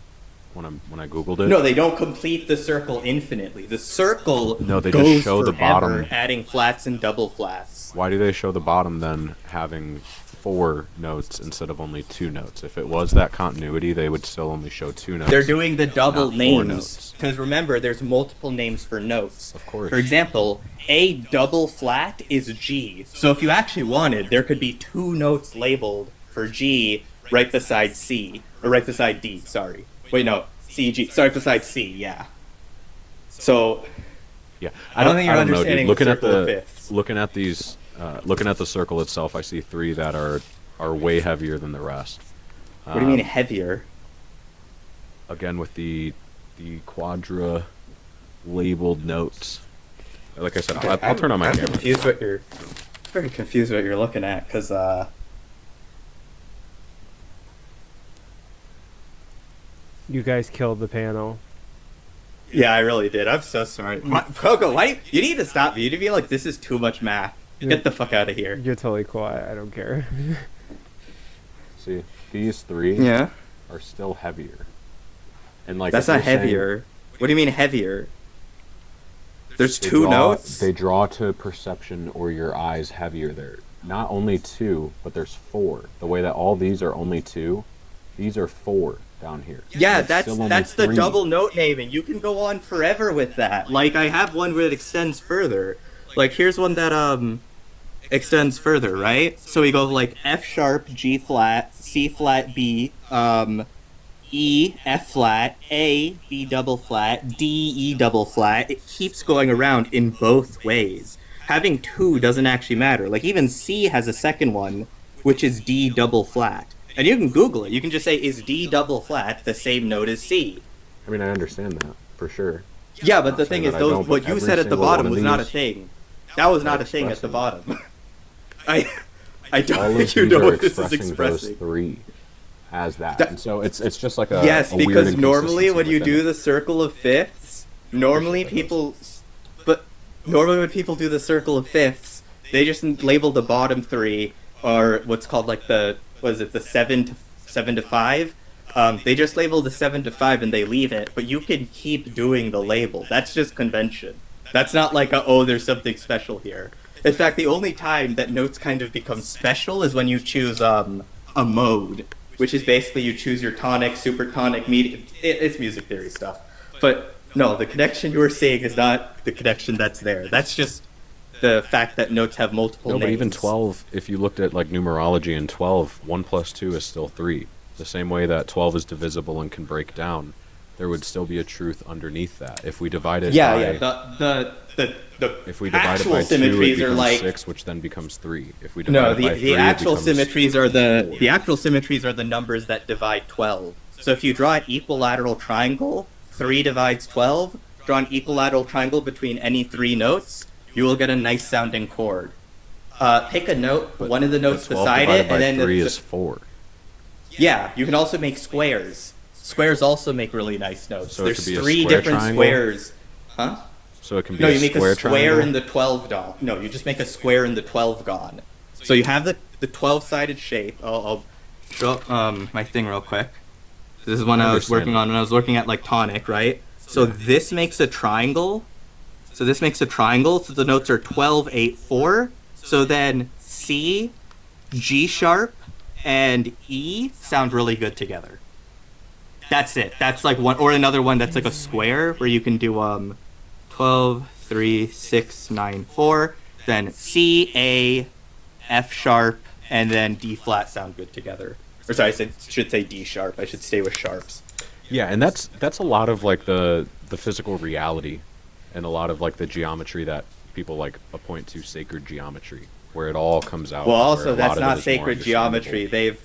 when I googled it. No, they don't complete the circle infinitely. The circle they goes just show forever, the bottom. adding flats and double flats. Why do they show the bottom then having 4 notes instead of only 2 notes? If it was that continuity, they would still only show 2 notes. They're doing the double not 4 names. notes. Because remember, there's multiple names for notes. Of course. For example, a double flat is G. So if you actually wanted, there could be 2 notes labeled for G right beside C. Or right beside D, sorry. Wait, no. C, G. Sorry, beside C, yeah. So... Yeah, I don't think you're know, understanding dude. Looking the at circle of the fifths. looking at the circle itself, I see 3 that are way heavier than the rest. What do you mean heavier? Again, with the quadra labeled notes. Like I said, I'll turn on my camera. Very confused what you're looking at, because You guys killed the panel. yeah, I really did. I'm so sorry. Coco, why you need to stop me. You need to be like, this is too much math. Get the fuck out of here. You're totally quiet. I don't care. See, these 3 are still heavier. And like that's if not you're heavier. What do you mean heavier? There's saying, 2 notes? They draw to perception or your eyes heavier there. Not only 2, but there's 4. The way that all these are only 2, these are 4 down here. Yeah, And it's still only that's the 3. double note naming. You can go on forever with that. Like, I have one where it extends further. Like, here's one that extends further, right? So we go like F sharp, G flat, C flat, B, E, F flat, A, B double flat, D, E double flat. It keeps going around in both ways. Having 2 doesn't actually matter. Like, even C has a second one, which is D double flat. And you can Google it. You can just say, is D double flat the same note as C? I mean, I understand that, for sure. Yeah, but the thing is, what you every said at the single bottom one of was not a these thing. That was not a thing at the bottom. I All don't of think you these know are what this is expressing those expressing. 3 as that. And so it's just like a Yes, a weird because normally when inconsistency you within do it. the circle of fifths, normally when people do the circle of fifths, they just label the bottom 3 or what's called like the 7 to 5. They just label the 7 to 5 and they leave it, but you can keep doing the label. That's just convention. That's not like there's something special here. In fact, the only time that notes kind of become special is when you choose a mode, which is basically you choose your tonic, supertonic, medium. It's music theory stuff. But no, the connection you were seeing is not the connection that's there. That's just the fact that notes have multiple No, names. but even 12, if you looked at like numerology in 12, 1 plus 2 is still 3. The same way that 12 is divisible and can break down, there would still be a truth underneath that. If we divide it if we divide it actual by 2, it symmetries are becomes like 6, which then becomes 3. If we divide it by 3, the actual it becomes symmetries are the actual symmetries are the numbers that divide 12. So if you draw an equilateral triangle, 3 divides 12. Draw an equilateral triangle between any 3 notes, you will get a nice sounding chord. Pick a note, one of the notes beside it, and then 3 is 4. Yeah, you can also make squares. Squares also make really nice notes. So it There's could be a 3 square different triangle? squares. Huh? So it can be No, a you make square a square triangle? in the 12 gon. No, you just make a square in the 12 gon. So you have the 12-sided shape. I'll show up my thing real quick. This is one I was working on when I was looking at like tonic, right? So this makes a triangle. So this makes a triangle. So the notes are 12, 8, 4. So then C, G sharp, and E sound really good together. That's it. That's like one, or another one that's like a square where you can do 12, 3, 6, 9, 4. Then C, A, F sharp, and then D flat sound good together. Or sorry, I should say D sharp. I should stay with sharps. Yeah, and that's a lot of like the physical reality, and a lot of like the geometry that people like appoint to sacred geometry, where it all comes out. Well, where also a lot that's of it not is more sacred understandable. geometry.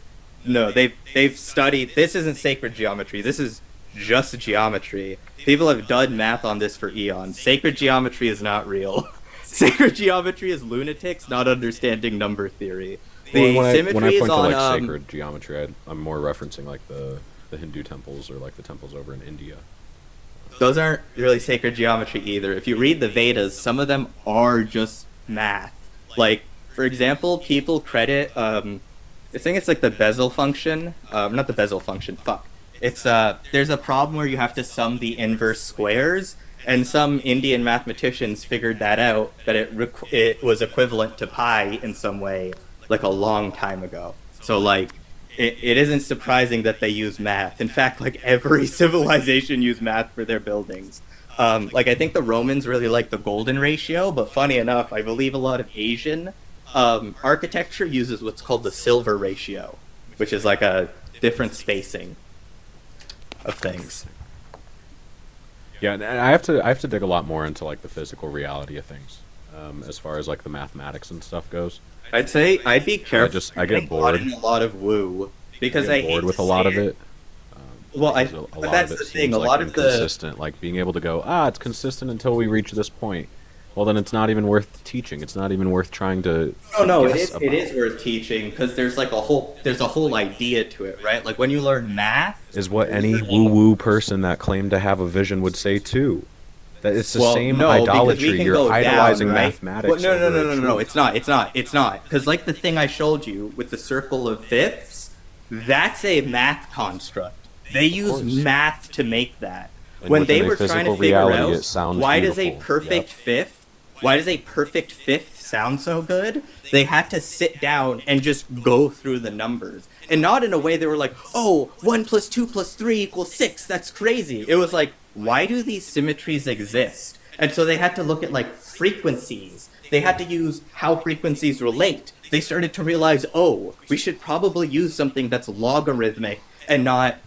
They've studied. This isn't sacred geometry. This is just geometry. People have done math on this for eons. Sacred geometry is not real. Sacred geometry is lunatics not understanding number theory. The Well, when I symmetry point is to on like sacred geometry, I'm more referencing like the Hindu temples or like the temples over in India. those aren't really sacred geometry either. If you read the Vedas, some of them are just math. Like For example, people credit I think it's like the Bezel function. Not the Bezel function. Fuck. It's there's a problem where you have to sum the inverse squares, and some Indian mathematicians figured that out, that it was equivalent to pi in some way, like a long time ago. So like, it isn't surprising that they use math. In fact, like every civilization used math for their buildings. Like I think the Romans really like the golden ratio, but funny enough, I believe a lot of Asian architecture uses what's called the silver ratio, which is like a different spacing of things. Yeah, and I have to dig a lot more into like the physical reality of things, as far as like the mathematics and stuff goes. I'd say I'd be careful. I get bored. In a lot of woo because I get bored with a lot of it. Well, but that's the thing. A lot of the inconsistent, like being able to go, it's consistent until we reach this point. Well, then it's not even worth teaching. It's not even worth trying to. Oh no, it is worth teaching because there's a whole idea to it, right? Like when you learn math, is what any woo-woo person that claimed to have a vision would say too. That it's the same idolatry. You're idolizing down, right? mathematics. Well, no. It's not. Because like the thing I showed you with the circle of fifths, that's a math construct. They use math to make that. And when they were physical trying to figure reality, out it sounds why beautiful. does a perfect fifth sound so good, they had to sit down and just go through the numbers. And not in a way they were like, 1 + 2 + 3 = 6, that's crazy. It was like, why do these symmetries exist? And so they had to look at like frequencies. They had to use how frequencies relate. They started to realize, we should probably use something that's logarithmic and not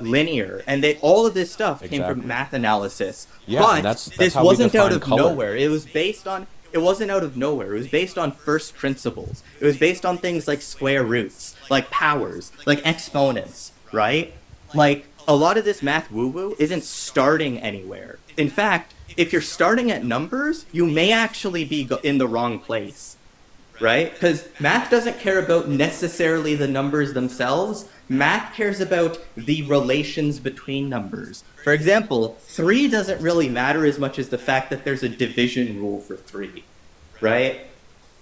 linear. And all of this stuff came from math analysis. Yeah, but that's this how we wasn't out define of color. nowhere. It wasn't out of nowhere. It was based on first principles. It was based on things like square roots, like powers, like exponents, right? Like, a lot of this math woo-woo isn't starting anywhere. In fact, if you're starting at numbers, you may actually be in the wrong place, right? Because math doesn't care about necessarily the numbers themselves. Math cares about the relations between numbers. For example, 3 doesn't really matter as much as the fact that there's a division rule for 3, right?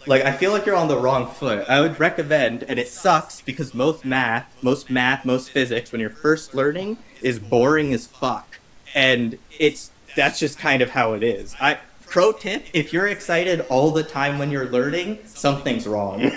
Like, I feel like you're on the wrong foot. I would recommend, and it sucks because most physics, when you're first learning, is boring as fuck. And that's just kind of how it is. Pro tip, if you're excited all the time when you're learning, something's wrong.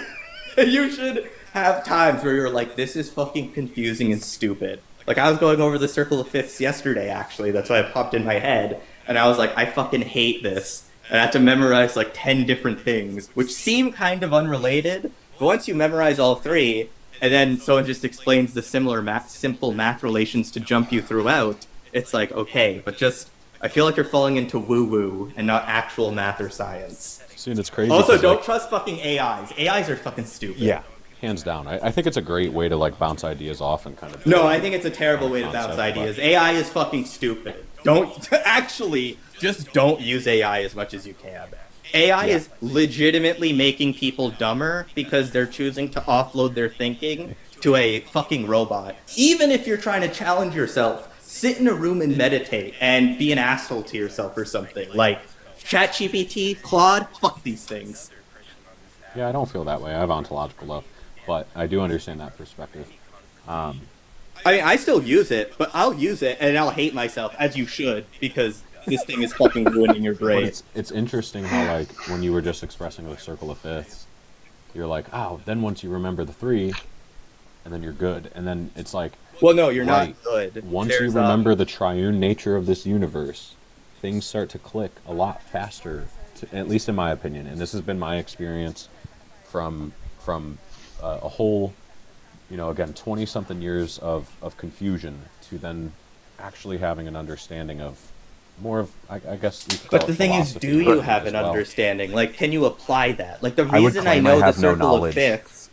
You should have times where you're like, this is fucking confusing and stupid. Like, I was going over the circle of fifths yesterday, actually. That's why it popped in my head. And I was like, I fucking hate this. And I had to memorize like 10 different things, which seem kind of unrelated. But once you memorize all 3, and then someone just explains the simple math relations to jump you throughout, it's like, okay, but I feel like you're falling into woo-woo and not actual math or science. See, it's crazy. Also, don't trust fucking AIs. AIs are fucking stupid. Yeah, hands down. I think it's a great way to like bounce ideas off and kind of. No, I think it's a terrible way to bounce ideas. AI is fucking stupid. Just don't use AI as much as you can. AI is legitimately making people dumber because they're choosing to offload their thinking to a fucking robot. Even if you're trying to challenge yourself, sit in a room and meditate and be an asshole to yourself or something. Like, ChatGPT, Claude, fuck these things. Yeah, I don't feel that way. I have ontological love, but I do understand that perspective. I mean, I still use it, but I'll use it and I'll hate myself, as you should, because this thing is fucking ruining your brain. It's interesting how, like, when you were just expressing the circle of fifths, you're like, then once you remember the 3, and then you're good. And then it's like, well, no, you're not good. Once you remember the triune nature of this universe, things start to click a lot faster, at least in my opinion. And this has been my experience from a whole, again, 20-something years of confusion to then actually having an understanding of more of, I guess you could call But it the thing is, philosophy do you have as an well. understanding? Like, can you apply that? Like, the I would reason I claim know I the have no circle of knowledge. fifths...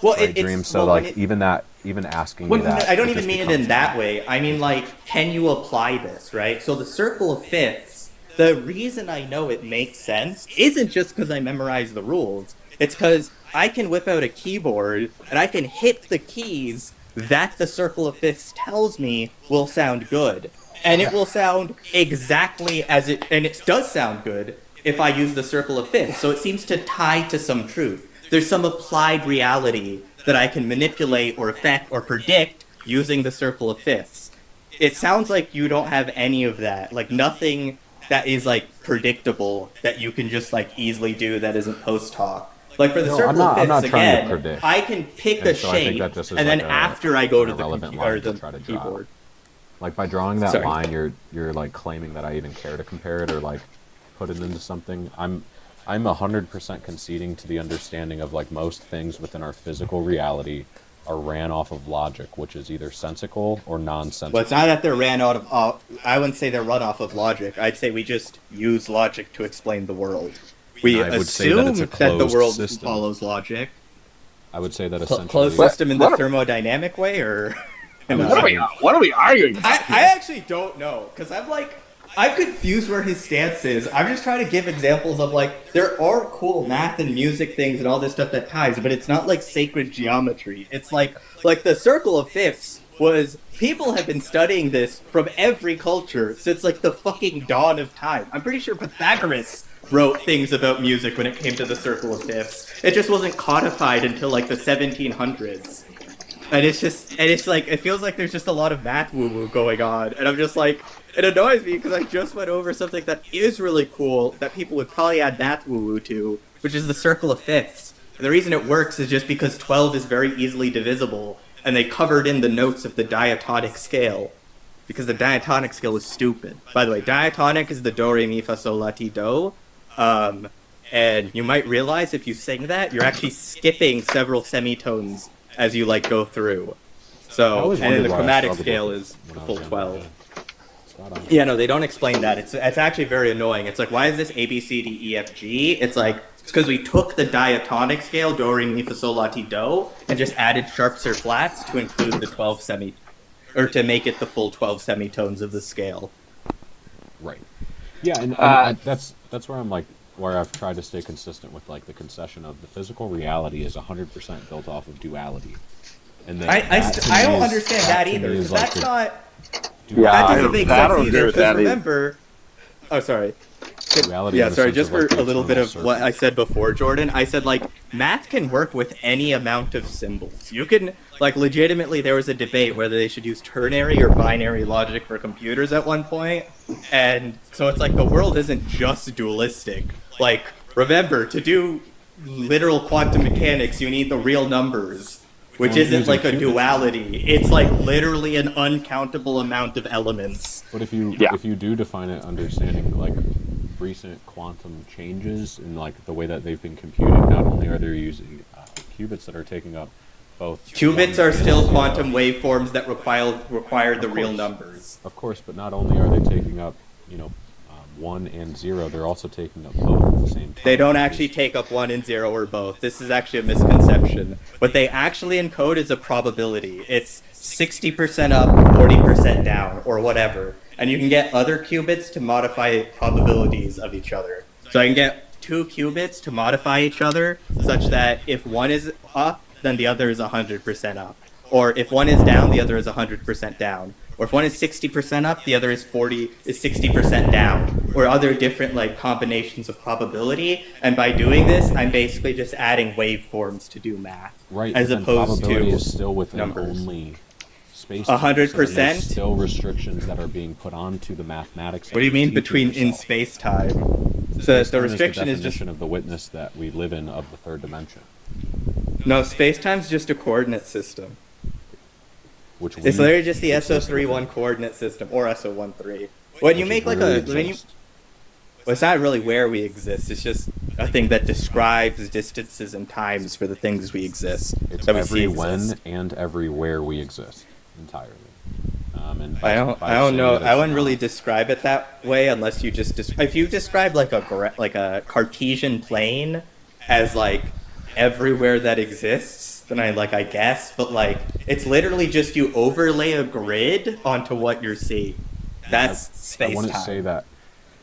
Well, Right, Dream, so like even asking me that. I don't even mean it in that way. I mean, like, can you apply this, right? So the circle of fifths, the reason I know it makes sense isn't just because I memorized the rules. It's because I can whip out a keyboard and I can hit the keys that the circle of fifths tells me will sound good. And it will sound exactly as it does sound good if I use the circle of fifths. So it seems to tie to some truth. There's some applied reality that I can manipulate or affect or predict using the circle of fifths. It sounds like you don't have any of that. Like nothing that is like predictable that you can just like easily do that isn't post hoc. Like for the No, circle of I'm fifths not trying to again, predict. I can pick And a so I think shape, that just is and then like after I go an to the irrelevant computer or line to the try to draw. keyboard. Like by drawing that Sorry. line, you're like claiming that I even care to compare it or like put it into something. I'm 100% conceding to the understanding of like most things within our physical reality are ran off of logic, which is either sensical or nonsensical. Well, it's not that they're ran out of. I wouldn't say they're run off of logic. I'd say we just use logic to explain the world. We I would say that assume it's a that the closed world system. follows logic. I would say that essentially Closed system in the thermodynamic way, or What are we arguing? I actually don't know, because I'm confused where his stance is. I'm just trying to give examples of like there are cool math and music things and all this stuff that ties, but it's not like sacred geometry. It's like the circle of fifths was people have been studying this from every culture since like the fucking dawn of time. I'm pretty sure Pythagoras wrote things about music when it came to the circle of fifths. It just wasn't codified until like the 1700s. And it's like, it feels like there's just a lot of math woo-woo going on. And I'm just like, it annoys me because I just went over something that is really cool that people would probably add math woo-woo to, which is the circle of fifths. And the reason it works is just because 12 is very easily divisible, and they covered in the notes of the diatonic scale. Because the diatonic scale is stupid. By the way, diatonic is the do, re, mi, fa, sol, la, ti, do. And you might realize if you sing that, you're actually skipping several semitones as you like go through. So, and then the chromatic scale is the full 12. Yeah, no, they don't explain that. It's actually very annoying. It's like, why is this A, B, C, D, E, F, G? It's like, it's because we took the diatonic scale, do, re, mi, fa, sol, la, ti, do, and just added sharps or flats to include the 12 or to make it the full 12 semitones of the scale. Right. Yeah, and that's where I'm like, where I've tried to stay consistent with like the concession of the physical reality is 100% built off of duality. And then I don't understand that either. Because that's not. Yeah, that doesn't make I don't sense agree either. with Because that either. remember. Oh, sorry. Duality Yeah, in the sorry. sense Just of, like, for the a little bit eternal of what I said before, Jordan. I said like math can work with any amount of symbols. You can like legitimately. There was a debate whether they should use ternary or binary logic for computers at one point, and so it's like the world isn't just dualistic. Like remember, to do literal quantum mechanics, you need the real numbers. Which isn't like a duality. It's like literally an uncountable amount of elements. But if you do define it understanding like recent quantum changes in like the way that they've been computing, not only are they using qubits that are taking up both Qubits are still quantum waveforms that require the real numbers. Of course, but not only are they taking up, 1 and 0, they're also taking up both at the same time. They don't actually take up 1 and 0 or both. This is actually a misconception. What they actually encode is a probability. It's 60% up, 40% down, or whatever. And you can get other qubits to modify probabilities of each other. So I can get 2 qubits to modify each other, such that if one is up, then the other is 100% up. Or if one is down, the other is 100% down. Or if one is 60% up, the other is 60% down, or other different like combinations of probability. And by doing this, I'm basically just adding waveforms to do math, right? As opposed probability to is still within numbers. Only space. 100%. So there's still restrictions that are being put onto the mathematics. What do you mean between in space time? The restriction is just of the witness that we live in of the third dimension. No, space time's just a coordinate system. Which it's literally just the SO31 coordinate system, or SO13. When you make like well, it's not really where we exist. It's just a thing that describes distances and times for the things we exist. It's that we every see when exist. and everywhere we exist entirely. And I don't know. I wouldn't really describe it that way unless you just if you describe like a Cartesian plane as like everywhere that exists. Then I guess, but like it's literally just you overlay a grid onto what you're seeing. That's space time. I wouldn't say that.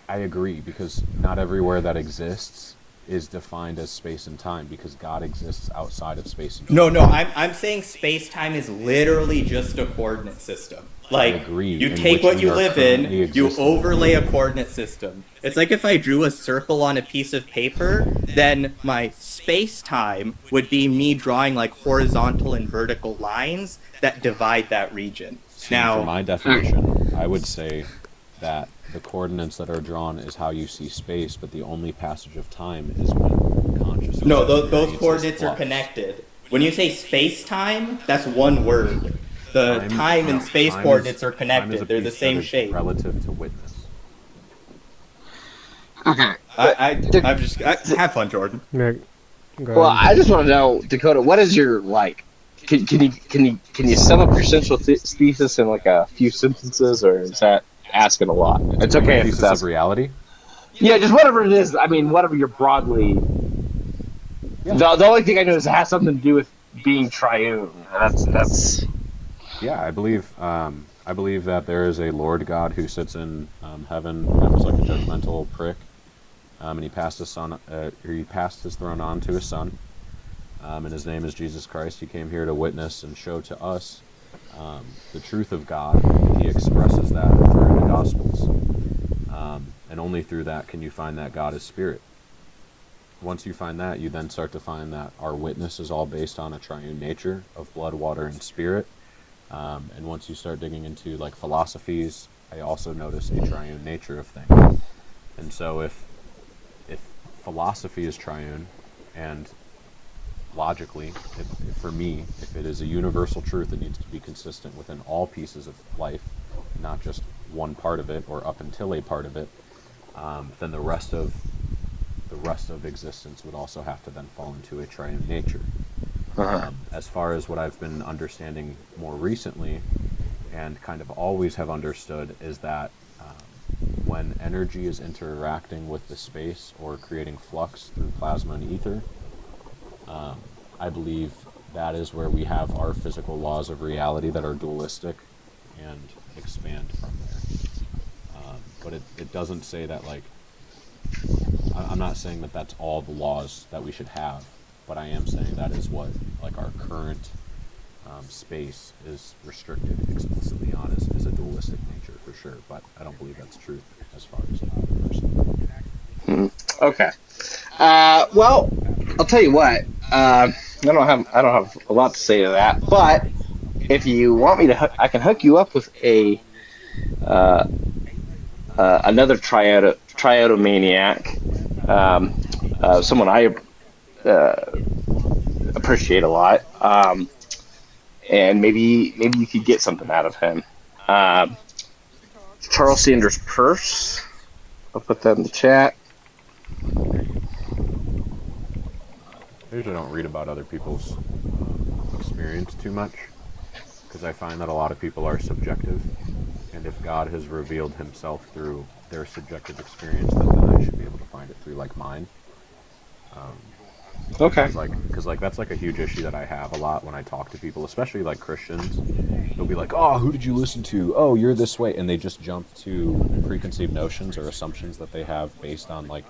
I agree because not everywhere that exists is defined as space and time because God exists outside of space and time. No, I'm saying space time is literally just a coordinate system. Like, agree, you in take which what we you are live in, currently you existing. overlay a coordinate system. It's like if I drew a circle on a piece of paper, then my space time would be me drawing like horizontal and vertical lines that divide that region. See, Now, for my definition, I would say that the coordinates that are drawn is how you see space, but the only passage of time is when consciousness. no, those experiences coordinates are flux. connected. When you say space time, that's one word. The time and space coordinates are connected. They're the same shape. Relative to witness. Okay. I'm just have fun, Jordan. Well, I just want to know, Dakota, what is your like? Can you sum up your central thesis in like a few sentences, or is that asking a lot? It's okay if it's Thesis of asking. reality. Yeah, just whatever it is. I mean, whatever you're broadly. The only thing I know is it has something to do with being triune. That's. Yeah, I believe that there is a Lord God who sits in heaven, kind of like a judgmental prick, and he passed his throne on to his son, and his name is Jesus Christ. He came here to witness and show to us the truth of God. He expresses that through the Gospels, and only through that can you find that God is spirit. Once you find that, you then start to find that our witness is all based on a triune nature of blood, water, and spirit. And once you start digging into like philosophies, I also notice a triune nature of things. And so if philosophy is triune, and logically, for me, if it is a universal truth, it needs to be consistent within all pieces of life, not just one part of it or up until a part of it, then the rest of existence would also have to then fall into a triune nature. As far as what I've been understanding more recently, and kind of always have understood, is that when energy is interacting with the space or creating flux through plasma and ether, I believe that is where we have our physical laws of reality that are dualistic and expand from there. But it doesn't say that, like, I'm not saying that that's all the laws that we should have, but I am saying that is what, like, our current space is restricted explicitly on is a dualistic nature for sure, but I don't believe that's truth as far as personally. Okay. Well, I'll tell you what. I don't have a lot to say to that, but if you want me to, I can hook you up with another triadomaniac, someone I appreciate a lot, and maybe you could get something out of him. Charles Sanders Peirce. I'll put that in the chat. I usually don't read about other people's experience too much, because I find that a lot of people are subjective, and if God has revealed himself through their subjective experience, then I should be able to find it through, like, mine. Okay. Because that's like a huge issue that I have a lot when I talk to people, especially like Christians. They'll be like, "Oh, who did you listen to? Oh, you're this way," and they just jump to preconceived notions or assumptions that they have based on like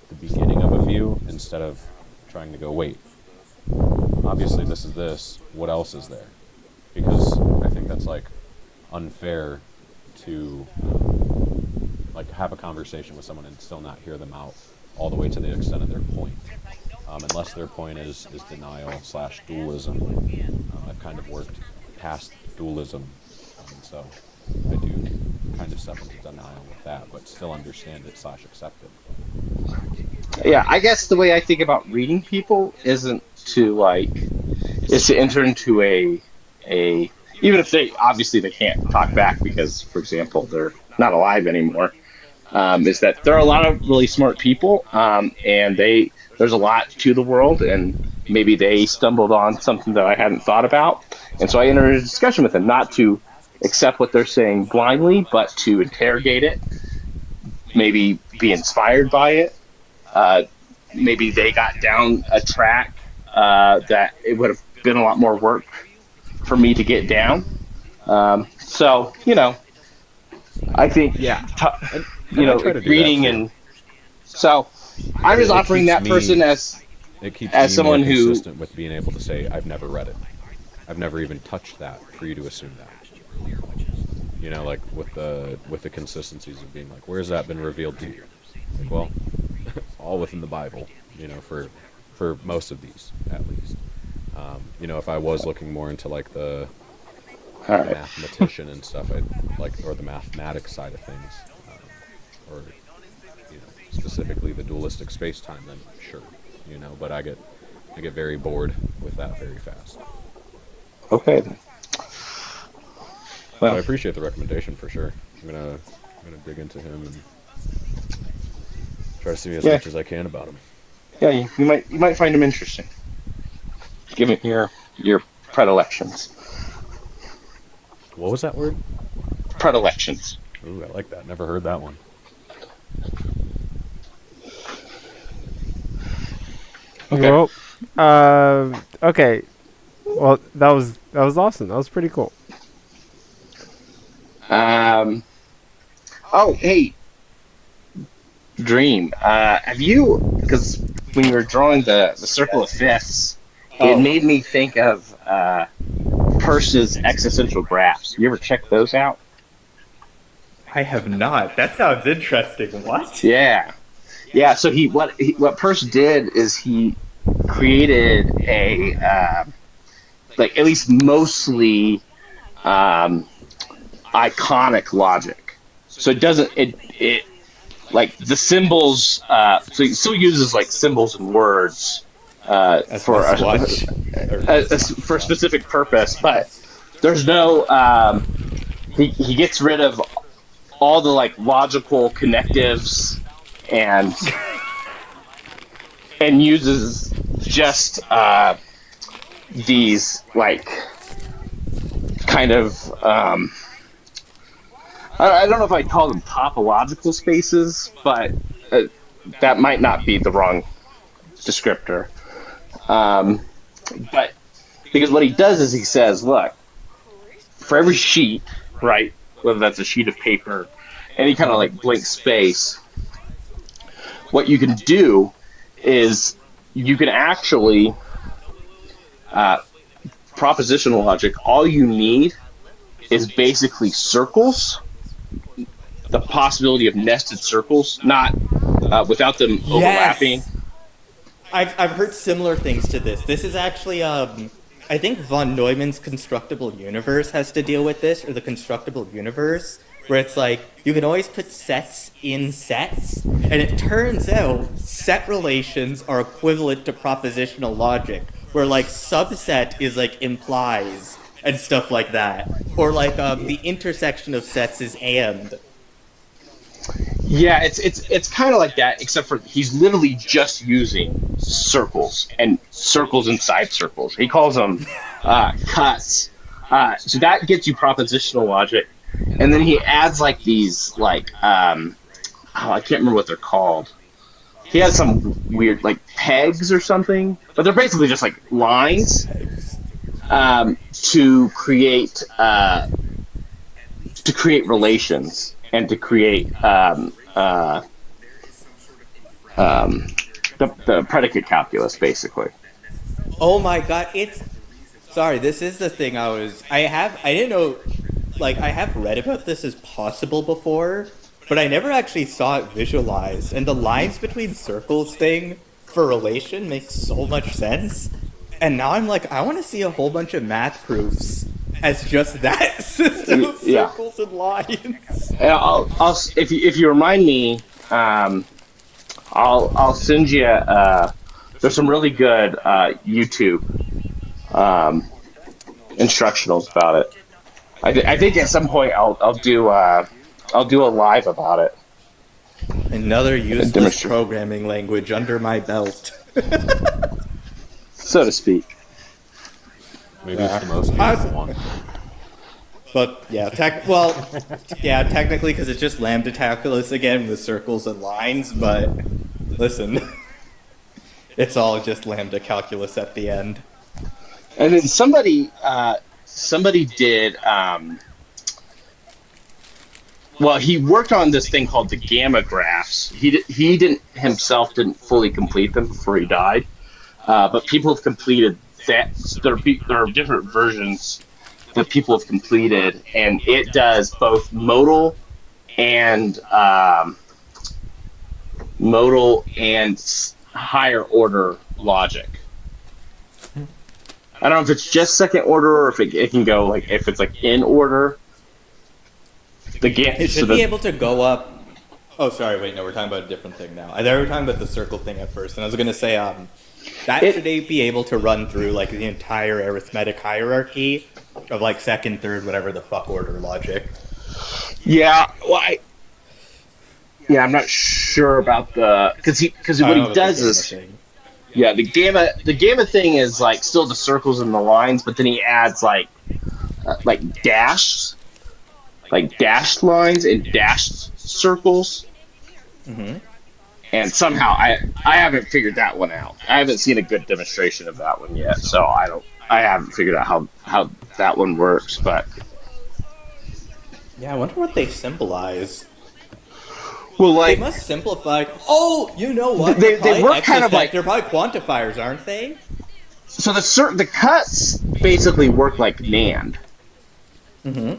the beginning of a view instead of trying to go, wait, obviously this is this. What else is there? Because I think that's like unfair to like have a conversation with someone and still not hear them out all the way to the extent of their point. Unless their point is denial/dualism. I've kind of worked past dualism, so I do kind of step into denial with that, but still understand it/accept it. Yeah, I guess the way I think about reading people is to enter into a even if they obviously they can't talk back because, for example, they're not alive anymore. Is that there are a lot of really smart people, and there's a lot to the world, and maybe they stumbled on something that I hadn't thought about, and so I entered a discussion with them, not to accept what they're saying blindly, but to interrogate it, maybe be inspired by it. Maybe they got down a track that it would have been a lot more work for me to get down. So, I think, reading and so I'm just It offering keeps that person me- as It keeps as me more someone who. consistent with being able to say I've never read it. I've never even touched that for you to assume that. You know, like with the consistencies of being like, where's that been revealed to you? Like, well, all within the Bible. You know, for most of these at least. You know, if I was looking more into like the mathematician and stuff, or the mathematics side of things, or you know, specifically the dualistic space-time, then sure, you know. But I get very bored with that very fast. Okay. Then. But I appreciate the recommendation for sure. I'm gonna dig into him and try to see as much as I can about him. Yeah, you might find him interesting. Give it your predilections. What was that word? Predilections. Ooh, I like that. Never heard that one. Okay. Well, okay. Well, that was awesome. That was pretty cool. Oh, hey, Dream. Have you? Because when you were drawing the circle of fifths, it made me think of Peirce's existential graphs. You ever check those out? I have not. That sounds interesting. What? Yeah. So what Peirce did is he created a like at least mostly iconic logic. So it like the symbols. So he still uses like symbols and words for a specific purpose, but there's no. He gets rid of all the like logical connectives and uses just these like kind of I don't know if I'd call them topological spaces, but that might not be the wrong descriptor. But because what he does is he says, look, for every sheet, right, whether that's a sheet of paper, any kind of like blank space, what you can do is you can actually propositional logic. All you need is basically circles, the possibility of nested circles, not without them overlapping. I've heard similar things to this. This is actually I think von Neumann's constructible universe has to deal with this, or the constructible universe, where it's like you can always put sets in sets, and it turns out set relations are equivalent to propositional logic, where like subset is like implies and stuff like that, or like the intersection of sets is and. Yeah, it's kind of like that, except for he's literally just using circles and circles inside circles. He calls them cuts. So that gets you propositional logic, and then he adds like these like I can't remember what they're called. He has some weird like pegs or something, but they're basically just like lines to create relations. And to create the predicate calculus, basically. Oh my god, sorry, this is the thing I didn't know, like, I have read about this as possible before, but I never actually saw it visualized, and the lines between circles thing for relation makes so much sense, and now I'm like, I want to see a whole bunch of math proofs as just that system of circles and lines. And I'll if you remind me, I'll send you. There's some really good YouTube instructionals about it. I think at some point I'll do a live about it. Another useless programming language under my belt, so to speak. Maybe it's the most useful one. But yeah, technically, because it's just lambda calculus again with circles and lines. But listen, it's all just lambda calculus at the end. And then somebody did well, he worked on this thing called the gamma graphs. He didn't himself didn't fully complete them before he died, but people have completed that. There are different versions that people have completed, and it does both and modal and higher order logic. I don't know if it's just second order or if it can go like if it's like in order. It should be able to go up. Oh, sorry. Wait, no, we're talking about a different thing now. I thought we were talking about the circle thing at first, and I was going to say that should be able to run through like the entire arithmetic hierarchy of like second, third, whatever the fuck order logic. Yeah, well, I'm not sure about the because what he does is the gamma thing is like still the circles and the lines, but then he adds like dashed lines and dashed circles. Mm-hmm. And somehow I haven't figured that one out. I haven't seen a good demonstration of that one yet, so I haven't figured out how that one works. But yeah, I wonder what they symbolize. Well, like they must simplify. Oh, you know what? They work kind of like they're probably quantifiers, aren't they? So the cuts basically work like NAND. Mm-hmm.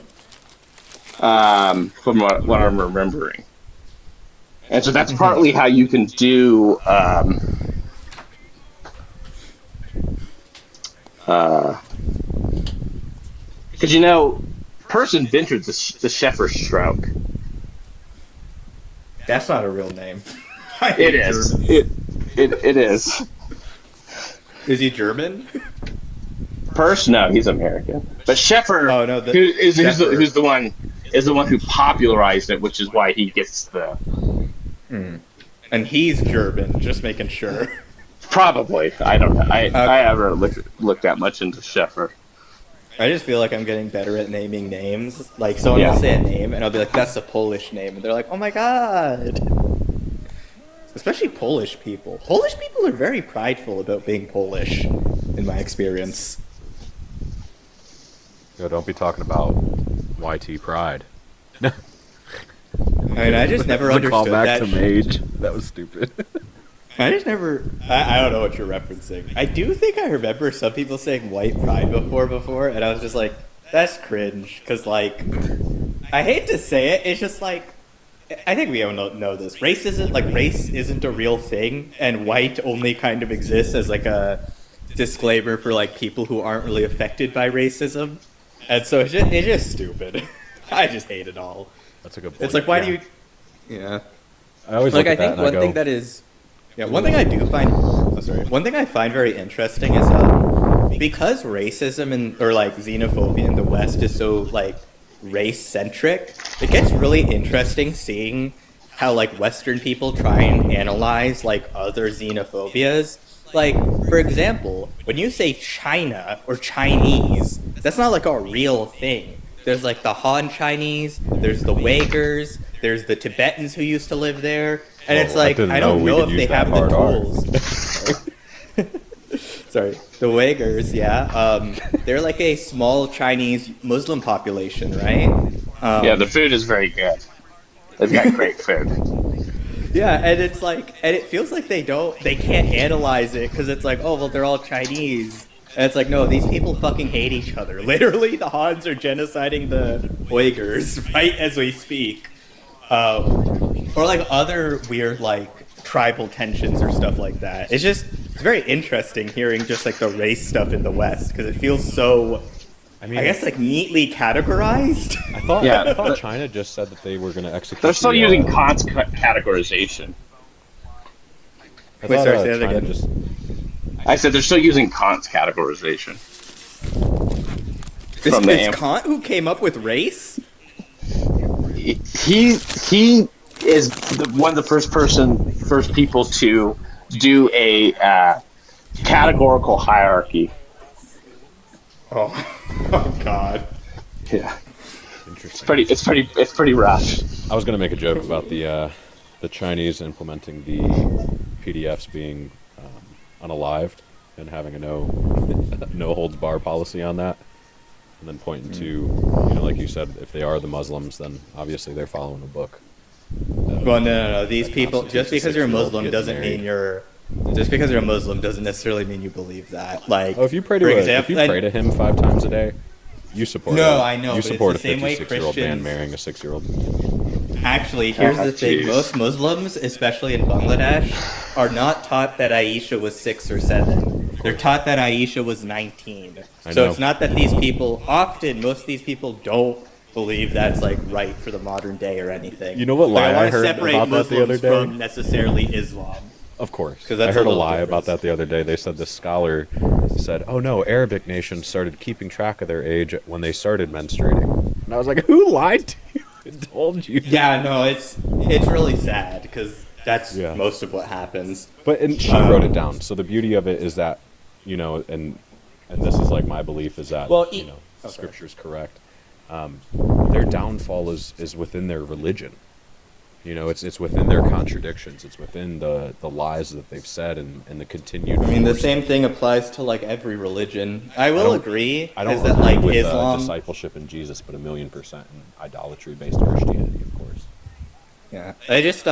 From what I'm remembering. And so that's partly how you can do because Peirce invented the Sheffer stroke. That's not a real name. It is. It is. Is he German? Peirce? No, he's American. But Sheffer, who's the one who popularized it, which is why he gets the. And he's German. Just making sure. Probably. I don't know. I haven't looked that much into Sheffer. I just feel like I'm getting better at naming names. Like someone will say a name, and I'll be like, "That's a Polish name," and they're like, "Oh my god!" Especially Polish people. Polish people are very prideful about being Polish, in my experience. Yo, don't be talking about YT pride. I mean, I just never understood call back that. to Mage. That was stupid. I just never. I don't know what you're referencing. I do think I remember some people saying white pride before, and I was just like, that's cringe. Because, like, I hate to say it, it's just like, I think we all know this. Race isn't a real thing, and white only kind of exists as, like, a disclaimer for, like, people who aren't really affected by racism. And so it's just stupid. I just hate it all. That's a good point. It's like, why do you. Yeah. I always like, look I at think that and one I go, thing that is. Yeah, one thing I do find. Oh, sorry. One thing I find very interesting is because racism or like xenophobia in the West is so like race centric, it gets really interesting seeing how like Western people try and analyze like other xenophobias. Like, for example, when you say China or Chinese, that's not like a real thing. There's like the Han Chinese, there's the Uyghurs, there's the Tibetans who used to live there. And it's like, I don't know if they have the tools. Sorry. The Uyghurs, yeah. They're like a small Chinese Muslim population, right? Yeah, the food is very good. They've got great food. Yeah, and it's like, and it feels like they can't analyze it because it's like, oh, well, they're all Chinese. And it's like, no, these people fucking hate each other. Literally, the Hans are genociding the Uyghurs right as we speak. Or like other weird like tribal tensions or stuff like that. It's very interesting hearing just like the race stuff in the West because it feels so, I guess like neatly categorized. I thought China just said that they were going to execute. They're still using Kant's categorization. Wait, sorry, say that again. I said they're still using Kant's categorization. Is Kant who came up with race? He is one of the first people to do a categorical hierarchy. Oh God. Yeah. Interesting. It's pretty rough. I was going to make a joke about the Chinese implementing the PDFs being unalived and having a no holds bar policy on that. and then pointing to, you know, like you said, if they are the Muslims, then obviously they're following a book. Well, no. These people, just because you're a Muslim getting doesn't married. mean you're. Just because you're a Muslim doesn't necessarily mean you believe that. Like, Oh, if you pray for to example, him 5 times a day, you support. No, I know, You but it's support the a same way 56-year-old man Christians- marrying a 6-year-old. Actually, here's the thing: jeez. most Muslims, especially in Bangladesh, are not taught that Aisha was 6 or 7. They're taught that Aisha was 19. I So know. it's not that these people. Often, most of these people don't believe that's like right for the modern day or anything. You know what Like, lie I wanna heard separate about that the other Muslims day? from necessarily Islam. Of course. 'Cause I that's heard a little lie difference. about that the other day. They said this scholar said, "Oh no, Arabic nations started keeping track of their age when they started menstruating." And I was like, "Who lied to you and told you?" Yeah, no, it's really sad because that's most of what happens. But and she wrote it down. So the beauty of it is that, you know, and this is like my belief is that, Well, you know, Scripture's correct. Their downfall is within their religion. You know, it's within their contradictions. It's within the lies that they've said and the continued. I mean, the forced- same thing applies to like every religion. I will agree. I don't is that agree like with Islam. discipleship in Jesus, but 1,000,000% in idolatry-based Christianity, of course. Yeah, it's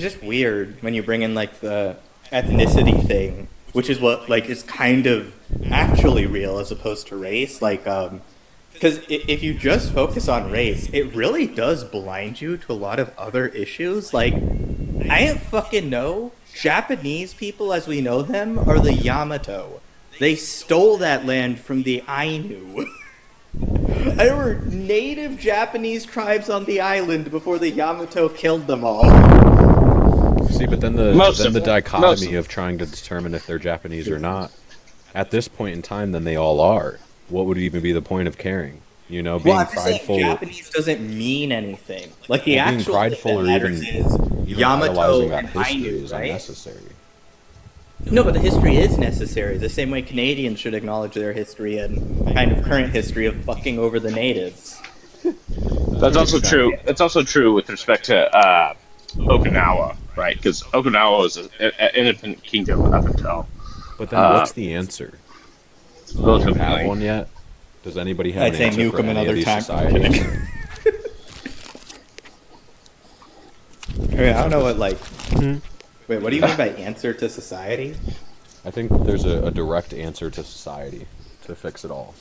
just weird when you bring in like the ethnicity thing, which is what like is kind of actually real as opposed to race. Like, because if you just focus on race, it really does blind you to a lot of other issues. Like, I didn't fucking know Japanese people as we know them are the Yamato. They stole that land from the Ainu. There were native Japanese tribes on the island before the Yamato killed them all. See, but then the dichotomy of trying to determine if they're Japanese or not. At this point in time, then they all are. What would even be the point of caring? You know, being Well, I'm just saying prideful. Japanese doesn't mean anything. Like the being actual prideful thing that or matters even is Yamato idolizing that and history Ainu, is right? unnecessary. No, but the history is necessary. The same way Canadians should acknowledge their history and kind of current history of fucking over the natives. That's also true. That's also true with respect to Okinawa, right? Because Okinawa is an independent kingdom up until. But then, what's the answer? Do you relatively have late. one yet? Does anybody have I'd an say answer nuke for them any of another these time. societies? I mean, I don't know what like. Wait, what do you mean by answer to society? I think there's a direct answer to society to fix it all.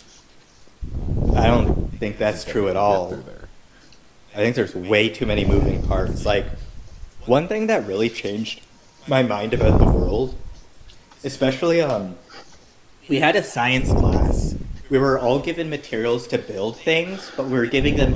I don't think that's true at all. I think there's way too many moving parts. Like, one thing that really changed my mind about the world, especially we had a science class. We were all given materials to build things, but we were given them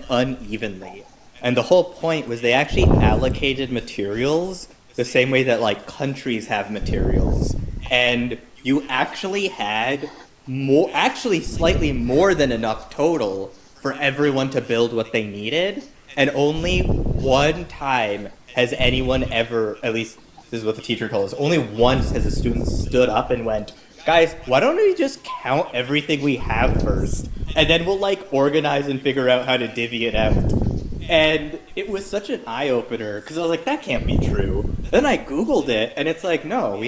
unevenly. And the whole point was they actually allocated materials the same way that like countries have materials. And you actually had slightly more than enough total for everyone to build what they needed. And only one time has anyone ever, at least this is what the teacher told us, only once has a student stood up and went, "Guys, why don't we just count everything we have first? And then we'll like organize and figure out how to divvy it out." And it was such an eye-opener, because I was like, that can't be true. Then I Googled it, and it's like, no, we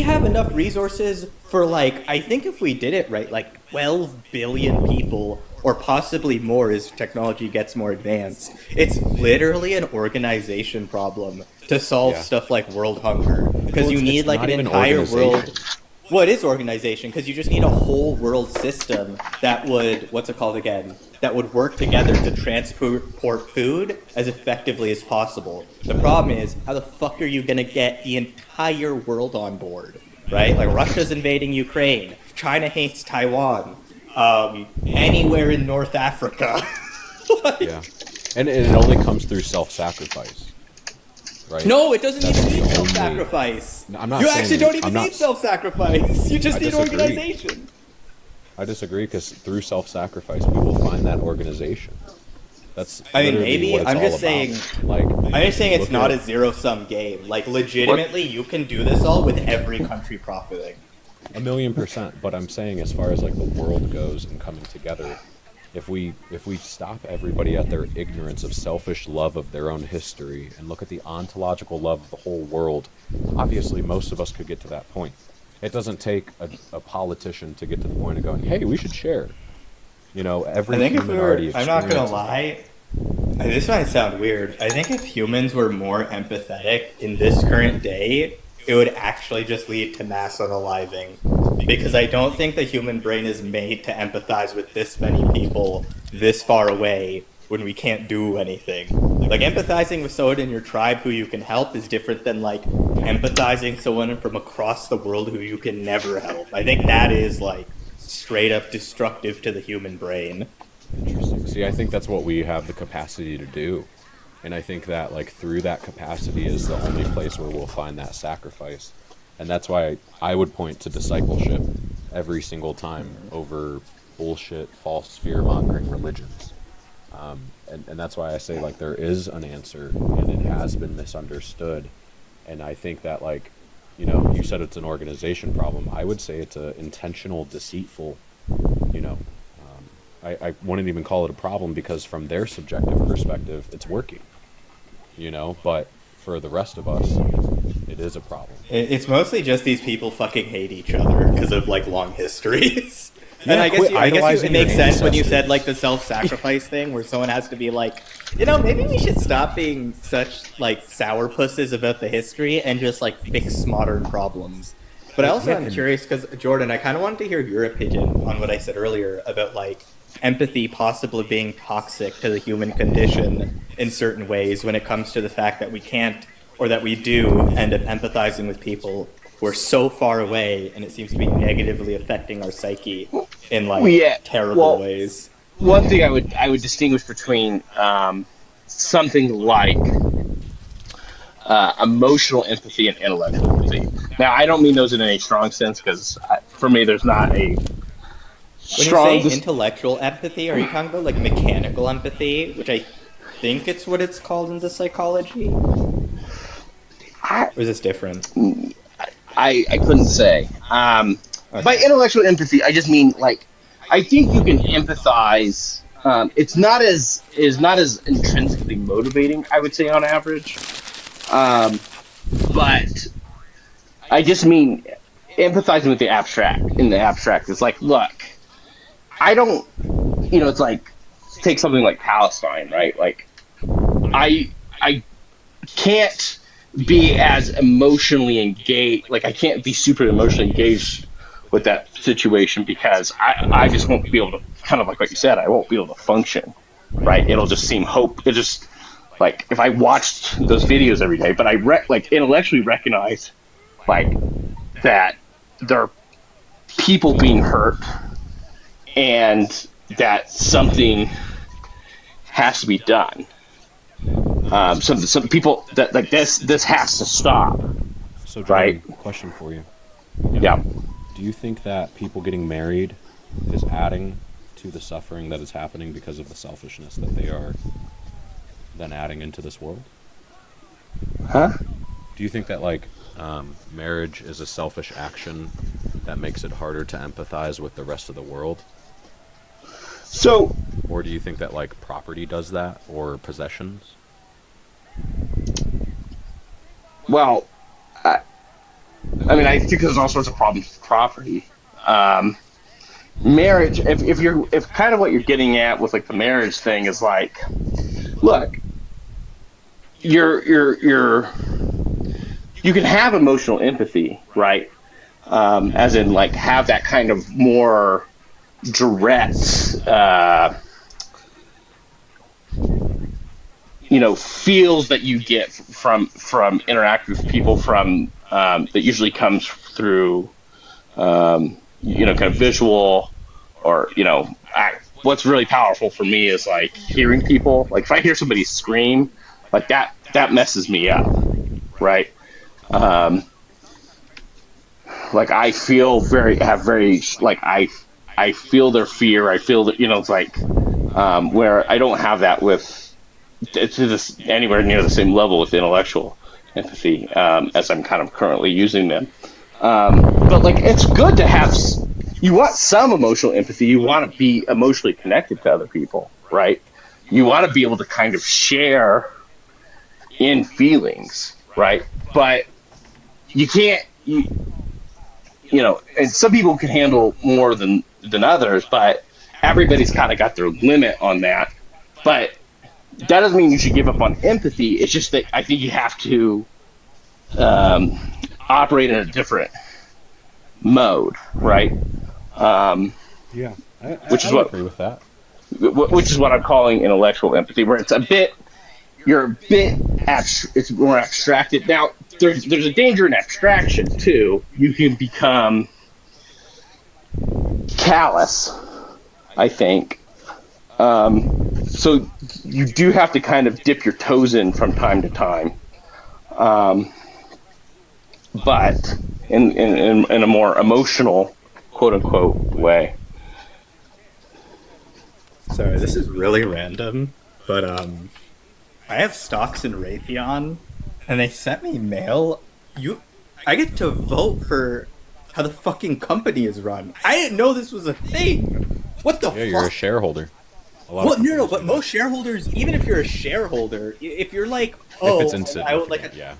have enough resources for, like, I think if we did it right, like 12 billion people, or possibly more as technology gets more advanced. It's literally an organization problem to solve stuff like world hunger. Because you need, like, an entire world... Well, it is organization, because you just need a whole world system that would, what's it called again? That would work together to transport food as effectively as possible. The problem is, how the fuck are you gonna get the entire world on board, right? Like, Russia's invading Ukraine, China hates Taiwan, anywhere in North Africa. Yeah, and it only comes through self-sacrifice. Right? No, it doesn't That's even need the only- self-sacrifice. No, I'm not You saying- actually don't even I'm not- need self-sacrifice. You just I need disagree. organization. I disagree, because through self-sacrifice, we will find that organization. That's I mean, literally maybe what it's I'm all just about. saying. Like, I'm just saying it's look not at- a zero-sum game. Like, legitimately, you can do this all with every country profiting. 1,000,000%. But I'm saying, as far as like the world goes and coming together, if we stop everybody at their ignorance of selfish love of their own history and look at the ontological love of the whole world, obviously most of us could get to that point. It doesn't take a politician to get to the point of going, hey, we should share. You know, every I think if human we were, already I'm not gonna experiences. lie, this might sound weird. I think if humans were more empathetic in this current day, it would actually just lead to mass unaliving. Because I don't think the human brain is made to empathize with this many people this far away when we can't do anything. Like, empathizing with someone in your tribe who you can help is different than, like, empathizing someone from across the world who you can never help. I think that is, like, straight up destructive to the human brain. Interesting. See, I think that's what we have the capacity to do. And I think that, like, through that capacity is the only place where we'll find that sacrifice. And that's why I would point to discipleship every single time over bullshit, false fear-mongering religions. And that's why I say, like, there is an answer, and it has been misunderstood. And I think that, like, you know, you said it's an organization problem. I would say it's an intentional, deceitful, you know, I wouldn't even call it a problem because from their subjective perspective, it's working, you know, but for the rest of us, it is a problem. It's mostly just these people fucking hate each other because of, like, long histories. Yeah, And I guess idolizing it makes your sense when you ancestors. said, like, the self-sacrifice thing where someone has to be like, you know, maybe we should stop being such, like, sourpusses about the history and just, like, fix modern problems. But I also am curious because, Jordan, I kind of wanted to hear your opinion on what I said earlier about, like, empathy possibly being toxic to the human condition in certain ways when it comes to the fact that we can't, or that we do, end up empathizing with people who are so far away, and it seems to be negatively affecting our psyche in, like, terrible ways. One thing I would distinguish between something like emotional empathy and intellectual empathy. Now, I don't mean those in any strong sense because for me, there's not a strong. When you say intellectual empathy, are you talking about, like, mechanical empathy, which I think it's what it's called in the psychology? Or is this different? I couldn't say. By intellectual empathy, I just mean, like, I think you can empathize. It's not as intrinsically motivating, I would say, on average. But I just mean empathizing with the abstract. In the abstract, it's like, look, I don't, you know, it's like, take something like Palestine, right? Like, I can't be as emotionally engaged. Like, I can't be super emotionally engaged with that situation because I just won't be able to, kind of like what you said, I won't be able to function, right? It'll just seem it just, like, if I watched those videos every day, but I like intellectually recognize, like, that there are people being hurt and that something has to be done. Some people that, like, this has to stop. So, Jordan, right? Question for you. Yeah. Do you think that people getting married is adding to the suffering that is happening because of the selfishness that they are then adding into this world? Huh? Do you think that, like, marriage is a selfish action that makes it harder to empathize with the rest of the world? So, or do you think that, like, property does that, or possessions? Well, I mean, I think there's all sorts of problems with property. Marriage, if kind of what you're getting at with, like, the marriage thing is like, look, you can have emotional empathy, right? As in, like, have that kind of more direct, you know, feels that you get from interacting with people that usually comes through, you know, kind of visual, or, you know, what's really powerful for me is, like, hearing people. Like, if I hear somebody scream, like, that messes me up, right? Like, I feel like, I feel their fear. I feel that, you know, it's like, where I don't have that with, it's just anywhere near the same level with intellectual empathy, as I'm kind of currently using them. But, like, it's good to have, you want some emotional empathy. You want to be emotionally connected to other people, right? You want to be able to kind of share in feelings, right? But you can't, you and some people can handle more than others, but everybody's kind of got their limit on that. But that doesn't mean you should give up on empathy. It's just that I think you have to operate in a different mode, right? Yeah, which is I would what agree with that. which is what I'm calling intellectual empathy, where it's you're a bit it's more abstracted. Now, there's a danger in abstraction too. You can become callous, I think. So you do have to kind of dip your toes in from time to time, but in a more emotional, quote unquote, way. Sorry, this is really random, but I have stocks in Raytheon, and they sent me mail. I get to vote for how the fucking company is run. I didn't know this was a thing. What the fuck? Yeah, you're a shareholder. Well, no, but most shareholders, even if you're a shareholder, if you're like, oh, if it's insignificant, yeah,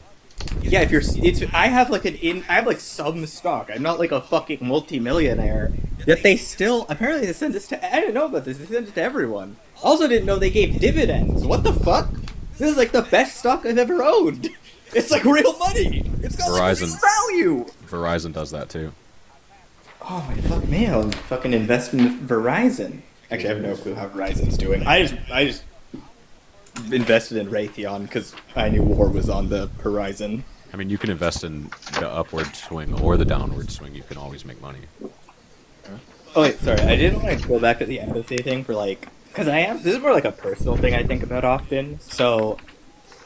if I have like some stock. I'm not like a fucking multimillionaire. Yet they still apparently they send this to. I didn't know about this. They send it to everyone. Also, didn't know they gave dividends. What the fuck? This is like the best stock I've ever owned. It's like real money. It's got Verizon, like real value. Verizon does that too. Oh my fuck, man! I'll fucking invest in Verizon. Actually, I have no clue how Verizon's doing. I just invested in Raytheon because I knew war was on the horizon. I mean, you can invest in the upward swing or the downward swing. You can always make money. Oh wait, sorry. I didn't want to go back to the empathy thing for because this is more like a personal thing I think about often. So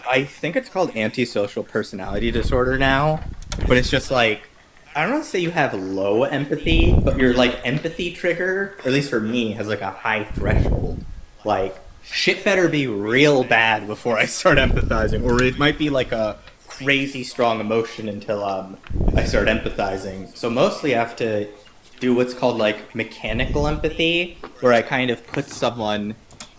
I think it's called antisocial personality disorder now, but it's just like, I don't want to say you have low empathy, but your empathy trigger, at least for me, has a high threshold. Shit better be real bad before I start empathizing, or it might be a crazy strong emotion until I start empathizing. So mostly I have to do what's called mechanical empathy, where I kind of put someone,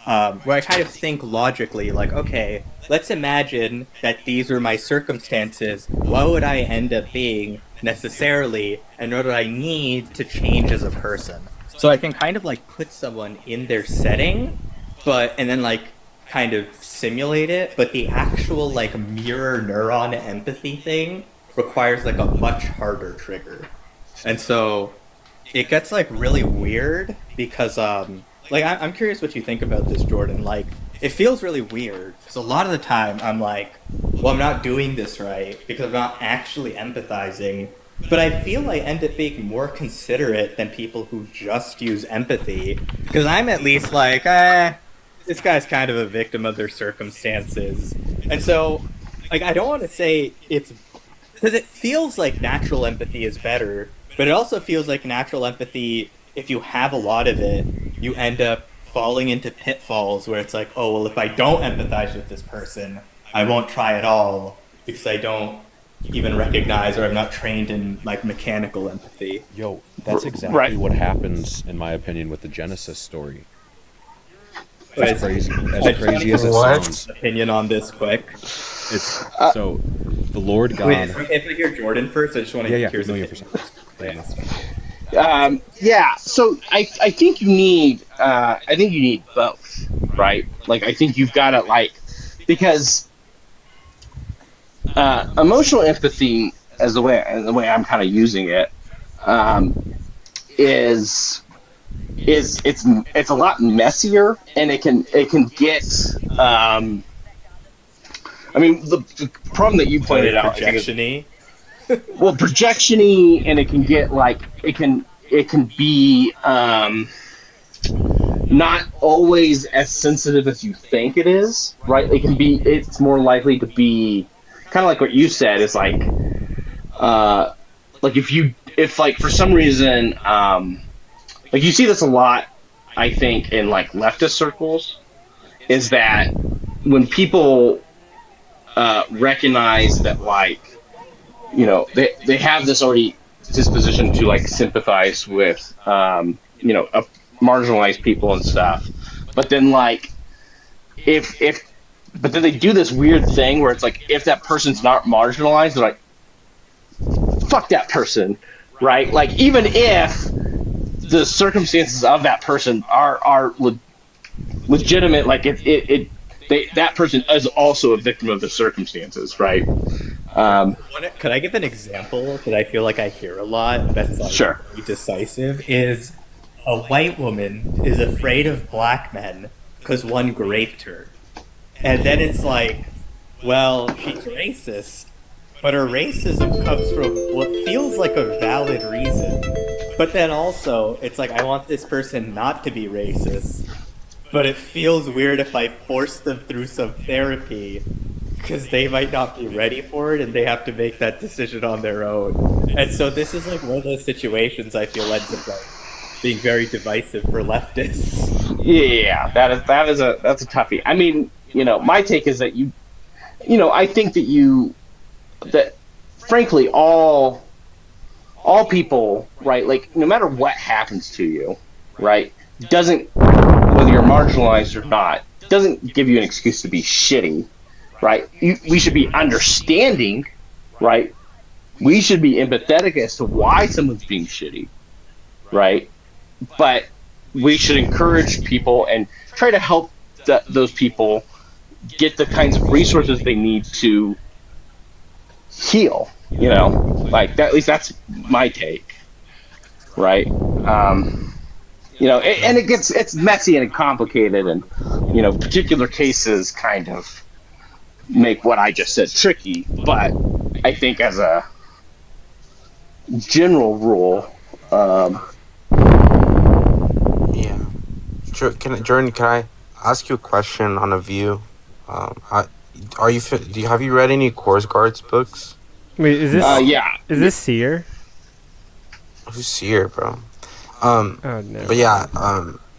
where I kind of think logically, okay, let's imagine that these are my circumstances. What would I end up being necessarily, and what do I need to change as a person? So I can kind of put someone in their setting, and then kind of simulate it, but the actual mirror neuron empathy thing requires a much harder trigger. And so it gets really weird because I'm curious what you think about this, Jordan. It feels really weird because a lot of the time I'm well, I'm not doing this right because I'm not actually empathizing, but I feel I end up being more considerate than people who just use empathy because I'm at least this guy's kind of a victim of their circumstances. And so I don't want to say it's because it feels like natural empathy is better, but it also feels like natural empathy, if you have a lot of it, you end up falling into pitfalls where it's oh, well, if I don't empathize with this person, I won't try at all because I don't even recognize or I'm not trained in mechanical empathy. Yo, that's exactly what happens, in my opinion, with the Genesis story. As crazy as it sounds. Opinion on this quick. It's so the Lord God. Wait, if I hear Jordan first, I just want to hear his opinion. So I think you need both, right? I think you've got to because emotional empathy, as the way I'm kind of using it, is it's a lot messier, and it can get the problem that you pointed out, projection-y. Well, projection-y, and it can get it can be not always as sensitive as you think it is, right? It's more likely to be kind of like what you said. It's if for some reason you see this a lot, I think, in leftist circles, is that when people recognize that they have this already disposition to sympathize with marginalized people and stuff, but then but then they do this weird thing where it's if that person's not marginalized, they're fuck that person, right? Like even if the circumstances of that person are legitimate, like that person is also a victim of the circumstances, right? Could I give an example that I feel like I hear a lot that's like Sure. very decisive? Is a white woman is afraid of black men because one raped her. And then it's like, well, she's racist, but her racism comes from what feels like a valid reason. But then also, it's like, I want this person not to be racist, but it feels weird if I force them through some therapy because they might not be ready for it and they have to make that decision on their own. And so this is like one of those situations I feel ends up like being very divisive for leftists. Yeah, that's a toughie. I mean, my take is that I think that frankly all people, right, like no matter what happens to you, right, doesn't, whether you're marginalized or not, doesn't give you an excuse to be shitty, right? We should be understanding, right? We should be empathetic as to why someone's being shitty, right? But we should encourage people and try to help those people get the kinds of resources they need to heal, like that. At least that's my take, right? And it's messy and complicated, and particular cases kind of make what I just said tricky. But I think as a general rule, Yeah. Jordan, can I ask you a question on a view? Have you read any Course Guards books? Wait, is this? Yeah. Is this Seer? Who's Seer, bro? Oh, no. But yeah,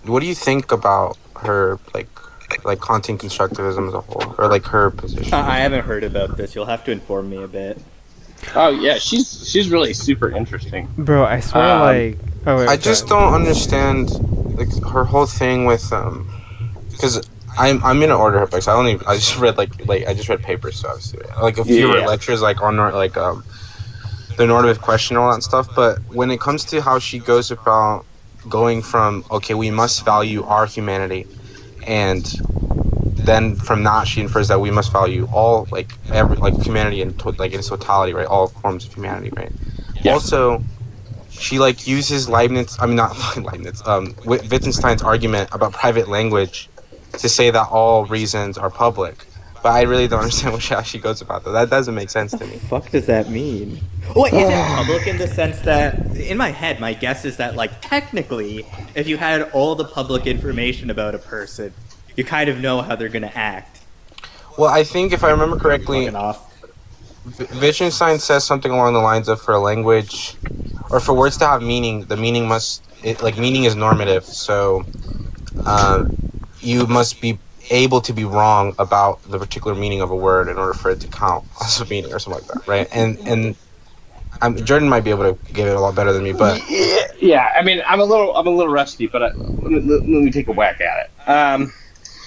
what do you think about her, like content constructivism as a whole, or like her position? I haven't heard about this. You'll have to inform me a bit. Oh yeah, she's really super interesting, Bro. I swear, I just don't understand like her whole thing with because I'm gonna order her books. I just read I just read papers, so obviously like a few lectures like on like the normative question and all that stuff. But when it comes to how she goes about going from we must value our humanity, and then from that she infers that we must value all humanity in its totality, right? All forms of humanity, right? Yeah. Also, she uses Wittgenstein's argument about private language to say that all reasons are public. But I really don't understand how she goes about that. That doesn't make sense to me. What the fuck does that mean? Well, is it public in the sense that, in my head, my guess is that, technically, if you had all the public information about a person, you kind of know how they're going to act. Well, I think if I remember correctly, Wittgenstein says something along the lines of for a language, or for words to have meaning, the meaning meaning is normative. So you must be able to be wrong about the particular meaning of a word in order for it to count as a meaning or something like that, right? And Jordan might be able to give it a lot better than me, but yeah. I mean, I'm a little rusty, but let me take a whack at it.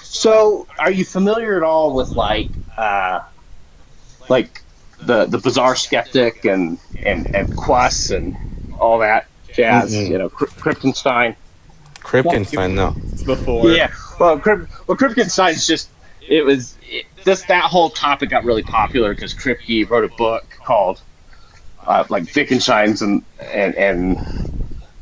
So, are you familiar at all with the bizarre skeptic and Quass and all that jazz? Kripkenstein. Kripkenstein, no. Before. Yeah. Well, Kripkenstein's that whole topic got really popular because Kripke wrote a book called Wittgenstein's and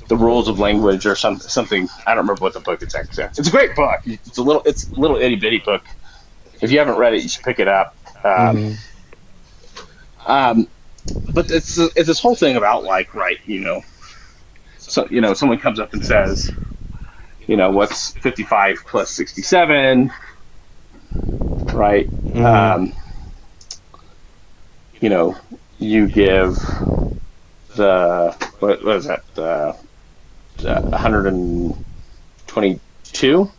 the Rules of Language or something. I don't remember what the book exactly says. It's a great book. It's a little itty bitty book. If you haven't read it, you should pick it up. But it's this whole thing about someone comes up and says, what's 55 plus 67, right? You give what is that? 122.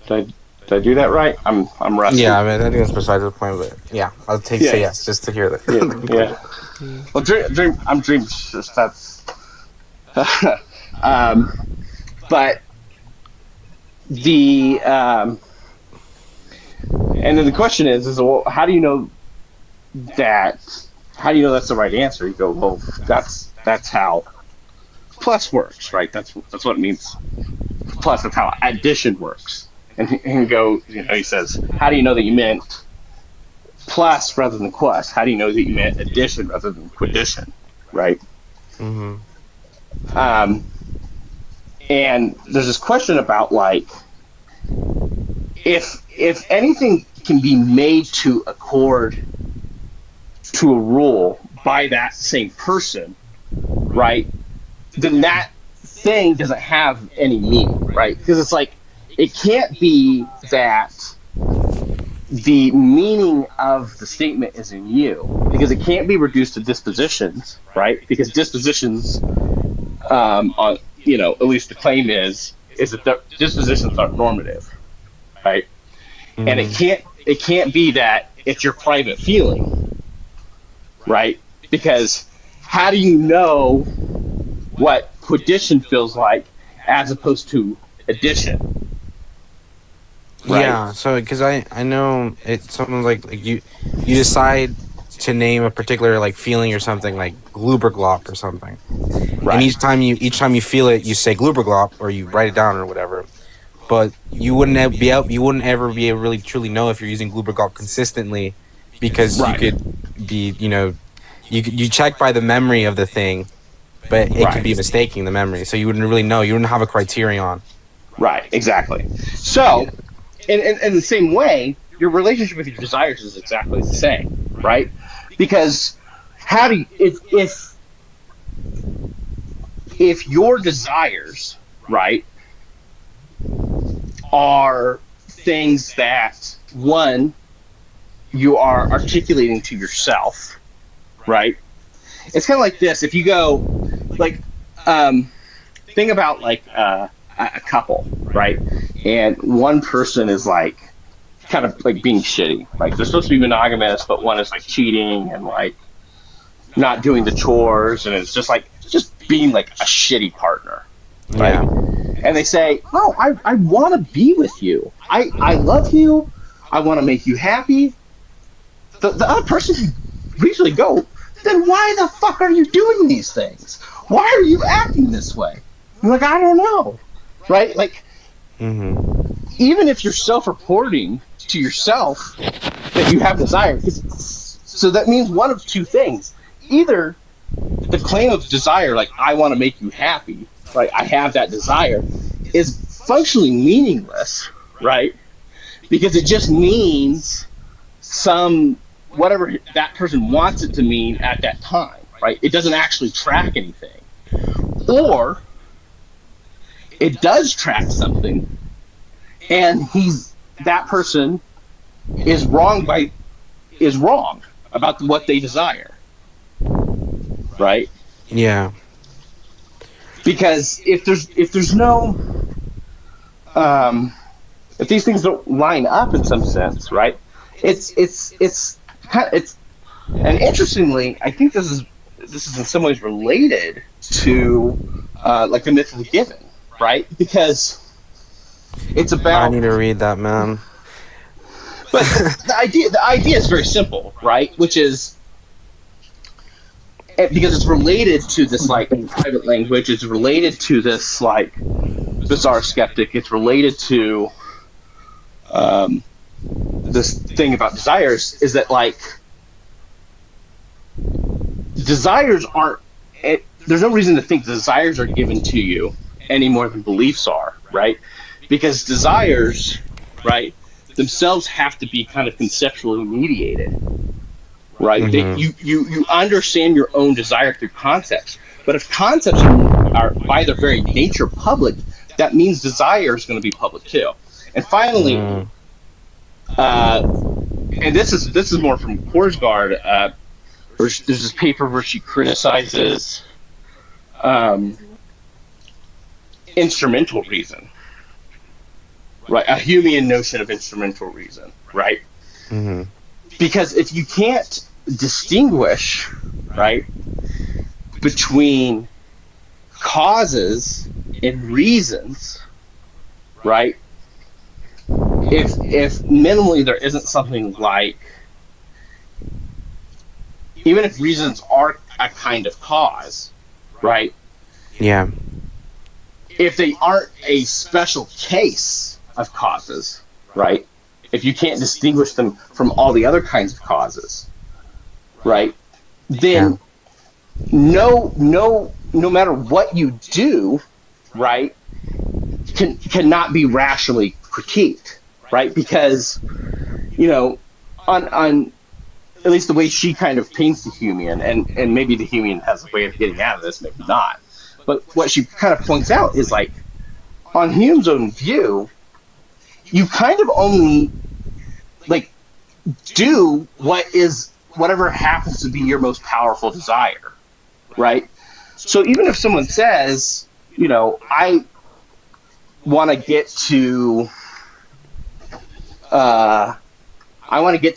Did I do that right? I'm rusty. Yeah, I mean, I think that's beside the point, but yeah, I'll say yes just to hear that. Yeah. Well, I'm dream. That's. But the and then the question is how do you know that? How do you know that's the right answer? You go, well, that's That's how plus works, right? That's what it means. Plus, that's how addition works. And he says, how do you know that you meant plus rather than quus? How do you know that you meant addition rather than quaddition, right? Mm-hmm. And there's this question about like, if anything can be made to accord to a rule by that same person, right? Then that thing doesn't have any meaning, right? Because it's like, it can't be that the meaning of the statement is in you, because it can't be reduced to dispositions, right? Because dispositions, on at least the claim is that the dispositions are normative, right? And it can't be that it's your private feeling, right? Because how do you know what quaddition feels like as opposed to addition? Right? Yeah, so because I know it's something like you decide to name a particular like feeling or something like glooberglop or something, Right. and each time you feel it, you say glooberglop or you write it down or whatever. But you wouldn't ever be able to really truly know if you're using glooberglop consistently, because you could be you check by the memory of the thing, but it could be mistaking the memory, so you wouldn't really know. You wouldn't have a criterion. Right, exactly. So, in the same way, your relationship with your desires is exactly the same, right? Because how do you, if your desires, right, are things that, one, you are articulating to yourself, right? It's kind of like this. If you go, like, think about like a couple, right? And one person is like kind of like being shitty. Like they're supposed to be monogamous, but one is like cheating and like not doing the chores, and it's just being like a shitty partner, right? Yeah. And they say, "No, I want to be with you. I love you. I want to make you happy." The other person can reasonably go, "Then why the fuck are you doing these things? Why are you acting this way?" You're like, "I don't know," right? Like, even if you're self-reporting to yourself that you have desire, so that means one of two things: either the claim of desire, like I want to make you happy, like I have that desire, is functionally meaningless, right? Because it just means whatever that person wants it to mean at that time, right? It doesn't actually track anything. Or it does track something, and that person is wrong about what they desire, right? Yeah. Because if these things don't line up in some sense, right? And interestingly, I think this is in some ways related to like the myth of the given, right? Because it's about. I need to read that, man. But the idea is very simple, right? Which is because it's related to this like private language, it's related to this like bizarre skeptic, it's related to this thing about desires, is that like desires aren't. There's no reason to think desires are given to you any more than beliefs are, right? Because desires, right, themselves have to be kind of conceptually mediated, right? You understand your own desire through concepts, but if concepts are by their very nature public, that means desire is going to be public too. And finally, and this is more from Korsgaard. There's this paper where she criticizes instrumental reason, right? A Humean notion of instrumental reason, right? Because if you can't distinguish, right, between causes and reasons, right? If minimally there isn't something like, even if reasons are a kind of cause, right? Yeah. If they aren't a special case of causes, right? If you can't distinguish them from all the other kinds of causes, right? Then no matter what you do, right, cannot be rationally critiqued, right? Because, you know, on at least the way she kind of paints the Humean, and maybe the Humean has a way of getting out of this, maybe not. But what she kind of points out is like, on Hume's own view, you kind of only like do whatever happens to be your most powerful desire, right? So even if someone says, you know, I want to get to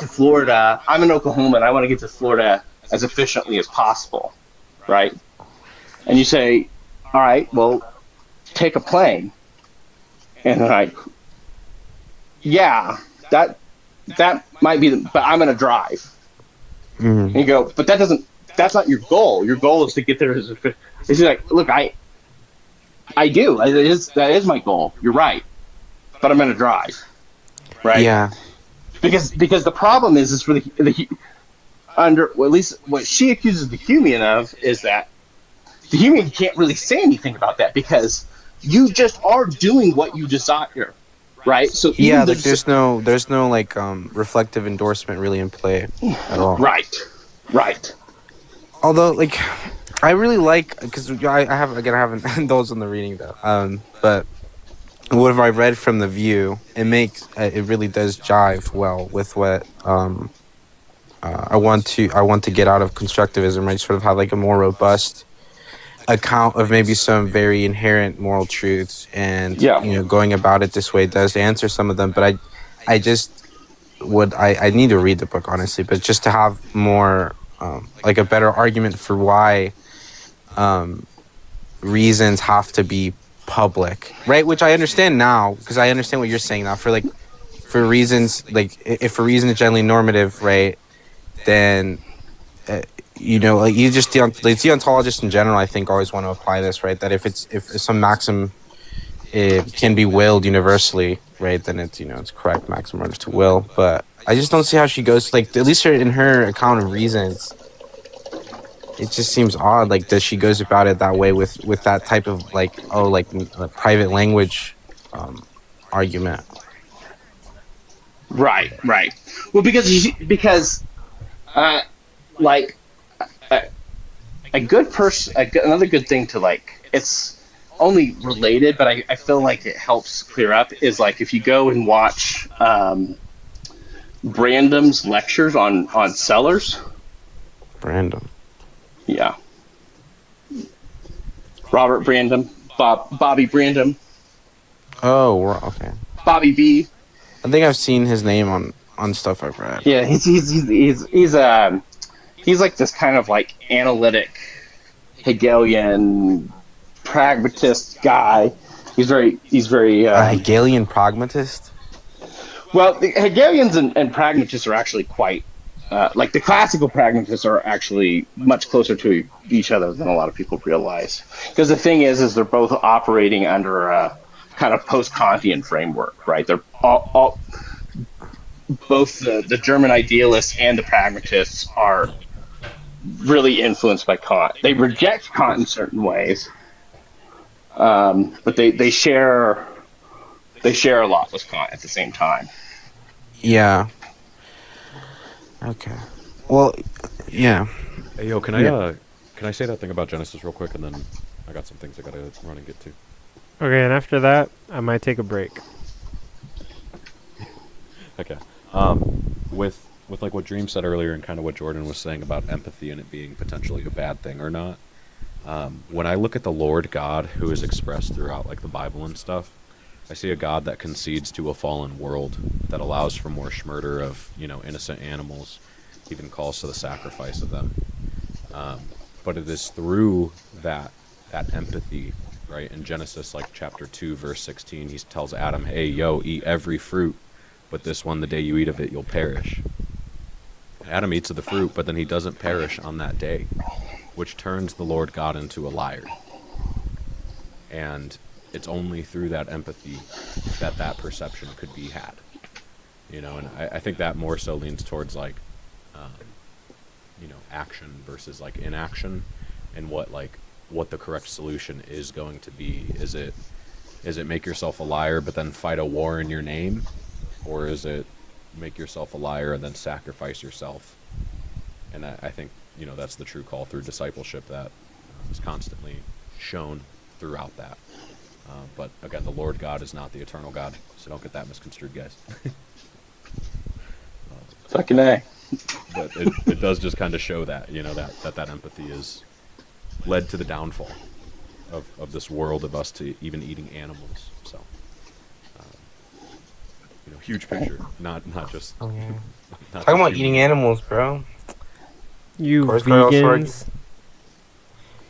Florida. I'm in Oklahoma and I want to get to Florida as efficiently as possible, right? And you say, all right, well, take a plane. And they're like, yeah, that might be, but I'm going to drive. And you go, but that's not your goal. Your goal is to get there as efficient. It's like, look, I do. That is my goal. You're right. But I'm going to drive. Right? Yeah. Because the problem is for the under, well, at least what she accuses the Humean of is that the Humean can't really say anything about that because you just are doing what you desire, right? So Yeah, like there's no like reflective endorsement really in play at all. Right. Although like I really like, because I haven't indulged in the reading though. But what have I read from the View? It makes it really does jive well with what I want to get out of constructivism. Right, sort of have like a more robust account of maybe some very inherent moral truths, and you know, going about it this way does answer some of them. But I just I need to read the book honestly, but just to have more like a better argument for why reasons have to be public, right? Which I understand now, because I understand what you're saying now. For reasons like, if a reason is generally normative, right, then you know, like you just the deontologists in general, I think, always want to apply this, right? That if some maxim it can be willed universally, right, then it's, you know, it's correct maxim orders to will. But I just don't see how she goes, like, at least in her account of reasons, it just seems odd, like, that she goes about it that way with that type of, like, private language argument. Right. Well, because like a good person, another good thing to, like, it's only related, but I feel like it helps clear up, is like if you go and watch Brandam's lectures on Sellers. Brandam. Yeah. Robert Brandam, Bobby Brandam. Oh, okay. Bobby B. I think I've seen his name on stuff I've read. Yeah, he's like this kind of like analytic Hegelian pragmatist guy. He's very a Hegelian pragmatist. Well, the Hegelians and pragmatists are actually quite like the classical pragmatists are actually much closer to each other than a lot of people realize. Because the thing is they're both operating under a kind of post-Kantian framework, right? They're all both the German idealists and the pragmatists are really influenced by Kant. They reject Kant in certain ways, but they share a lot with Kant at the same time. Yeah. Okay. Well, yeah. Hey, yo, can I say that thing about Genesis real quick, and then I got some things I gotta run and get to. Okay, and after that, I might take a break. Okay. With like what Dream said earlier, and kind of what Jordan was saying about empathy and it being potentially a bad thing or not. When I look at the Lord God, who is expressed throughout like the Bible and stuff, I see a God that concedes to a fallen world, that allows for more murder of, you know, innocent animals, even calls to the sacrifice of them. But it is through that empathy, right? In Genesis, like chapter 2, verse 16, he tells Adam, hey, yo, eat every fruit, but this one, the day you eat of it, you'll perish. Adam eats of the fruit, but then he doesn't perish on that day. which turns the Lord God into a liar. And it's only through that empathy that that perception could be had. You know, and I think that more so leans towards like, you know, action versus like inaction, and what the correct solution is going to be. Is it make yourself a liar but then fight a war in your name, or is it make yourself a liar and then sacrifice yourself? And I think, you know, that's the true call through discipleship that is constantly shown throughout that. But again, the Lord God is not the eternal God, so don't get that misconstrued, guys. Fucking A. But it does just kind of show that, you know, that empathy is led to the downfall of this world, of us to even eating animals. So, you know, huge picture, not just. Oh, yeah. Not Talking about just eating animals, bro. You Course girl, vegans.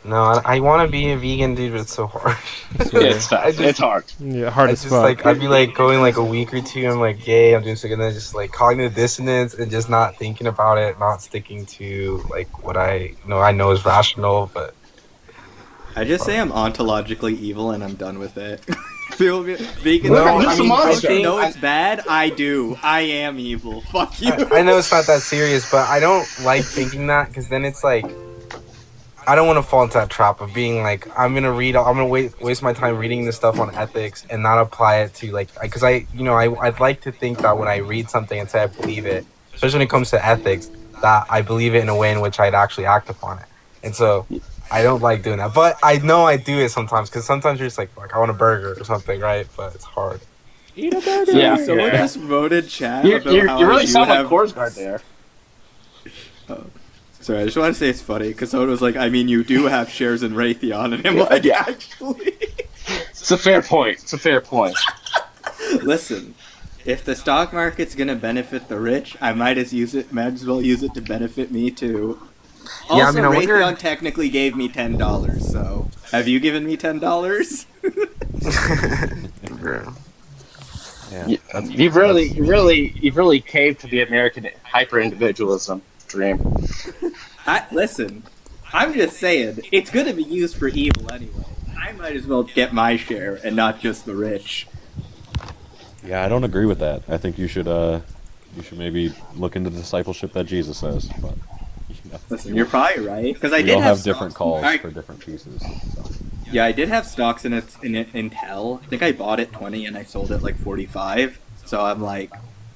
No, I want to be a vegan, dude, but it's so hard. It's tough. It's hard. Yeah, hard as just fuck. like I'd be like going like a week or two. I'm like, yay, I'm doing so good. And then just like cognitive dissonance and just not thinking about it, not sticking to like what I know is rational. But I just say I'm ontologically evil and I'm done with it. Vegans No, I mean, I think- know it's bad. I do. I am evil. Fuck you. I know it's not that serious, but I don't like thinking that because then it's like I don't want to fall into that trap of being like I'm gonna waste my time reading this stuff on ethics and not apply it to like because I'd like to think that when I read something and say I believe it, especially when it comes to ethics, that I believe it in a way in which I'd actually act upon it. And so I don't like doing that, but I know I do it sometimes because sometimes you're just like I want a burger or something, right? But it's hard. Eat a burger. Yeah, Someone yeah. just voted chat You about how really you sound like have... Coors Guard there. Oh. Sorry, I just want to say it's funny because someone was like, I mean, you do have shares in Raytheon, and I'm like, actually. It's a fair point. It's a fair point. Listen, if the stock market's gonna benefit the rich, I might as well use it to benefit me too. Also, Yeah, I mean, I wonder- Raytheon technically gave me $10, so have you given me $10? You've really caved to the American hyper-individualism dream. Listen, I'm just saying, it's gonna be used for evil anyway. I might as well get my share and not just the rich. Yeah, I don't agree with that. I think you should maybe look into the discipleship that Jesus says. But you know, Listen, you're probably right because I we did all have have different stocks- calls I- for different pieces. So. Yeah, I did have stocks in Intel. I think I bought it 20 and I sold it like 45. So I'm like,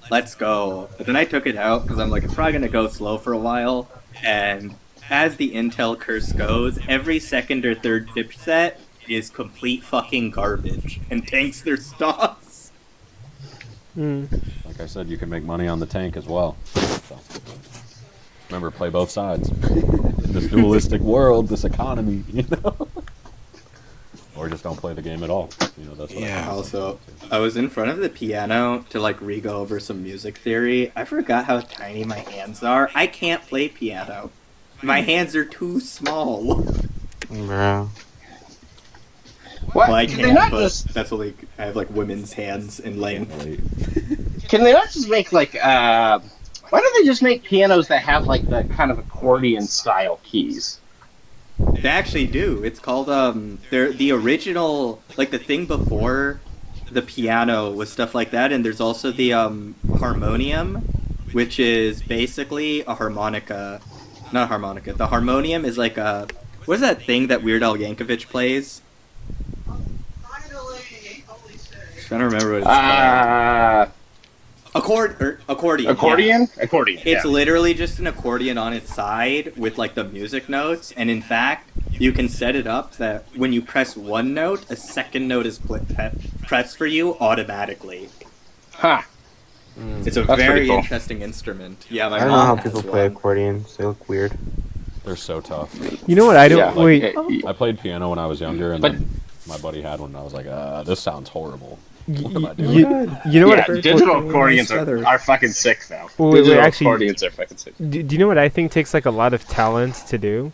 let's go. But then I took it out because I'm like, it's probably gonna go slow for a while. And as the Intel curse goes, every second or third chipset is complete fucking garbage and tanks their stocks. Like I said, you can make money on the tank as well. So, remember, play both sides. In this dualistic world, this economy, you know. Or just don't play the game at all. You know, that's what Also, I was in front of the piano to like re-go over some music theory. I forgot how tiny my hands are. I can't play piano. My hands are too small. Bro. What? Well, I Can they can't, not but just- that's only I have like women's hands in length. Can they not just make like why don't they just make pianos that have like the kind of accordion style keys? They actually do. It's called they're the original, like the thing before the piano was stuff like that, and there's also the harmonium, which is basically a harmonica. Not a harmonica. The harmonium is like a what is that thing that Weird Al Yankovic plays? Trying to remember what it's called. Accordion. Accordion? Yeah. Accordion, It's yeah. literally just an accordion on its side with like the music notes, and in fact, you can set it up that when you press one note, a second note is pressed for you automatically. Huh. It's a That's very pretty cool. interesting instrument. Yeah, my I don't know mom how has people one. play accordions. They look weird. They're so tough. You know what I don't- wait. I played piano when I was younger, and then my buddy had one, and I was like, this sounds horrible. What am I doing? You know what? Yeah, digital accordions are fucking sick though. Wait, Digital actually, accordions are fucking sick. Do you know what I think takes like a lot of talent to do?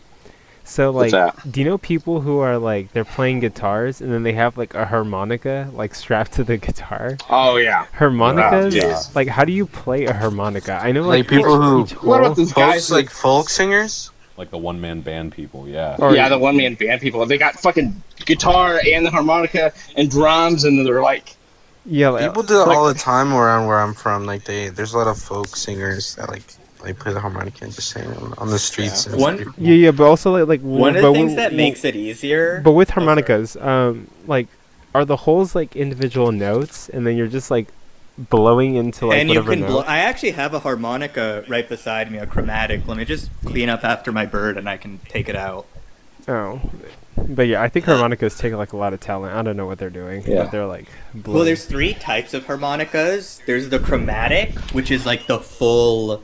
So What's like, that? do you know people who are like they're playing guitars and then they have like a harmonica like strapped to the guitar? Oh yeah. Harmonicas? Oh, jeez. Like, how do you play a harmonica? I know Like people who each hole- folks like folk singers. Like the one-man band people, yeah. Yeah, the one man band people. They got fucking guitar and the harmonica and drums, and they're like, yeah, People do it all the time around where I'm from. Like there's a lot of folk singers that like they play the harmonica and just sing on the streets. And it's pretty cool. Yeah, but also One of the things that makes it easier. But with harmonicas, like, are the holes like individual notes, and then you're just like blowing into like And you whatever can blow. note? I actually have a harmonica right beside me, a chromatic. Let me just clean up after my bird, and I can take it out. Oh, but yeah, I think harmonicas take like a lot of talent. I don't know what they're doing. But they're like. Well, there's 3 types of harmonicas. There's the chromatic, which is like the full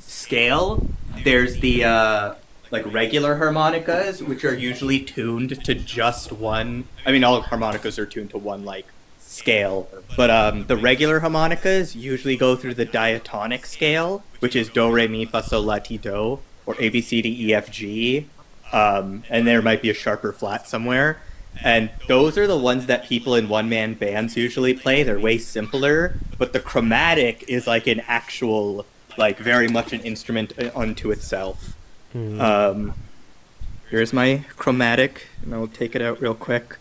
scale. There's the like regular harmonicas, which are usually tuned to just one. I mean, all harmonicas are tuned to one like scale, but the regular harmonicas usually go through the diatonic scale, which is do, re, mi, fa, sol, la, ti, do, or A, B, C, D, E, F, G, and there might be a sharper flat somewhere. And those are the ones that people in one-man bands usually play. They're way simpler, but the chromatic is like an actual, like very much an instrument unto itself. Here's my chromatic, and I'll take it out real quick.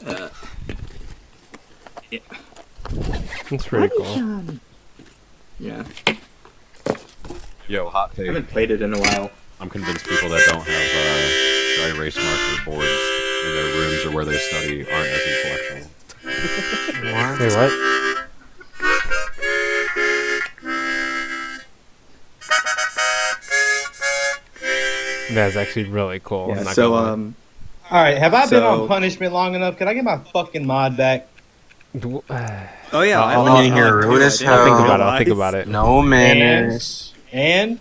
Yeah. That's pretty cool. Yeah. Yo, hot take. I haven't played it in a while. I'm convinced people that don't have dry erase marker boards in their rooms or where they study aren't as intellectual. Wait, what? That's actually really cool. Yeah, I'm not so, gonna lie. All right, have I been So- on punishment long enough? Can I get my fucking mod back? Oh yeah, I'm in here rude as hell. I'll think about it. No manners. And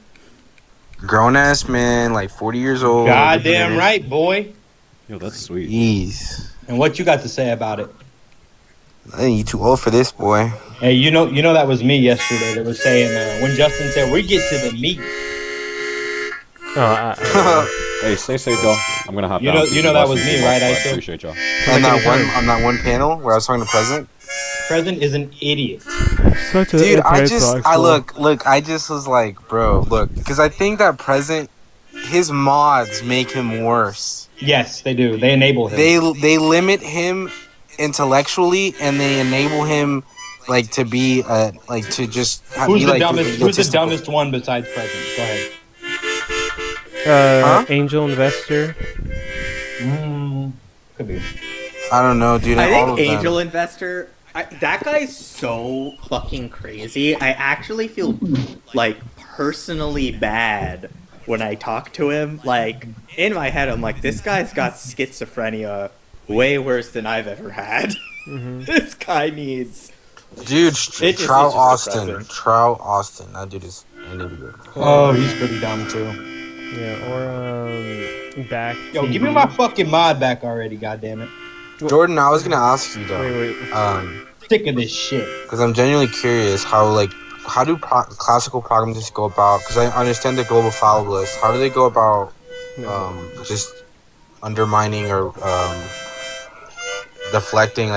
Grown ass man, like 40 years old. goddamn right, boy. Yo, that's sweet. Jeez. And what you got to say about it? I think you too old for this, boy. Hey, you know that was me yesterday that was saying when Justin said we get to the meat. Hey, stay safe, y'all. I'm gonna hop You out. know- Keep you know it that lost, was keep me, it right, lost, Iso? I appreciate y'all. On that one panel where I was talking to President. President is an idiot. Such a Dude, I just was like, bro, look, because I think that President, his mods make him worse. Yes, they do. They enable him. They limit him intellectually, and they enable him like to be like to just Who's be the like dumbest? Who's the egotistical. dumbest one besides President? Go ahead. Angel investor. Could be. I don't know, dude. I all think of them. Angel Investor. That guy's so fucking crazy. I actually feel like personally bad when I talk to him. Like in my head, I'm like, this guy's got schizophrenia, way worse than I've ever had. This guy needs. Dude, It's Trout just Austin. depressing. Trout Austin. That dude is an idiot. Oh, he's pretty dumb too. Yeah, or back. Yo, TV. give me my fucking mod back already, goddammit. Jordan, I was gonna ask you though. Wait. Sick of this shit. Because I'm genuinely curious how do classical pragmatists go about? Because I understand the global fallibilists. How do they go about just undermining or deflecting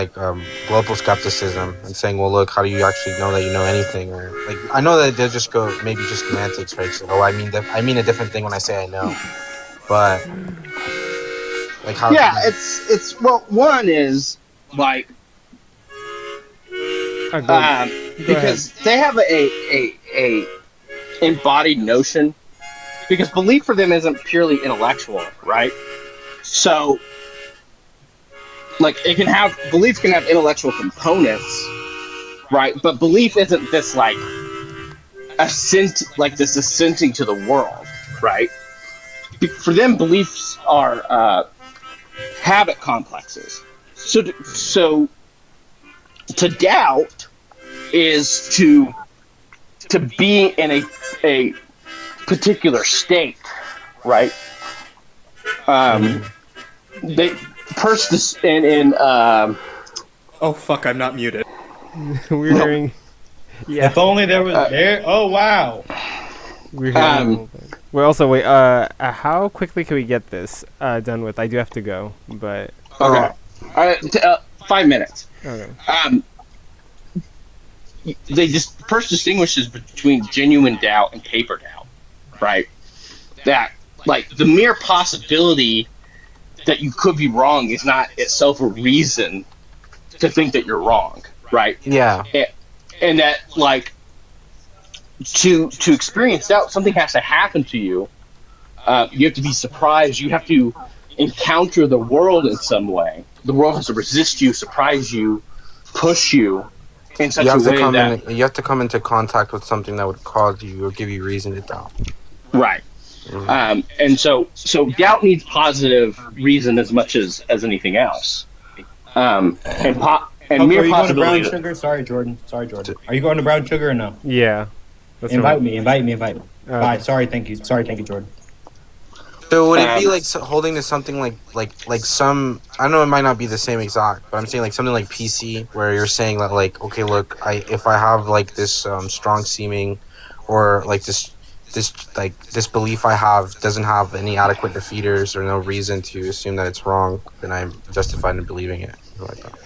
global skepticism and saying, well, look, how do you actually know that you know anything? Or like, I know that they'll just go maybe just semantics, right? So, I mean a different thing when I say I know, but like how? Yeah, it's well, one is like because they have a embodied notion, because belief for them isn't purely intellectual, right? So like belief can have intellectual components, right? But belief isn't this like this assenting to the world, right? For them, beliefs are habit complexes. So to doubt is to be in a particular state, right? They this in Oh fuck! I'm not muted. We're hearing. Yeah. If only there was there. Oh wow. We're hearing. Well, also wait. How quickly can we get this done with? I do have to go, but. Okay. 5 minutes. Okay. They just first distinguishes between genuine doubt and paper doubt, right? that like the mere possibility that you could be wrong is not itself a reason to think that you're wrong, right? Yeah. And that like to experience doubt, something has to happen to you. You have to be surprised. You have to encounter the world in some way. The world has to resist you, surprise you, push you in such You a have to way come that in. You have to come into contact with something that would cause you or give you reason to doubt. right. And so doubt needs positive reason as much as anything else. And Are mere you going to possibility. Brown Sugar? Sorry, Jordan. Are you going to Brown Sugar or no? Yeah. That's Invite me. Bye. Okay. Sorry, thank you, Jordan. So would it be like holding to something like some? I know it might not be the same exact, but I'm saying like something like PC, where you're saying that like, okay, look, if I have like this strong seeming, or like this belief I have doesn't have any adequate defeaters or no reason to assume that it's wrong, then I'm justified in believing it. Like that.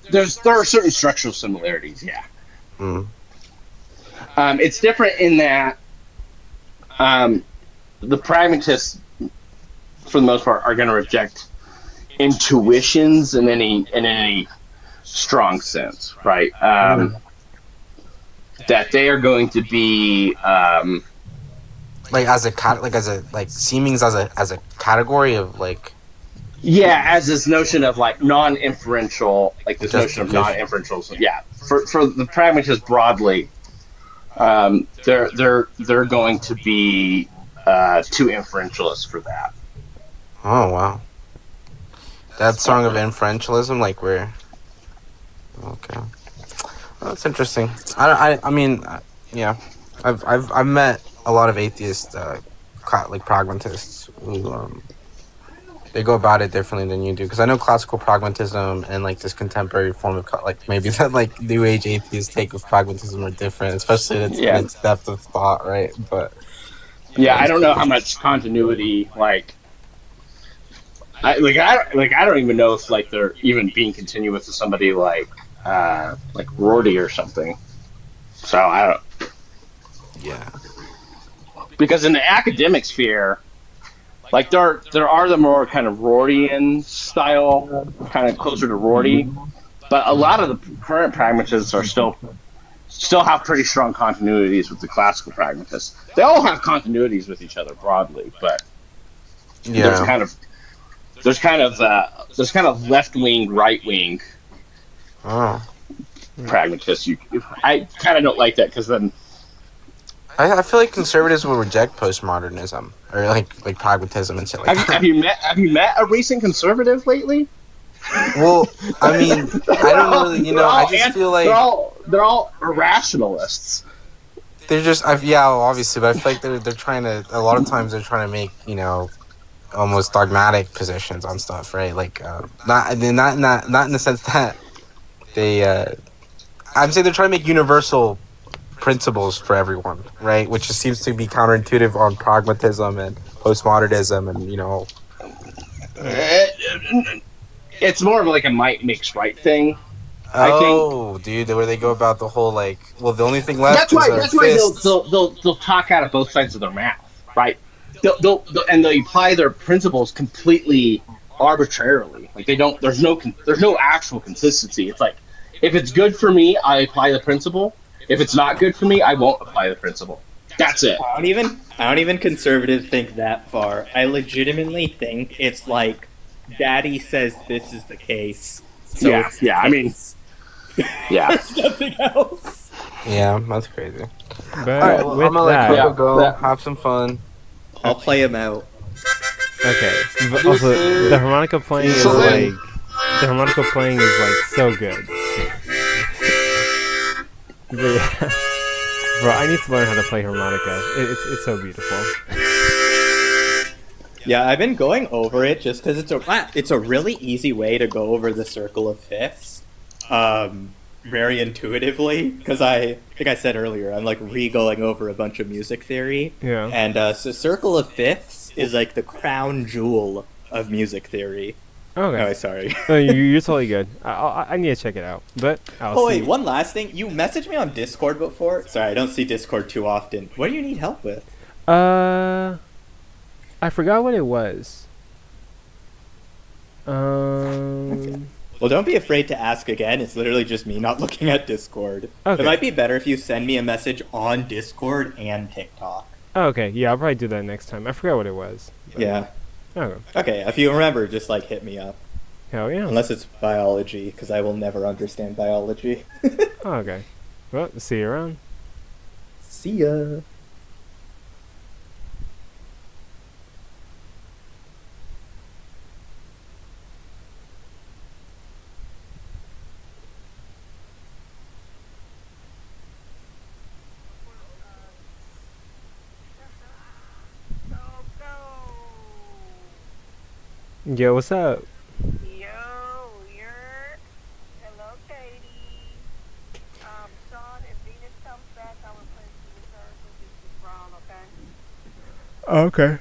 There are certain structural similarities, yeah. Mm. It's different in that the pragmatists, for the most part, are going to reject intuitions in any strong sense, right? That they are going to be like seemings as a category of like. Yeah, as this notion of like non-inferential, like this notion of non-inferential. So yeah, for the pragmatists broadly, they're going to be too inferentialist for that. Oh wow, that song of inferentialism, like where. Okay, well, that's interesting. I mean, yeah, I've met a lot of atheists, like pragmatists who they go about it differently than you do, because I know classical pragmatism and like this contemporary form of like maybe that like new age atheist take of pragmatism are different, especially in its depth of thought, right? But yeah, I don't know how much continuity I don't even know if like they're even being continuous to somebody like Rorty or something. So I don't. Yeah. Because in the academic sphere, like there are the more kind of Rortyian style, kind of closer to Rorty, but a lot of the current pragmatists are still have pretty strong continuities with the classical pragmatists. They all have continuities with each other broadly, but there's kind of left wing, right wing pragmatists. I kind of don't like that, because then I feel like conservatives will reject postmodernism or like pragmatism and shit like that. Have you met a recent conservative lately? Well, I mean, I don't really, I just feel like they're all irrationalists. They're just, obviously, but I feel like they're trying to. A lot of times, they're trying to make almost dogmatic positions on stuff, right? Like, not in the sense that they. I'm saying they're trying to make universal principles for everyone, right? Which just seems to be counterintuitive on pragmatism and postmodernism, and It's more of like a might makes right thing. Oh, dude, where they go about the whole the only thing left. That's why they'll talk out of both sides of their mouth, right? They'll apply their principles completely arbitrarily. Like there's no actual consistency. It's like, if it's good for me, I apply the principle. If it's not good for me, I won't apply the principle. That's it. I don't even conservatives think that far. I legitimately think it's like, Daddy says this is the case. So yeah. I mean, yeah. There's nothing else. Yeah, that's crazy. But all right, well, I'm gonna let Coco go. Have some fun. I'll play him out. Okay. But also, the harmonica playing is so good. But yeah. Bro, I need to learn how to play harmonica. It's so beautiful. Yeah, I've been going over it just because it's a really easy way to go over the circle of fifths, very intuitively. Because I think I said earlier, I'm like re-going over a bunch of music theory. Yeah. And so circle of fifths is like the crown jewel of music theory. Okay. Oh, sorry. No, you're totally good. I need to check it out. But wait, one last thing. You messaged me on Discord before. Sorry, I don't see Discord too often. What do you need help with? I forgot what it was. Well, don't be afraid to ask again. It's literally just me not looking at Discord. Okay. It might be better if you send me a message on Discord and TikTok. Okay, yeah, I'll probably do that next time. I forgot what it was. Yeah. Okay. Okay, if you remember, just like hit me up. Hell yeah. Unless it's biology, because I will never understand biology. Okay. Well, see you around. See ya. Yo, what's up? Okay.